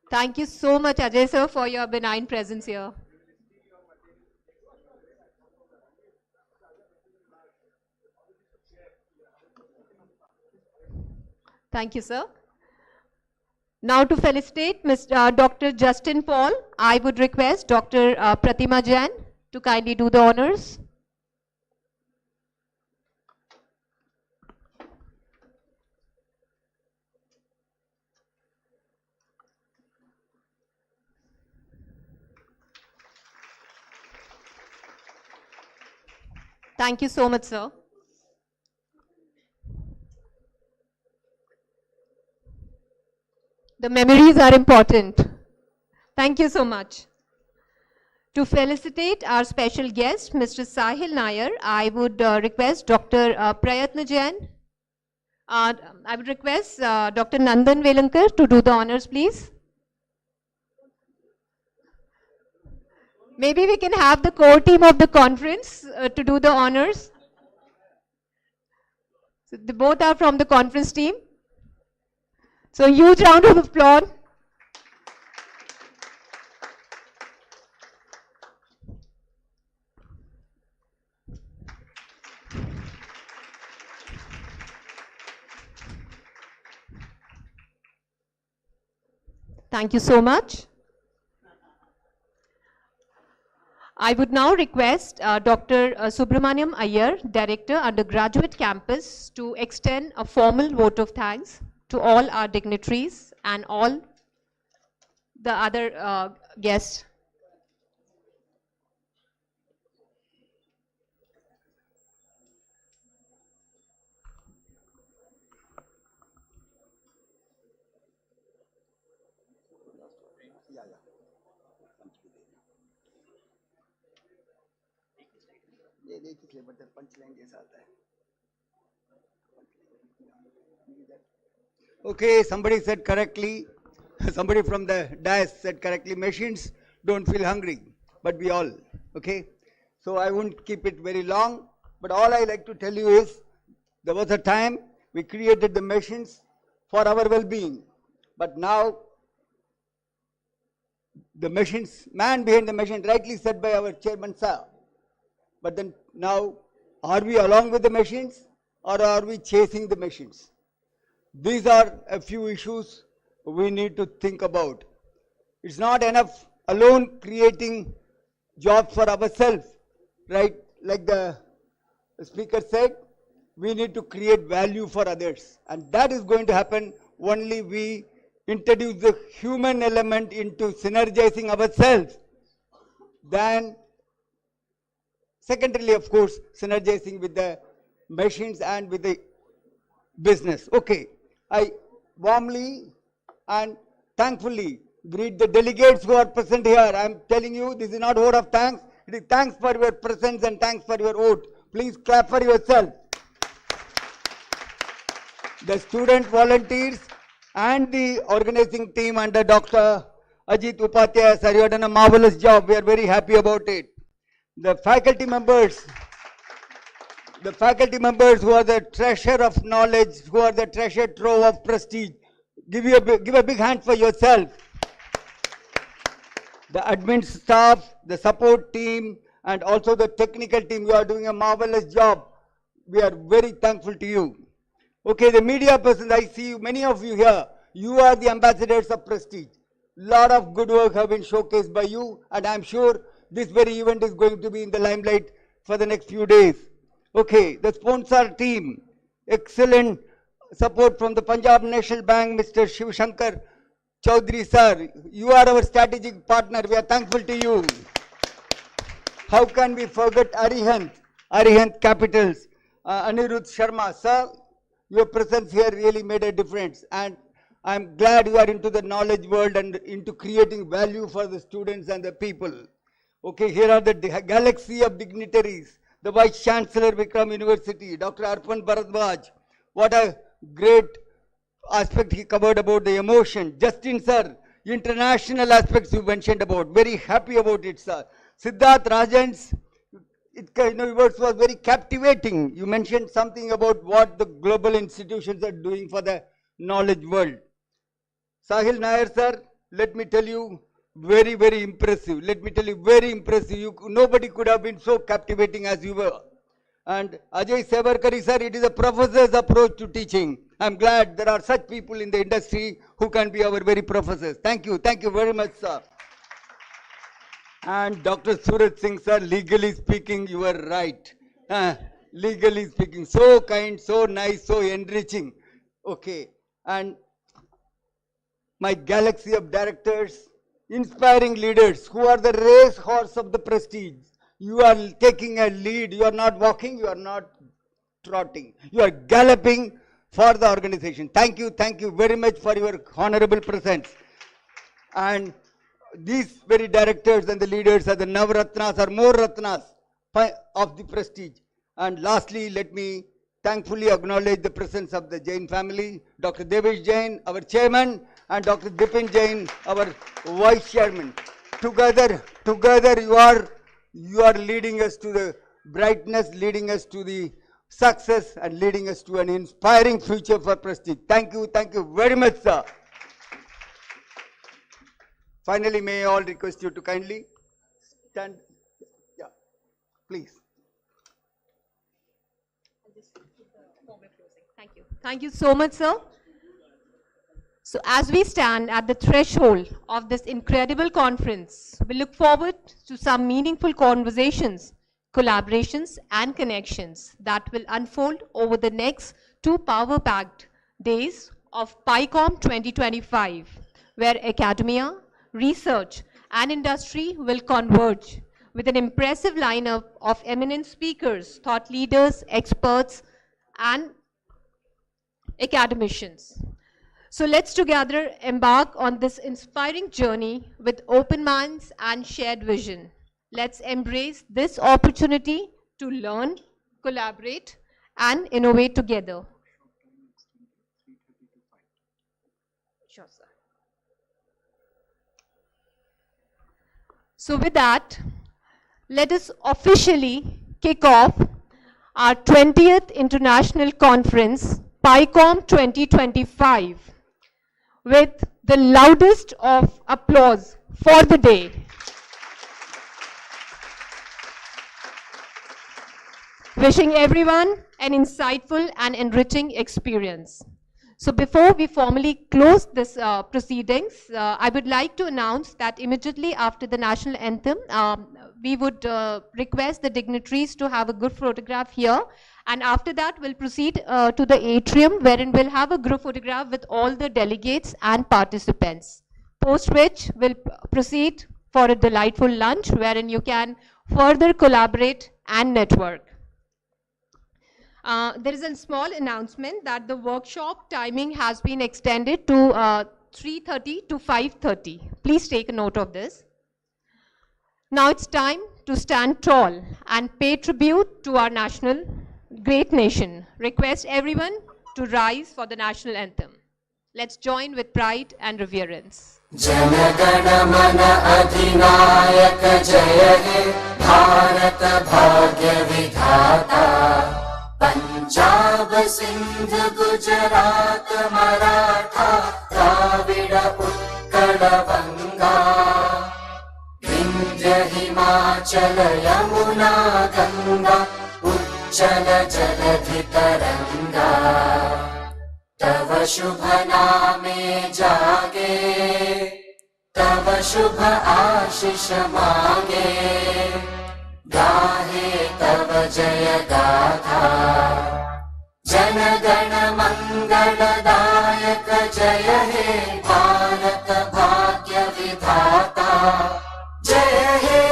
Thank you so much, Ajay sir, for your benign presence here. Thank you, sir. Now to felicitate Dr. Justin Paul, I would request Dr. Pratima Jain to kindly do the honors. Thank you so much, sir. The memories are important. Thank you so much. To felicitate our special guest, Mr. Sahil Nayar, I would request Dr. Prayatna Jain. I would request Dr. Nandan Velankar to do the honors, please. Maybe we can have the core team of the conference to do the honors. So they both are from the conference team. So huge round of applause. Thank you so much. I would now request Dr. Subramaniam Iyer, Director, Undergraduate Campus, to extend a formal vote of thanks to all our dignitaries and all the other guests. Okay, somebody said correctly, somebody from the dais said correctly, machines don't feel hungry, but we all, okay? So I won't keep it very long, but all I like to tell you is, there was a time we created the machines for our well-being, but now the machines, man behind the machine, rightly said by our chairman sir, but then now, are we along with the machines or are we chasing the machines? These are a few issues we need to think about. It's not enough alone creating jobs for ourselves, right? Like the speaker said, we need to create value for others. And that is going to happen only we introduce the human element into synergizing ourselves. Then, secondarily, of course, synergizing with the machines and with the business. Okay. I warmly and thankfully greet the delegates who are present here. I am telling you, this is not a vote of thanks. It is thanks for your presence and thanks for your vote. Please clap for yourself. The student volunteers and the organizing team under Dr. Ajit Upadhyay, sir, you have done a marvelous job. We are very happy about it. The faculty members who are the treasure of knowledge, who are the treasure trove of prestige, give a big hand for yourself. The admin staff, the support team, and also the technical team, you are doing a marvelous job. We are very thankful to you. Okay, the media persons, I see many of you here. You are the ambassadors of prestige. Lot of good work have been showcased by you, and I am sure this very event is going to be in the limelight for the next few days. Okay, the sponsor team, excellent support from the Punjab National Bank, Mr. Shiv Shankar Chaudhary sir. You are our strategic partner. We are thankful to you. How can we forget Arihant Capitals, Anirudh Sharma sir? Your presence here really made a difference, and I'm glad you are into the knowledge world and into creating value for the students and the people. Okay, here are the galaxy of dignitaries. The Vice Chancellor, Vikram University, Dr. Arpan Bharadwaj. What a great aspect he covered about the emotion. Justin sir, international aspects you mentioned about. Very happy about it, sir. Siddharth, Rajan's words was very captivating. You mentioned something about what the global institutions are doing for the knowledge world. Sahil Nayar sir, let me tell you, very, very impressive. Let me tell you, very impressive. Nobody could have been so captivating as you were. And Ajay Sikari sir, it is a professor's approach to teaching. I'm glad there are such people in the industry who can be our very professors. Thank you very much, sir. And Dr. Surat Singh, sir, legally speaking, you are right. Legally speaking, so kind, so nice, so enriching. Okay, and my galaxy of directors, inspiring leaders who are the race horse of the prestige. You are taking a lead. You are not walking, you are not trotting. You are galloping for the organization. Thank you very much for your honorable presence. And these very directors and the leaders are the Navratnas or more Ratnas of the prestige. And lastly, let me thankfully acknowledge the presence of the Jain family, Dr. Davish Jain, our chairman, and Dr. Dipin Jain, our vice chairman. Together you are leading us to the brightness, leading us to the success, and leading us to an inspiring future for Prestige. Thank you very much, sir. Finally, may I all request you to kindly stand. Yeah, please. Thank you so much, sir. So as we stand at the threshold of this incredible conference, we look forward to some meaningful conversations, collaborations, and connections that will unfold over the next 2 power-packed days of Picom 2025, where academia, research, and industry will converge with an impressive lineup of eminent speakers, thought leaders, experts, and academicians. So let's together embark on this inspiring journey with open minds and shared vision. Let's embrace this opportunity to learn, collaborate, and innovate together. Sure, sir. So with that, let us officially kick off our 20th International Conference, Picom 2025, with the loudest of applause for the day. Wishing everyone an insightful and enriching experience. So before we formally close this proceedings, I would like to announce that immediately after the national anthem, we would request the dignitaries to have a good photograph here. And after that, we'll proceed to the atrium, wherein we'll have a group photograph with all the delegates and participants. Post which, we'll proceed for a delightful lunch, wherein you can further collaborate and network. There is a small announcement that the workshop timing has been extended to 3:30 to 5:30. Please take a note of this. Now it's time to stand tall and pay tribute to our great nation. Request everyone to rise for the national anthem. Let's join with pride and reverence. Janagana mana adhinayak jaya he Bharat bhagya vidhata Punjab Sindh Gujarat Maratha Dravida Utkala Vanga Vindhya Himachala Yamuna Ganga Uchala Jaladhi Taranga तव शुभ नामे जागे तव शुभ आशीष मांगे गाहे तव जय गाथा जन गण मंगलदायक जय हे भारत भाग्य विधाता जय हे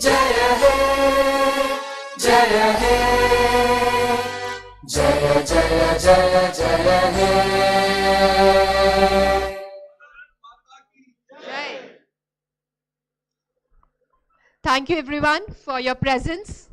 जय हे जय हे जय जय जय जय हे Thank you everyone for your presence.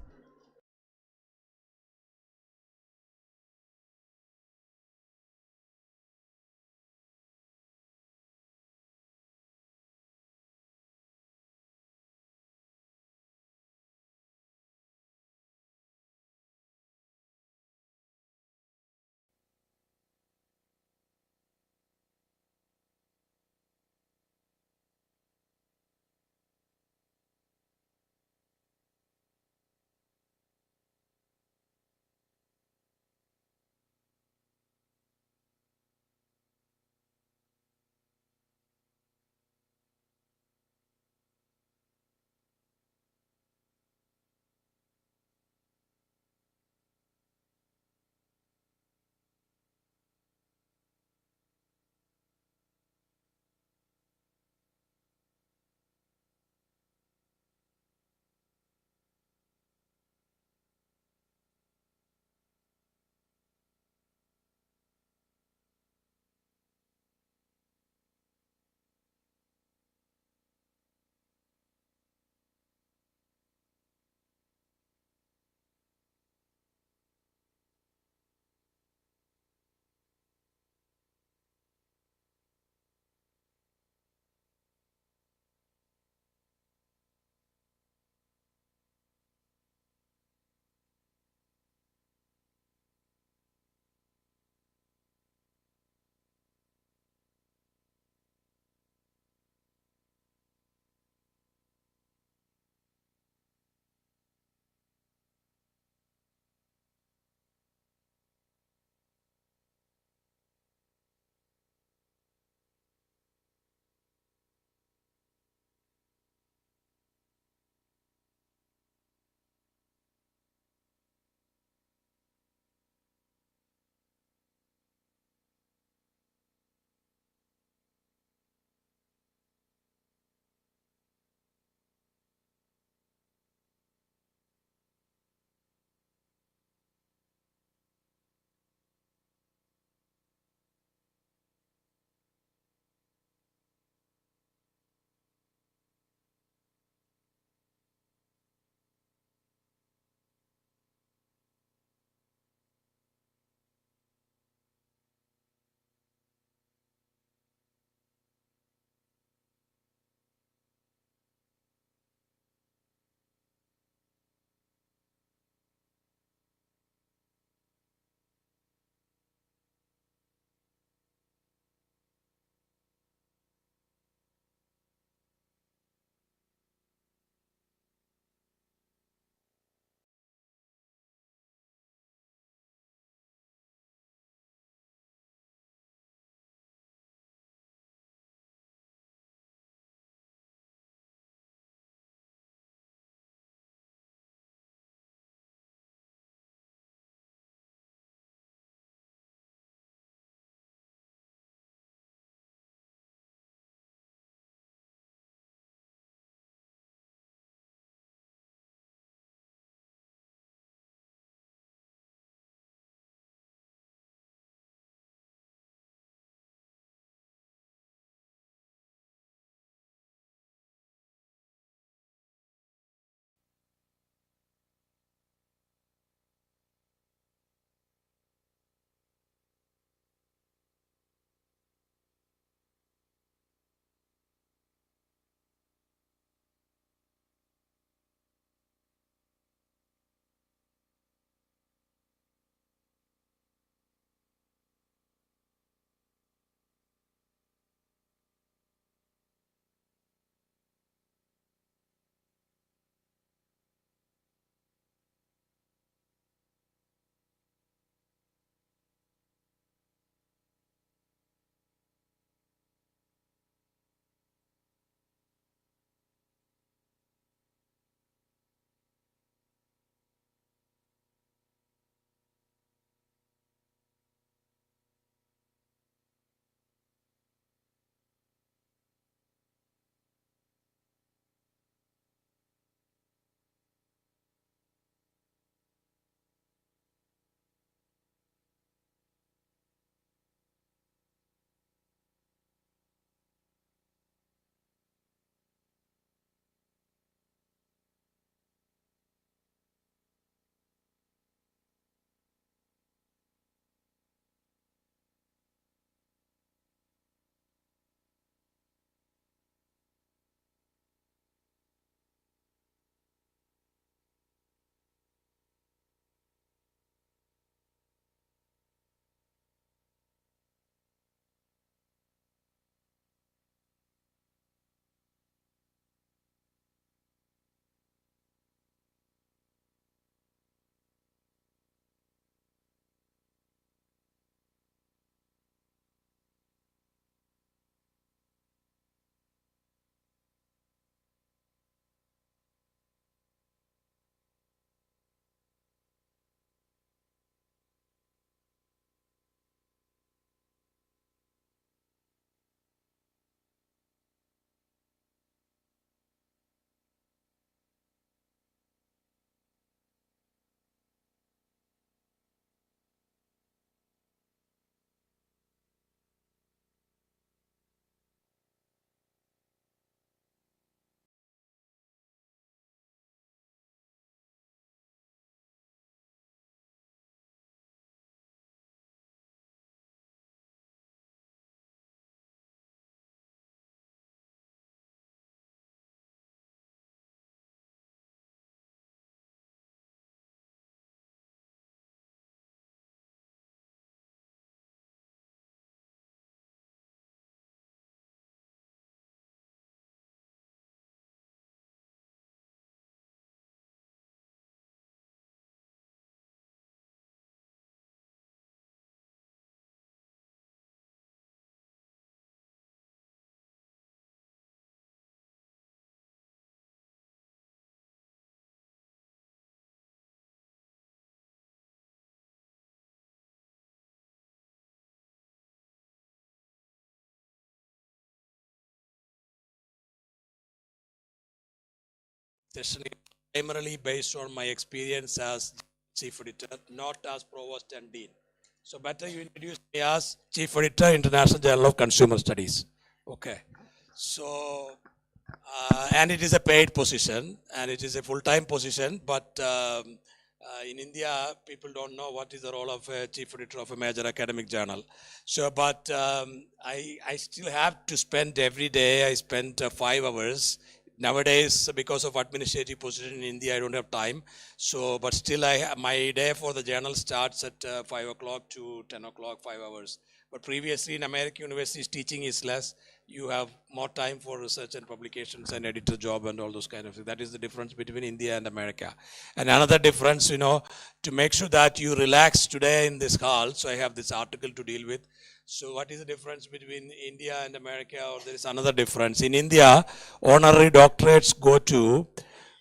session is primarily based on my experience as chief editor, not as provost and dean. So better you introduce me as chief editor, International Journal of Consumer Studies. Okay. So, and it is a paid position and it is a full-time position, but in India, people don't know what is the role of a chief editor of a major academic journal. So, but I still have to spend every day, I spend 5 hours. Nowadays, because of administrative position in India, I don't have time. So, but still my day for the journal starts at 5 o'clock to 10 o'clock, 5 hours. But previously in American universities, teaching is less. You have more time for research and publications and editor job and all those kind of things. That is the difference between India and America. And another difference, to make sure that you relax today in this hall, so I have this article to deal with. So what is the difference between India and America, or there is another difference? In India, honorary doctorates go to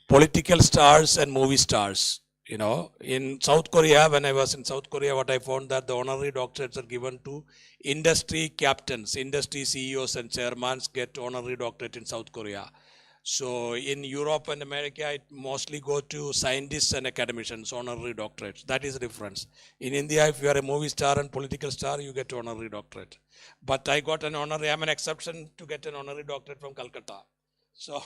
political stars and movie stars. In South Korea, when I was in South Korea, what I found that the honorary doctorates are given to industry captains, industry CEOs and chairmen get honorary doctorate in South Korea. So in Europe and America, it mostly go to scientists and academicians, honorary doctorates. That is the difference. In India, if you are a movie star and political star, you get honorary doctorate. But I got an honorary, I'm an exception to get an honorary doctorate from Calcutta. So,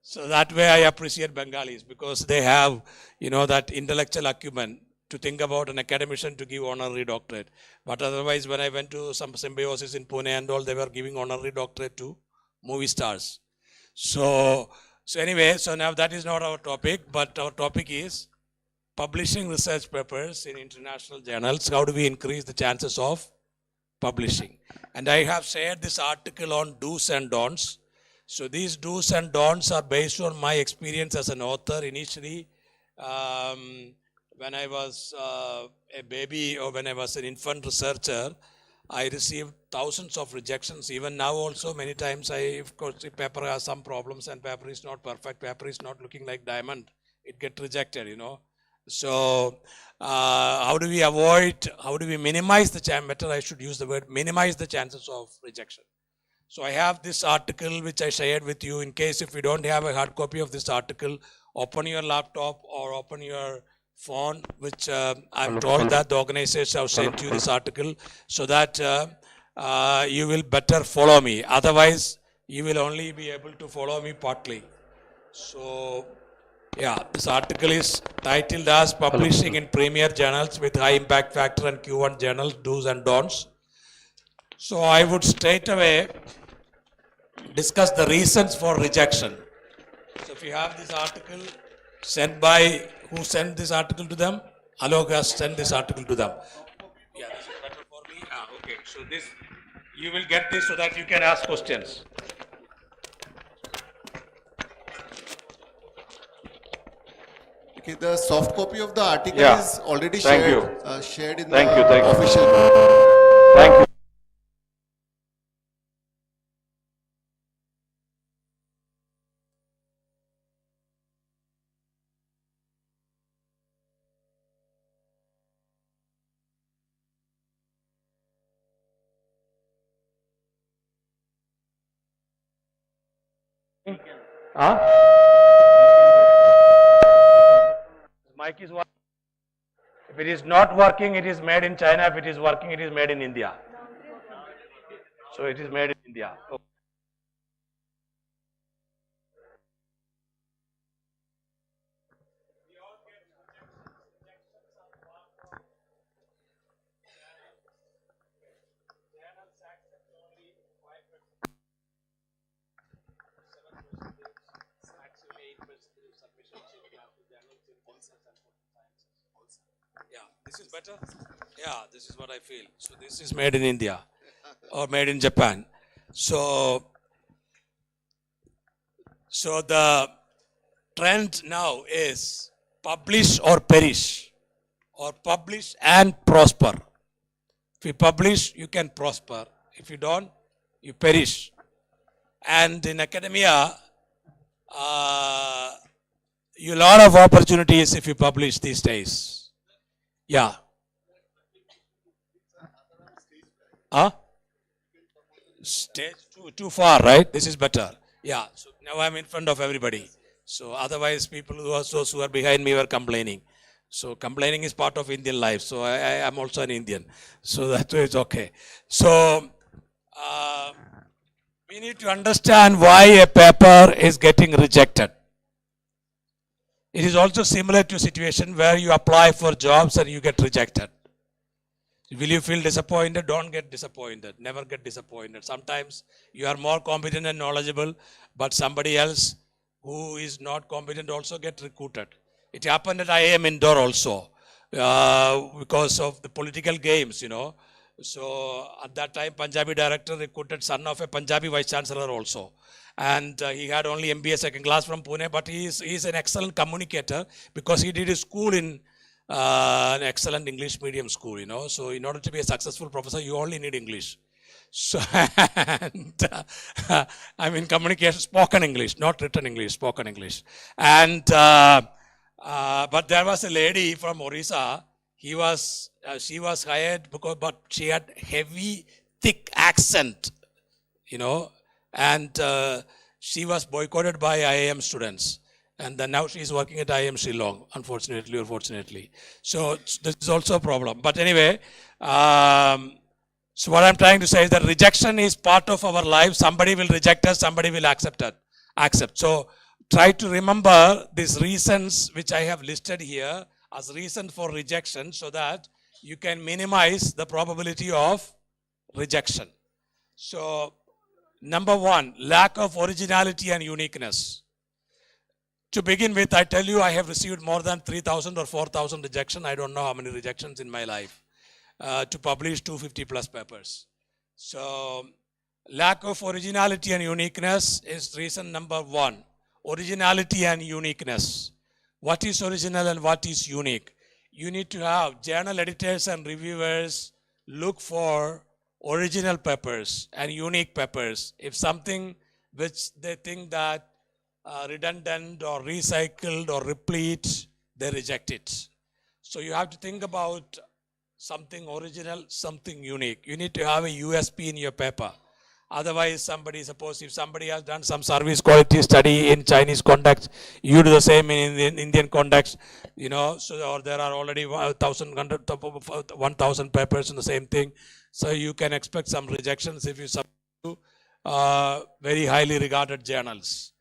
so that way I appreciate Bengalis because they have, that intellectual acumen to think about an academician to give honorary doctorate. But otherwise, when I went to some symbiosis in Pune and all, they were giving honorary doctorate to movie stars. So anyway, so now that is not our topic, but our topic is publishing research papers in international journals. How do we increase the chances of publishing? And I have shared this article on do's and don'ts. So these do's and don'ts are based on my experience as an author. Initially, when I was a baby or when I was an infant researcher, I received thousands of rejections. Even now also, many times of course, the paper has some problems and paper is not perfect, paper is not looking like diamond, it gets rejected, So, how do we minimize the chance, better I should use the word, minimize the chances of rejection. So I have this article which I shared with you. In case if you don't have a hard copy of this article, open your laptop or open your phone, which I'm told that the organizers have sent you this article so that you will better follow me. Otherwise, you will only be able to follow me partly. So, yeah, this article is titled as Publishing in Premier Journals with High Impact Factor and Q1 Journals, Do's and Don'ts. So I would straight away discuss the reasons for rejection. So if you have this article sent by, who sent this article to them? Alok has sent this article to them. Yeah, this is better for me. Okay, so this, you will get this so that you can ask questions. Okay, the soft copy of the article is already shared in Thank the you. official. Thank you. Mic is working. If it is not working, it is made in China. If it is working, it is made in India. So it is made in India. Okay. Yeah, this is better. Yeah, this is what I feel. So this is made in India or made in Japan. So the trend now is publish or perish, or publish and prosper. If you publish, you can prosper. If you don't, you perish. And in academia, you lot of opportunities if you publish these days. Yeah. Stage too far, right? This is better. Yeah. So now I'm in front of everybody. So otherwise people those who are behind me were complaining. So complaining is part of Indian life. So I am also an Indian. So that way it's okay. So we need to understand why a paper is getting rejected. It is also similar to a situation where you apply for jobs and you get rejected. Will you feel disappointed? Don't get disappointed. Never get disappointed. Sometimes you are more competent and knowledgeable, but somebody else who is not competent also get recruited. It happened at IIM Indore also because of the political games, you know. So at that time, Punjabi director recruited son of a Punjabi vice chancellor also. And he had only MBA second class from Pune, but he is an excellent communicator because he did his school in an excellent English medium school, you know. So in order to be a successful professor, you only need English. So, and, I mean communication, spoken English, not written English, spoken English. And, but there was a lady from Orissa, she was hired but she had heavy, thick accent, you know, and she was boycotted by IIM students. And then now she's working at IIM Shillong, unfortunately or fortunately. So this is also a problem. But anyway, so what I'm trying to say is that rejection is part of our life. Somebody will reject us, somebody will accept. So try to remember these reasons which I have listed here as reason for rejection so that you can minimize the probability of rejection. So number one, lack of originality and uniqueness. To begin with, I tell you, I have received more than 3,000 or 4,000 rejections. I don't know how many rejections in my life to publish 250 plus papers. So lack of originality and uniqueness is reason number one. Originality and uniqueness. What is original and what is unique? You need to have journal editors and reviewers look for original papers and unique papers. If something which they think that redundant or recycled or replete, they reject it. So you have to think about something original, something unique. You need to have a USP in your paper. Otherwise, suppose if somebody has done some service quality study in Chinese context, you do the same in Indian context, you know, so or there are already 1,000 papers in the same thing. So you can expect some rejections if you submit to very highly regarded journals.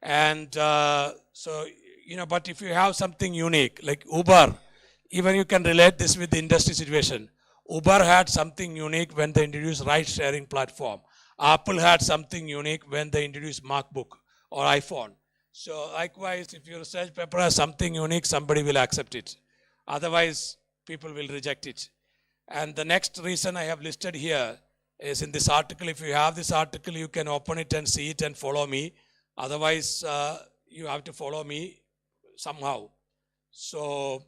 And so, you know, but if you have something unique, like Uber, even you can relate this with the industry situation. Uber had something unique when they introduced ride-sharing platform. Apple had something unique when they introduced MacBook or iPhone. So likewise, if your research paper has something unique, somebody will accept it. Otherwise, people will reject it. And the next reason I have listed here is in this article. If you have this article, you can open it and see it and follow me. Otherwise, you have to follow me somehow. So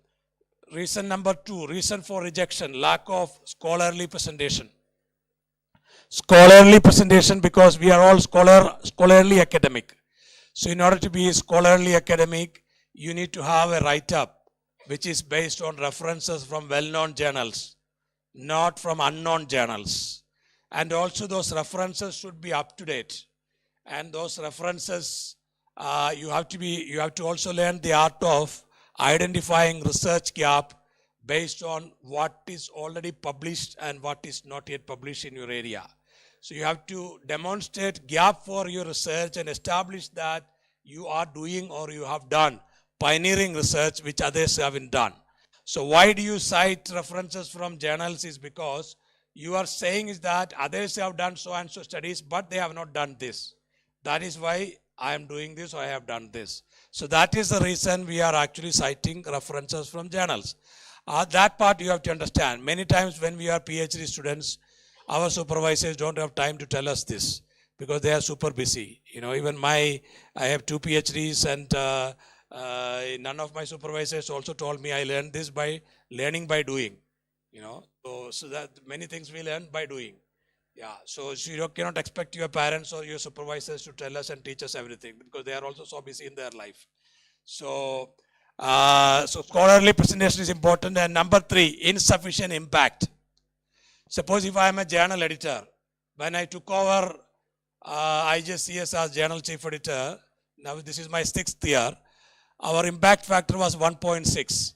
reason number two, reason for rejection, lack of scholarly presentation. Scholarly presentation because we are all scholarly academic. So in order to be scholarly academic, you need to have a write-up which is based on references from well-known journals, not from unknown journals. And also those references should be up to date. And those references, you have to also learn the art of identifying research gap based on what is already published and what is not yet published in your area. So you have to demonstrate gap for your research and establish that you are doing or you have done pioneering research which others haven't done. So why do you cite references from journals is because you are saying is that others have done so and so studies, but they have not done this. That is why I am doing this or I have done this. So that is the reason we are actually citing references from journals. That part you have to understand. Many times when we are PhD students, our supervisors don't have time to tell us this because they are super busy. You know, even I have 2 PhDs and none of my supervisors also told me I learned this by learning by doing. You know, so that many things we learn by doing. Yeah, so you cannot expect your parents or your supervisors to tell us and teach us everything because they are also so busy in their life. So, so scholarly presentation is important. And number 3, insufficient impact. Suppose if I am a journal editor, when I took over IJCS as journal chief editor, now this is my 6th year, our impact factor was 1.6.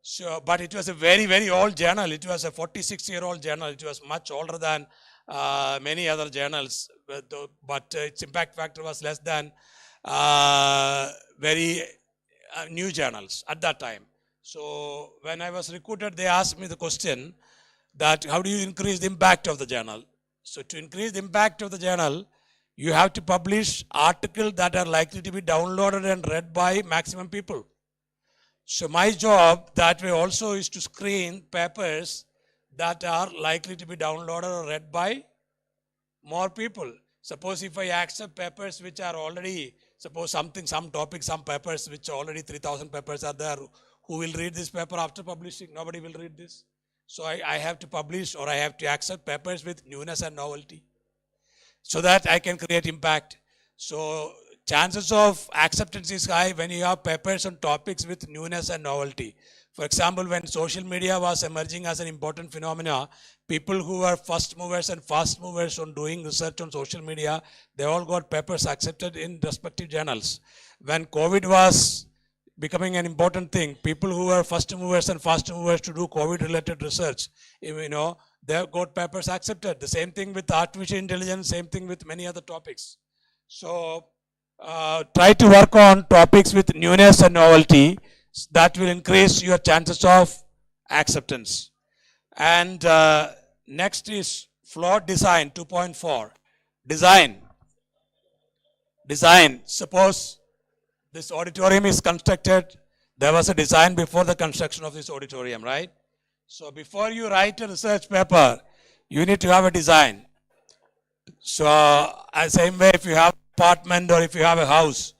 So, but it was a very, very old journal. It was a 46-year-old journal. It was much older than many other journals, but its impact factor was less than very new journals at that time. So when I was recruited, they asked me the question that how do you increase the impact of the journal? So to increase the impact of the journal, you have to publish articles that are likely to be downloaded and read by maximum people. So my job that way also is to screen papers that are likely to be downloaded or read by more people. Suppose if I accept papers which are already, suppose some topic, some papers which already 3,000 papers are there, who will read this paper after publishing? Nobody will read this. So I have to publish or I have to accept papers with newness and novelty so that I can create impact. So chances of acceptance is high when you have papers on topics with newness and novelty. For example, when social media was emerging as an important phenomena, people who were first movers and fast movers on doing research on social media, they all got papers accepted in respective journals. When COVID was becoming an important thing, people who were first movers and fast movers to do COVID-related research, they got papers accepted. The same thing with artificial intelligence, same thing with many other topics. So try to work on topics with newness and novelty. That will increase your chances of acceptance. And next is flawed design 2.4. Design. Suppose this auditorium is constructed. There was a design before the construction of this auditorium, right? So before you write a research paper, you need to have a design. So same way, if you have an apartment or if you have a house,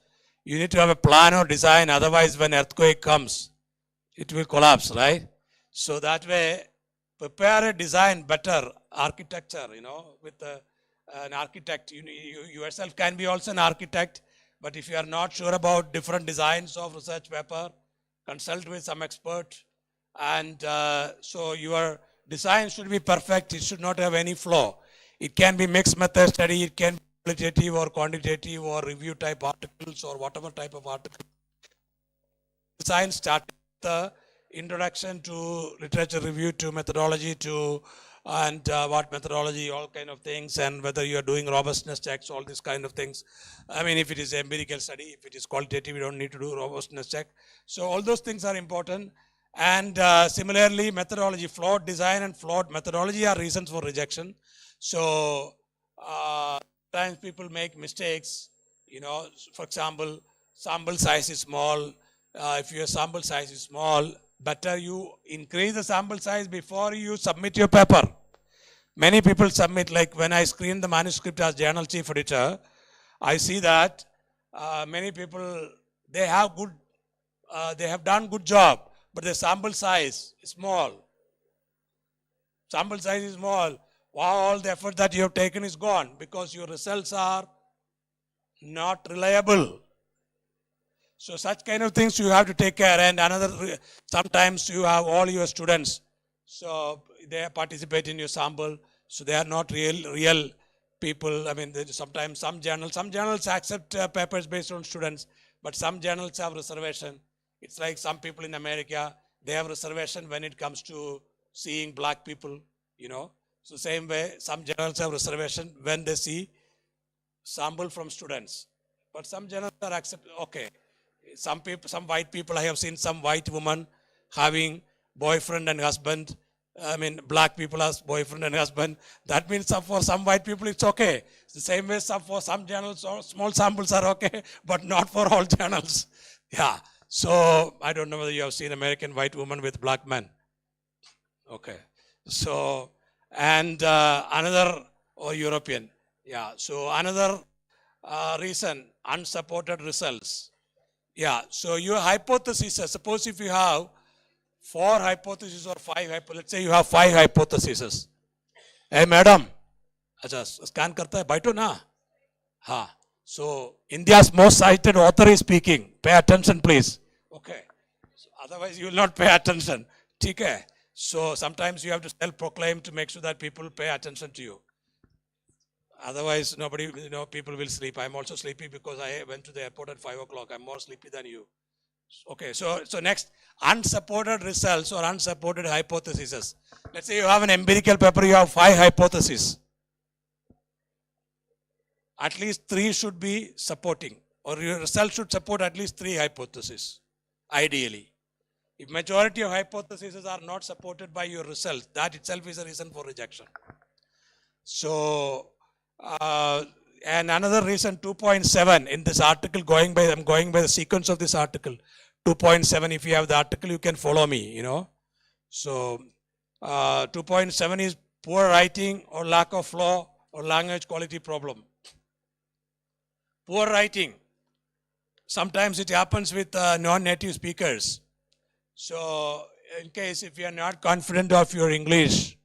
you need to have a plan or design. Otherwise, when earthquake comes, it will collapse, right? So that way, prepare a design better, architecture, with an architect. You yourself can be also an architect. But if you are not sure about different designs of research paper, consult with some expert. And so your design should be perfect. It should not have any flaw. It can be mixed method study. It can be qualitative or quantitative or review type articles or whatever type of article. Design starts with the introduction to literature review, to methodology, to and what methodology, all kind of things, and whether you are doing robustness checks, all these kind of things. I mean, if it is empirical study, if it is qualitative, you don't need to do robustness check. So all those things are important. And similarly, methodology, flawed design and flawed methodology are reasons for rejection. So sometimes people make mistakes, for example, sample size is small. If your sample size is small, better you increase the sample size before you submit your paper. Many people submit, like when I screen the manuscript as journal chief editor, I see that many people, they have done good job, but the sample size is small. Sample size is small. Wow, all the effort that you have taken is gone because your results are not reliable. So such kind of things you have to take care. And sometimes you have all your students, so they participate in your sample. So they are not real people. I mean, sometimes some journals accept papers based on students, but some journals have reservation. It's like some people in America, they have reservation when it comes to seeing black people, So same way, some journals have reservation when they see sample from students. But some journals are accepted, okay. Some white people, I have seen some white woman having boyfriend and husband. I mean, black people as boyfriend and husband. That means for some white people, it's okay. It's the same way for some journals, or small samples are okay, but not for all journals. Yeah. So I don't know whether you have seen American white woman with black men. Okay. So, and another, or European. Yeah. So another reason, unsupported results. Yeah, so your hypothesis, suppose if you have 4 hypotheses or 5 hypotheses, let's say you have 5 hypotheses. Hey madam, scan karta hai, baito na? Ha. So India's most cited author is speaking. Pay attention please. Okay. So, otherwise you will not pay attention. Okay. So sometimes you have to self-proclaim to make sure that people pay attention to you. Otherwise, nobody, people will sleep. I'm also sleepy because I went to the airport at 5 o'clock. I'm more sleepy than you. Okay, so next, unsupported results or unsupported hypotheses. Let's say you have an empirical paper, you have 5 hypotheses. At least 3 should be supporting, or your result should support at least 3 hypotheses, ideally. If majority of hypotheses are not supported by your results, that itself is a reason for rejection. So, and another reason, 2.7 in this article, I'm going by the sequence of this article. 2.7, if you have the article, you can follow me, So, 2.7 is poor writing or lack of flow or language quality problem. Poor writing. Sometimes it happens with non-native speakers. So, in case if you are not confident of your English,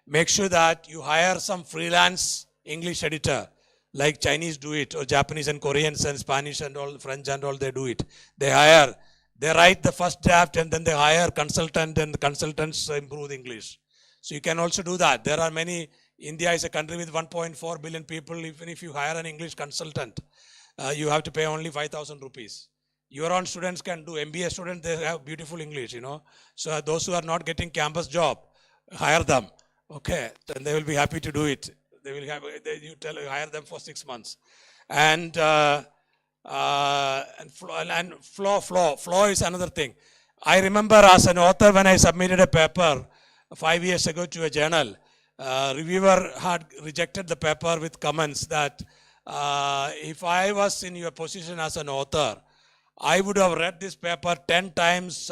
make sure that you hire some freelance English editor, like Chinese do it, or Japanese and Koreans and Spanish and all, French and all, they do it. They write the first draft and then they hire consultant, and the consultants improve English. So you can also do that. There are many, India is a country with 1.4 billion people. Even if you hire an English consultant, you have to pay only 5,000 rupees. Your own students can do, MBA students, they have beautiful English, So those who are not getting campus job, hire them. Okay, then they will be happy to do it. They will have, hire them for 6 months. And flow is another thing. I remember as an author, when I submitted a paper 5 years ago to a journal, reviewer had rejected the paper with comments that if I was in your position as an author, I would have read this paper 10 times,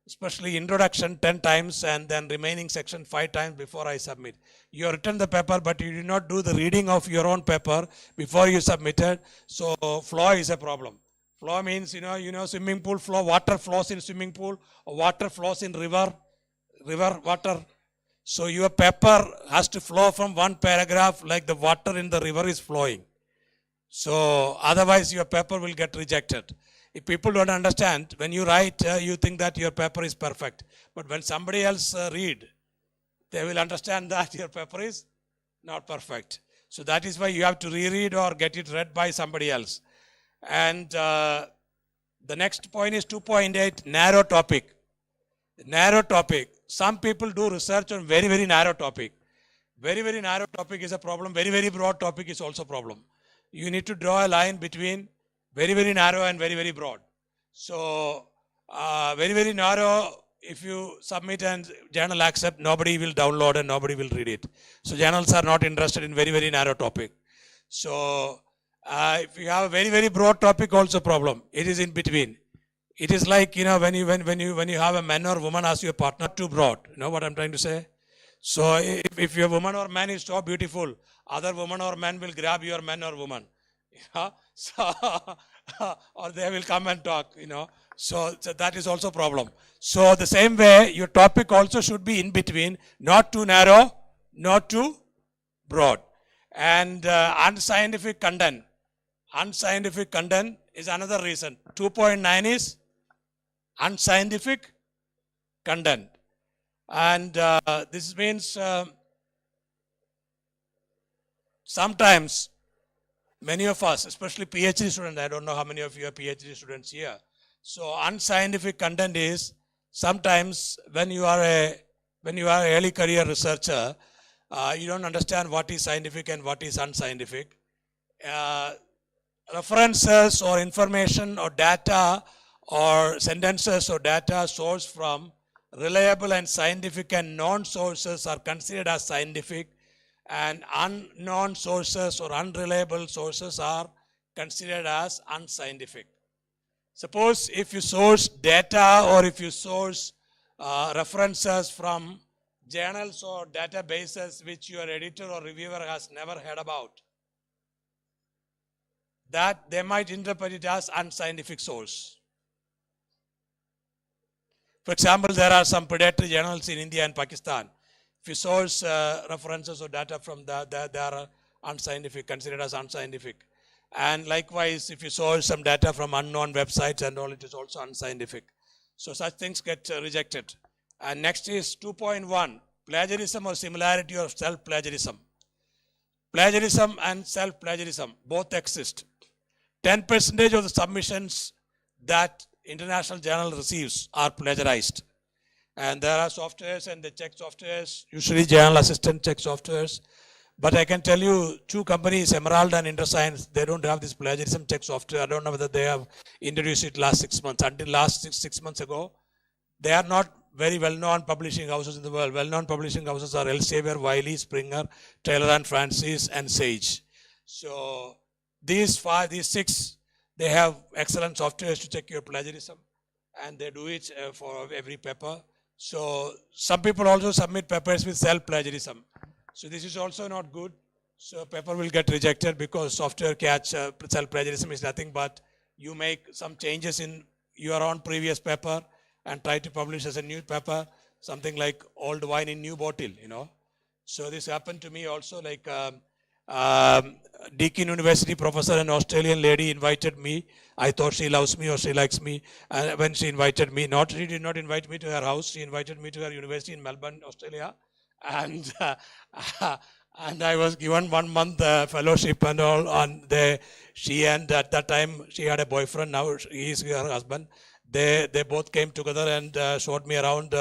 especially introduction 10 times, and then remaining section 5 times before I submit. You have written the paper, but you did not do the reading of your own paper before you submitted. So flow is a problem. Flow means, swimming pool flow, water flows in swimming pool, or water flows in river water. So your paper has to flow from one paragraph like the water in the river is flowing. So otherwise your paper will get rejected. If people don't understand, when you write, you think that your paper is perfect. But when somebody else read, they will understand that your paper is not perfect. So that is why you have to reread or get it read by somebody else. And the next point is 2.8, narrow topic. Narrow topic. Some people do research on very, very narrow topic. Very, very narrow topic is a problem. Very, very broad topic is also a problem. You need to draw a line between very, very narrow and very, very broad. So, very, very narrow, if you submit and journal accept, nobody will download and nobody will read it. So, journals are not interested in very, very narrow topic. So, if you have a very, very broad topic, also problem. It is in between. It is like, when you have a man or woman as your partner, too broad. You know what I'm trying to say? So, if your woman or man is so beautiful, other woman or man will grab your man or woman. So, or they will come and talk, So that is also a problem. So the same way, your topic also should be in between, not too narrow, not too broad. And unscientific content. Unscientific content is another reason. 2.9 is unscientific content. And this means sometimes many of us, especially PhD students, I don't know how many of you are PhD students here. So unscientific content is sometimes when you are an early career researcher, you don't understand what is scientific and what is unscientific. References or information or data or sentences or data sourced from reliable and scientific and known sources are considered as scientific, and unknown sources or unreliable sources are considered as unscientific. Suppose if you source data or if you source references from journals or databases which your editor or reviewer has never heard about, that they might interpret it as unscientific source. For example, there are some predatory journals in India and Pakistan. If you source references or data from that, they are unscientific, considered as unscientific. And likewise, if you source some data from unknown websites and all, it is also unscientific. So such things get rejected. And next is 2.1, plagiarism or similarity or self-plagiarism. plagiarism and self-plagiarism both exist. 10% of the submissions that international journal receives are plagiarized. And there are softwares and they check softwares, usually journal assistant check softwares. But I can tell you, two companies, Emerald and InterScience, they don't have this plagiarism check software. I don't know whether they have introduced it last 6 months. Until last six months ago, they are not very well-known publishing houses in the world. Well-known publishing houses are Elsevier, Wiley, Springer, Taylor and Francis, and Sage. So these six, they have excellent softwares to check your plagiarism, and they do it for every paper. So some people also submit papers with self-plagiarism. So this is also not good. So paper will get rejected because software catch self-plagiarism is nothing but you make some changes in your own previous paper and try to publish as a new paper, something like old wine in new bottle, you know. So this happened to me also, like Deakin University professor, an Australian lady invited me. I thought she loves me or she likes me. And when she invited me, she did not invite me to her house. She invited me to her university in Melbourne, Australia. And and I was given 1 month fellowship and all. And she and at that time she had a boyfriend. Now he is her husband. They both came together and showed me around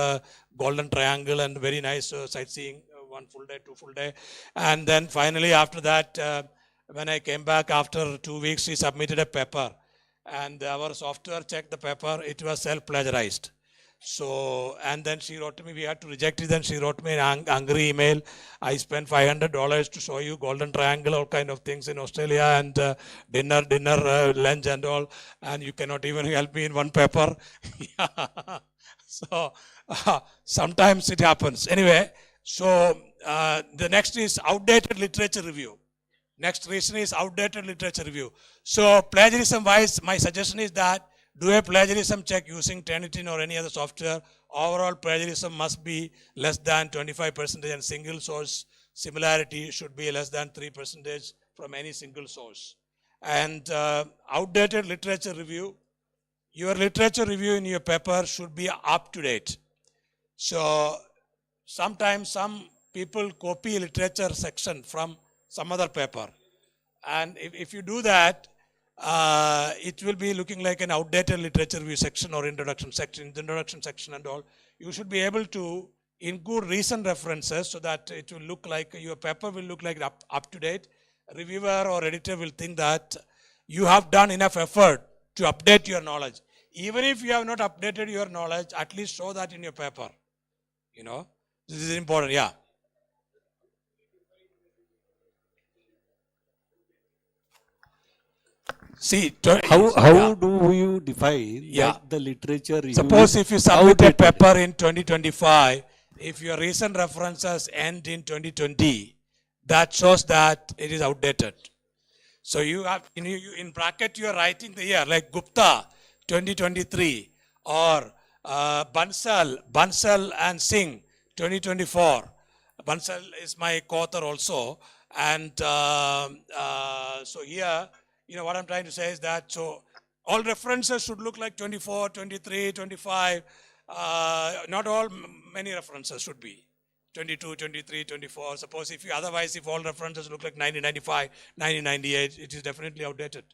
Golden Triangle and very nice sightseeing. 1 full day, 2 full day. And then finally after that, when I came back after 2 weeks, she submitted a paper. And our software checked the paper. It was self-plagiarized. So, and then she wrote to me, we had to reject it. Then she wrote me an angry email. I spent $500 to show you Golden Triangle, all kind of things in Australia, and dinner, lunch and all. And you cannot even help me in one paper. So, sometimes it happens. Anyway, so the next is outdated literature review. Next reason is outdated literature review. So plagiarism wise, my suggestion is that do a plagiarism check using Turnitin or any other software. Overall plagiarism must be less than 25% and single source similarity should be less than 3% from any single source. And outdated literature review, your literature review in your paper should be up to date. So sometimes some people copy literature section from some other paper. And if you do that, it will be looking like an outdated literature review section or introduction section and all. You should be able to include recent references so that it will look like your paper will look like up to date. A reviewer or editor will think that you have done enough effort to update your knowledge. Even if you have not updated your knowledge, at least show that in your paper. You know, this is important. Yeah. See, how do you define that the literature review? Suppose if you submit a paper in 2025, if your recent references end in 2020, that shows that it is outdated. So you have in bracket you are writing the year like Gupta 2023 or Bansal and Singh 2024. Bansal is my co-author also, and so here. You know what I'm trying to say is that, so all references should look like 24, 23, 25. Not all, many references should be 22, 23, 24. Suppose if all references look like 1995, 1998, it is definitely outdated.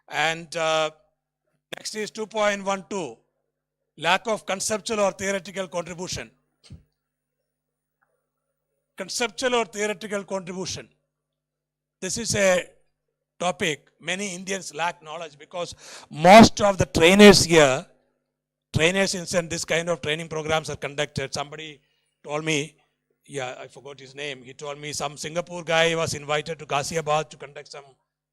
And next is 2.12, lack of conceptual or theoretical contribution. Conceptual or theoretical contribution. This is a topic many Indians lack knowledge because most of the trainers here, in this kind of training programs are conducted. Somebody told me, I forgot his name. He told me some Singapore guy was invited to Ghaziabad to conduct some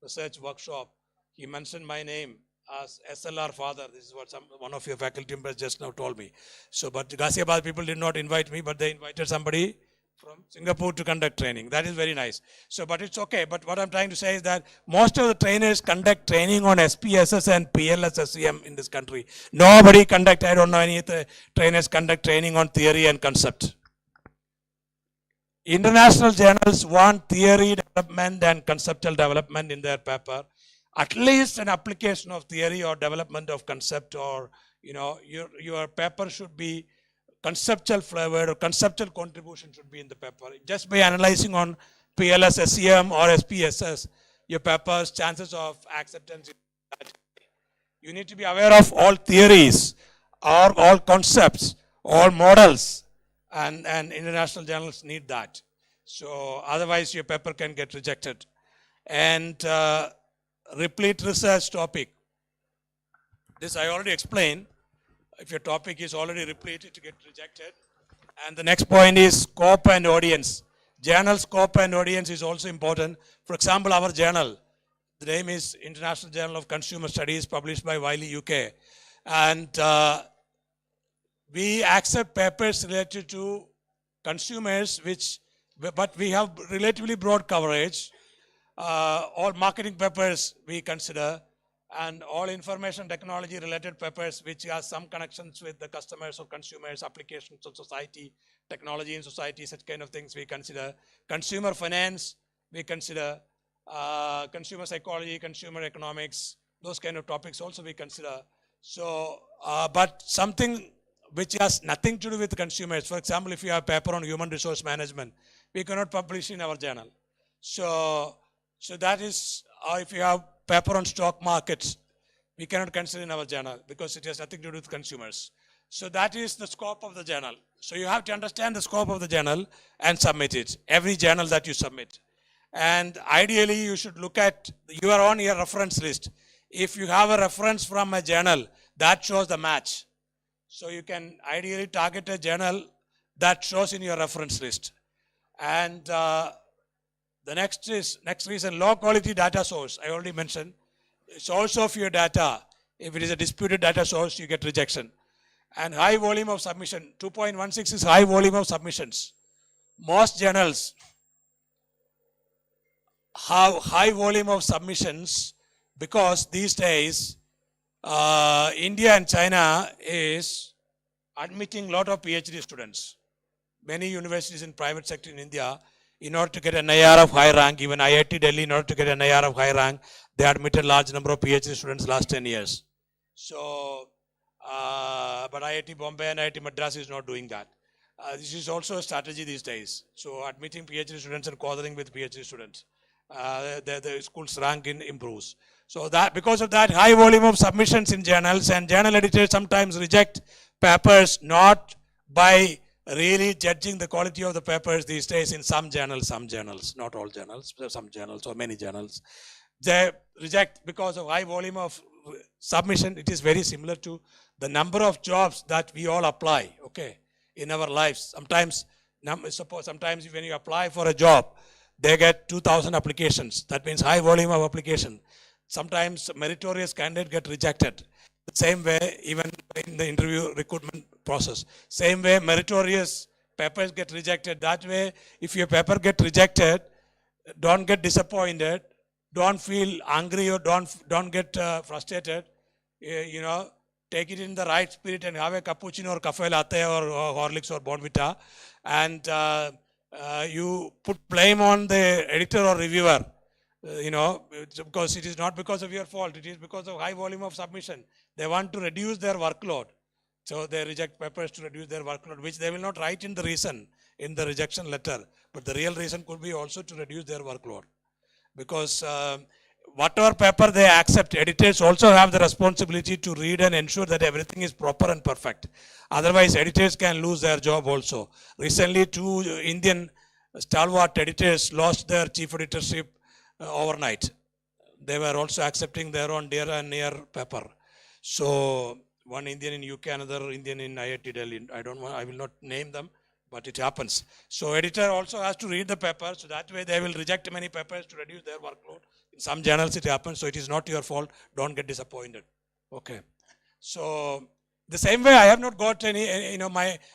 research workshop. He mentioned my name as SLR father. This is what one of your faculty members just now told me. So, but Ghaziabad people did not invite me, but they invited somebody from Singapore to conduct training. That is very nice. So, but it's okay. But what I'm trying to say is that most of the trainers conduct training on SPSS and PLS-SEM in this country. Nobody conduct, I don't know any trainers conduct training on theory and concept. International journals want theory development and conceptual development in their paper. At least an application of theory or development of concept, or, you know, your paper should be conceptual flavored or conceptual contribution should be in the paper. Just by analyzing on PLS, SEM or SPSS, your papers, chances of acceptance. You need to be aware of all theories, or all concepts, all models, and international journals need that. So otherwise your paper can get rejected. And replete research topic. This I already explained. If your topic is already replete, it get rejected. And the next point is scope and audience. Journal scope and audience is also important. For example, our journal, the name is International Journal of Consumer Studies, published by Wiley, UK. And we accept papers related to consumers, but we have relatively broad coverage. All marketing papers we consider, and all information technology related papers which have some connections with the customers or consumers, applications of society, technology in society, such kind of things we consider. Consumer finance we consider, consumer psychology, consumer economics, those kind of topics also we consider. So, but something which has nothing to do with consumers, for example, if you have a paper on human resource management, we cannot publish in our journal. So that is, if you have paper on stock markets, we cannot consider in our journal because it has nothing to do with consumers. So that is the scope of the journal. So you have to understand the scope of the journal and submit it, every journal that you submit. And ideally you should look at, you are on your reference list. If you have a reference from a journal, that shows the match. So you can ideally target a journal that shows in your reference list. And the next reason, low quality data source, I already mentioned. Source of your data, if it is a disputed data source, you get rejection. And high volume of submission, 2.16 is high volume of submissions. Most journals have high volume of submissions because these days, India and China is admitting a lot of PhD students. Many universities in private sector in India, in order to get an NIR of high rank, even IIT Delhi, in order to get an NIR of high rank, they admitted large number of PhD students last 10 years. So, but IIT Bombay and IIT Madras is not doing that. This is also a strategy these days. So, admitting PhD students and quartering with PhD students, the school's rank improves. So, that because of that high volume of submissions in journals, and journal editors sometimes reject papers not by really judging the quality of the papers these days in some journals, not all journals, some journals or many journals. They reject because of high volume of submission. It is very similar to the number of jobs that we all apply, okay, in our lives. Sometimes when you apply for a job, they get 2,000 applications. That means high volume of application. Sometimes meritorious candidates get rejected. The same way, even in the interview recruitment process. Same way, meritorious papers get rejected. That way, if your paper get rejected, don't get disappointed, don't feel angry or don't get frustrated. You know, take it in the right spirit and have a cappuccino or cafe latte or Horlicks or Bonvita, and you put blame on the editor or reviewer. You know, because it is not because of your fault, it is because of high volume of submission. They want to reduce their workload. So they reject papers to reduce their workload, which they will not write in the reason, in the rejection letter. But the real reason could be also to reduce their workload. Because whatever paper they accept, editors also have the responsibility to read and ensure that everything is proper and perfect. Otherwise, editors can lose their job also. Recently, 2 Indian stalwart editors lost their chief editorship overnight. They were also accepting their own dear and near paper. So one Indian in UK, another Indian in IIT Delhi. I will not name them, but it happens. So editor also has to read the paper, so that way they will reject many papers to reduce their workload. In some journals it happens, so it is not your fault. Don't get disappointed. Okay. So the same way I have not got any,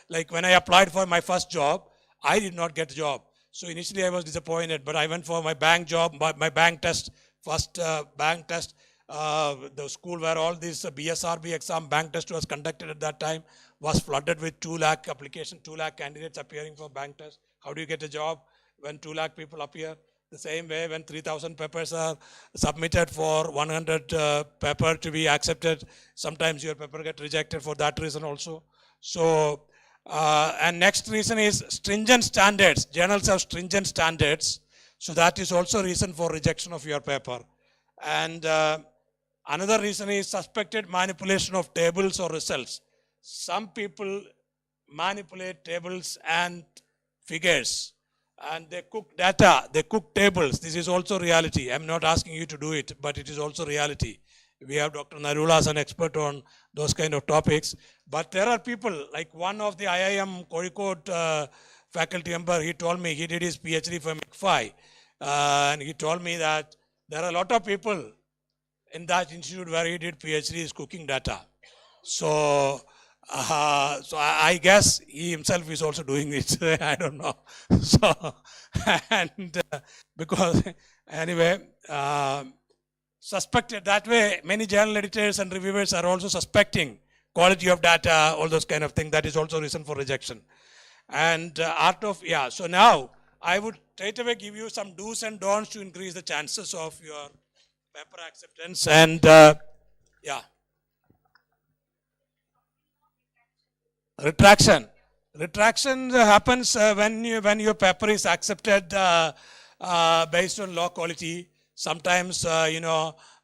like when I applied for my first job, I did not get a job. So initially I was disappointed, but I went for my bank job, my bank test, first bank test. The school where all this BSRB exam bank test was conducted at that time was flooded with 2 lakh applications, 2 lakh candidates appearing for bank test. How do you get a job when 2 lakh people appear? The same way when 3,000 papers are submitted for 100 paper to be accepted, sometimes your paper get rejected for that reason also. So, and next reason is stringent standards. Journals have stringent standards. So that is also a reason for rejection of your paper. And another reason is suspected manipulation of tables or results. Some people manipulate tables and figures, and they cook data, they cook tables. This is also reality. I'm not asking you to do it, but it is also reality. We have Dr. Narula as an expert on those kind of topics. But there are people, like one of the IIM Kozhikode faculty member, he told me he did his PhD from McFi. And he told me that there are a lot of people in that institute where he did PhD is cooking data. So, I guess he himself is also doing it. I don't know. So, and because anyway, suspected that way, many journal editors and reviewers are also suspecting quality of data, all those kind of things. That is also reason for rejection. And so now I would straight away give you some do's and don'ts to increase the chances of your paper acceptance. And retraction. Retraction happens when your paper is accepted based on low quality. Sometimes,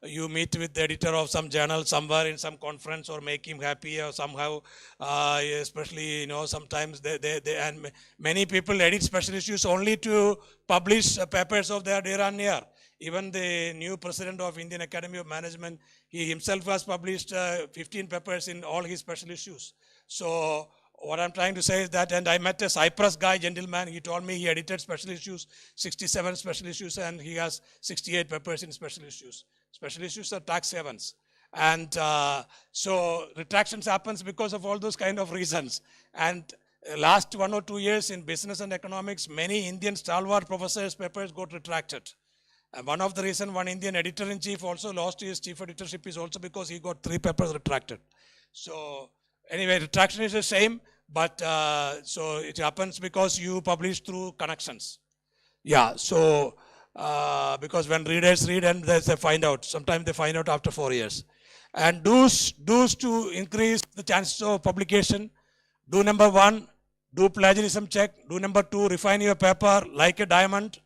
you meet with the editor of some journal somewhere in some conference or make him happy or somehow, especially, sometimes and many people edit special issues only to publish papers of their dear and near. Even the new president of Indian Academy of Management, he himself has published 15 papers in all his special issues. So what I'm trying to say is that, and I met a Cyprus guy, gentleman, he told me he edited special issues, 67 special issues, and he has 68 papers in special issues. Special issues are tax havens. And so retractions happens because of all those kind of reasons. And last 1 or 2 years in business and economics, many Indian stalwart professors' papers got retracted. And one of the reasons one Indian editor-in-chief also lost his chief editorship is also because he got 3 papers retracted. So anyway, retraction is the same, but so it happens because you publish through connections. Yeah, so because when readers read and they find out, sometimes they find out after 4 years. And do's to increase the chances of publication. Do number 1, do plagiarism check. Do number 2, refine your paper like a diamond.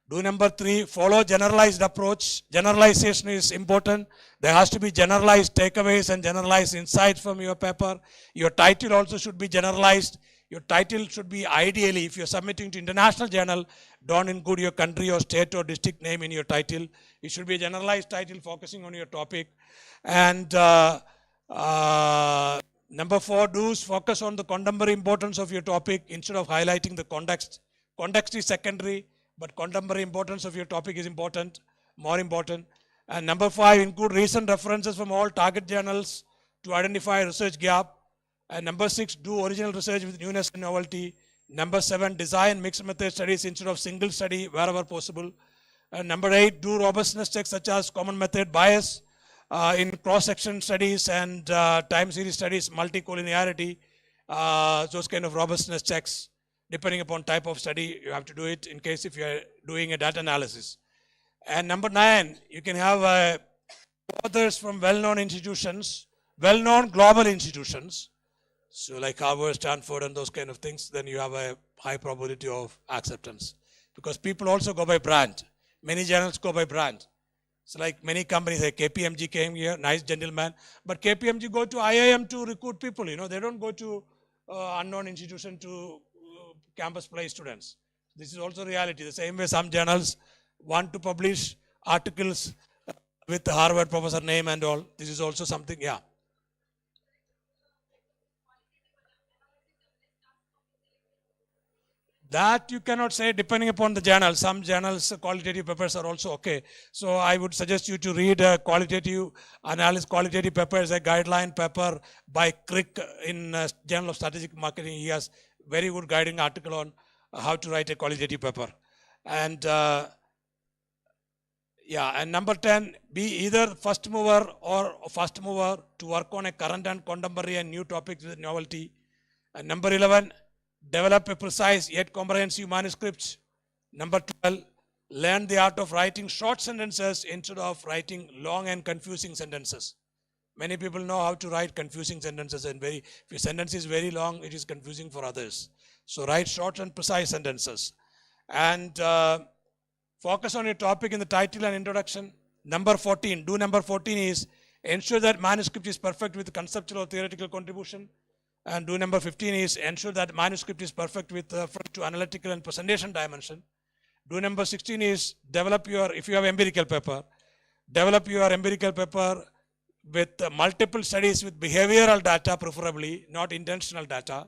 Do number 3, follow generalized approach. Generalization is important. There has to be generalized takeaways and generalized insights from your paper. Your title also should be generalized. Your title should be ideally, if you're submitting to international journal, don't include your country or state or district name in your title. It should be a generalized title focusing on your topic. And number 4, do's focus on the contemporary importance of your topic instead of highlighting the context. Context is secondary, but contemporary importance of your topic is important, more important. And number 5, include recent references from all target journals to identify research gap. And number 6, do original research with newness and novelty. Number 7, design mixed method studies instead of single study wherever possible. And number 8, do robustness checks such as common method bias in cross-section studies and time series studies, multicollinearity, those kind of robustness checks. Depending upon type of study, you have to do it in case if you are doing a data analysis. And number 9, you can have authors from well-known institutions, well-known global institutions. So like Harvard, Stanford and those kind of things, then you have a high probability of acceptance. Because people also go by brand. Many journals go by brand. So like many companies, like KPMG came here, nice gentleman. But KPMG go to IIM to recruit people, they don't go to unknown institution to campus place students. This is also reality. The same way some journals want to publish articles with the Harvard professor name and all. This is also something, yeah. That you cannot say depending upon the journal. Some journals, qualitative papers are also okay. So I would suggest you to read qualitative analysis, qualitative papers, a guideline paper by Crick in Journal of Strategic Marketing. He has very good guiding article on how to write a qualitative paper. And and number 10, be either first mover or first mover to work on a current and contemporary and new topics with novelty. And number 11, develop a precise yet comprehensive manuscript. Number 12, learn the art of writing short sentences instead of writing long and confusing sentences. Many people know how to write confusing sentences, and if your sentence is very long, it is confusing for others. So write short and precise sentences. And Focus on your topic in the title and introduction. Number 14, do number 14 is ensure that manuscript is perfect with conceptual or theoretical contribution. And do number 15 is ensure that manuscript is perfect with reference to analytical and presentation dimension. Do number 16 is develop your, if you have empirical paper, develop your empirical paper with multiple studies with behavioral data preferably, not intentional data.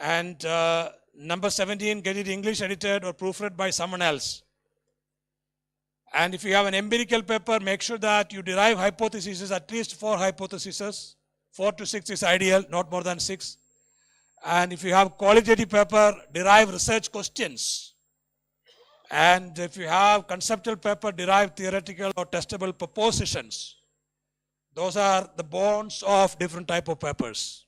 And number 17, get it English edited or proofread by someone else. And if you have an empirical paper, make sure that you derive hypotheses, at least 4 hypotheses. 4 to 6 is ideal, not more than 6. And if you have qualitative paper, derive research questions. And if you have conceptual paper, derive theoretical or testable propositions. Those are the bones of different type of papers.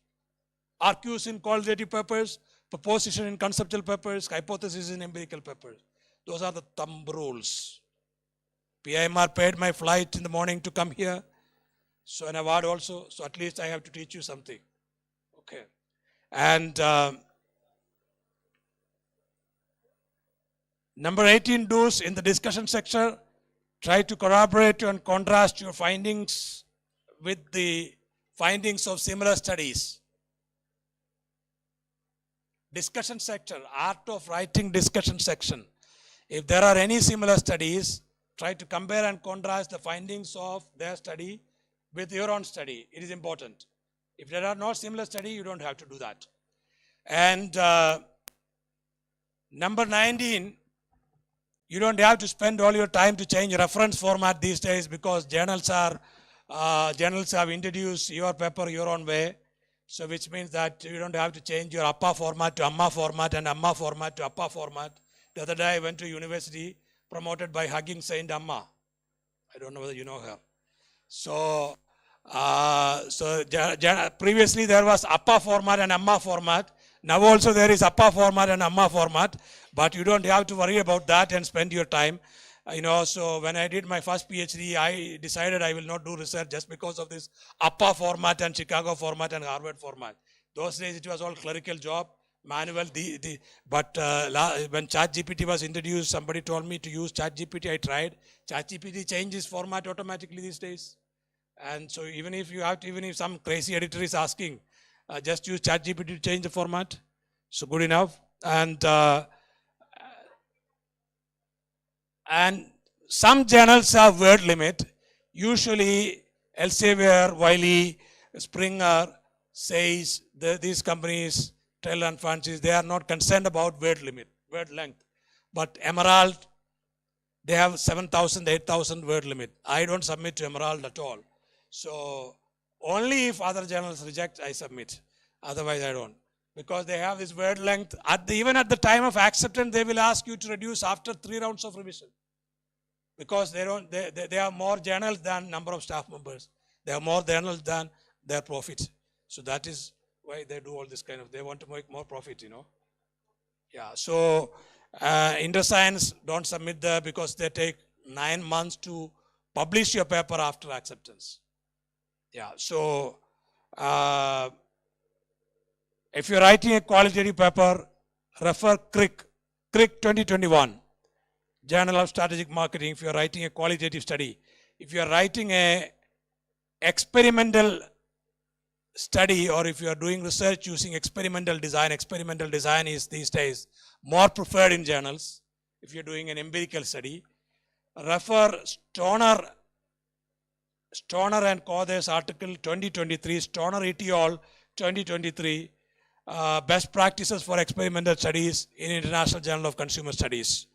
RQs in qualitative papers, proposition in conceptual papers, hypothesis in empirical papers. Those are the thumb rules. PIMR paid my flight in the morning to come here. So an award also. So at least I have to teach you something. Okay. And number 18 do's in the discussion section. Try to corroborate and contrast your findings with the findings of similar studies. Discussion section, art of writing discussion section. If there are any similar studies, try to compare and contrast the findings of their study with your own study. It is important. If there are no similar study, you don't have to do that. And number 19, you don't have to spend all your time to change reference format these days because journals have introduced your paper your own way. So which means that you don't have to change your APA format to AMMA format and AMMA format to APA format. The other day I went to university promoted by Hugging Saint Amma. I don't know whether you know her. So, previously there was APA format and AMMA format. Now also there is APA format and AMMA format. But you don't have to worry about that and spend your time. So when I did my first PhD, I decided I will not do research just because of this APA format and Chicago format and Harvard format. Those days it was all clerical job, manual. But when ChatGPT was introduced, somebody told me to use ChatGPT. I tried. ChatGPT changes format automatically these days. And so even if some crazy editor is asking, just use ChatGPT to change the format. So good enough. And some journals have word limit. Usually Elsevier, Wiley, Springer says these companies, Trell and Francis, they are not concerned about word limit, word length. But Emerald, they have 7,000, 8,000 word limit. I don't submit to Emerald at all. So only if other journals reject, I submit. Otherwise, I don't. Because they have this word length. Even at the time of acceptance, they will ask you to reduce after 3 rounds of revision. Because they have more journals than number of staff members. They have more journals than their profits. So that is why they do all this kind of, they want to make more profit, Yeah, so InterScience, don't submit there because they take 9 months to publish your paper after acceptance. Yeah, so if you're writing a qualitative paper, refer CRIC 2021, Journal of Strategic Marketing, if you're writing a qualitative study. If you're writing a experimental study or if you're doing research using experimental design is these days more preferred in journals. If you're doing an empirical study, refer Stoner and Caude's article 2023, Stoner et al. 2023, best practices for experimental studies in International Journal of Consumer Studies.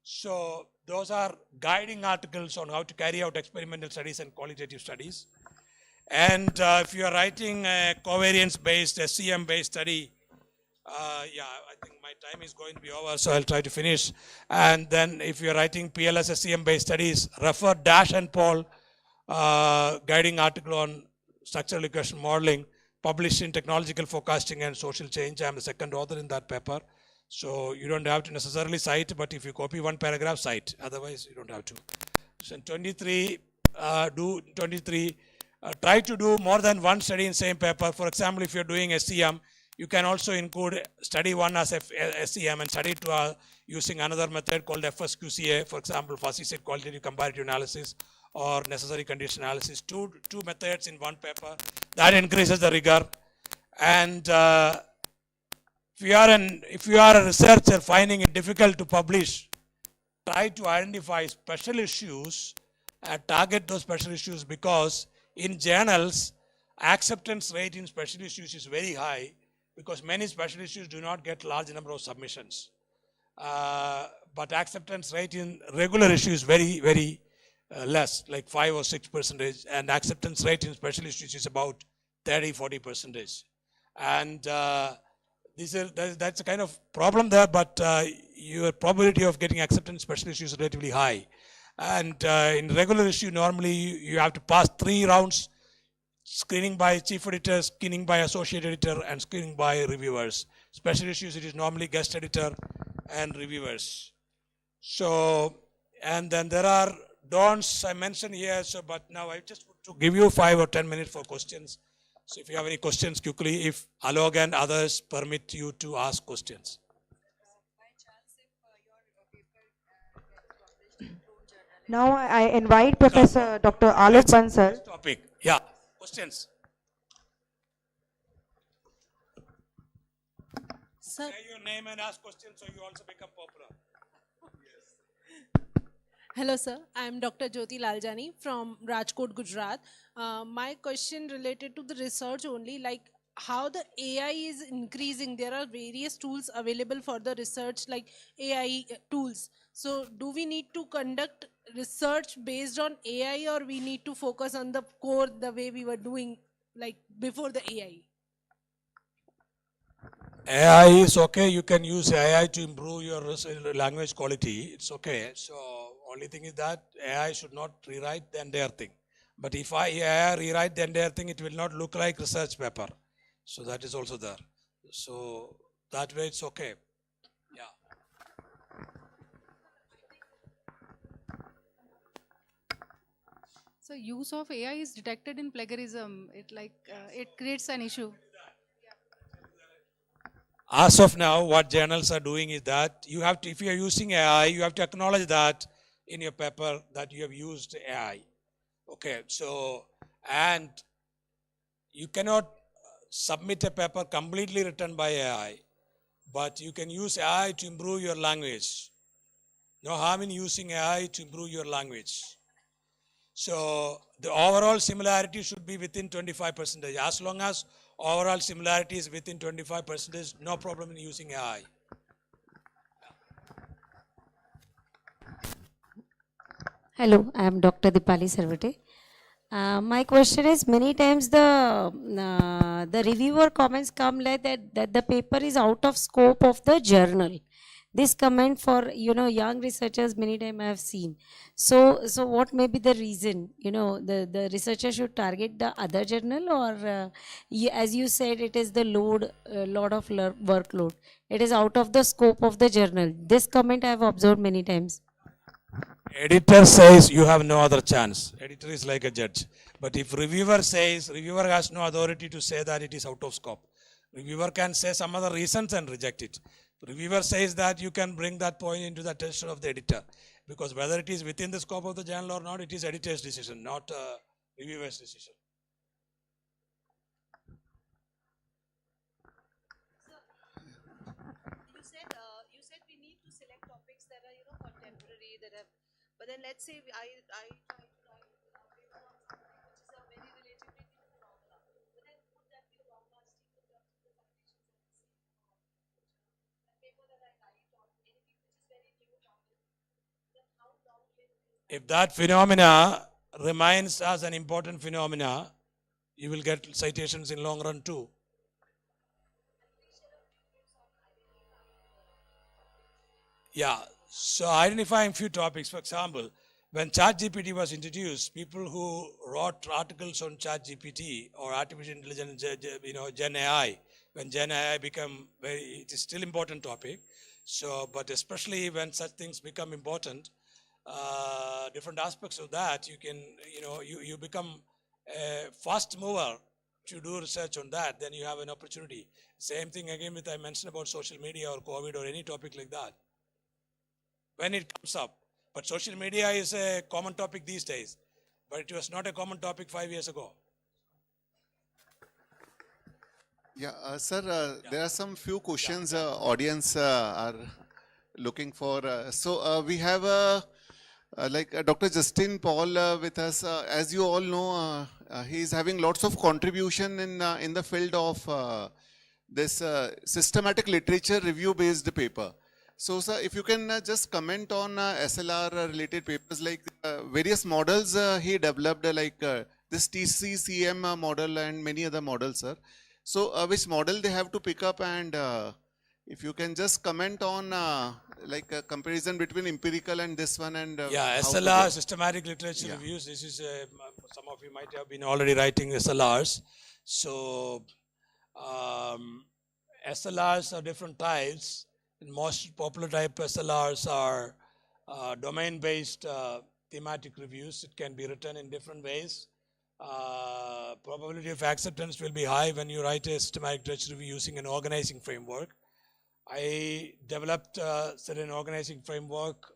So those are guiding articles on how to carry out experimental studies and qualitative studies. And if you are writing a covariance-based, SEM-based study, I think my time is going to be over, so I'll try to finish. And then if you're writing PLS SEM-based studies, refer Dash and Paul guiding article on structural equation modeling, published in Technological Forecasting and Social Change. I'm the second author in that paper. So you don't have to necessarily cite, but if you copy one paragraph, cite. Otherwise, you don't have to. So in 23, try to do more than one study in same paper. For example, if you're doing SEM, you can also include study 1 as SEM and study 2 using another method called FSQCA, for example, fuzzy set qualitative comparative analysis or necessary condition analysis, two methods in one paper. That increases the rigor. And if you are a researcher finding it difficult to publish, try to identify special issues and target those special issues, because in journals, acceptance rate in special issues is very high because many special issues do not get large number of submissions. But acceptance rate in regular issues is very, very less, like 5 or 6%, and acceptance rate in special issues is about 30-40%. And that's a kind of problem there, but your probability of getting acceptance in special issues is relatively high. And in regular issue, normally you have to pass 3 rounds: screening by chief editor, screening by associate editor, and screening by reviewers. Special issues, it is normally guest editor and reviewers. So, and then there are don'ts I mentioned here, so but now I just want to give you 5 or 10 minutes for questions. So if you have any questions quickly, if Alok and others permit you to ask questions. Now I invite Professor Dr. Alok Bansal. Topic. Yeah. Questions. Sir. Say your name and ask questions so you also become popular. Hello sir, I am Dr. Jyoti Laljani from Rajkot, Gujarat. My question related to the research only, like how the AI is increasing. There are various tools available for the research, like AI tools. So do we need to conduct research based on AI, or we need to focus on the core the way we were doing like before the AI? AI is okay. You can use AI to improve your language quality. It's okay. So only thing is that AI should not rewrite the entire thing. But if AI rewrite the entire thing, it will not look like research paper. So that is also there. So that way it's okay. Yeah. So use of AI is detected in plagiarism. It creates an issue. As of now, what journals are doing is that you have to, if you are using AI, you have to acknowledge that in your paper that you have used AI. Okay, so, and you cannot submit a paper completely written by AI, but you can use AI to improve your language. No harm in using AI to improve your language. So the overall similarity should be within 25%. As long as overall similarity is within 25%, no problem in using AI. Hello, I am Dr. Dipali Sarvate. My question is, many times the reviewer comments come like that the paper is out of scope of the journal. This comment for young researchers many times I have seen. So what may be the reason? The researcher should target the other journal, or as you said, it is the load of workload. It is out of the scope of the journal. This comment I have observed many times. Editor says you have no other chance. Editor is like a judge. But if reviewer says, reviewer has no authority to say that it is out of scope. Reviewer can say some other reasons and reject it. Reviewer says that you can bring that point into the attention of the editor, because whether it is within the scope of the journal or not, it is editor's decision, not reviewer's decision. You said we need to select topics that are contemporary, but then let's say I try to write a paper on something which is a very relatively new phenomenon. But then would that be long lasting in terms of the foundations that we see? A paper that I write on anything which is very new topic, then how long can If that phenomena remains as an important phenomena, you will get citations in long run too. Yeah, so identifying few topics. For example, when ChatGPT was introduced, people who wrote articles on ChatGPT or artificial intelligence, Gen AI, when Gen AI become it is still important topic. So, but especially when such things become important, different aspects of that, you can, you become a fast mover to do research on that, then you have an opportunity. Same thing again with I mentioned about social media or COVID or any topic like that. when it comes up. But social media is a common topic these days, but it was not a common topic 5 years ago. Yeah, sir, there are some few questions audience are looking for. We have Dr. Justin Paul with us. As you all know, he is having lots of contribution in the field of this systematic literature review based paper. So, sir, if you can just comment on SLR related papers, like various models he developed, like this TCCM model and many other models, sir. So, which model they have to pick up, and if you can just comment on like a comparison between empirical and this one, and yeah, SLR, systematic literature reviews. This is some of you might have been already writing SLRs. So SLRs are different types. And most popular type SLRs are domain-based thematic reviews. It can be written in different ways. Probability of acceptance will be high when you write a systematic literature review using an organizing framework. I developed certain organizing framework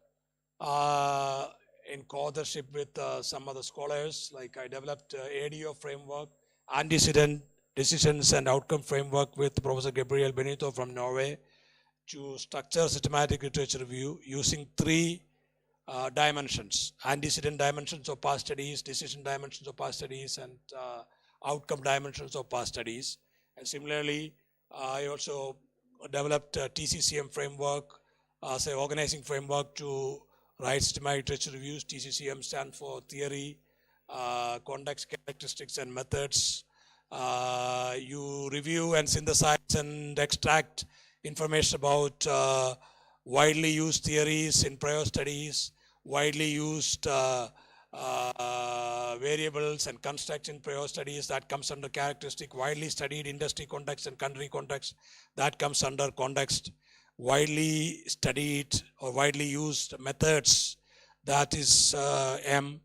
in co-authorship with some other scholars. Like I developed ADO framework, antecedent decisions and outcome framework with Professor Gabriel Benito from Norway to structure systematic literature review using 3 dimensions: antecedent dimensions of past studies, decision dimensions of past studies, and outcome dimensions of past studies. And similarly, I also developed a TCCM framework as an organizing framework to write systematic literature reviews. TCCM stands for theory, context, characteristics, and methods. You review and synthesize and extract information about widely used theories in prior studies, widely used variables and constructs in prior studies. That comes under characteristic. Widely studied industry context and country context. That comes under context. Widely studied or widely used methods. That is M.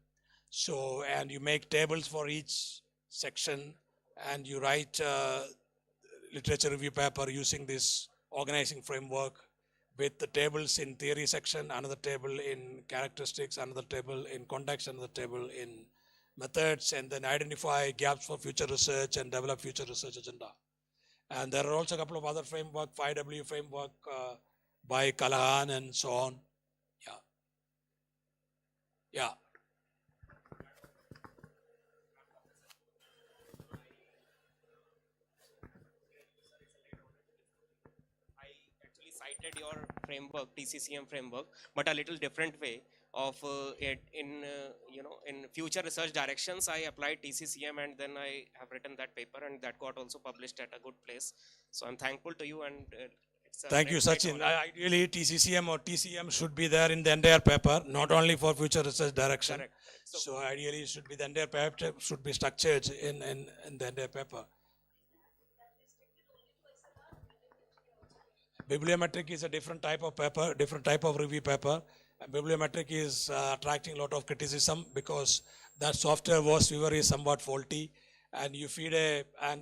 So, and you make tables for each section, and you write literature review paper using this organizing framework with the tables in theory section, another table in characteristics, another table in context, another table in methods, and then identify gaps for future research and develop future research agenda. And there are also a couple of other framework, 5W framework by Callahan and so on. Yeah. Yeah. Cited your framework, TCCM framework, but a little different way of it in in future research directions. I applied TCCM and then I have written that paper, and that got also published at a good place. So I'm thankful to you, and it's a thank you, Sachin. Ideally, TCCM or TCM should be there in the entire paper, not only for future research direction. Correct. So ideally, it should be the entire paper should be structured in the entire paper. Bibliometric is a different type of paper, different type of review paper. And bibliometric is attracting a lot of criticism because that software was viewer is somewhat faulty, and you feed and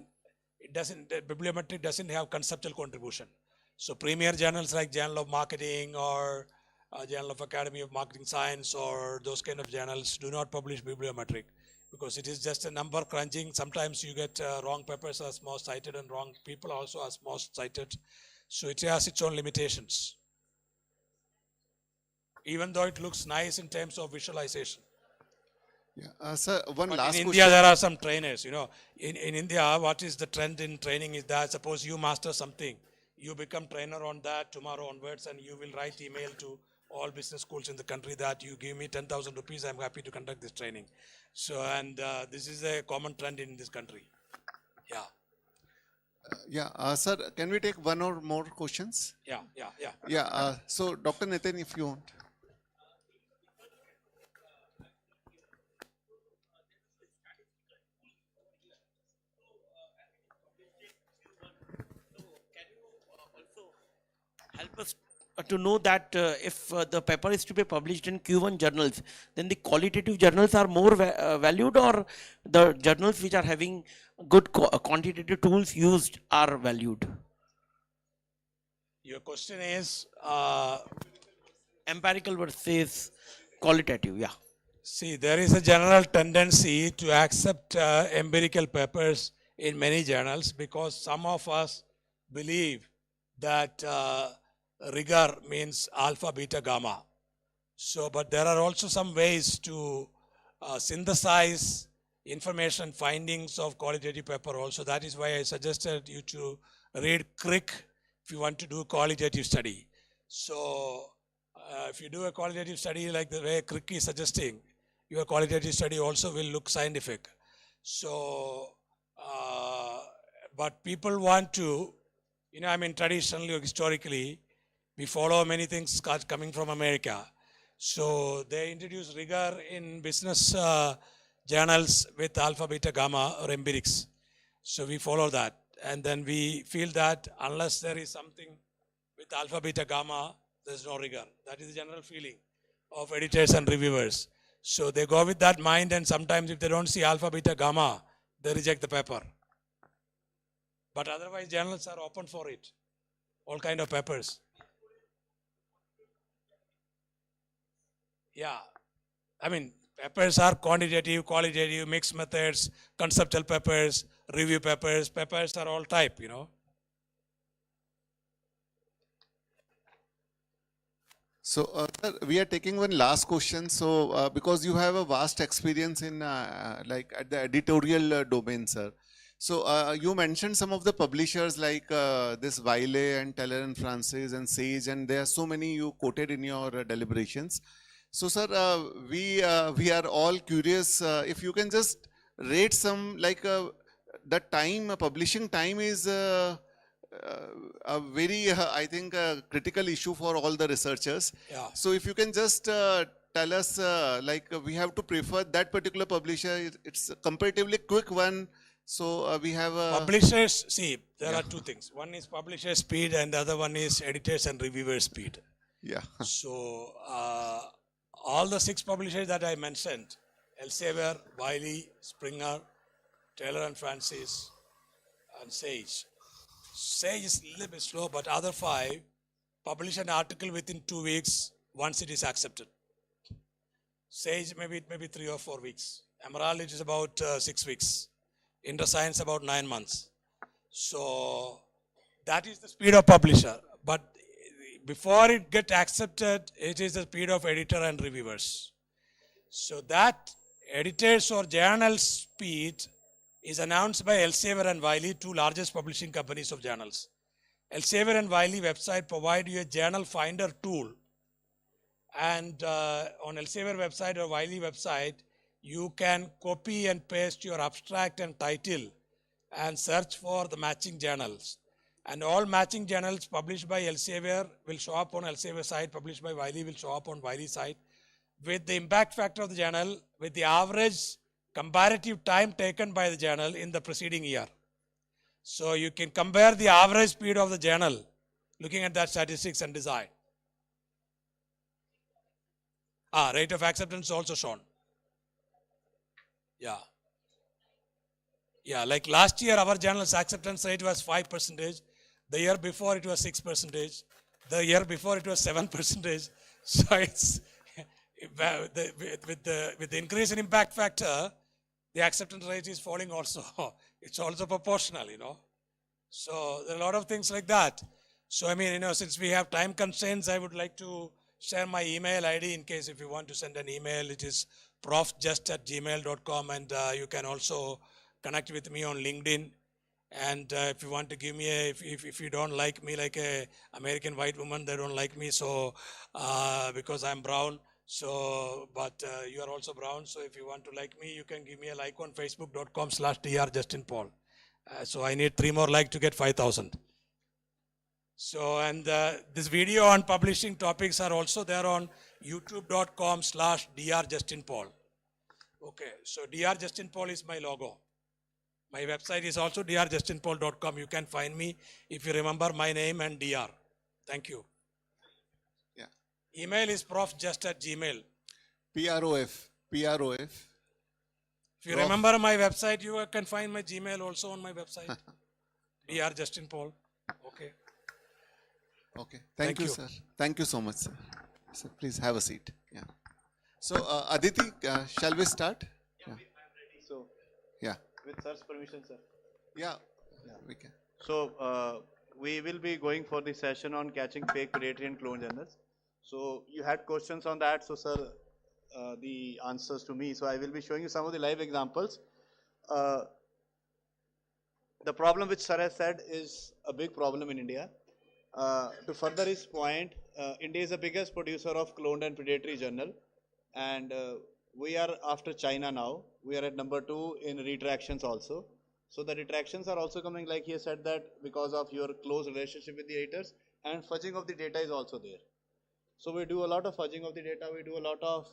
it doesn't, bibliometric doesn't have conceptual contribution. So premier journals like Journal of Marketing or Journal of Academy of Marketing Science or those kind of journals do not publish bibliometric because it is just a number crunching. Sometimes you get wrong papers as most cited and wrong people also as most cited. So it has its own limitations, even though it looks nice in terms of visualization. Yeah, sir, one but last in question. India, there are some trainers, in India, what is the trend in training is that suppose you master something, you become trainer on that tomorrow onwards, and you will write email to all business schools in the country that you give me 10,000 rupees, I'm happy to conduct this training. So, and this is a common trend in this country. Yeah. Sir, can we take one or more questions? Yeah. Yeah, so Dr. Nitin, if you want. Help us to know that if the paper is to be published in Q1 journals, then the qualitative journals are more valued, or the journals which are having good quantitative tools used are valued? Your question is, empirical versus qualitative? Yeah. See, there is a general tendency to accept empirical papers in many journals because some of us believe that rigor means alpha, beta, gamma. So, but there are also some ways to synthesize information findings of qualitative paper also. That is why I suggested you to read CRIC if you want to do qualitative study. So, if you do a qualitative study like the way CRIC is suggesting, your qualitative study also will look scientific. So, but people want to, you know, I mean, traditionally or historically, we follow many things coming from America. So they introduce rigor in business journals with alpha, beta, gamma or empirics. So we follow that. And then we feel that unless there is something with alpha, beta, gamma, there's no rigor. That is the general feeling of editors and reviewers. So they go with that mind, and sometimes if they don't see alpha, beta, gamma, they reject the paper. But otherwise journals are open for it. All kind of papers. Yeah, I mean, papers are quantitative, qualitative, mixed methods, conceptual papers, review papers. Papers are all type, you know. So, sir, we are taking one last question. So, because you have a vast experience in like at the editorial domain, sir. So, you mentioned some of the publishers like this Wiley and Teller and Francis and Sage, and there are so many you quoted in your deliberations. So, sir, we are all curious if you can just rate some, like the time, publishing time is a very, I think, critical issue for all the researchers. Yeah. So, if you can just tell us, like we have to prefer that particular publisher, it's a comparatively quick one. So, we have publishers, see, there are two things. One is publisher speed and the other one is editors and reviewer speed. Yeah. So, all the 6 publishers that I mentioned, Elsevier, Wiley, Springer, Taylor and Francis, and Sage. Sage is a little bit slow, but other 5 publish an article within 2 weeks once it is accepted. Sage, maybe 3 or 4 weeks. Emerald, it is about 6 weeks. InterScience, about 9 months. So, that is the speed of publisher. But before it gets accepted, it is the speed of editor and reviewers. So that editors or journal speed is announced by Elsevier and Wiley, 2 largest publishing companies of journals. Elsevier and Wiley website provide you a journal finder tool. And on Elsevier website or Wiley website, you can copy and paste your abstract and title and search for the matching journals. And all matching journals published by Elsevier will show up on Elsevier site, published by Wiley will show up on Wiley site, with the impact factor of the journal, with the average comparative time taken by the journal in the preceding year. So you can compare the average speed of the journal, looking at that statistics and decide. Rate of acceptance also shown. Yeah. Yeah, like last year our journal's acceptance rate was 5%. The year before it was 6%. The year before it was 7%. So it's with the increase in impact factor, the acceptance rate is falling also. It's also proportional, you know. So there are a lot of things like that. So I mean, you know, since we have time constraints, I would like to share my email ID in case if you want to send an email. It is profjust@gmail.com, and you can also connect with me on LinkedIn. And if you want to give me if you don't like me like a American white woman, they don't like me. So because I'm brown, so but you are also brown. So if you want to like me, you can give me a like on facebook.com/drjustinpaul. So I need 3 more likes to get 5,000. So and this video on publishing topics are also there on youtube.com/drjustinpaul. Okay, so drjustinpaul is my logo. My website is also drjustinpaul.com. You can find me if you remember my name and dr. Thank you. Yeah. Email is profjust@gmail. PROF. If you remember my website, you can find my Gmail also on my website. drjustinpaul. Okay. Okay. Thank you, sir. Thank you so much, sir. So please have a seat. Yeah. So Aditi, shall we start? Yeah. So, Yeah. with sir's permission, sir. Yeah. We can. So, we will be going for the session on catching fake predatory and clone journals. So, you had questions on that. So, sir, the answers to me. So, I will be showing you some of the live examples. The problem which sir has said is a big problem in India. To further his point, India is the biggest producer of cloned and predatory journal, and we are after China now. We are at number 2 in retractions also. So the retractions are also coming, like he has said, that because of your close relationship with the editors, and fudging of the data is also there. So we do a lot of fudging of the data. We do a lot of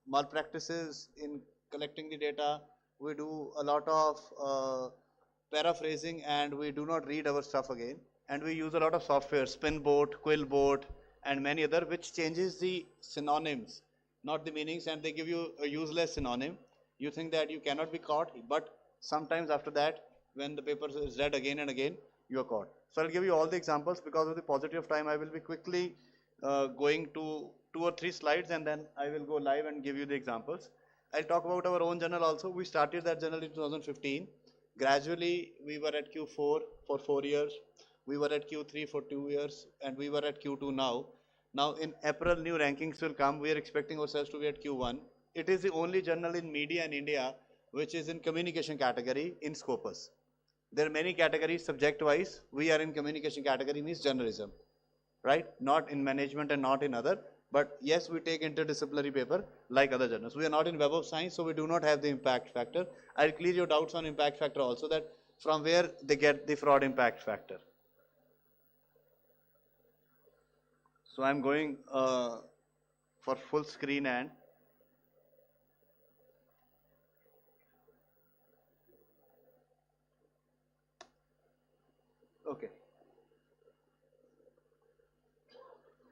malpractices in collecting the data. We do a lot of paraphrasing, and we do not read our stuff again. And we use a lot of software, Spinboat, Quillboat, and many other, which changes the synonyms, not the meanings, and they give you a useless synonym. You think that you cannot be caught, but sometimes after that, when the paper is read again and again, you are caught. So I'll give you all the examples. Because of the paucity of time, I will be quickly going to 2 or 3 slides, and then I will go live and give you the examples. I'll talk about our own journal also. We started that journal in 2015. Gradually, we were at Q4 for 4 years. We were at Q3 for 2 years, and we were at Q2 now. Now in April, new rankings will come. We are expecting ourselves to be at Q1. It is the only journal in media in India which is in communication category in Scopus. There are many categories subject-wise. We are in communication category, means journalism, right? Not in management and not in other. But yes, we take interdisciplinary paper like other journals. We are not in Web of Science, so we do not have the impact factor. I'll clear your doubts on impact factor also, that from where they get the fraud impact factor. So I'm going for full screen and okay.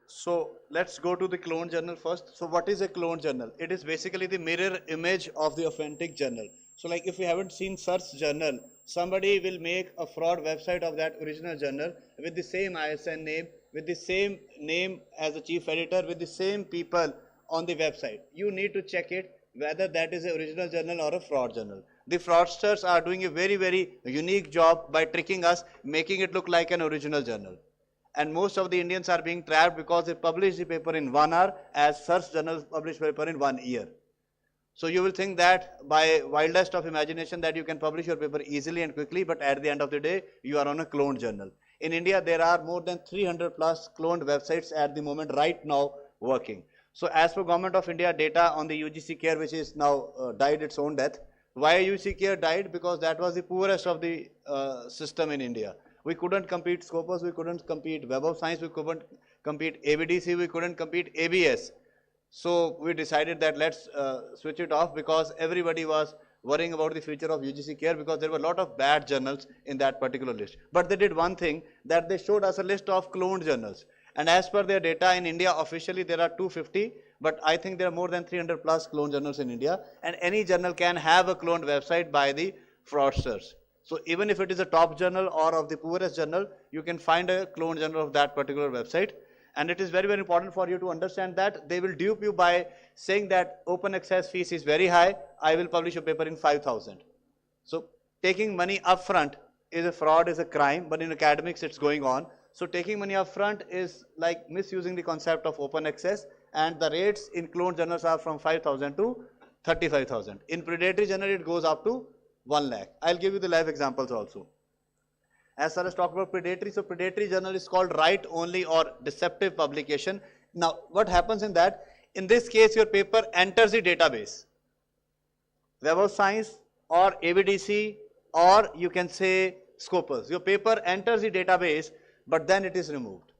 So let's go to the clone journal first. So what is a clone journal? It is basically the mirror image of the authentic journal. So like if you haven't seen Sir's journal, somebody will make a fraud website of that original journal with the same ISN name, with the same name as the chief editor, with the same people on the website. You need to check it whether that is an original journal or a fraud journal. The fraudsters are doing a very, very unique job by tricking us, making it look like an original journal. And most of the Indians are being trapped because they publish the paper in 1 hour, as Sir's journals publish paper in 1 year. So you will think that by wildest of imagination that you can publish your paper easily and quickly, but at the end of the day, you are on a cloned journal. In India, there are more than 300 plus cloned websites at the moment right now working. So as per Government of India data on the UGC care, which is now died its own death. Why UGC care died? Because that was the poorest of the system in India. We couldn't compete Scopus, we couldn't compete Web of Science, we couldn't compete ABDC, we couldn't compete ABS. So we decided that let's switch it off, because everybody was worrying about the future of UGC care, because there were a lot of bad journals in that particular list. But they did one thing, that they showed us a list of cloned journals. And as per their data in India, officially there are 250, but I think there are more than 300 plus cloned journals in India. And any journal can have a cloned website by the fraudsters. So even if it is a top journal or of the poorest journal, you can find a cloned journal of that particular website. And it is very, very important for you to understand that they will dupe you by saying that open access fees is very high, I will publish a paper in 5,000. So taking money upfront is a fraud, is a crime, but in academics it's going on. So taking money upfront is like misusing the concept of open access, and the rates in cloned journals are from 5,000 to 35,000. In predatory journal it goes up to 1 lakh. I'll give you the live examples also. As far as talk about predatory, so predatory journal is called write-only or deceptive publication. Now, what happens in that? In this case, your paper enters the database. Web of Science or ABDC, or you can say Scopus. Your paper enters the database, but then it is removed.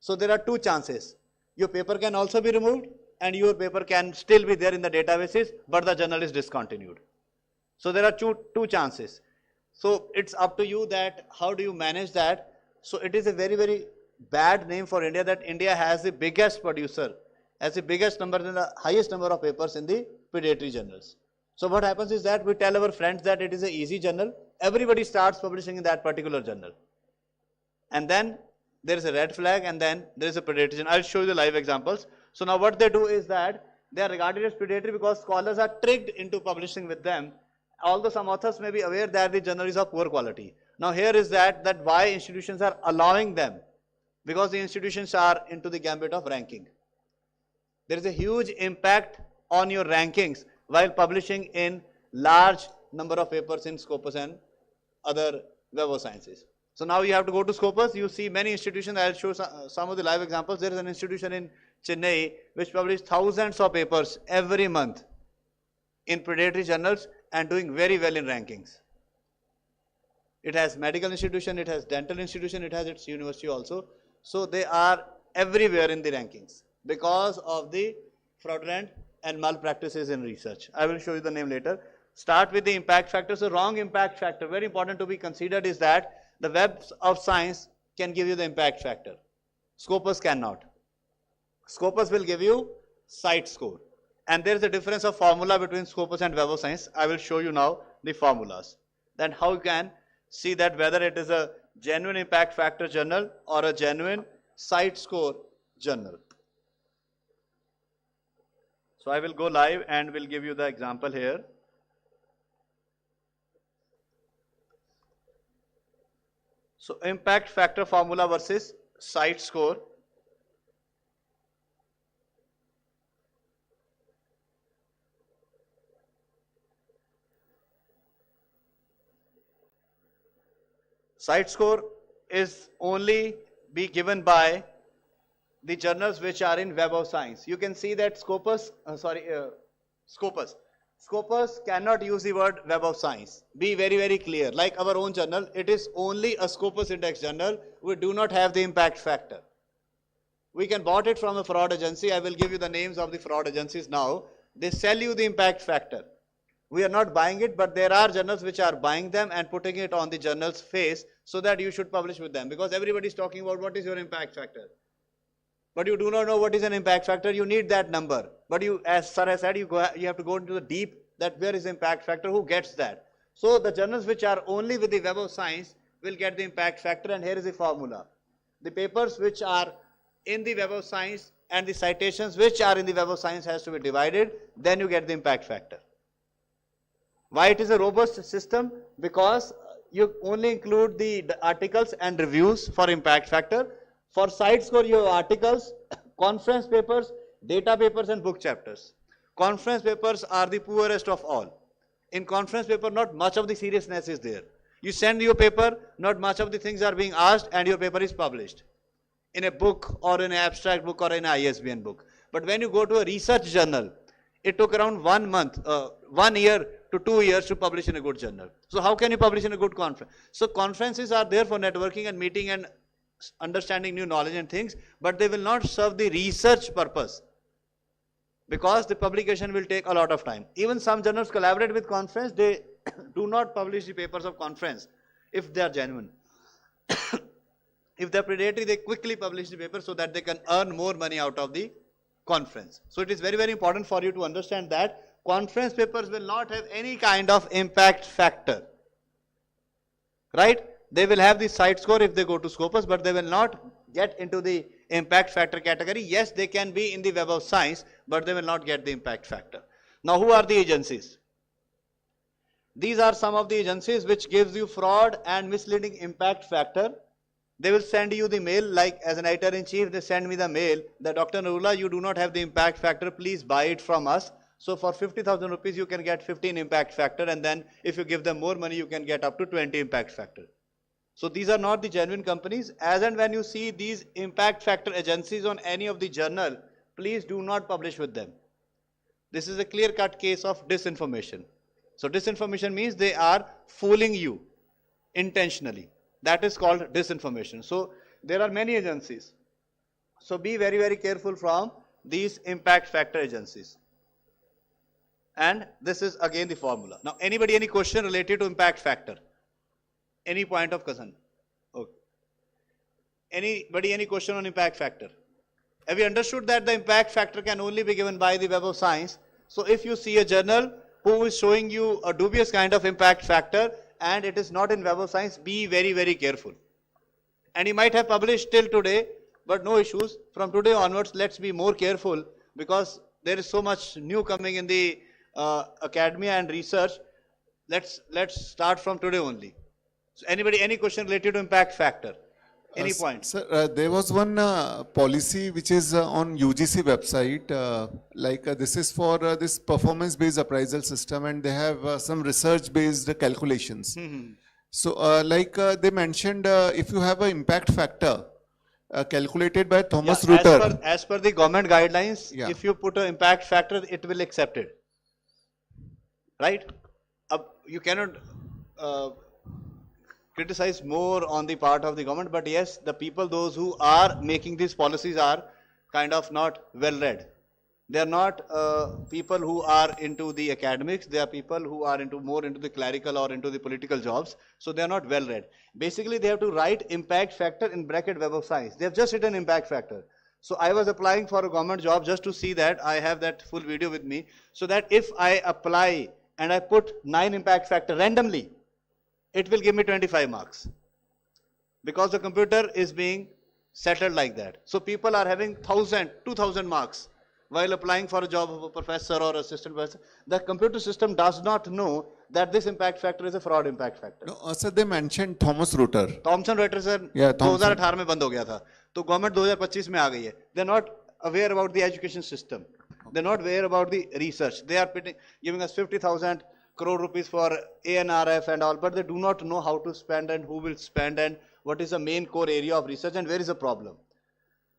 So there are 2 chances. Your paper can also be removed, and your paper can still be there in the databases, but the journal is discontinued. So there are two chances. So it's up to you that how do you manage that. So it is a very, very bad name for India that India has the biggest producer, has the biggest number and the highest number of papers in the predatory journals. So what happens is that we tell our friends that it is an easy journal. Everybody starts publishing in that particular journal. And then there is a red flag, and then there is a predatory journal. I'll show you the live examples. So now what they do is that they are regarded as predatory because scholars are tricked into publishing with them, although some authors may be aware that the journal is of poor quality. Now here is that why institutions are allowing them, because the institutions are into the gambit of ranking. There is a huge impact on your rankings while publishing in large number of papers in Scopus and other Web of Sciences. So now you have to go to Scopus. You see many institutions. I'll show some of the live examples. There is an institution in Chennai which publishes thousands of papers every month in predatory journals and doing very well in rankings. It has medical institution, it has dental institution, it has its university also. So they are everywhere in the rankings because of the fraudulent and malpractices in research. I will show you the name later. Start with the impact factor. So wrong impact factor, very important to be considered, is that the Web of Science can give you the impact factor. Scopus cannot. Scopus will give you site score. And there is a difference of formula between Scopus and Web of Science. I will show you now the formulas. Then how you can see that whether it is a genuine impact factor journal or a genuine site score journal. So I will go live and will give you the example here. So impact factor formula versus site score. Site score is only be given by the journals which are in Web of Science. You can see that Scopus cannot use the word Web of Science. Be very, very clear. Like our own journal, it is only a Scopus index journal. We do not have the impact factor. We can bought it from a fraud agency. I will give you the names of the fraud agencies now. They sell you the impact factor. We are not buying it, but there are journals which are buying them and putting it on the journal's face so that you should publish with them, because everybody is talking about what is your impact factor. But you do not know what is an impact factor. You need that number. But you, as sir has said, you have to go into the deep, that where is impact factor, who gets that. So the journals which are only with the Web of Science will get the impact factor, and here is the formula. The papers which are in the Web of Science and the citations which are in the Web of Science has to be divided, then you get the impact factor. Why it is a robust system? Because you only include the articles and reviews for impact factor. For site score, you have articles, conference papers, data papers and book chapters. Conference papers are the poorest of all. In conference paper, not much of the seriousness is there. You send your paper, not much of the things are being asked, and your paper is published in a book or in an abstract book or in an ISBN book. But when you go to a research journal, it took around 1 month, 1 year to 2 years to publish in a good journal. So how can you publish in a good conference? So conferences are there for networking and meeting and understanding new knowledge and things, but they will not serve the research purpose, because the publication will take a lot of time. Even some journals collaborate with conference, they do not publish the papers of conference if they are genuine. If they are predatory, they quickly publish the paper so that they can earn more money out of the conference. So it is very, very important for you to understand that conference papers will not have any kind of impact factor, right? They will have the site score if they go to Scopus, but they will not get into the impact factor category. Yes, they can be in the Web of Science, but they will not get the impact factor. Now, who are the agencies? These are some of the agencies which gives you fraud and misleading impact factor. They will send you the mail, like as an editor-in-chief, they send me the mail that Dr. Narula, you do not have the impact factor, please buy it from us. So for 50,000 rupees, you can get 15 impact factor, and then if you give them more money, you can get up to 20 impact factor. So these are not the genuine companies. As and when you see these impact factor agencies on any of the journal, please do not publish with them. This is a clear-cut case of disinformation. So disinformation means they are fooling you intentionally. That is called disinformation. So there are many agencies. So be very, very careful from these impact factor agencies. And this is again the formula. Now, anybody, any question related to impact factor? Any point of concern? Okay. Anybody, any question on impact factor? Have you understood that the impact factor can only be given by the Web of Science? So if you see a journal who is showing you a dubious kind of impact factor and it is not in Web of Science, be very, very careful. And he might have published till today, but no issues. From today onwards, let's be more careful, because there is so much new coming in the academia and research. Let's start from today only. So anybody, any question related to impact factor? Any point? Sir, there was one policy which is on UGC website, this is for this performance-based appraisal system, and they have some research-based calculations. So they mentioned if you have an impact factor calculated by Thomas Rutter. As per the government guidelines, if you put an impact factor, it will accept it. Right? You cannot criticize more on the part of the government, but yes, the people, those who are making these policies, are kind of not well read. They are not people who are into the academics. They are people who are more into the clerical or into the political jobs. So they are not well read. Basically, they have to write impact factor in bracket Web of Science. They have just written impact factor. So I was applying for a government job just to see that. I have that full video with me. So that if I apply and I put 9 impact factor randomly, it will give me 25 marks. Because the computer is being settled like that. So people are having 1,000, 2,000 marks while applying for a job of a professor or assistant professor. The computer system does not know that this impact factor is a fraud impact factor. No, sir, they mentioned Thomas Rutter. Thomson Reuters sir 2018 में बंद हो गया था, तो government 2025 में आ गई है. They are not aware about the education system. They are not aware about the research. They are giving us 50,000 crore rupees for ANRF and all, but they do not know how to spend and who will spend and what is the main core area of research and where is the problem.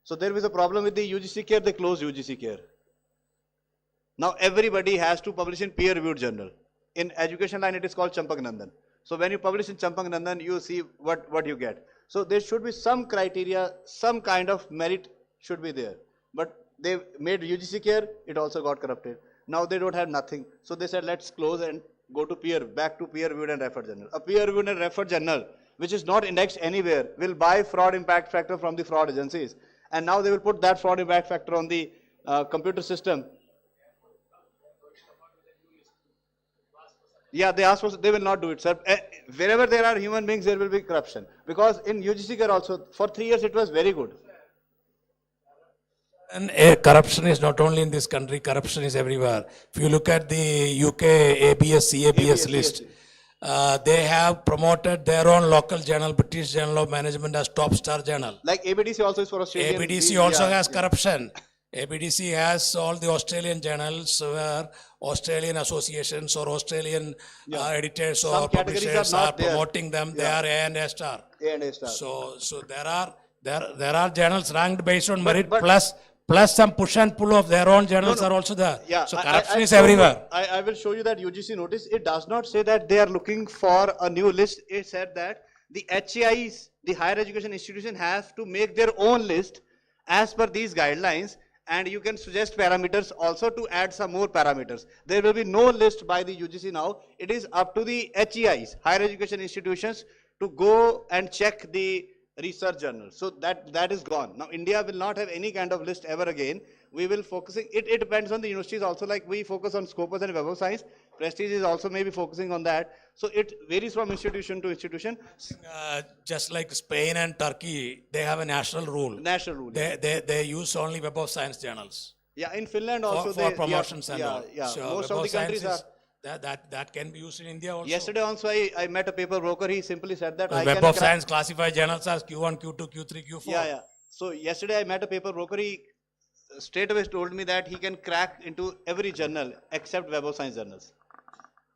So there is a problem with the UGC care. They closed UGC care. Now everybody has to publish in peer-reviewed journal. In education line, it is called Champak Nandan. So when you publish in Champak Nandan, you see what you get. So there should be some criteria, some kind of merit should be there. But they made UGC care, it also got corrupted. Now they don't have nothing. So they said, let's close and go to back to peer-reviewed and referred journal. A peer-reviewed and referred journal, which is not indexed anywhere, will buy fraud impact factor from the fraud agencies. And now they will put that fraud impact factor on the computer system. Yeah, they ask for, they will not do it, sir. Wherever there are human beings, there will be corruption. Because in UGC care also, for 3 years, it was very good. And corruption is not only in this country, corruption is everywhere. If you look at the UK ABS, CABS list, they have promoted their own local journal, British Journal of Management, as top star journal. Like ABDC also is for Australian. ABDC also has corruption. ABDC has all the Australian journals where Australian associations or Australian editors or publishers are promoting them. They are A and A star. A and A star. So there are journals ranked based on merit plus some push and pull of their own journals are also there. Yeah, so corruption is everywhere. I will show you that UGC notice. It does not say that they are looking for a new list. It said that the HEIs, the higher education institution, have to make their own list as per these guidelines. And you can suggest parameters also to add some more parameters. There will be no list by the UGC now. It is up to the HEIs, higher education institutions, to go and check the research journals. So that is gone. Now India will not have any kind of list ever again. We will focusing, it depends on the universities also, like we focus on Scopus and Web of Science. Prestige is also maybe focusing on that. So it varies from institution to institution. Just like Spain and Turkey, they have a national rule. National rule. They use only Web of Science journals. Yeah, in Finland also for promotions and all. Yeah. So most of the countries are. That can be used in India also. Yesterday also I met a paper broker. He simply said that Web of Science classified journals as Q1, Q2, Q3, Q4. Yeah. So yesterday I met a paper broker. He straight away told me that he can crack into every journal except Web of Science journals.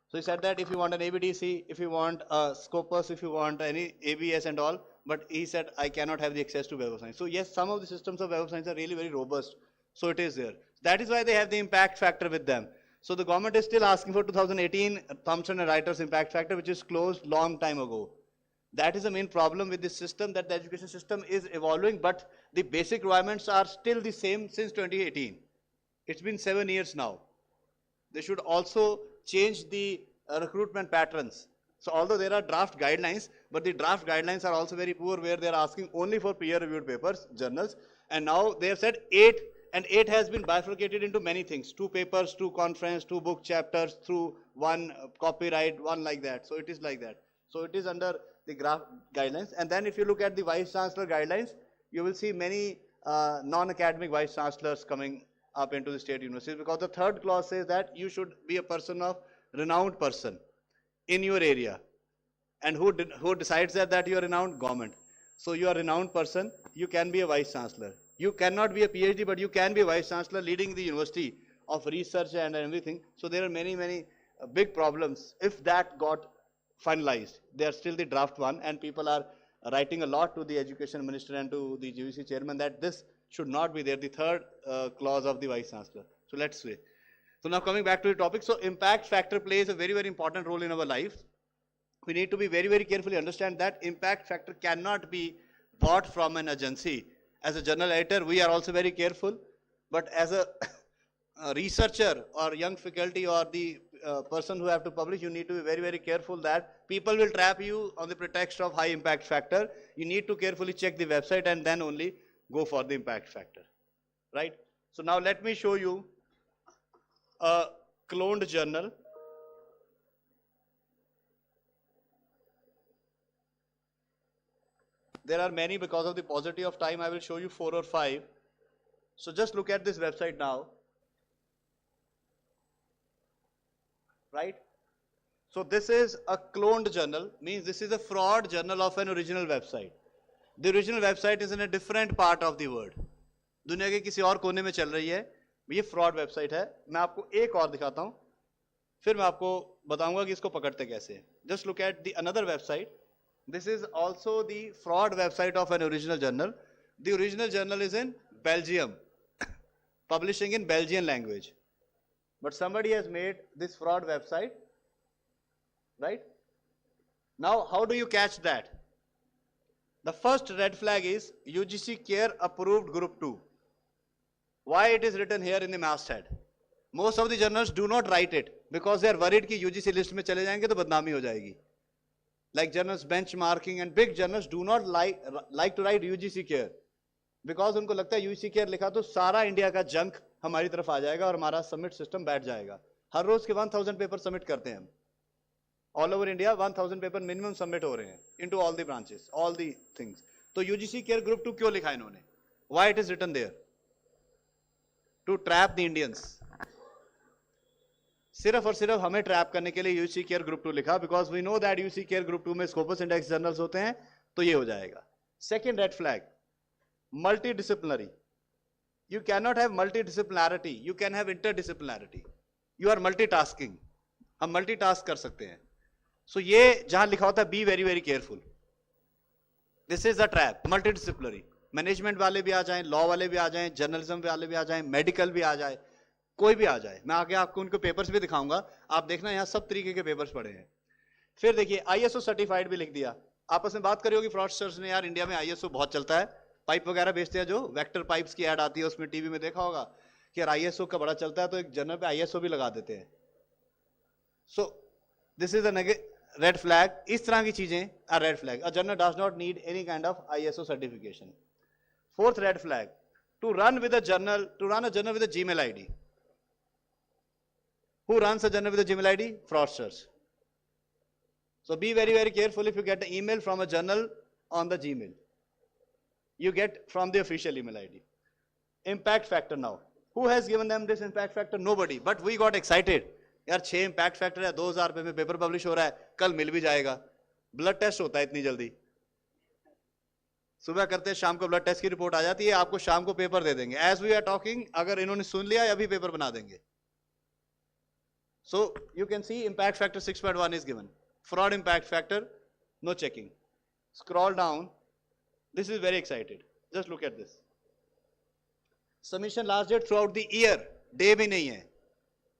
So he said that if you want an ABDC, if you want a Scopus, if you want any ABS and all, but he said I cannot have the access to Web of Science. So yes, some of the systems of Web of Science are really very robust. So it is there. That is why they have the impact factor with them. So the government is still asking for 2018 Thomson and Reuters impact factor, which is closed long time ago. That is the main problem with this system, that the education system is evolving, but the basic requirements are still the same since 2018. It's been 7 years now. They should also change the recruitment patterns. So although there are draft guidelines, but the draft guidelines are also very poor, where they are asking only for peer-reviewed papers, journals, and now they have said 8, and 8 has been bifurcated into many things: 2 papers, 2 conference, 2 book chapters, through 1 copyright, 1 like that. So it is like that. So it is under the guidelines. And then if you look at the Vice Chancellor guidelines, you will see many non-academic Vice Chancellors coming up into the state universities, because the third clause says that you should be a person of renowned person in your area. And who decides that you are renowned? Government. So you are a renowned person, you can be a Vice Chancellor. You cannot be a PhD, but you can be a Vice Chancellor leading the university of research and everything. So there are many big problems if that got finalized. They are still the draft one, and people are writing a lot to the Education Minister and to the GVC Chairman that this should not be there, the third clause of the Vice Chancellor. So let's see. So now coming back to the topic, so impact factor plays a very important role in our lives. We need to be very carefully understand that impact factor cannot be bought from an agency. As a journal editor, we are also very careful, but as a researcher or young faculty or the person who have to publish, you need to be very careful that people will trap you on the pretext of high impact factor. You need to carefully check the website and then only go for the impact factor, right? So now let me show you a cloned journal. There are many. Because of the paucity of time, I will show you 4 or 5. So just look at this website now, right? So this is a cloned journal, means this is a fraud journal of an original website. The original website is in a different part of the world. दुनिया के किसी और कोने में चल रही है. ये fraud website है. मैं आपको एक और दिखाता हूँ, फिर मैं आपको बताऊंगा कि इसको पकड़ते कैसे. Just look at the another website. This is also the fraud website of an original journal. The original journal is in Belgium, publishing in Belgian language. But somebody has made this fraud website, right? Now, how do you catch that? The first red flag is UGC Care approved group 2. Why it is written here in the masthead? Most of the journals do not write it because they are worried कि UGC list में चले जाएंगे तो बदनामी हो जाएगी. Like journals benchmarking and big journals do not like to write UGC Care because उनको लगता है UGC Care लिखा तो सारा इंडिया का जंक हमारी तरफ आ जाएगा और हमारा सबमिट सिस्टम बैठ जाएगा. हर रोज के 1000 पेपर सबमिट करते हैं हम. All over India 1000 paper minimum submit हो रहे हैं into all the branches, all the things. तो UGC Care Group 2 क्यों लिखा इन्होंने? Why it is written there? To trap the Indians. सिर्फ और सिर्फ हमें ट्रैप करने के लिए UGC Care Group 2 लिखा, because we know that UGC Care Group 2 में Scopus Index journals होते हैं, तो ये हो जाएगा. Second red flag, multidisciplinary. You cannot have multidisciplinarity. You can have interdisciplinarity. You are multitasking. हम multitask कर सकते हैं. So ये जहाँ लिखा होता है be very careful. This is a trap. Multidisciplinary. Management वाले भी आ जाएं, law वाले भी आ जाएं, journalism वाले भी आ जाएं, medical भी आ जाए, कोई भी आ जाए. मैं आगे आपको उनको पेपर्स भी दिखाऊंगा. आप देखना यहाँ सब तरीके के पेपर्स पड़े हैं. फिर देखिए ISO सर्टिफाइड भी लिख दिया. आपस में बात करी होगी फ्रॉडस्टर्स ने, यार इंडिया में ISO बहुत चलता है, पाइप वगैरह बेचते हैं, जो वेक्टर पाइप्स की ऐड आती है उसमें टीवी में देखा होगा कि यार ISO का बड़ा चलता है, तो एक जर्नल पे ISO भी लगा देते हैं. So this is a red flag. इस तरह की चीजें are red flag. A journal does not need any kind of ISO certification. Fourth red flag, to run a journal with a Gmail ID. Who runs a journal with a Gmail ID? Fraudsters. So be very careful if you get an email from a journal on the Gmail. You get from the official email ID. Impact factor now. Who has given them this impact factor? Nobody. But we got excited. यार 6 impact factor है, 2000 रुपए में paper publish हो रहा है, कल मिल भी जाएगा. ब्लड टेस्ट होता है इतनी जल्दी. सुबह करते हैं, शाम को ब्लड टेस्ट की रिपोर्ट आ जाती है, आपको शाम को पेपर दे देंगे. As we are talking, अगर इन्होंने सुन लिया अभी पेपर बना देंगे. So you can see impact factor 6.1 is given. Fraud impact factor, no checking. Scroll down. This is very excited. Just look at this. Submission last date throughout the year. Day भी नहीं है.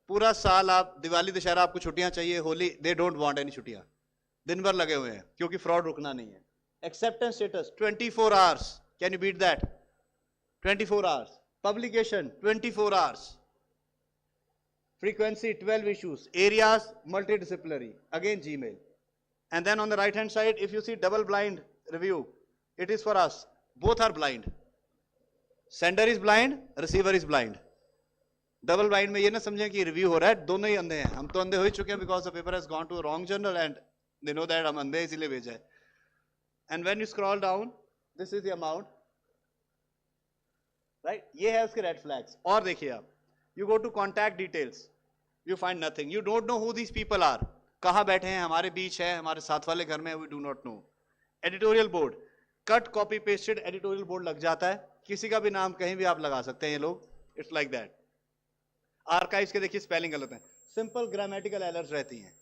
पूरा साल आप दिवाली दशहरा आपको छुट्टियां चाहिए, Holi, they don't want any छुट्टियां. दिन भर लगे हुए हैं क्योंकि फ्रॉड रुकना नहीं है. Acceptance status 24 hours. Can you beat that? 24 hours. Publication 24 hours. Frequency 12 issues. Areas multidisciplinary. Again Gmail. And then on the right hand side, if you see double blind review, it is for us. Both are blind. Sender is blind, receiver is blind. Double blind में ये ना समझें कि review हो रहा है, दोनों ही अंधे हैं. हम तो अंधे हो ही चुके हैं because the paper has gone to a wrong journal and They know that हम अंधे इसीलिए भेजा है. And when you scroll down, this is the amount. Right? ये है उसके red flags. और देखिए आप, you go to contact details, you find nothing. You don't know who these people are. कहाँ बैठे हैं, हमारे बीच है, हमारे साथ वाले घर में, we do not know. Editorial board, cut, copy, pasted, editorial board लग जाता है. किसी का भी नाम कहीं भी आप लगा सकते हैं ये लोग. It's like that. Archives के देखिए spelling गलत है. Simple grammatical errors रहती हैं.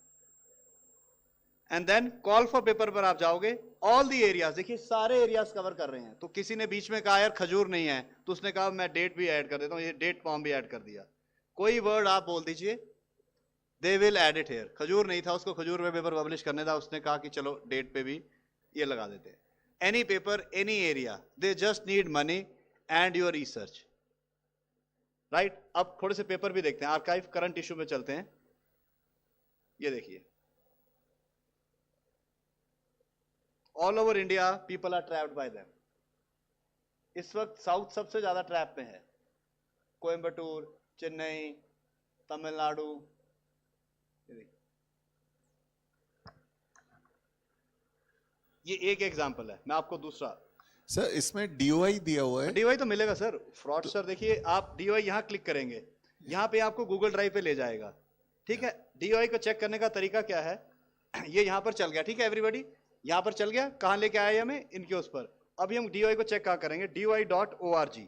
And then call for paper पर आप जाओगे, all the areas, देखिए सारे areas cover कर रहे हैं. तो किसी ने बीच में कहा यार खजूर नहीं है, तो उसने कहा मैं डेट भी ऐड कर देता हूँ, ये डेट फॉर्म भी ऐड कर दिया. कोई वर्ड आप बोल दीजिए, they will add it here. खजूर नहीं था, उसको खजूर में पेपर पब्लिश करने था, उसने कहा कि चलो डेट पे भी ये लगा देते हैं. Any paper, any area, they just need money and your research. Right? अब थोड़े से पेपर भी देखते हैं. आर्काइव करंट इशू में चलते हैं. ये देखिए, all over India people are trapped by them. इस वक्त साउथ सबसे ज्यादा ट्रैप में है. कोयम्बटूर, चेन्नई, तमिलनाडु. ये एक एग्जांपल है. मैं आपको दूसरा, सर इसमें डीओआई दिया हुआ है. डीओआई तो मिलेगा सर. फ्रॉड सर देखिए, आप डीओआई यहां क्लिक करेंगे, यहां पे आपको गूगल ड्राइव पे ले जाएगा. ठीक है, डीओआई को चेक करने का तरीका क्या है, ये यहां पर चल गया. ठीक है एवरीबॉडी, यहां पर चल गया. कहां लेके आए हमें, इनके उस पर. अभी हम डीओआई को चेक कहां करेंगे, DOI.org.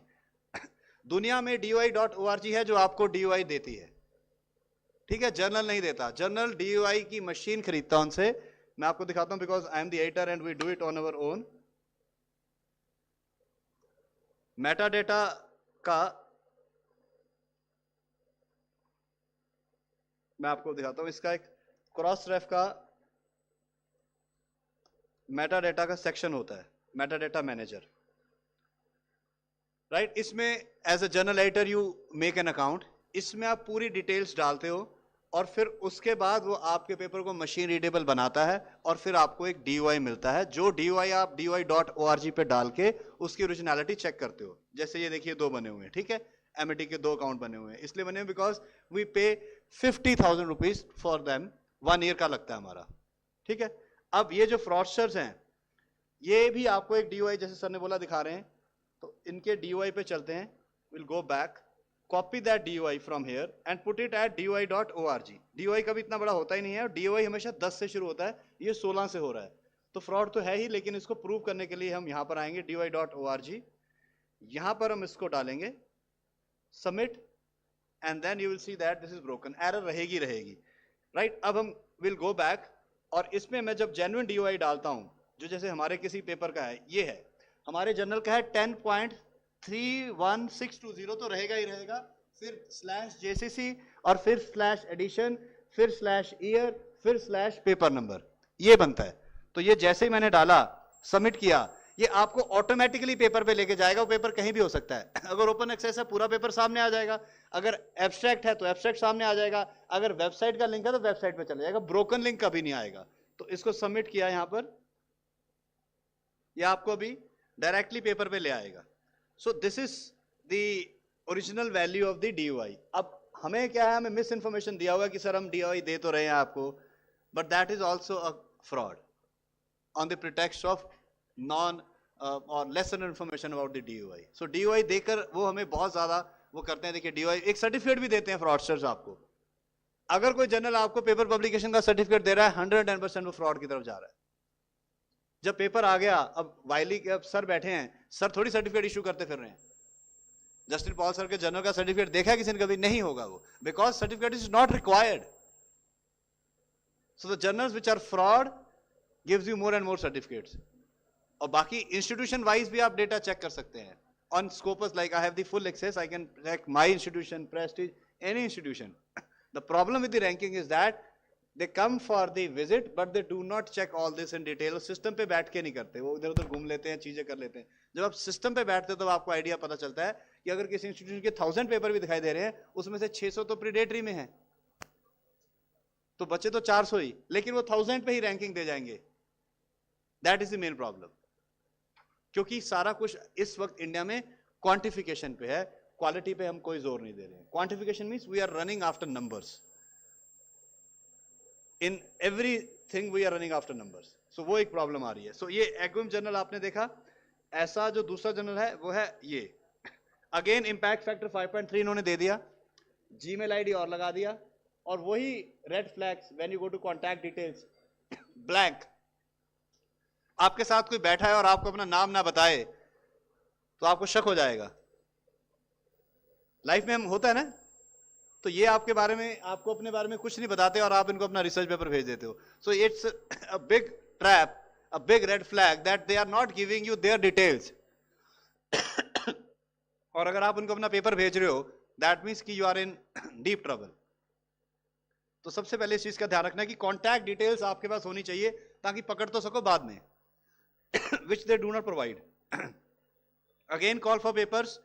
दुनिया में DOI.org है जो आपको डीओआई देती है. ठीक है, जर्नल नहीं देता. जर्नल डीओआई की मशीन खरीदता उनसे. मैं आपको दिखाता हूं, because I am the editor and we do it on our own. Meta data का मैं आपको दिखाता हूं. इसका एक क्रॉस रेफ का मेटा डेटा का सेक्शन होता है, मेटा डेटा मैनेजर. राइट, इसमें as a journal editor you make an account. इसमें आप पूरी डिटेल्स डालते हो और फिर उसके बाद वो आपके पेपर को मशीन रीडेबल बनाता है और फिर आपको एक DOI मिलता है. जो DOI आप DOI.org पे डाल के उसकी ओरिजिनलिटी चेक करते हो. जैसे ये देखिए 2 बने हुए हैं. ठीक है, एमिटी के 2 अकाउंट बने हुए हैं. इसलिए बने हुए बिकॉज वी पे 50,000 रुपीज फॉर देम. 1 ईयर का लगता है हमारा. ठीक है, अब ये जो फ्रॉडस्टर्स हैं ये भी आपको एक DOI, जैसे सर ने बोला, दिखा रहे हैं. तो इनके DOI पे चलते हैं. Will go back, copy that DOI from here and put it at DOI.org. DOI कभी इतना बड़ा होता ही नहीं है. DOI हमेशा 10 से शुरू होता है, ये 16 से हो रहा है. तो फ्रॉड तो है ही, लेकिन इसको प्रूव करने के लिए हम यहां पर आएंगे DOI.org. यहां पर हम इसको डालेंगे, submit, and then you will see that this is broken. Error रहेगी रहेगी. राइट, अब हम विल गो बैक और इसमें मैं जब जेन्युइन DOI डालता हूं, जो जैसे हमारे किसी पेपर का है, ये है हमारे जर्नल का है 10.31620, तो रहेगा ही रहेगा. फिर /JCC और फिर /एडिशन, फिर /ईयर, फिर /पेपर नंबर, ये बनता है. तो ये जैसे ही मैंने डाला, सबमिट किया, ये आपको ऑटोमेटिकली पेपर पे लेके जाएगा. वो पेपर कहीं भी हो सकता है. अगर ओपन एक्सेस है पूरा पेपर सामने आ जाएगा. अगर एब्स्ट्रैक्ट है तो एब्स्ट्रैक्ट सामने आ जाएगा. अगर वेबसाइट का लिंक है तो वेबसाइट पे चला जाएगा. ब्रोकन लिंक कभी नहीं आएगा. तो इसको सबमिट किया यहां पर, ये आपको अभी डायरेक्टली पेपर पे ले आएगा. सो this is the original value of the DOI. अब हमें क्या है, हमें मिस इन्फॉर्मेशन दिया हुआ कि सर हम DOI दे तो रहे हैं आपको, but that is also a fraud on the pretext of non और lesson information about the DOI. So DOI देकर वो हमें बहुत ज्यादा वो करते हैं. देखिए DOI एक सर्टिफिकेट भी देते हैं फ्रॉडस्टर्स आपको. अगर कोई जर्नल आपको पेपर पब्लिकेशन का सर्टिफिकेट दे रहा है, 110% वो फ्रॉड की तरफ जा रहा है. जब पेपर आ गया, अब वाइली के अब सर बैठे हैं, सर थोड़ी सर्टिफिकेट इशू करते फिर रहे हैं. जस्टिन पॉल सर के जर्नल का सर्टिफिकेट देखा किसी ने कभी? नहीं होगा वो, because certificate is not required. So the journals which are fraud gives you more and more certificates. और बाकी इंस्टीट्यूशन वाइज भी आप डेटा चेक कर सकते हैं. On Scopus, like I have the full access, I can check my institution, prestige, any institution. The problem with the ranking is that they come for the visit but they do not check all this in detail. System पे बैठ के नहीं करते, वो इधर उधर घूम लेते हैं, चीजें कर लेते हैं. जब आप सिस्टम पे बैठते हो तो आपको आइडिया पता चलता है कि अगर किसी इंस्टीट्यूशन के 1000 पेपर भी दिखाई दे रहे हैं, उसमें से 600 तो प्रीडेटरी में है, तो बच्चे तो 400 ही, लेकिन वो 1000 पे ही रैंकिंग दे जाएंगे. That is the main problem. क्योंकि सारा कुछ इस वक्त इंडिया में क्वांटिफिकेशन पे है, क्वालिटी पे हम कोई जोर नहीं दे रहे हैं. Quantification means we are running after numbers. In every thing we are running after numbers. So वो एक प्रॉब्लम आ रही है. सो ये एक्विम जर्नल आपने देखा. ऐसा जो दूसरा जर्नल है वो है ये. अगेन इम्पैक्ट फैक्टर 5.3 इन्होंने दे दिया, जीमेल आईडी और लगा दिया, और वही red flags when you go to contact details blank. आपके साथ कोई बैठा है और आपको अपना नाम ना बताए तो आपको शक हो जाएगा. लाइफ में हम होता है ना. तो ये आपके बारे में, आपको अपने बारे में कुछ नहीं बताते और आप इनको अपना रिसर्च पेपर भेज देते हो. So it's a big trap, a big red flag that they are not giving you their details. और अगर आप उनको अपना पेपर भेज रहे हो, दैट मीन्स कि you are in deep trouble. तो सबसे पहले इस चीज का ध्यान रखना कि कॉन्टैक्ट डिटेल्स आपके पास होनी चाहिए ताकि पकड़ तो सको बाद में, which they do not provide. Again, call for papers.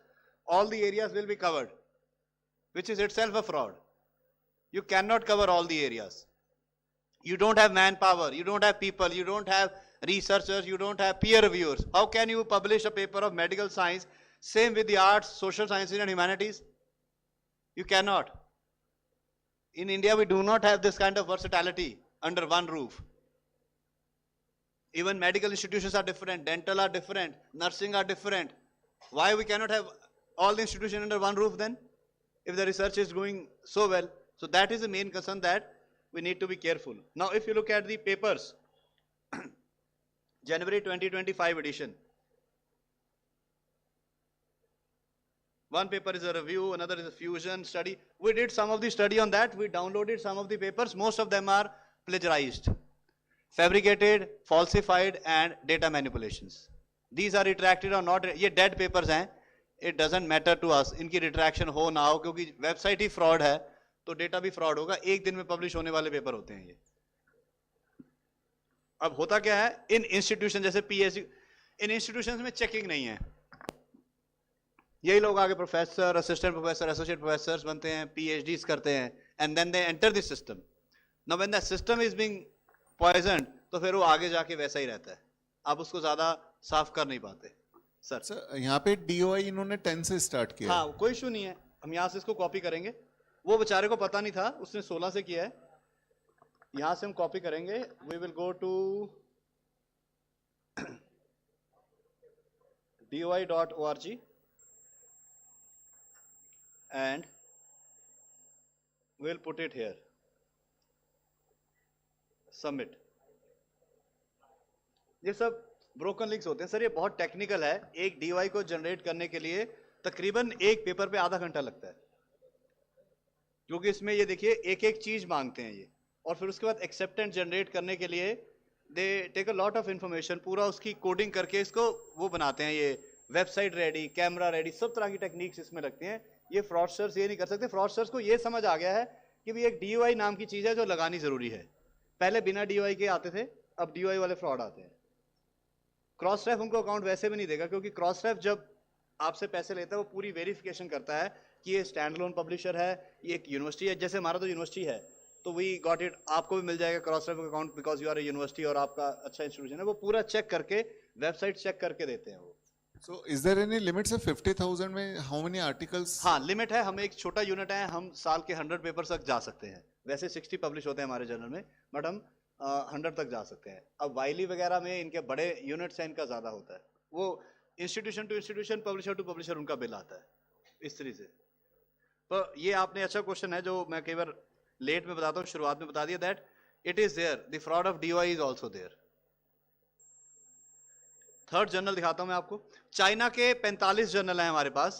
All the areas will be covered, which is itself a fraud. You cannot cover all the areas. You don't have manpower, you don't have people, you don't have researchers, you don't have peer reviewers. How can you publish a paper of medical science? Same with the arts, social sciences and humanities. You cannot. In India, we do not have this kind of versatility under one roof. Even medical institutions are different, dental are different, nursing are different. Why we cannot have all the institutions under one roof then, if the research is going so well? So that is the main concern that we need to be careful. Now, if you look at the papers, January 2025 edition, one paper is a review, another is a fusion study. We did some of the study on that. We downloaded some of the papers. Most of them are plagiarized, fabricated, falsified, and data manipulations. These are retracted or not. ये dead papers हैं. It doesn't matter to us. इनकी retraction हो ना हो, क्योंकि website ही fraud है तो data भी फ्रॉड होगा. एक दिन में पब्लिश होने वाले पेपर होते हैं ये. अब होता क्या है, इन इंस्टीट्यूशन जैसे पीएचडी, इन इंस्टीट्यूशंस में चेकिंग नहीं है. यही लोग आगे professor, assistant professor, associate professor बनते हैं, पीएचडीज करते हैं, and then they enter the system. Now when the system is being poisoned, तो फिर वो आगे जाके वैसा ही रहता है. आप उसको ज्यादा साफ कर नहीं पाते. सर यहाँ पे डीओआई इन्होंने 10 से स्टार्ट किया. हाँ, कोई इशू नहीं है. हम यहाँ से इसको कॉपी करेंगे. वो बेचारे को पता नहीं था, उसने 16 से किया है. यहाँ से हम कॉपी करेंगे. We will go to doi.org and we'll put it here. Submit. ये सब ब्रोकन लिंक्स होते हैं सर. ये बहुत टेक्निकल है. एक डीवाई को जनरेट करने के लिए तकरीबन एक पेपर पे आधा घंटा लगता है, क्योंकि इसमें ये देखिए एक एक चीज मांगते हैं ये, और फिर उसके बाद एक्सेप्टेंस जनरेट करने के लिए they take a lot of information, पूरा उसकी कोडिंग करके इसको वो बनाते हैं. ये वेबसाइट रेडी, कैमरा रेडी, सब तरह की टेक्निक्स इसमें लगती हैं. ये फ्रॉडस्टर्स ये नहीं कर सकते. फ्रॉडस्टर्स को ये समझ आ गया है कि भी एक डीओआई नाम की चीज है जो लगानी जरूरी है. पहले बिना डीओआई के आते थे, अब डीओआई वाले फ्रॉड आते हैं. क्रॉसरेफ उनको अकाउंट वैसे भी नहीं देगा, क्योंकि क्रॉसरेफ जब आपसे पैसे लेता है वो पूरी वेरिफिकेशन करता है कि ये स्टैंड लोन पब्लिशर है, ये एक यूनिवर्सिटी है. जैसे हमारा तो यूनिवर्सिटी है, तो वी गॉट इट. आपको भी मिल जाएगा Crossref account because you are a university और आपका अच्छा इंस्टीट्यूशन है. वो पूरा चेक करके, वेबसाइट चेक करके देते हैं वो. So is there any limits of 50,000 में how many articles? हाँ, लिमिट है. हम एक छोटा यूनिट है, हम साल के 100 पेपर तक जा सकते हैं. वैसे 60 पब्लिश होते हैं हमारे जर्नल में, बट हम 100 तक जा सकते हैं. अब वाइली वगैरह में इनके बड़े यूनिट्स हैं, इनका ज्यादा होता है. वो institution to institution, publisher to publisher उनका बिल आता है इस तरीके से. तो ये आपने अच्छा क्वेश्चन है जो मैं कई बार लेट में बताता हूँ, शुरुआत में बता दिया, that it is there. The fraud of DOI is also there. Third journal दिखाता हूं मैं आपको. चाइना के 45 जर्नल हैं हमारे पास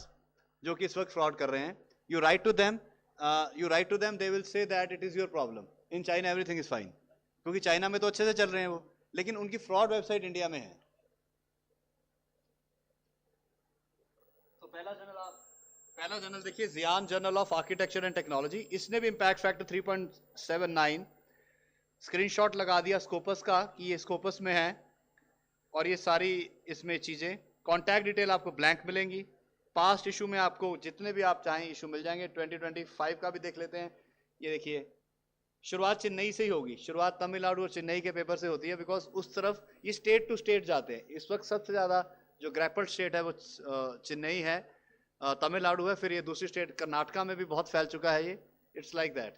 जो कि इस वक्त फ्रॉड कर रहे हैं. You write to them, they will say that it is your problem. In China everything is fine, क्योंकि चाइना में तो अच्छे से चल रहे हैं वो, लेकिन उनकी फ्रॉड वेबसाइट इंडिया में है. तो पहला जर्नल देखिए, Jian journal of architecture and technology. इसने भी इम्पैक्ट फैक्टर 3.79 स्क्रीनशॉट लगा दिया स्कोपस का कि ये स्कोपस में है, और ये सारी इसमें चीजें. कॉन्टैक्ट डिटेल आपको ब्लैंक मिलेंगी. पास्ट इशू में आपको जितने भी आप चाहें इशू मिल जाएंगे. 2025 का भी देख लेते हैं. ये देखिए, शुरुआत चेन्नई से ही होगी. शुरुआत तमिलनाडु और चेन्नई के पेपर से होती है, बिकॉज उस तरफ ये स्टेट टू स्टेट जाते हैं. इस वक्त सबसे ज्यादा जो ग्रैपल्ड स्टेट है वो चेन्नई है, तमिलनाडु है, फिर ये दूसरी स्टेट कर्नाटका में भी बहुत फैल चुका है ये. It's like that.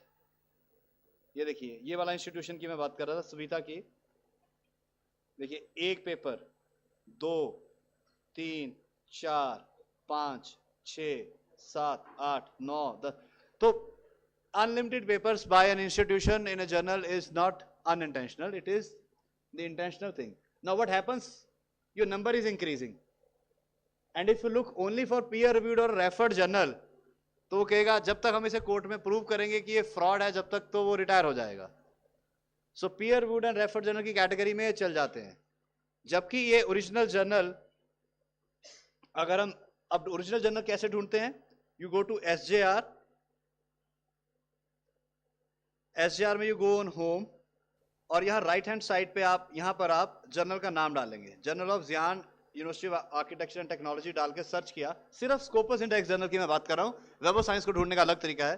ये देखिए, ये वाला इंस्टीट्यूशन की मैं बात कर रहा था, सविता की। देखिए, एक paper, 2, 3, 4, 5, 6, 7, 8, 9, 10. So unlimited papers by an institution in a journal is not unintentional, it is the intentional thing. Now what happens? Your number is increasing, and if you look only for peer reviewed or referred journal, तो वो कहेगा जब तक हम इसे court में prove करेंगे कि ये फ्रॉड है, जब तक तो वो रिटायर हो जाएगा। So peer reviewed and refereed journal की कैटेगरी में चल जाते हैं, जबकि ये ओरिजिनल जर्नल, अगर हम अब ओरिजिनल जर्नल कैसे ढूंढते हैं? You go to SJR, SJR में यू गो ऑन होम, और यहाँ राइट हैंड साइड पे आप, यहाँ पर आप जर्नल का नाम डालेंगे, journal of Xian university of architecture and technology डाल के सर्च किया। सिर्फ स्कोपस इंडेक्स जर्नल की मैं बात कर रहा हूँ, वेब ऑफ साइंस को ढूंढने का अलग तरीका है।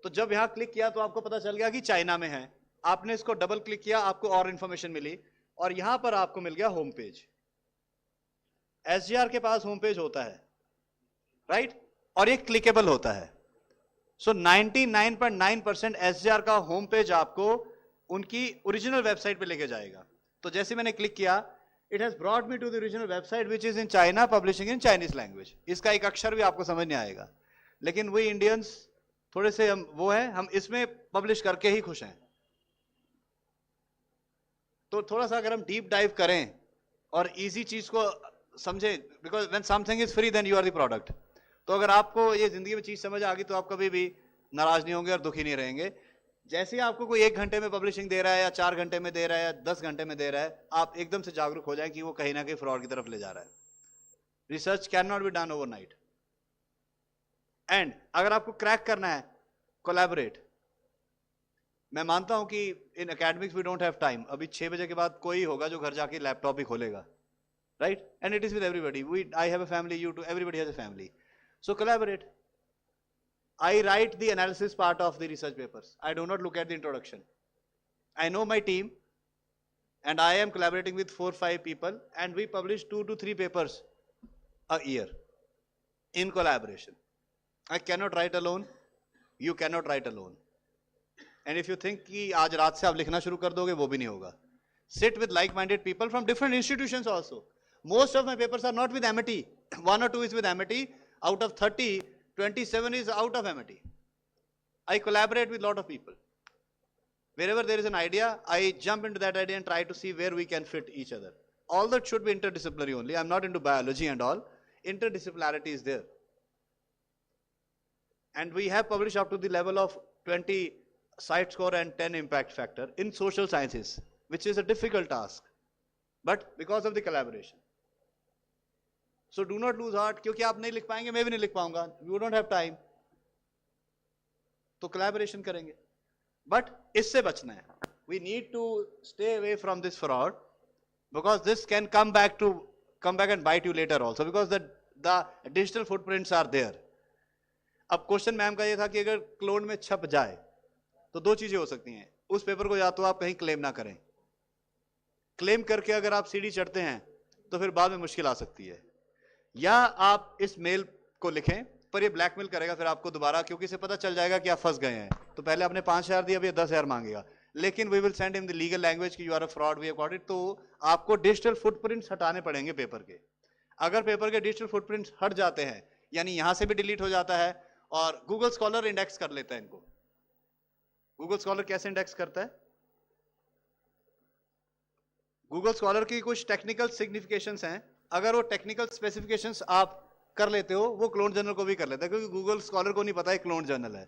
तो जब यहाँ क्लिक किया तो आपको पता चल गया कि चाइना में है, आपने इसको डबल क्लिक किया, आपको और इंफॉर्मेशन मिली, और यहाँ पर आपको मिल गया होम पेज। SJR के पास होम पेज होता है, राइट, और ये क्लिकेबल होता है। सो 99.9% SJR का होम पेज आपको उनकी ओरिजिनल वेबसाइट पे लेके जाएगा। तो जैसे मैंने क्लिक किया, it has brought me to the original website which is in China, publishing in Chinese language. इसका एक अक्षर भी आपको समझ नहीं आएगा, लेकिन वी इंडियंस थोड़े से हम वो हैं, हम इसमें पब्लिश करके ही खुश हैं। तो थोड़ा सा अगर हम डीप डाइव करें और इजी चीज को समझे, because when something is free then you are the product. तो अगर आपको ये जिंदगी में चीज समझ आ गई तो आप कभी भी नाराज नहीं होंगे और दुखी नहीं रहेंगे। जैसे ही आपको कोई 1 घंटे में पब्लिशिंग दे रहा है, या 4 घंटे में दे रहा है, या 10 घंटे में दे रहा है, आप एकदम से जागरूक हो जाएं कि वो कहीं ना कहीं फ्रॉड की तरफ ले जा रहा है। Research can not be done overnight, and अगर आपको क्रैक करना है, कोलैबोरेट। मैं मानता हूं कि in academics we don't have time, अभी 6 बजे के बाद कोई होगा जो घर जाके लैपटॉप ही खोलेगा, right, and it is with everybody. I have a family, you too, everybody has a family, so collaborate. I write the analysis part of the research papers. I do not look at the introduction. I know my team, and I am collaborating with 4-5 people, and we publish 2 to 3 papers a year in collaboration. I cannot write alone. You cannot write alone. And if you think कि आज रात से आप लिखना शुरू कर दोगे, वो भी नहीं होगा. Sit with like-minded people from different institutions also. Most of my papers are not with MIT. 1 or 2 is with MIT. Out of 30, 27 is out of MIT. I collaborate with a lot of people. Wherever there is an idea, I jump into that idea and try to see where we can fit each other. All that should be interdisciplinary only. I'm not into biology and all. Interdisciplinarity is there. And we have published up to the level of 20 site score and 10 impact factor in social sciences, which is a difficult task. But because of the collaboration. So do not lose heart, क्योंकि आप नहीं लिख पाएंगे, मैं भी नहीं लिख पाऊंगा, you don't have time. तो collaboration करेंगे, but इससे बचना है. We need to stay away from this fraud, because this can come back and bite you later also, because the digital footprints are there. अब क्वेश्चन मैम का ये था कि अगर क्लोन में छप जाए तो 2 चीजें हो सकती हैं। उस पेपर को या तो आप कहीं क्लेम ना करें, क्लेम करके अगर आप सीढ़ी चढ़ते हैं तो फिर बाद में मुश्किल आ सकती है, या आप इस मेल को लिखें पर ये ब्लैकमेल करेगा फिर आपको दोबारा, क्योंकि इसे पता चल जाएगा कि आप फंस गए हैं। तो पहले आपने 5,000 दिया, अब ये 10,000 मांगेगा, लेकिन we will send in the legal language कि you are a fraud, we have got it. तो आपको डिजिटल फुटप्रिंट्स हटाने पड़ेंगे पेपर के। अगर पेपर के डिजिटल फुटप्रिंट्स हट जाते हैं, यानी यहां से भी डिलीट हो जाता है, और गूगल स्कॉलर इंडेक्स कर लेता है इनको। गूगल स्कॉलर कैसे इंडेक्स करता है? गूगल स्कॉलर की कुछ टेक्निकल सिग्निफिकेशंस हैं, अगर वो टेक्निकल स्पेसिफिकेशंस आप कर लेते हो, वो क्लोन जर्नल को भी कर लेता है, क्योंकि गूगल स्कॉलर को नहीं पता है क्लोन जर्नल है।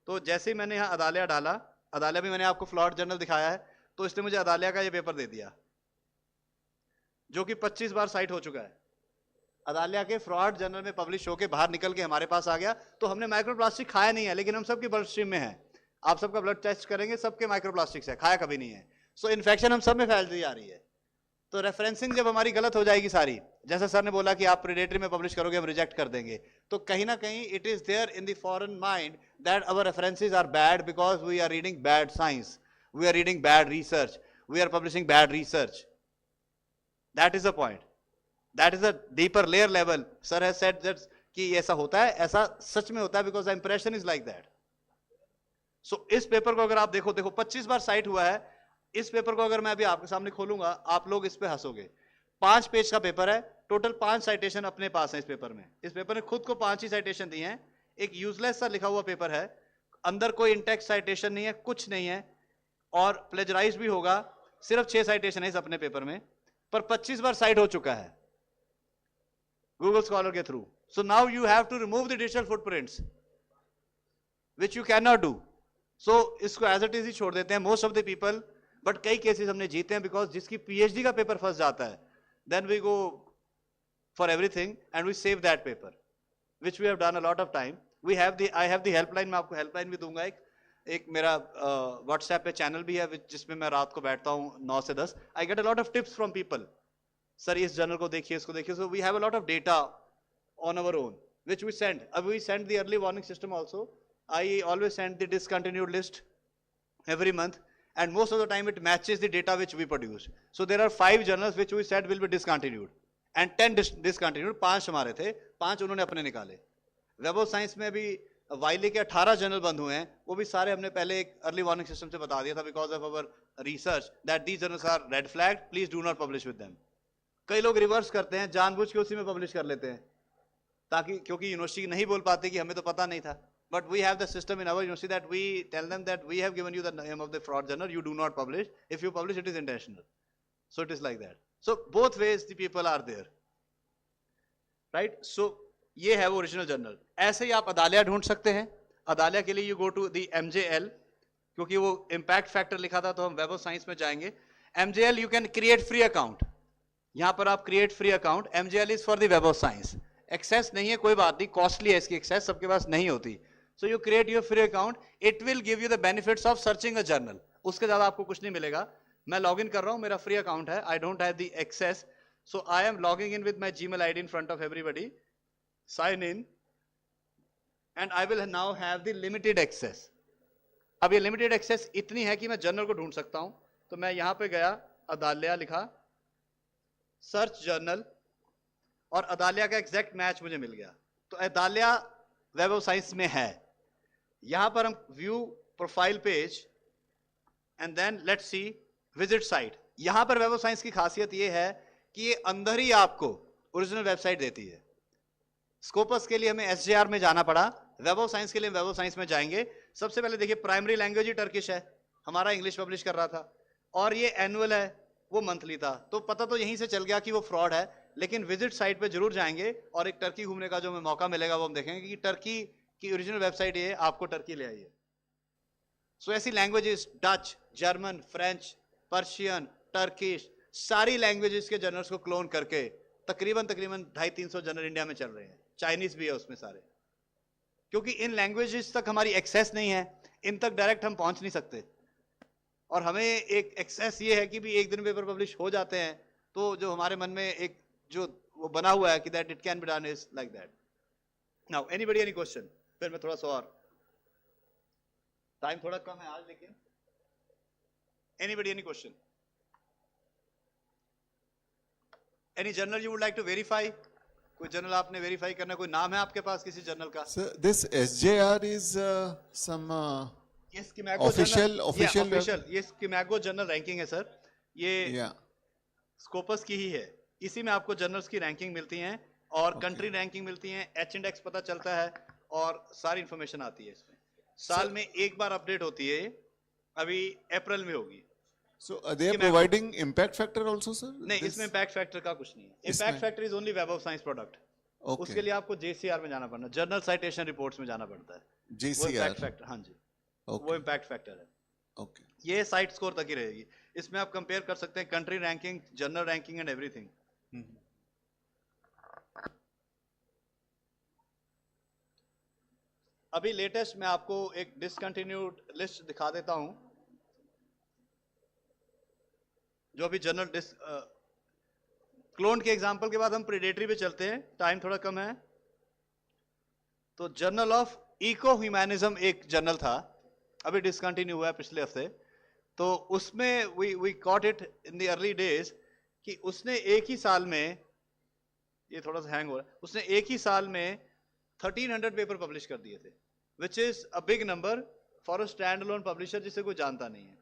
तो जैसे ही मैंने यहाँ अदालिया डाला, अदालिया भी मैंने आपको फ्लॉड जर्नल दिखाया है, तो इसने मुझे अदालिया का ये पेपर दे दिया जो कि 25 बार साइट हो चुका है। अदालिया के फ्रॉड जर्नल में पब्लिश होकर बाहर निकल के हमारे पास आ गया। तो हमने माइक्रोप्लास्टिक खाया नहीं है, लेकिन हम सबके ब्लड स्ट्रीम में है। आप सबका ब्लड टेस्ट करेंगे, सबके माइक्रोप्लास्टिक्स है, खाया कभी नहीं है। सो इन्फेक्शन हम सब में फैलती जा रही है। तो रेफरेंसिंग जब हमारी गलत हो जाएगी सारी, जैसा सर ने बोला कि आप प्रेडेटरी में पब्लिश करोगे, हम रिजेक्ट कर देंगे, तो कहीं ना कहीं it is there in the foreign mind that our references are bad because we are reading bad science, we are reading bad research, we are publishing bad research. That is the point, that is a deeper layer level. Sir has said that कि ऐसा होता है, ऐसा सच में होता है, because the impression is like that. So इस पेपर को अगर आप देखो 25 बार साइट हुआ है। इस पेपर को अगर मैं अभी आपके सामने खोलूंगा, आप लोग इस पे हंसोगे। 5 पेज का पेपर है, टोटल 5 साइटेशन अपने पास है इस पेपर में। इस पेपर ने खुद को 5 ही साइटेशन दी हैं। एक यूजलेस सा लिखा हुआ पेपर है, अंदर कोई इंटेक्स्ट साइटेशन नहीं है, कुछ नहीं है, और प्लेजराइज भी होगा। सिर्फ 6 साइटेशन है इस अपने पेपर में, पर 25 बार साइट हो चुका है गूगल स्कॉलर के through. So now you have to remove the digital footprints which you can not do. So इसको एज इट इज ही छोड़ देते हैं most of the people, but कई केसेस हमने जीते हैं, बिकॉज जिसकी पीएचडी का पेपर फंस जाता है, then we go for everything and we save that paper, which we have done a lot of time. We have the I have the helpline, मैं आपको हेल्पलाइन भी दूंगा। एक मेरा व्हाट्सएप पे चैनल भी है जिसमें मैं रात को बैठता हूँ 9 से 10। I get a lot of tips from people, sir इस जर्नल को देखिए, इसको देखिए। So we have a lot of data on our own which we send. We send the early warning system also. I always send the discontinued list every month, and most of the time it matches the data which we produce. So there are 5 journals which we said will be discontinued and 10 discontinued. 5 हमारे थे, 5 उन्होंने अपने निकाले। Web of science में भी वाइली के 18 journal बंद हुए हैं, वो भी सारे हमने पहले एक अर्ली वार्निंग सिस्टम से बता दिया था, because of our research that these journals are red flag, please do not publish with them. कई लोग रिवर्स करते हैं, जानबूझ के उसी में पब्लिश कर लेते हैं, ताकि क्योंकि यूनिवर्सिटी नहीं बोल पाते कि हमें तो पता नहीं था। But we have the system in our university that we tell them that we have given you the name of the fraud journal, you do not publish, if you publish it is intentional. So it is like that. So both ways the people are there, right. So ये है वो original journal. ऐसे ही आप अदालिया ढूंढ सकते हैं। अदालिया के लिए you go to the MJL, क्योंकि वो इम्पैक्ट फैक्टर लिखा था तो हम वेब ऑफ साइंस में जाएंगे। MJL you can create free account, यहां पर आप create free account. MJL is for the web of science. Access नहीं है, कोई बात नहीं, कॉस्टली है इसकी एक्सेस, सबके पास नहीं होती। So you create your free account, it will give you the benefits of searching a journal. उसके ज्यादा आपको कुछ नहीं मिलेगा। मैं लॉग इन कर रहा हूं, मेरा फ्री अकाउंट है, I don't have the access, so I am logging in with my Gmail ID in front of everybody, sign in, and I will now have the limited access. अब ये limited access इतनी है कि मैं journal को ढूंढ सकता हूं। तो मैं यहां पे गया, अदालिया लिखा, सर्च जर्नल, और अदालिया का एग्जैक्ट मैच मुझे मिल गया। तो अदालिया वेब ऑफ साइंस में है। यहां पर हम view profile page and then let's see visit site. यहां पर वेब ऑफ साइंस की खासियत ये है कि ये अंदर ही आपको ओरिजिनल वेबसाइट देती है। स्कोपस के लिए हमें SJR में जाना पड़ा, वेब ऑफ साइंस के लिए वेब ऑफ साइंस में जाएंगे। सबसे पहले देखिए, प्राइमरी लैंग्वेज ही टर्किश है, हमारा इंग्लिश पब्लिश कर रहा था, और ये एनुअल है, वो मंथली था। तो पता तो यहीं से चल गया कि वो फ्रॉड है, लेकिन विजिट साइट पे जरूर जाएंगे और एक टर्की घूमने का जो हमें मौका मिलेगा वो हम देखेंगे कि टर्की की ओरिजिनल वेबसाइट ये आपको टर्की ले आई है। सो ऐसी languages Dutch, German, French, Persian, Turkish, सारी लैंग्वेजेस के जर्नल्स को क्लोन करके तकरीबन 250-300 जर्नल इंडिया में चल रहे हैं। चाइनीज भी है उसमें सारे, क्योंकि इन लैंग्वेजेस तक हमारी एक्सेस नहीं है, इन तक डायरेक्ट हम पहुंच नहीं सकते। और हमें एक एक्सेस ये है कि भी एक दिन पेपर पब्लिश हो जाते हैं, तो जो हमारे मन में एक जो वो बना हुआ है कि that it can be done is like that. Now anybody any question? फिर मैं थोड़ा सा और, टाइम थोड़ा कम है आज, लेकिन anybody any question? Any journal you would like to verify? कोई जर्नल आपने वेरीफाई करना, कोई नाम है आपके पास किसी जर्नल का? Sir, this SJR is some official. ये स्कीमैगो जर्नल रैंकिंग है सर, ये स्कोपस की ही है। इसी में आपको जर्नल्स की रैंकिंग मिलती हैं और कंट्री रैंकिंग मिलती हैं, H इंडेक्स पता चलता है और सारी इंफॉर्मेशन आती है इसमें। साल में एक बार अपडेट होती है, अभी अप्रैल में होगी। So they are providing impact factor also, sir? नहीं, इसमें impact factor का कुछ नहीं है। Impact factor is only web of science product. Okay. उसके लिए आपको JCR में जाना पड़ना, जर्नल साइटेशन रिपोर्ट्स में जाना पड़ता है। JCR? वो impact factor, हाँ जी, वो impact factor है। Okay. ये साइट स्कोर तक ही रहेगी। इसमें आप कंपेयर कर सकते हैं country ranking, journal ranking and everything. अभी लेटेस्ट मैं आपको एक डिसकंटिन्यूड लिस्ट दिखा देता हूं, जो अभी जर्नल क्लोन के एग्जांपल के बाद हम प्रेडेटरी पे चलते हैं, टाइम थोड़ा कम है। तो जर्नल ऑफ इको ह्यूमैनिज्म एक जर्नल था, अभी डिसकंटिन्यू हुआ है पिछले हफ्ते। तो उसमें we caught it in the early days कि उसने एक ही साल में, ये थोड़ा सा हैंग हो रहा है, उसने एक ही साल में 1300 पेपर पब्लिश कर दिए थे, which is a big number for a stand alone publisher जिसे कोई जानता नहीं है.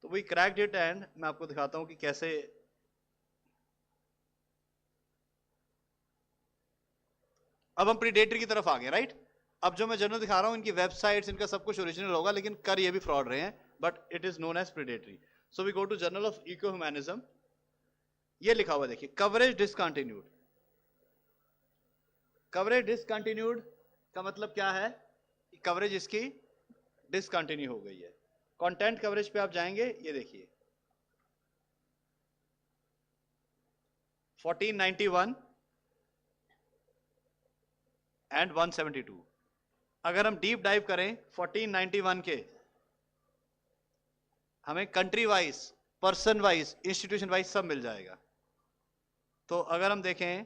तो वी क्रैक्ड इट एंड मैं आपको दिखाता हूं कि कैसे. अब हम प्रीडेटरी की तरफ आ गए, राइट? अब जो मैं जर्नल दिखा रहा हूं इनकी वेबसाइट्स, इनका सब कुछ ओरिजिनल होगा, लेकिन कर ये भी फ्रॉड रहे हैं, but it is known as predatory. So we go to journal of Eco Humanism. ये लिखा हुआ देखिए, कवरेज डिसकंटिन्यूड. कवरेज डिसकंटिन्यूड का मतलब क्या है? कवरेज इसकी डिसकंटिन्यू हो गई है. कंटेंट कवरेज पे आप जाएंगे, ये देखिए 1491 एंड 172. अगर हम डीप डाइव करें 1491 के, हमें country wise, person wise, institution wise सब मिल जाएगा. तो अगर हम देखें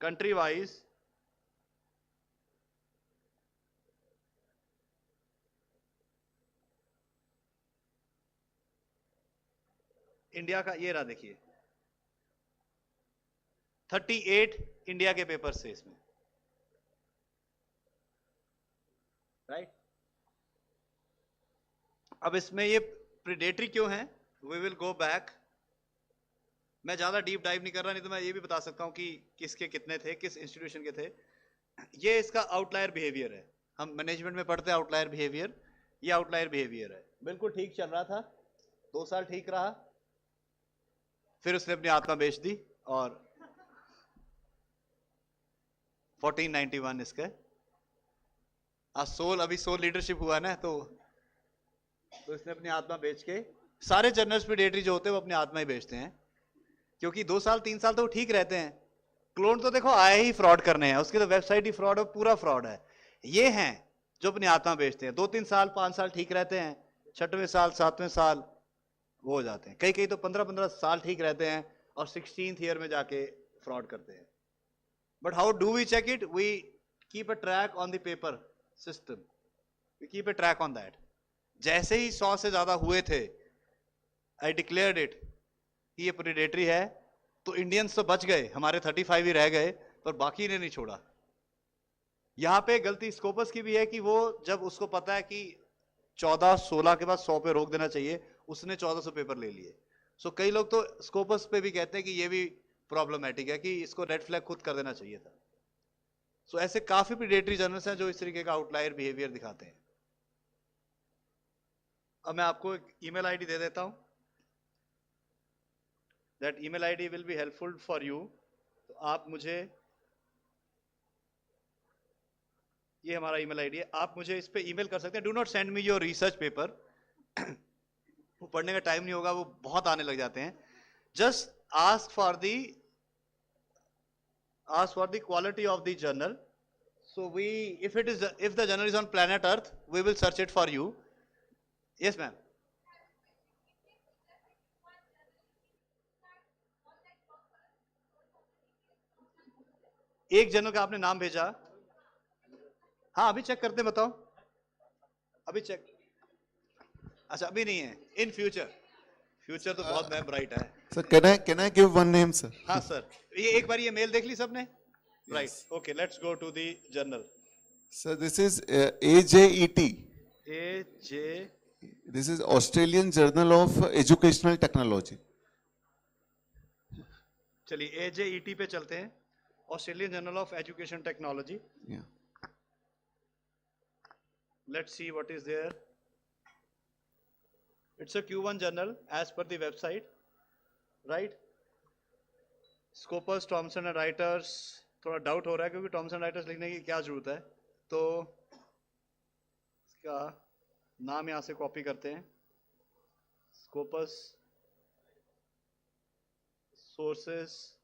कंट्री वाइज, इंडिया का ये रहा देखिए 38 इंडिया के पेपर से इसमें, राइट? अब इसमें ये प्रीडेटरी क्यों है? We will go back. मैं ज्यादा डीप डाइव नहीं कर रहा, नहीं तो मैं ये भी बता सकता हूं कि किसके कितने थे, किस इंस्टीट्यूशन के थे. ये इसका आउटलायर बिहेवियर है. हम मैनेजमेंट में पढ़ते हैं आउटलायर बिहेवियर. ये आउटलायर बिहेवियर है. बिल्कुल ठीक चल रहा था, 2 साल ठीक रहा, फिर उसने अपनी आत्मा बेच दी और 1491 इसका सोल, अभी सोल लीडरशिप हुआ ना, तो इसने अपनी आत्मा बेच के, सारे जर्नल्स प्रीडेटरी जो होते हैं वो अपनी आत्मा ही बेचते हैं, क्योंकि 2 साल 3 साल तो वो ठीक रहते हैं. क्लोन तो देखो आए ही फ्रॉड करने हैं, उसकी तो वेबसाइट ही फ्रॉड है, पूरा फ्रॉड है. ये हैं जो अपनी आत्मा बेचते हैं. 2-3 साल 5 साल ठीक रहते हैं, 6वें साल 7वें साल वो हो जाते हैं. कई कई तो 15-15 साल ठीक रहते हैं और 16th ईयर में जाके फ्रॉड करते हैं. But how do we check it? We keep a track on the paper system. We keep a track on that. जैसे ही 100 से ज्यादा हुए थे, आई डिक्लेयर्ड इट कि ये प्रीडेटरी है, तो इंडियंस तो बच गए, हमारे 35 ही रह गए, पर बाकी ने नहीं छोड़ा. यहां पे गलती स्कोपस की भी है कि वो जब उसको पता है कि 14-16 के बाद 100 पे रोक देना चाहिए, उसने 1400 पेपर ले लिए. सो कई लोग तो स्कोपस पे भी कहते हैं कि ये भी प्रॉब्लमेटिक है, कि इसको रेड फ्लैग खुद कर देना चाहिए था. सो ऐसे काफी प्रीडेटरी जर्नल्स हैं जो इस तरीके का आउटलायर बिहेवियर दिखाते हैं. अब मैं आपको एक ईमेल आईडी दे देता हूं. That email ID will be helpful for you. तो आप मुझे, ये हमारा ईमेल आईडी है, आप मुझे इस पे ईमेल कर सकते हैं. Do not send me your research paper. वो पढ़ने का टाइम नहीं होगा, वो बहुत आने लग जाते हैं. Just ask for the quality of the journal. So if the journal is on planet Earth, we will search it for you. Yes ma'am. एक जर्नल का आपने नाम भेजा. हाँ अभी चेक करते हैं, बताओ. अभी चेक, अच्छा अभी नहीं है, इन फ्यूचर. फ्यूचर तो बहुत मैम ब्राइट है. Sir, can I give one name, sir? हाँ सर, ये एक बार ये मेल देख ली सबने? Right. Okay, let's go to the journal. Sir, this is AJET. AJ. This is Australian Journal of Educational Technology. चलिए AJET पे चलते हैं. Australian Journal of Education Technology. Yeah. Let's see what is there. It's a Q1 journal as per the website, right? Scopus, Thomson and Reuters. थोड़ा doubt हो रहा है क्योंकि Thompson writers लिखने की क्या जरूरत है, तो इसका नाम यहां से कॉपी करते हैं. Scopus, sources,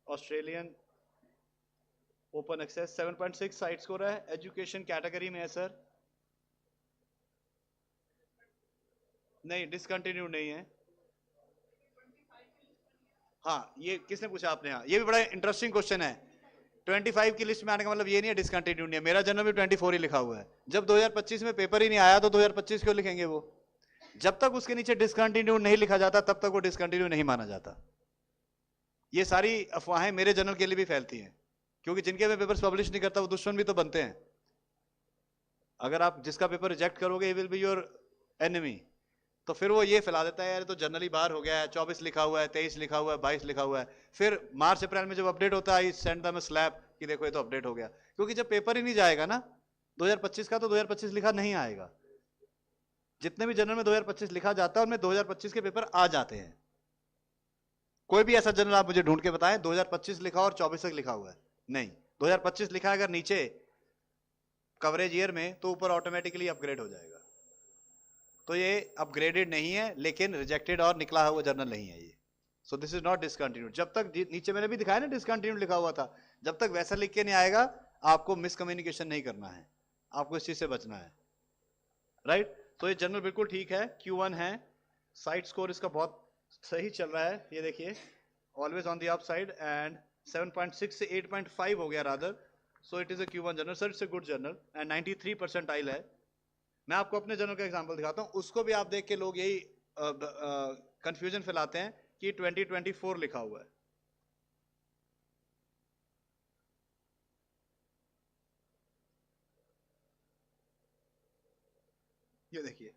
Australian open access 7.6 cite score है. एजुकेशन कैटेगरी में है सर. नहीं, डिसकंटिन्यूड नहीं है. हाँ ये किसने पूछा आपने? हाँ ये भी बड़ा इंटरेस्टिंग क्वेश्चन है. 25 की लिस्ट में आने का मतलब ये नहीं है डिसकंटिन्यूड नहीं है. मेरा जर्नल भी 24 ही लिखा हुआ है. जब 2025 में पेपर ही नहीं आया तो 2025 क्यों लिखेंगे वो? जब तक उसके नीचे डिसकंटिन्यू नहीं लिखा जाता तब तक वो डिसकंटिन्यू नहीं माना जाता। ये सारी अफवाहें मेरे जर्नल के लिए भी फैलती हैं, क्योंकि जिनके मैं पेपर्स पब्लिश नहीं करता वो दुश्मन भी तो बनते हैं। अगर आप जिसका पेपर रिजेक्ट करोगे he will be your enemy. तो फिर वो ये फैला देता है यार तो जर्नल ही बाहर हो गया है, 24 लिखा हुआ है, 23 लिखा हुआ है, 22 लिखा हुआ है। फिर मार्च अप्रैल में जब अपडेट होता है I send them a slap कि देखो ये तो अपडेट हो गया, क्योंकि जब पेपर ही नहीं जाएगा ना 2025 का, तो 2025 लिखा नहीं आएगा। जितने भी जर्नल में 2025 लिखा जाता है उनमें 2025 के पेपर आ जाते हैं। कोई भी ऐसा जर्नल आप मुझे ढूंढ के बताएं 2025 लिखा और 24 तक लिखा हुआ है, नहीं। 2025 लिखा अगर नीचे कवरेज ईयर में तो ऊपर ऑटोमेटिकली अपग्रेड हो जाएगा। तो ये अपग्रेडेड नहीं है, लेकिन रिजेक्टेड और निकला हुआ जर्नल नहीं है ये। सो दिस इज नॉट डिसकंटिन्यूड। जब तक नीचे मैंने भी दिखाया ना डिसकंटिन्यूड लिखा हुआ था, जब तक वैसा लिख के नहीं आएगा आपको मिसकम्युनिकेशन नहीं करना है, आपको इस चीज से बचना है, राइट। तो ये जर्नल बिल्कुल ठीक है, Q1 है। साइड स्कोर इसका बहुत सही चल रहा है, ये देखिए always on the up side, and 7.6 से 8.5 हो गया rather. So it is a Q1 journal sir, it's a good journal and 93 percentile है। मैं आपको अपने जर्नल का एग्जांपल दिखाता हूं, उसको भी आप देख के लोग यही कंफ्यूजन फैलाते हैं कि 2024 लिखा हुआ है। ये देखिए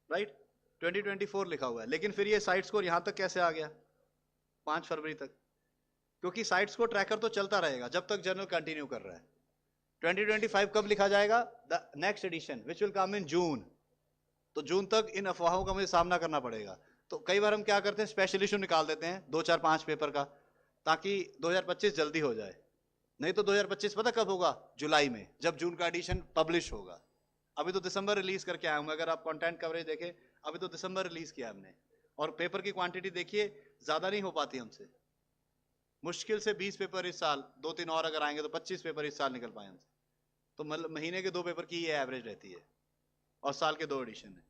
राइट 2024 लिखा हुआ है, लेकिन फिर ये साइट स्कोर यहां तक कैसे आ गया 5 फरवरी तक? क्योंकि साइट स्कोर ट्रैकर तो चलता रहेगा जब तक जर्नल कंटिन्यू कर रहा है। 2025 कब लिखा जाएगा? The next edition which will come in June. तो जून तक इन अफवाहों का मुझे सामना करना पड़ेगा। तो कई बार हम क्या करते हैं, स्पेशल इशू निकाल देते हैं 2, 4, 5 पेपर का, ताकि 2025 जल्दी हो जाए। नहीं तो 2025 पता कब होगा? जुलाई में, जब जून का एडिशन पब्लिश होगा। अभी तो दिसंबर रिलीज करके आया हूं। अगर आप कंटेंट कवरेज देखें, अभी तो दिसंबर रिलीज किया हमने, और पेपर की क्वांटिटी देखिए ज्यादा नहीं हो पाती हमसे। मुश्किल से 20 पेपर इस साल, 2-3 और अगर आएंगे तो 25 पेपर इस साल निकल पाए हमसे। तो मतलब महीने के 2 पेपर की ये एवरेज रहती है, और साल के 2 एडिशन है।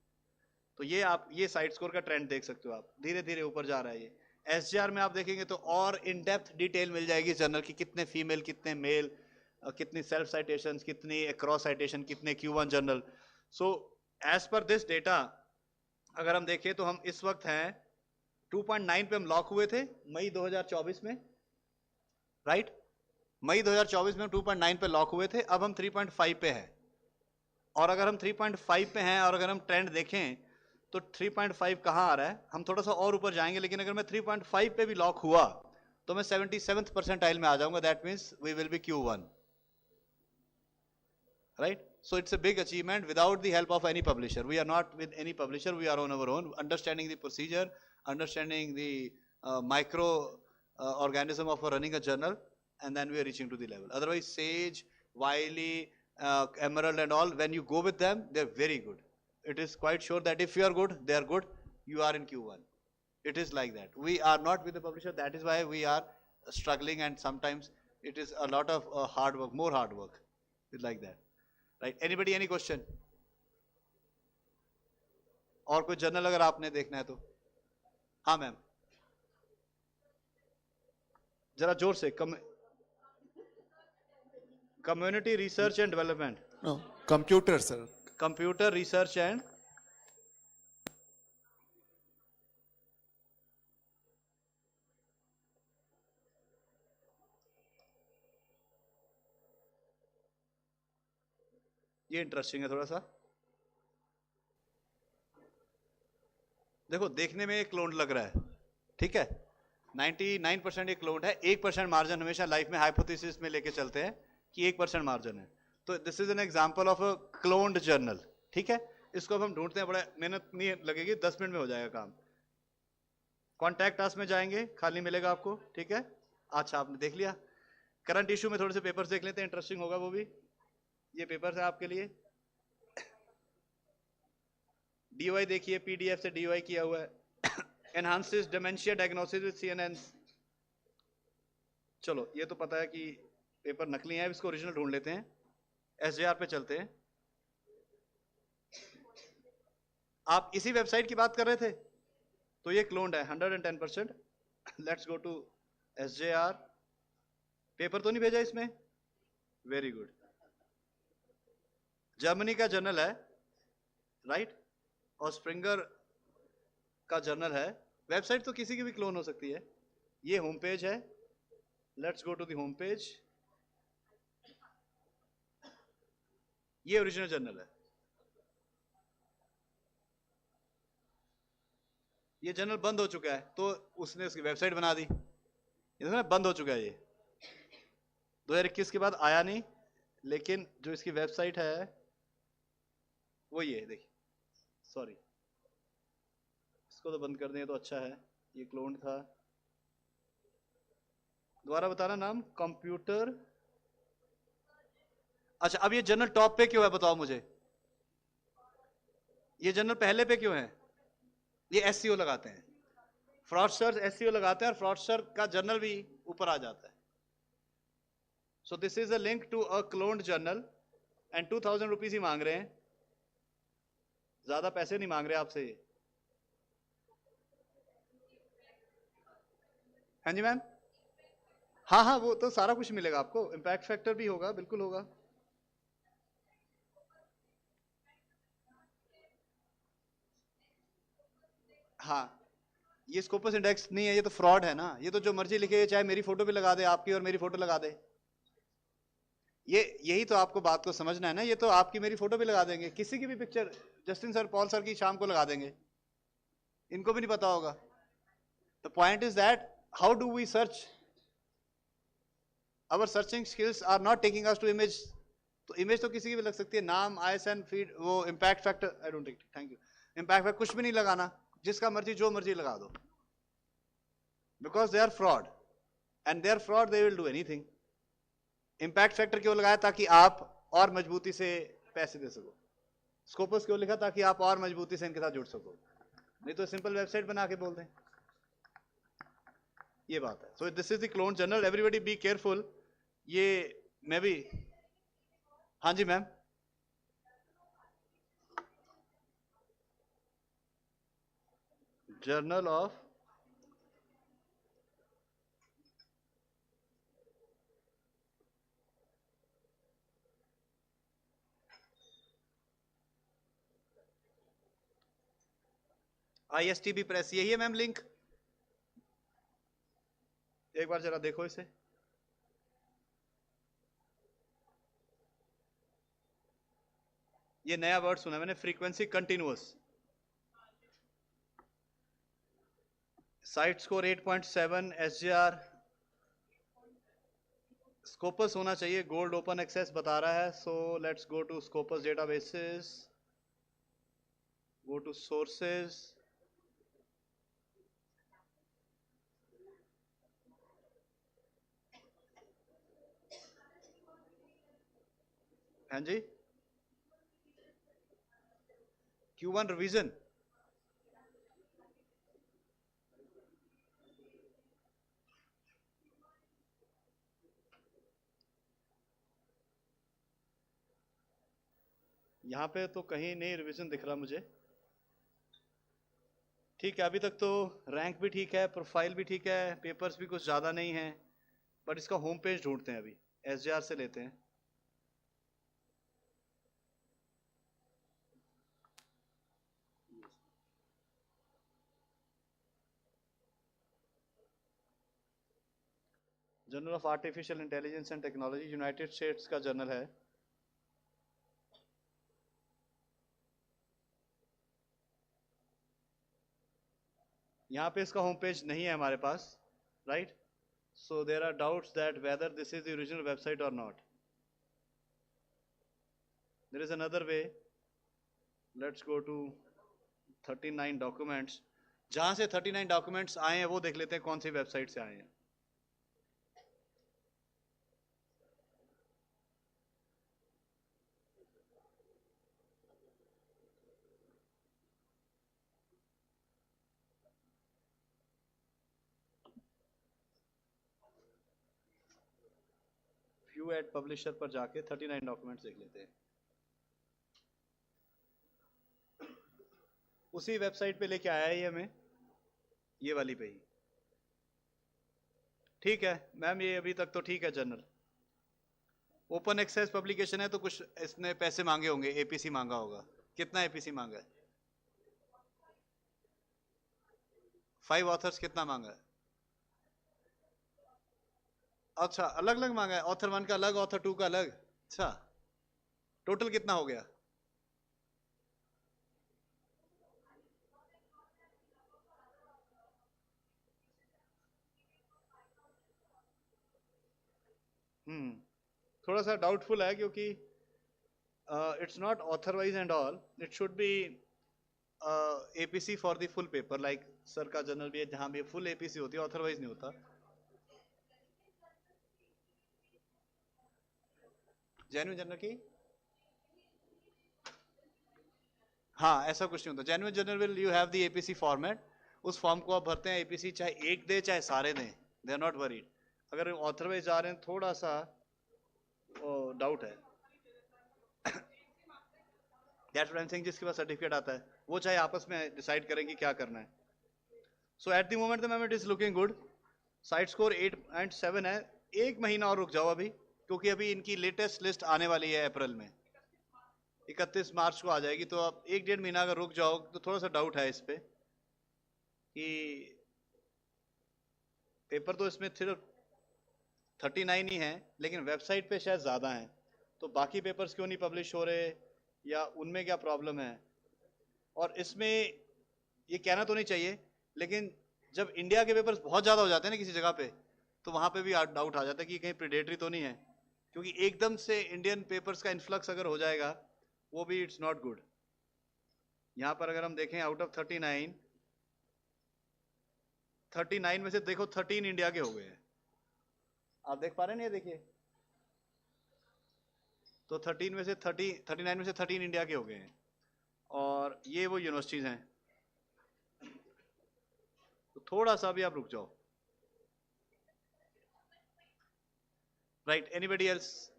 तो ये आप ये साइड स्कोर का ट्रेंड देख सकते हो, आप धीरे धीरे ऊपर जा रहा है ये। एसजीआर में आप देखेंगे तो और इन डेप्थ डिटेल मिल जाएगी जर्नल की, कितने फीमेल, कितने मेल, कितनी सेल्फ साइटेशन, कितनी क्रॉस साइटेशन, कितने Q1 journal. So as per this data अगर हम देखें तो हम इस वक्त हैं 2.9 पे हम लॉक हुए थे मई 2024 में, राइट। मई 2024 में हम 2.9 पे लॉक हुए थे, अब हम 3.5 पे हैं। और अगर हम 3.5 पे हैं और अगर हम ट्रेंड देखें तो 3.5 कहाँ आ रहा है? हम थोड़ा सा और ऊपर जाएंगे, लेकिन अगर मैं 3.5 पे भी लॉक हुआ तो मैं 77th परसेंटाइल में आ जाऊंगा। That means we will be Q1, right? So it's a big achievement without the help of any publisher. We are not with any publisher, we are on our own, understanding the procedure, understanding the micro organism of running a journal, and then we are reaching to the level. Otherwise Sage, Wiley, Emerald and all, when you go with them, they're very good. It is quite sure that if you are good, they are good, you are in Q1. It is like that. We are not with the publisher, that is why we are struggling, and sometimes it is a lot of hard work, more hard work. It's like that. Right? Anybody, any question? और कोई journal अगर आपने देखना है तो? हाँ ma'am, जरा जोर से। Community research and development. No, computer, sir. Computer research and ये इंटरेस्टिंग है थोड़ा सा। देखो देखने में एक क्लोन लग रहा है, ठीक है, 99% ये क्लोन है। 1% मार्जिन हमेशा लाइफ में हाइपोथेसिस में लेके चलते हैं कि 1% मार्जिन है। तो this is an example of a cloned journal, ठीक है। इसको अब हम ढूंढते हैं, बड़ा मेहनत नहीं लगेगी, 10 मिनट में हो जाएगा काम। कॉन्टैक्ट अस में जाएंगे, खाली मिलेगा आपको, ठीक है। अच्छा आपने देख लिया। करंट इशू में थोड़े से पेपर्स देख लेते हैं, इंटरेस्टिंग होगा वो भी। ये पेपर्स है आपके लिए। DOI देखिए, PDF से DOI किया हुआ है। Enhances dementia diagnosis with CNN। चलो ये तो पता है कि पेपर नकली है, इसको ओरिजिनल ढूंढ लेते हैं। SJR पे चलते हैं। आप इसी वेबसाइट की बात कर रहे थे, तो ये क्लोन्ड है 110%। Let's go to SJR। पेपर तो नहीं भेजा इसमें? Very good. जर्मनी का जर्नल है, राइट। और स्प्रिंगर का जर्नल है। वेबसाइट तो किसी की भी क्लोन हो सकती है। ये होम पेज है, let's go to the home page. ये ओरिजिनल जर्नल है। ये जर्नल बंद हो चुका है तो उसने उसकी वेबसाइट बना दी। ये बंद हो चुका है, ये 2021 के बाद आया नहीं, लेकिन जो इसकी वेबसाइट है वो ये देखिए। सॉरी, इसको तो बंद कर दें तो अच्छा है, ये क्लोन था। दोबारा बताना नाम, कंप्यूटर। अच्छा, अब ये जर्नल टॉप पे क्यों है बताओ मुझे? ये जर्नल पहले पे क्यों है? ये एसईओ लगाते हैं, फ्रॉडस्टर्स एसईओ लगाते हैं और फ्रॉडस्टर का जर्नल भी ऊपर आ जाता है। So this is a link to a cloned journal and 2000 rupees ही मांग रहे हैं, ज्यादा पैसे नहीं मांग रहे आपसे। हाँ जी मैम, हाँ हाँ, वो तो सारा कुछ मिलेगा आपको, इम्पैक्ट फैक्टर भी होगा, बिल्कुल होगा। हाँ, ये स्कोपस इंडेक्स नहीं है, ये तो फ्रॉड है ना। ये तो जो मर्जी लिखे, चाहे मेरी फोटो भी लगा दे, आपकी और मेरी फोटो लगा दे। ये यही तो आपको बात को समझना है ना। ये तो आपकी मेरी फोटो भी लगा देंगे, किसी की भी picture, Justin sir, Paul sir की शाम को लगा देंगे, इनको भी नहीं पता होगा। The point is that how do we search, our searching skills are not taking us to image. तो इमेज तो किसी की भी लग सकती है, नाम, आईएसएन, फीड, वो impact factor, I don't think, thank you, impact factor कुछ भी नहीं लगाना, जिसका मर्जी जो मर्जी लगा दो, because they are fraud and they are fraud, they will do anything. Impact factor क्यों लगाया? ताकि आप और मजबूती से पैसे दे सको। स्कोपस क्यों लिखा? ताकि आप और मजबूती से इनके साथ जुड़ सको, नहीं तो सिंपल वेबसाइट बना के बोल दें। ये बात है। So this is the clone journal, everybody be careful. ये मैं भी, हाँ जी ma'am, journal of ISTB press, यही है मैम लिंक, एक बार जरा देखो इसे। ये नया वर्ड सुना मैंने, frequency continuous, cite score 8.7, SGR, Scopus होना चाहिए, गोल्ड ओपन एक्सेस बता रहा है। So let's go to Scopus databases, go to sources, हाँ जी, Q1 रिवीजन, यहाँ पे तो कहीं नहीं रिवीजन दिख रहा मुझे। ठीक है, अभी तक तो रैंक भी ठीक है, प्रोफाइल भी ठीक है, पेपर्स भी कुछ ज़्यादा नहीं है, बट इसका होम पेज ढूंढते हैं। अभी SGR से लेते हैं। Journal of artificial intelligence and technology, United States का जर्नल है। यहाँ पे इसका होम पेज नहीं है हमारे पास, right? So there are doubts that whether this is the original website और not. There is another way, let's go to 39 documents. जहाँ से 39 डॉक्यूमेंट्स आए हैं वो देख लेते हैं कौन सी वेबसाइट से आए हैं। व्यू एट पब्लिशर पर जाके 39 डॉक्यूमेंट्स देख लेते हैं। उसी वेबसाइट पे लेके आया है हमें, ये वाली पे ही। ठीक है मैम, ये अभी तक तो ठीक है। जर्नल ओपन एक्सेस पब्लिकेशन है तो कुछ इसने पैसे मांगे होंगे, APC मांगा होगा। कितना APC मांगा है? 5 ऑथर्स कितना मांगा है? अच्छा, अलग अलग मांगा है, ऑथर 1 का अलग, ऑथर 2 का अलग। अच्छा, टोटल कितना हो गया? थोड़ा सा डाउटफुल है, क्योंकि it's not author wise and all, it should be APC for the full paper, like sir का जर्नल भी है जहां भी फुल एपीसी होती है, ऑथर वाइज नहीं होता। जेन्युइन जर्नल की हाँ, ऐसा कुछ नहीं होता। Genuine journal will you have the APC format, उस फॉर्म को आप भरते हैं, एपीसी चाहे एक दे चाहे सारे दें, दे आर नॉट वरीड। अगर ऑथर वाइज जा रहे हैं थोड़ा सा डाउट है। That's what I am saying, जिसके पास सर्टिफिकेट आता है वो चाहे आपस में डिसाइड करें कि क्या करना है। So at the moment the memory is looking good, cite score 8 and 7 है। एक महीना और रुक जाओ अभी, क्योंकि अभी इनकी लेटेस्ट लिस्ट आने वाली है अप्रैल में, 31 मार्च को आ जाएगी। तो आप 1-1.5 महीना अगर रुक जाओ तो थोड़ा सा डाउट है इस पे कि पेपर तो इसमें सिर्फ 39 ही है, लेकिन वेबसाइट पे शायद ज़्यादा हैं, तो बाकी पेपर्स क्यों नहीं पब्लिश हो रहे, या उनमें क्या प्रॉब्लम है। और इसमें ये कहना तो नहीं चाहिए, लेकिन जब इंडिया के पेपर्स बहुत ज़्यादा हो जाते हैं ना किसी जगह पे, तो वहाँ पे भी डाउट आ जाता है कि कहीं प्रेडेटरी तो नहीं है, क्योंकि एकदम से इंडियन पेपर्स का इन्फ्लक्स अगर हो जाएगा वो भी इट्स नॉट गुड। यहाँ पर अगर हम देखें आउट ऑफ 39 में से देखो 13 इंडिया के हो गए हैं, आप देख पा रहे हैं ना, ये देखिए, तो 39 में से 13 इंडिया के हो गए हैं, और ये वो यूनिवर्सिटीज हैं। तो थोड़ा सा भी आप रुक जाओ। Right, anybody else,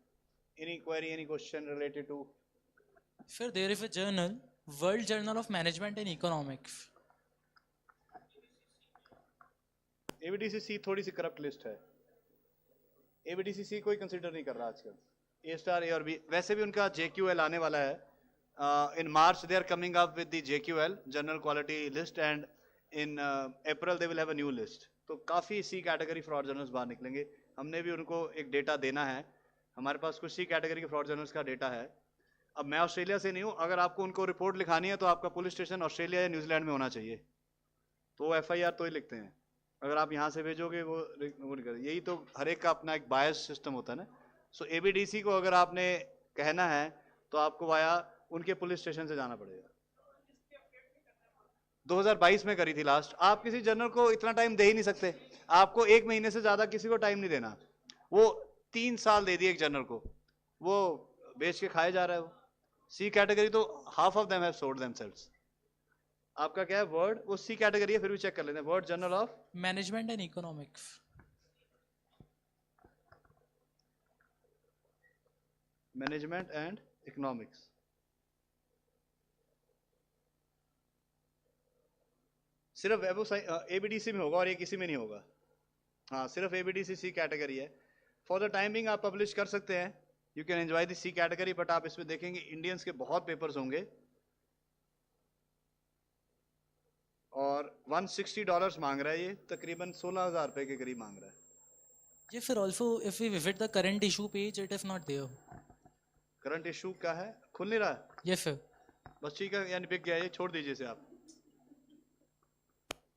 any query, any question related to? Sir, there is a journal, World Journal of Management and Economics. एबीडीसीसी थोड़ी सी करप्ट लिस्ट है, एबीडीसीसी कोई कंसीडर नहीं कर रहा आजकल। ए स्टार, ए और बी, वैसे भी उनका जेक्यूएल आने वाला है in March, they are coming up with the JQL journal quality list, and in April they will have a new list. तो काफ़ी सी कैटेगरी फ्रॉड जर्नल्स बाहर निकलेंगे। हमने भी उनको एक डेटा देना है, हमारे पास कुछ सी कैटेगरी के फ्रॉड जर्नल्स का डेटा है। अब मैं ऑस्ट्रेलिया से नहीं हूँ, अगर आपको उनको रिपोर्ट लिखानी है तो आपका पुलिस स्टेशन ऑस्ट्रेलिया या न्यूजीलैंड में होना चाहिए, तो एफआईआर तो ही लिखते हैं। अगर आप यहाँ से भेजोगे वो नहीं कर, यही तो हर एक का अपना एक बायस सिस्टम होता है ना। सो एबीडीसी को अगर आपने कहना है तो आपको वाया उनके पुलिस स्टेशन से जाना पड़ेगा। 2022 में करी थी लास्ट। आप किसी जर्नल को इतना टाइम दे ही नहीं सकते, आपको 1 महीने से ज्यादा किसी को टाइम नहीं देना। वो 3 साल दे दिए एक जर्नल को, वो बेच के खाए जा रहा है। वो सी कैटेगरी तो half of them have sold themselves. आपका क्या है वर्ड, वो सी कैटेगरी है, फिर भी चेक कर लेते हैं। Word journal of management and economics. Management and economics, सिर्फ एबीडीसी में होगा और ये किसी में नहीं होगा। हाँ, सिर्फ एबीडीसी सी कैटेगरी है। फॉर द टाइमिंग आप पब्लिश कर सकते हैं, you can enjoy the C category, but आप इसमें देखेंगे इंडियंस के बहुत पेपर्स होंगे, और $160 मांग रहा है, ये तकरीबन 16,000 रुपए के करीब मांग रहा है। Yes, sir. Also, if we visit the current issue page, it is not there. Current issue क्या है, खुल नहीं रहा है? Yes, sir. बस ठीक है, यानी बिक गया, ये छोड़ दीजिए इसे आप।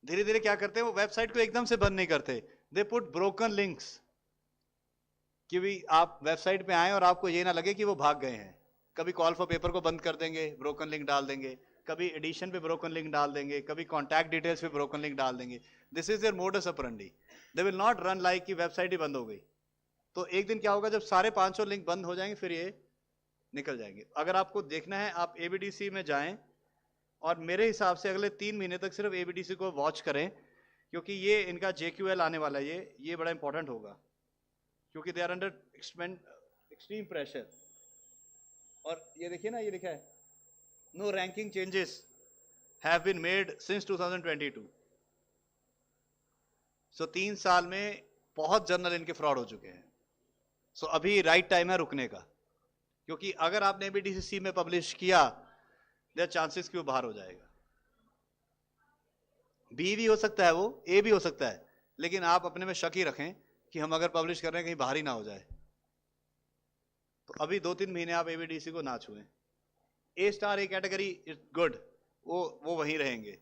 धीरे धीरे क्या करते हैं, वो वेबसाइट को एकदम से बंद नहीं करते, दे पुट ब्रोकन लिंक्स, कि भी आप वेबसाइट पे आए और आपको ये ना लगे कि वो भाग गए हैं। कभी कॉल फॉर पेपर को बंद कर देंगे, ब्रोकन लिंक डाल देंगे, कभी एडिशन पे ब्रोकन लिंक डाल देंगे, कभी कॉन्टैक्ट डिटेल्स पे ब्रोकन लिंक डाल देंगे। This is their modus operandi, they will not run like कि वेबसाइट ही बंद हो गई। तो एक दिन क्या होगा, जब सारे 500 लिंक बंद हो जाएंगे, फिर ये निकल जाएंगे। अगर आपको देखना है, आप एबीडीसी में जाएं, और मेरे हिसाब से अगले 3 महीने तक सिर्फ एबीडीसी को वॉच करें, क्योंकि ये इनका जेक्यूएल आने वाला है, ये बड़ा इंपॉर्टेंट होगा, क्योंकि they are under extreme pressure. और ये देखिए ना, ये लिखा है no ranking changes have been made since 2022। So 3 साल में बहुत जर्नल इनके फ्रॉड हो चुके हैं। सो अभी राइट टाइम है रुकने का, क्योंकि अगर आपने एबीडीसी में पब्लिश किया, देयर चांसेस कि वो बाहर हो जाएगा। बी भी हो सकता है, वो ए भी हो सकता है, लेकिन आप अपने में शक ही रखें कि हम अगर पब्लिश कर रहे हैं कहीं बाहर ही ना हो जाए। तो अभी 2-3 महीने आप एबीडीसी को ना छुएं। A star A category is good, वो वहीं रहेंगे।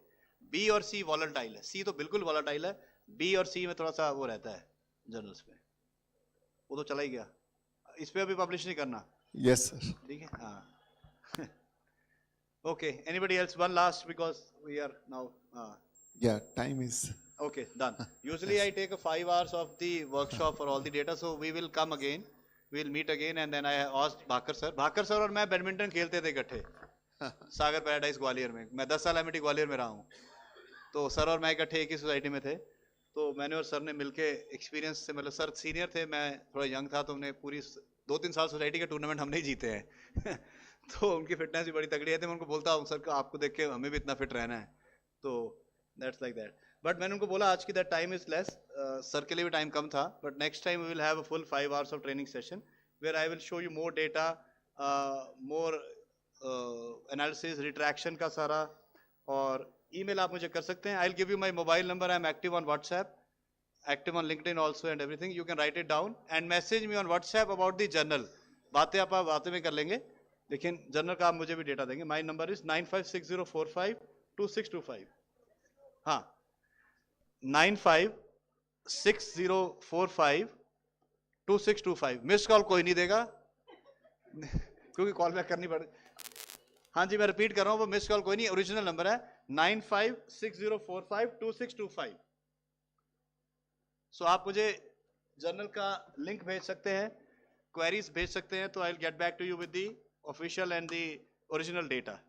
बी और सी वॉलेटाइल है, सी तो बिल्कुल वॉलेटाइल है, बी और सी में थोड़ा सा वो रहता है जर्नल्स में, वो तो चला ही गया, इस पे अभी पब्लिश नहीं करना। यस सर, ठीक है, हाँ। Okay, anybody else? One last because we are now yeah, time is okay, done. Usually I take 5 hours of the workshop for all the data, so we will come again, we will meet again, and then I asked Bhakar sir और मैं badminton खेलते थे इकट्ठे सागर paradise Gwalior में। मैं 10 साल MT Gwalior में रहा हूँ, तो सर और मैं इकट्ठे एक ही सोसाइटी में थे। तो मैंने और सर ने मिलके एक्सपीरियंस से, मतलब सर सीनियर थे, मैं थोड़ा यंग था, तो हमने पूरी 2-3 साल सोसाइटी के टूर्नामेंट हमने ही जीते हैं तो उनकी फिटनेस भी बड़ी तगड़ी है, तो मैं उनको बोलता हूँ सर आपको देख के हमें भी इतना फिट रहना है, तो दैट्स लाइक दैट। बट मैंने उनको बोला आज की that time is less, sir के लिए भी टाइम कम था, but next time we will have a full 5 hours of training session where I will show you more data, more analysis, retraction का सारा। और ईमेल आप मुझे कर सकते हैं, I will give you my mobile number, I am active on WhatsApp, active on LinkedIn also and everything, you can write it down and message me on WhatsApp about the journal. बातें आप बातें में कर लेंगे, लेकिन journal का आप मुझे भी डेटा देंगे। My number is 9560452625। हाँ, 9560452625। मिस कॉल कोई नहीं देगा क्योंकि कॉल बैक करनी पड़े। हाँ जी, मैं रिपीट कर रहा हूँ, वो मिस कॉल कोई नहीं, ओरिजिनल नंबर है 9560452625। सो आप मुझे जर्नल का लिंक भेज सकते हैं, क्वेरीज भेज सकते हैं, तो I will get back to you with the official and the original data.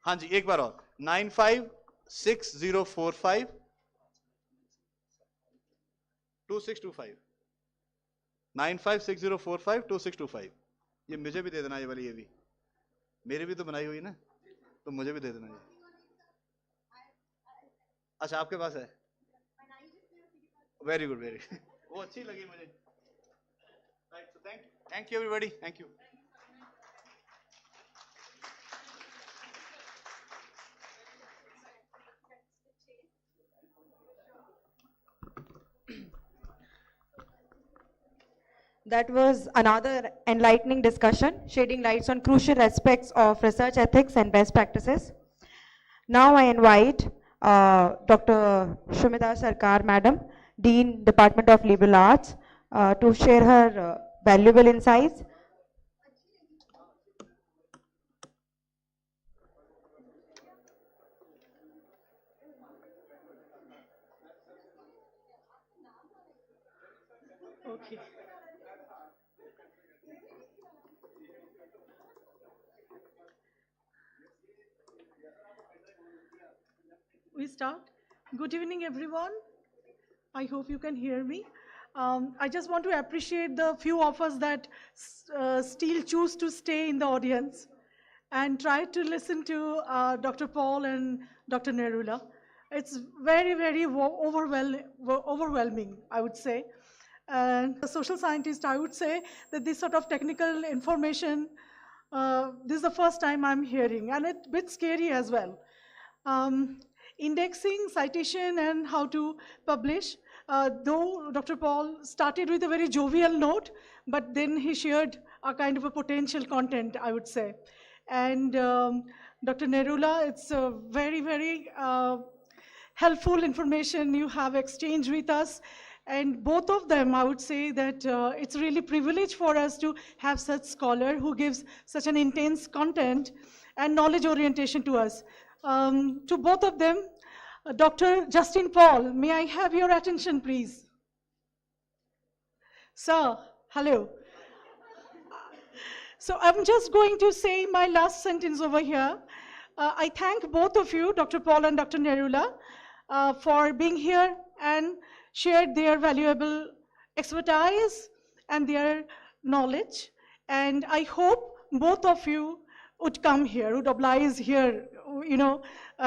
हाँ जी, एक बार और 9560452625 9560452625। ये मुझे भी दे देना, ये वाली, ये भी मेरी भी तो बनाई हुई ना, तो मुझे भी दे देना ये। अच्छा, आपके पास है, वेरी गुड, वेरी वो अच्छी लगी मुझे। Thank you everybody, thank you. That was another enlightening discussion, shedding lights on crucial aspects of research ethics and best practices. Now I invite Dr. Shumita Sarkar, Madam, Dean, Department of Liberal Arts, to share her valuable insights. Okay. We start. Good evening, everyone. I hope you can hear me. I just want to appreciate the few of us that still choose to stay in the audience and try to listen to Dr. Paul and Dr. Nerula. It's very, very overwhelming, I would say. And as a social scientist, I would say that this sort of technical information, this is the first time I'm hearing, and it's a bit scary as well. Indexing, citation, and how to publish. Though Dr. Paul started with a very jovial note, but then he shared a kind of a potential content, I would say. And Dr. Nerula, it's a very, very helpful information you have exchanged with us. And both of them, I would say that it's really a privilege for us to have such scholar who gives such an intense content and knowledge orientation to us. To both of them, Dr. Justin Paul, may I have your attention, please? Sir, hello. So I'm just going to say my last sentence over here. I thank both of you, Dr. Paul and Dr. Nerula, for being here and shared their valuable expertise and their knowledge. And I hope both of you would come here, would oblige here,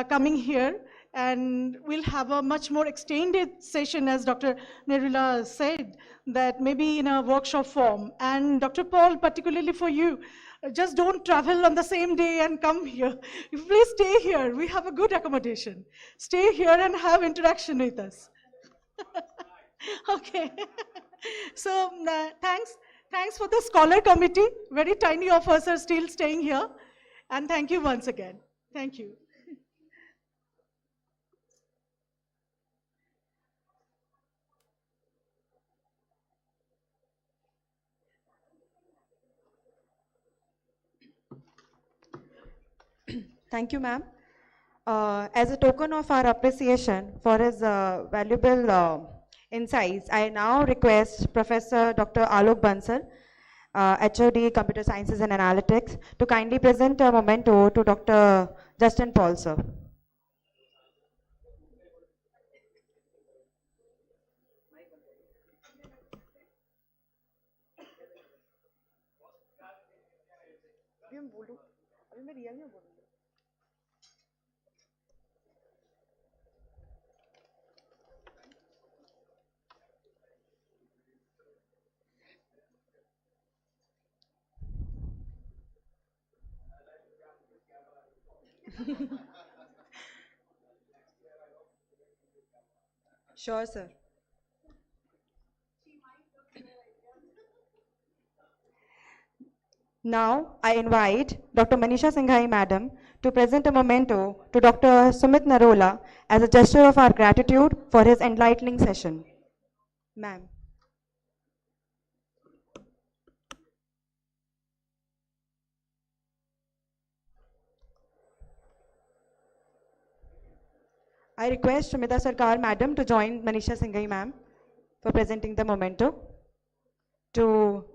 coming here and we'll have a much more extended session, as Dr. Nirula said, that maybe in a workshop form. And Dr. Paul, particularly for you, just don't travel on the same day and come here. Please stay here. We have a good accommodation. Stay here and have interaction with us. Okay. So thanks for the scholar committee. Very tiny of us are still staying here. And thank you once again. Thank you. Thank you, ma'am. As a token of our appreciation for his valuable insights, I now request Professor Dr. Alok Bansal, HOD Computer Sciences and Analytics, to kindly present a memento to Dr. Justin Paul, sir. Sure, sir. Now, I invite Dr. Manisha Singhai, Madam, to present a memento to Dr. Sumit Narola as a gesture of our gratitude for his enlightening session. Ma'am. I request Sumita Sarkar, Madam, to join Manisha Singhai, Ma'am, for presenting the memento to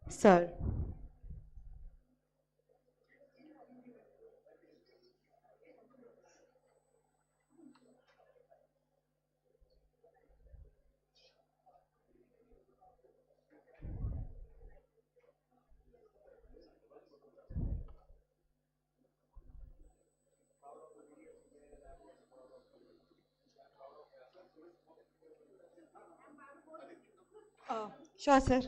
Sir. Sure, sir.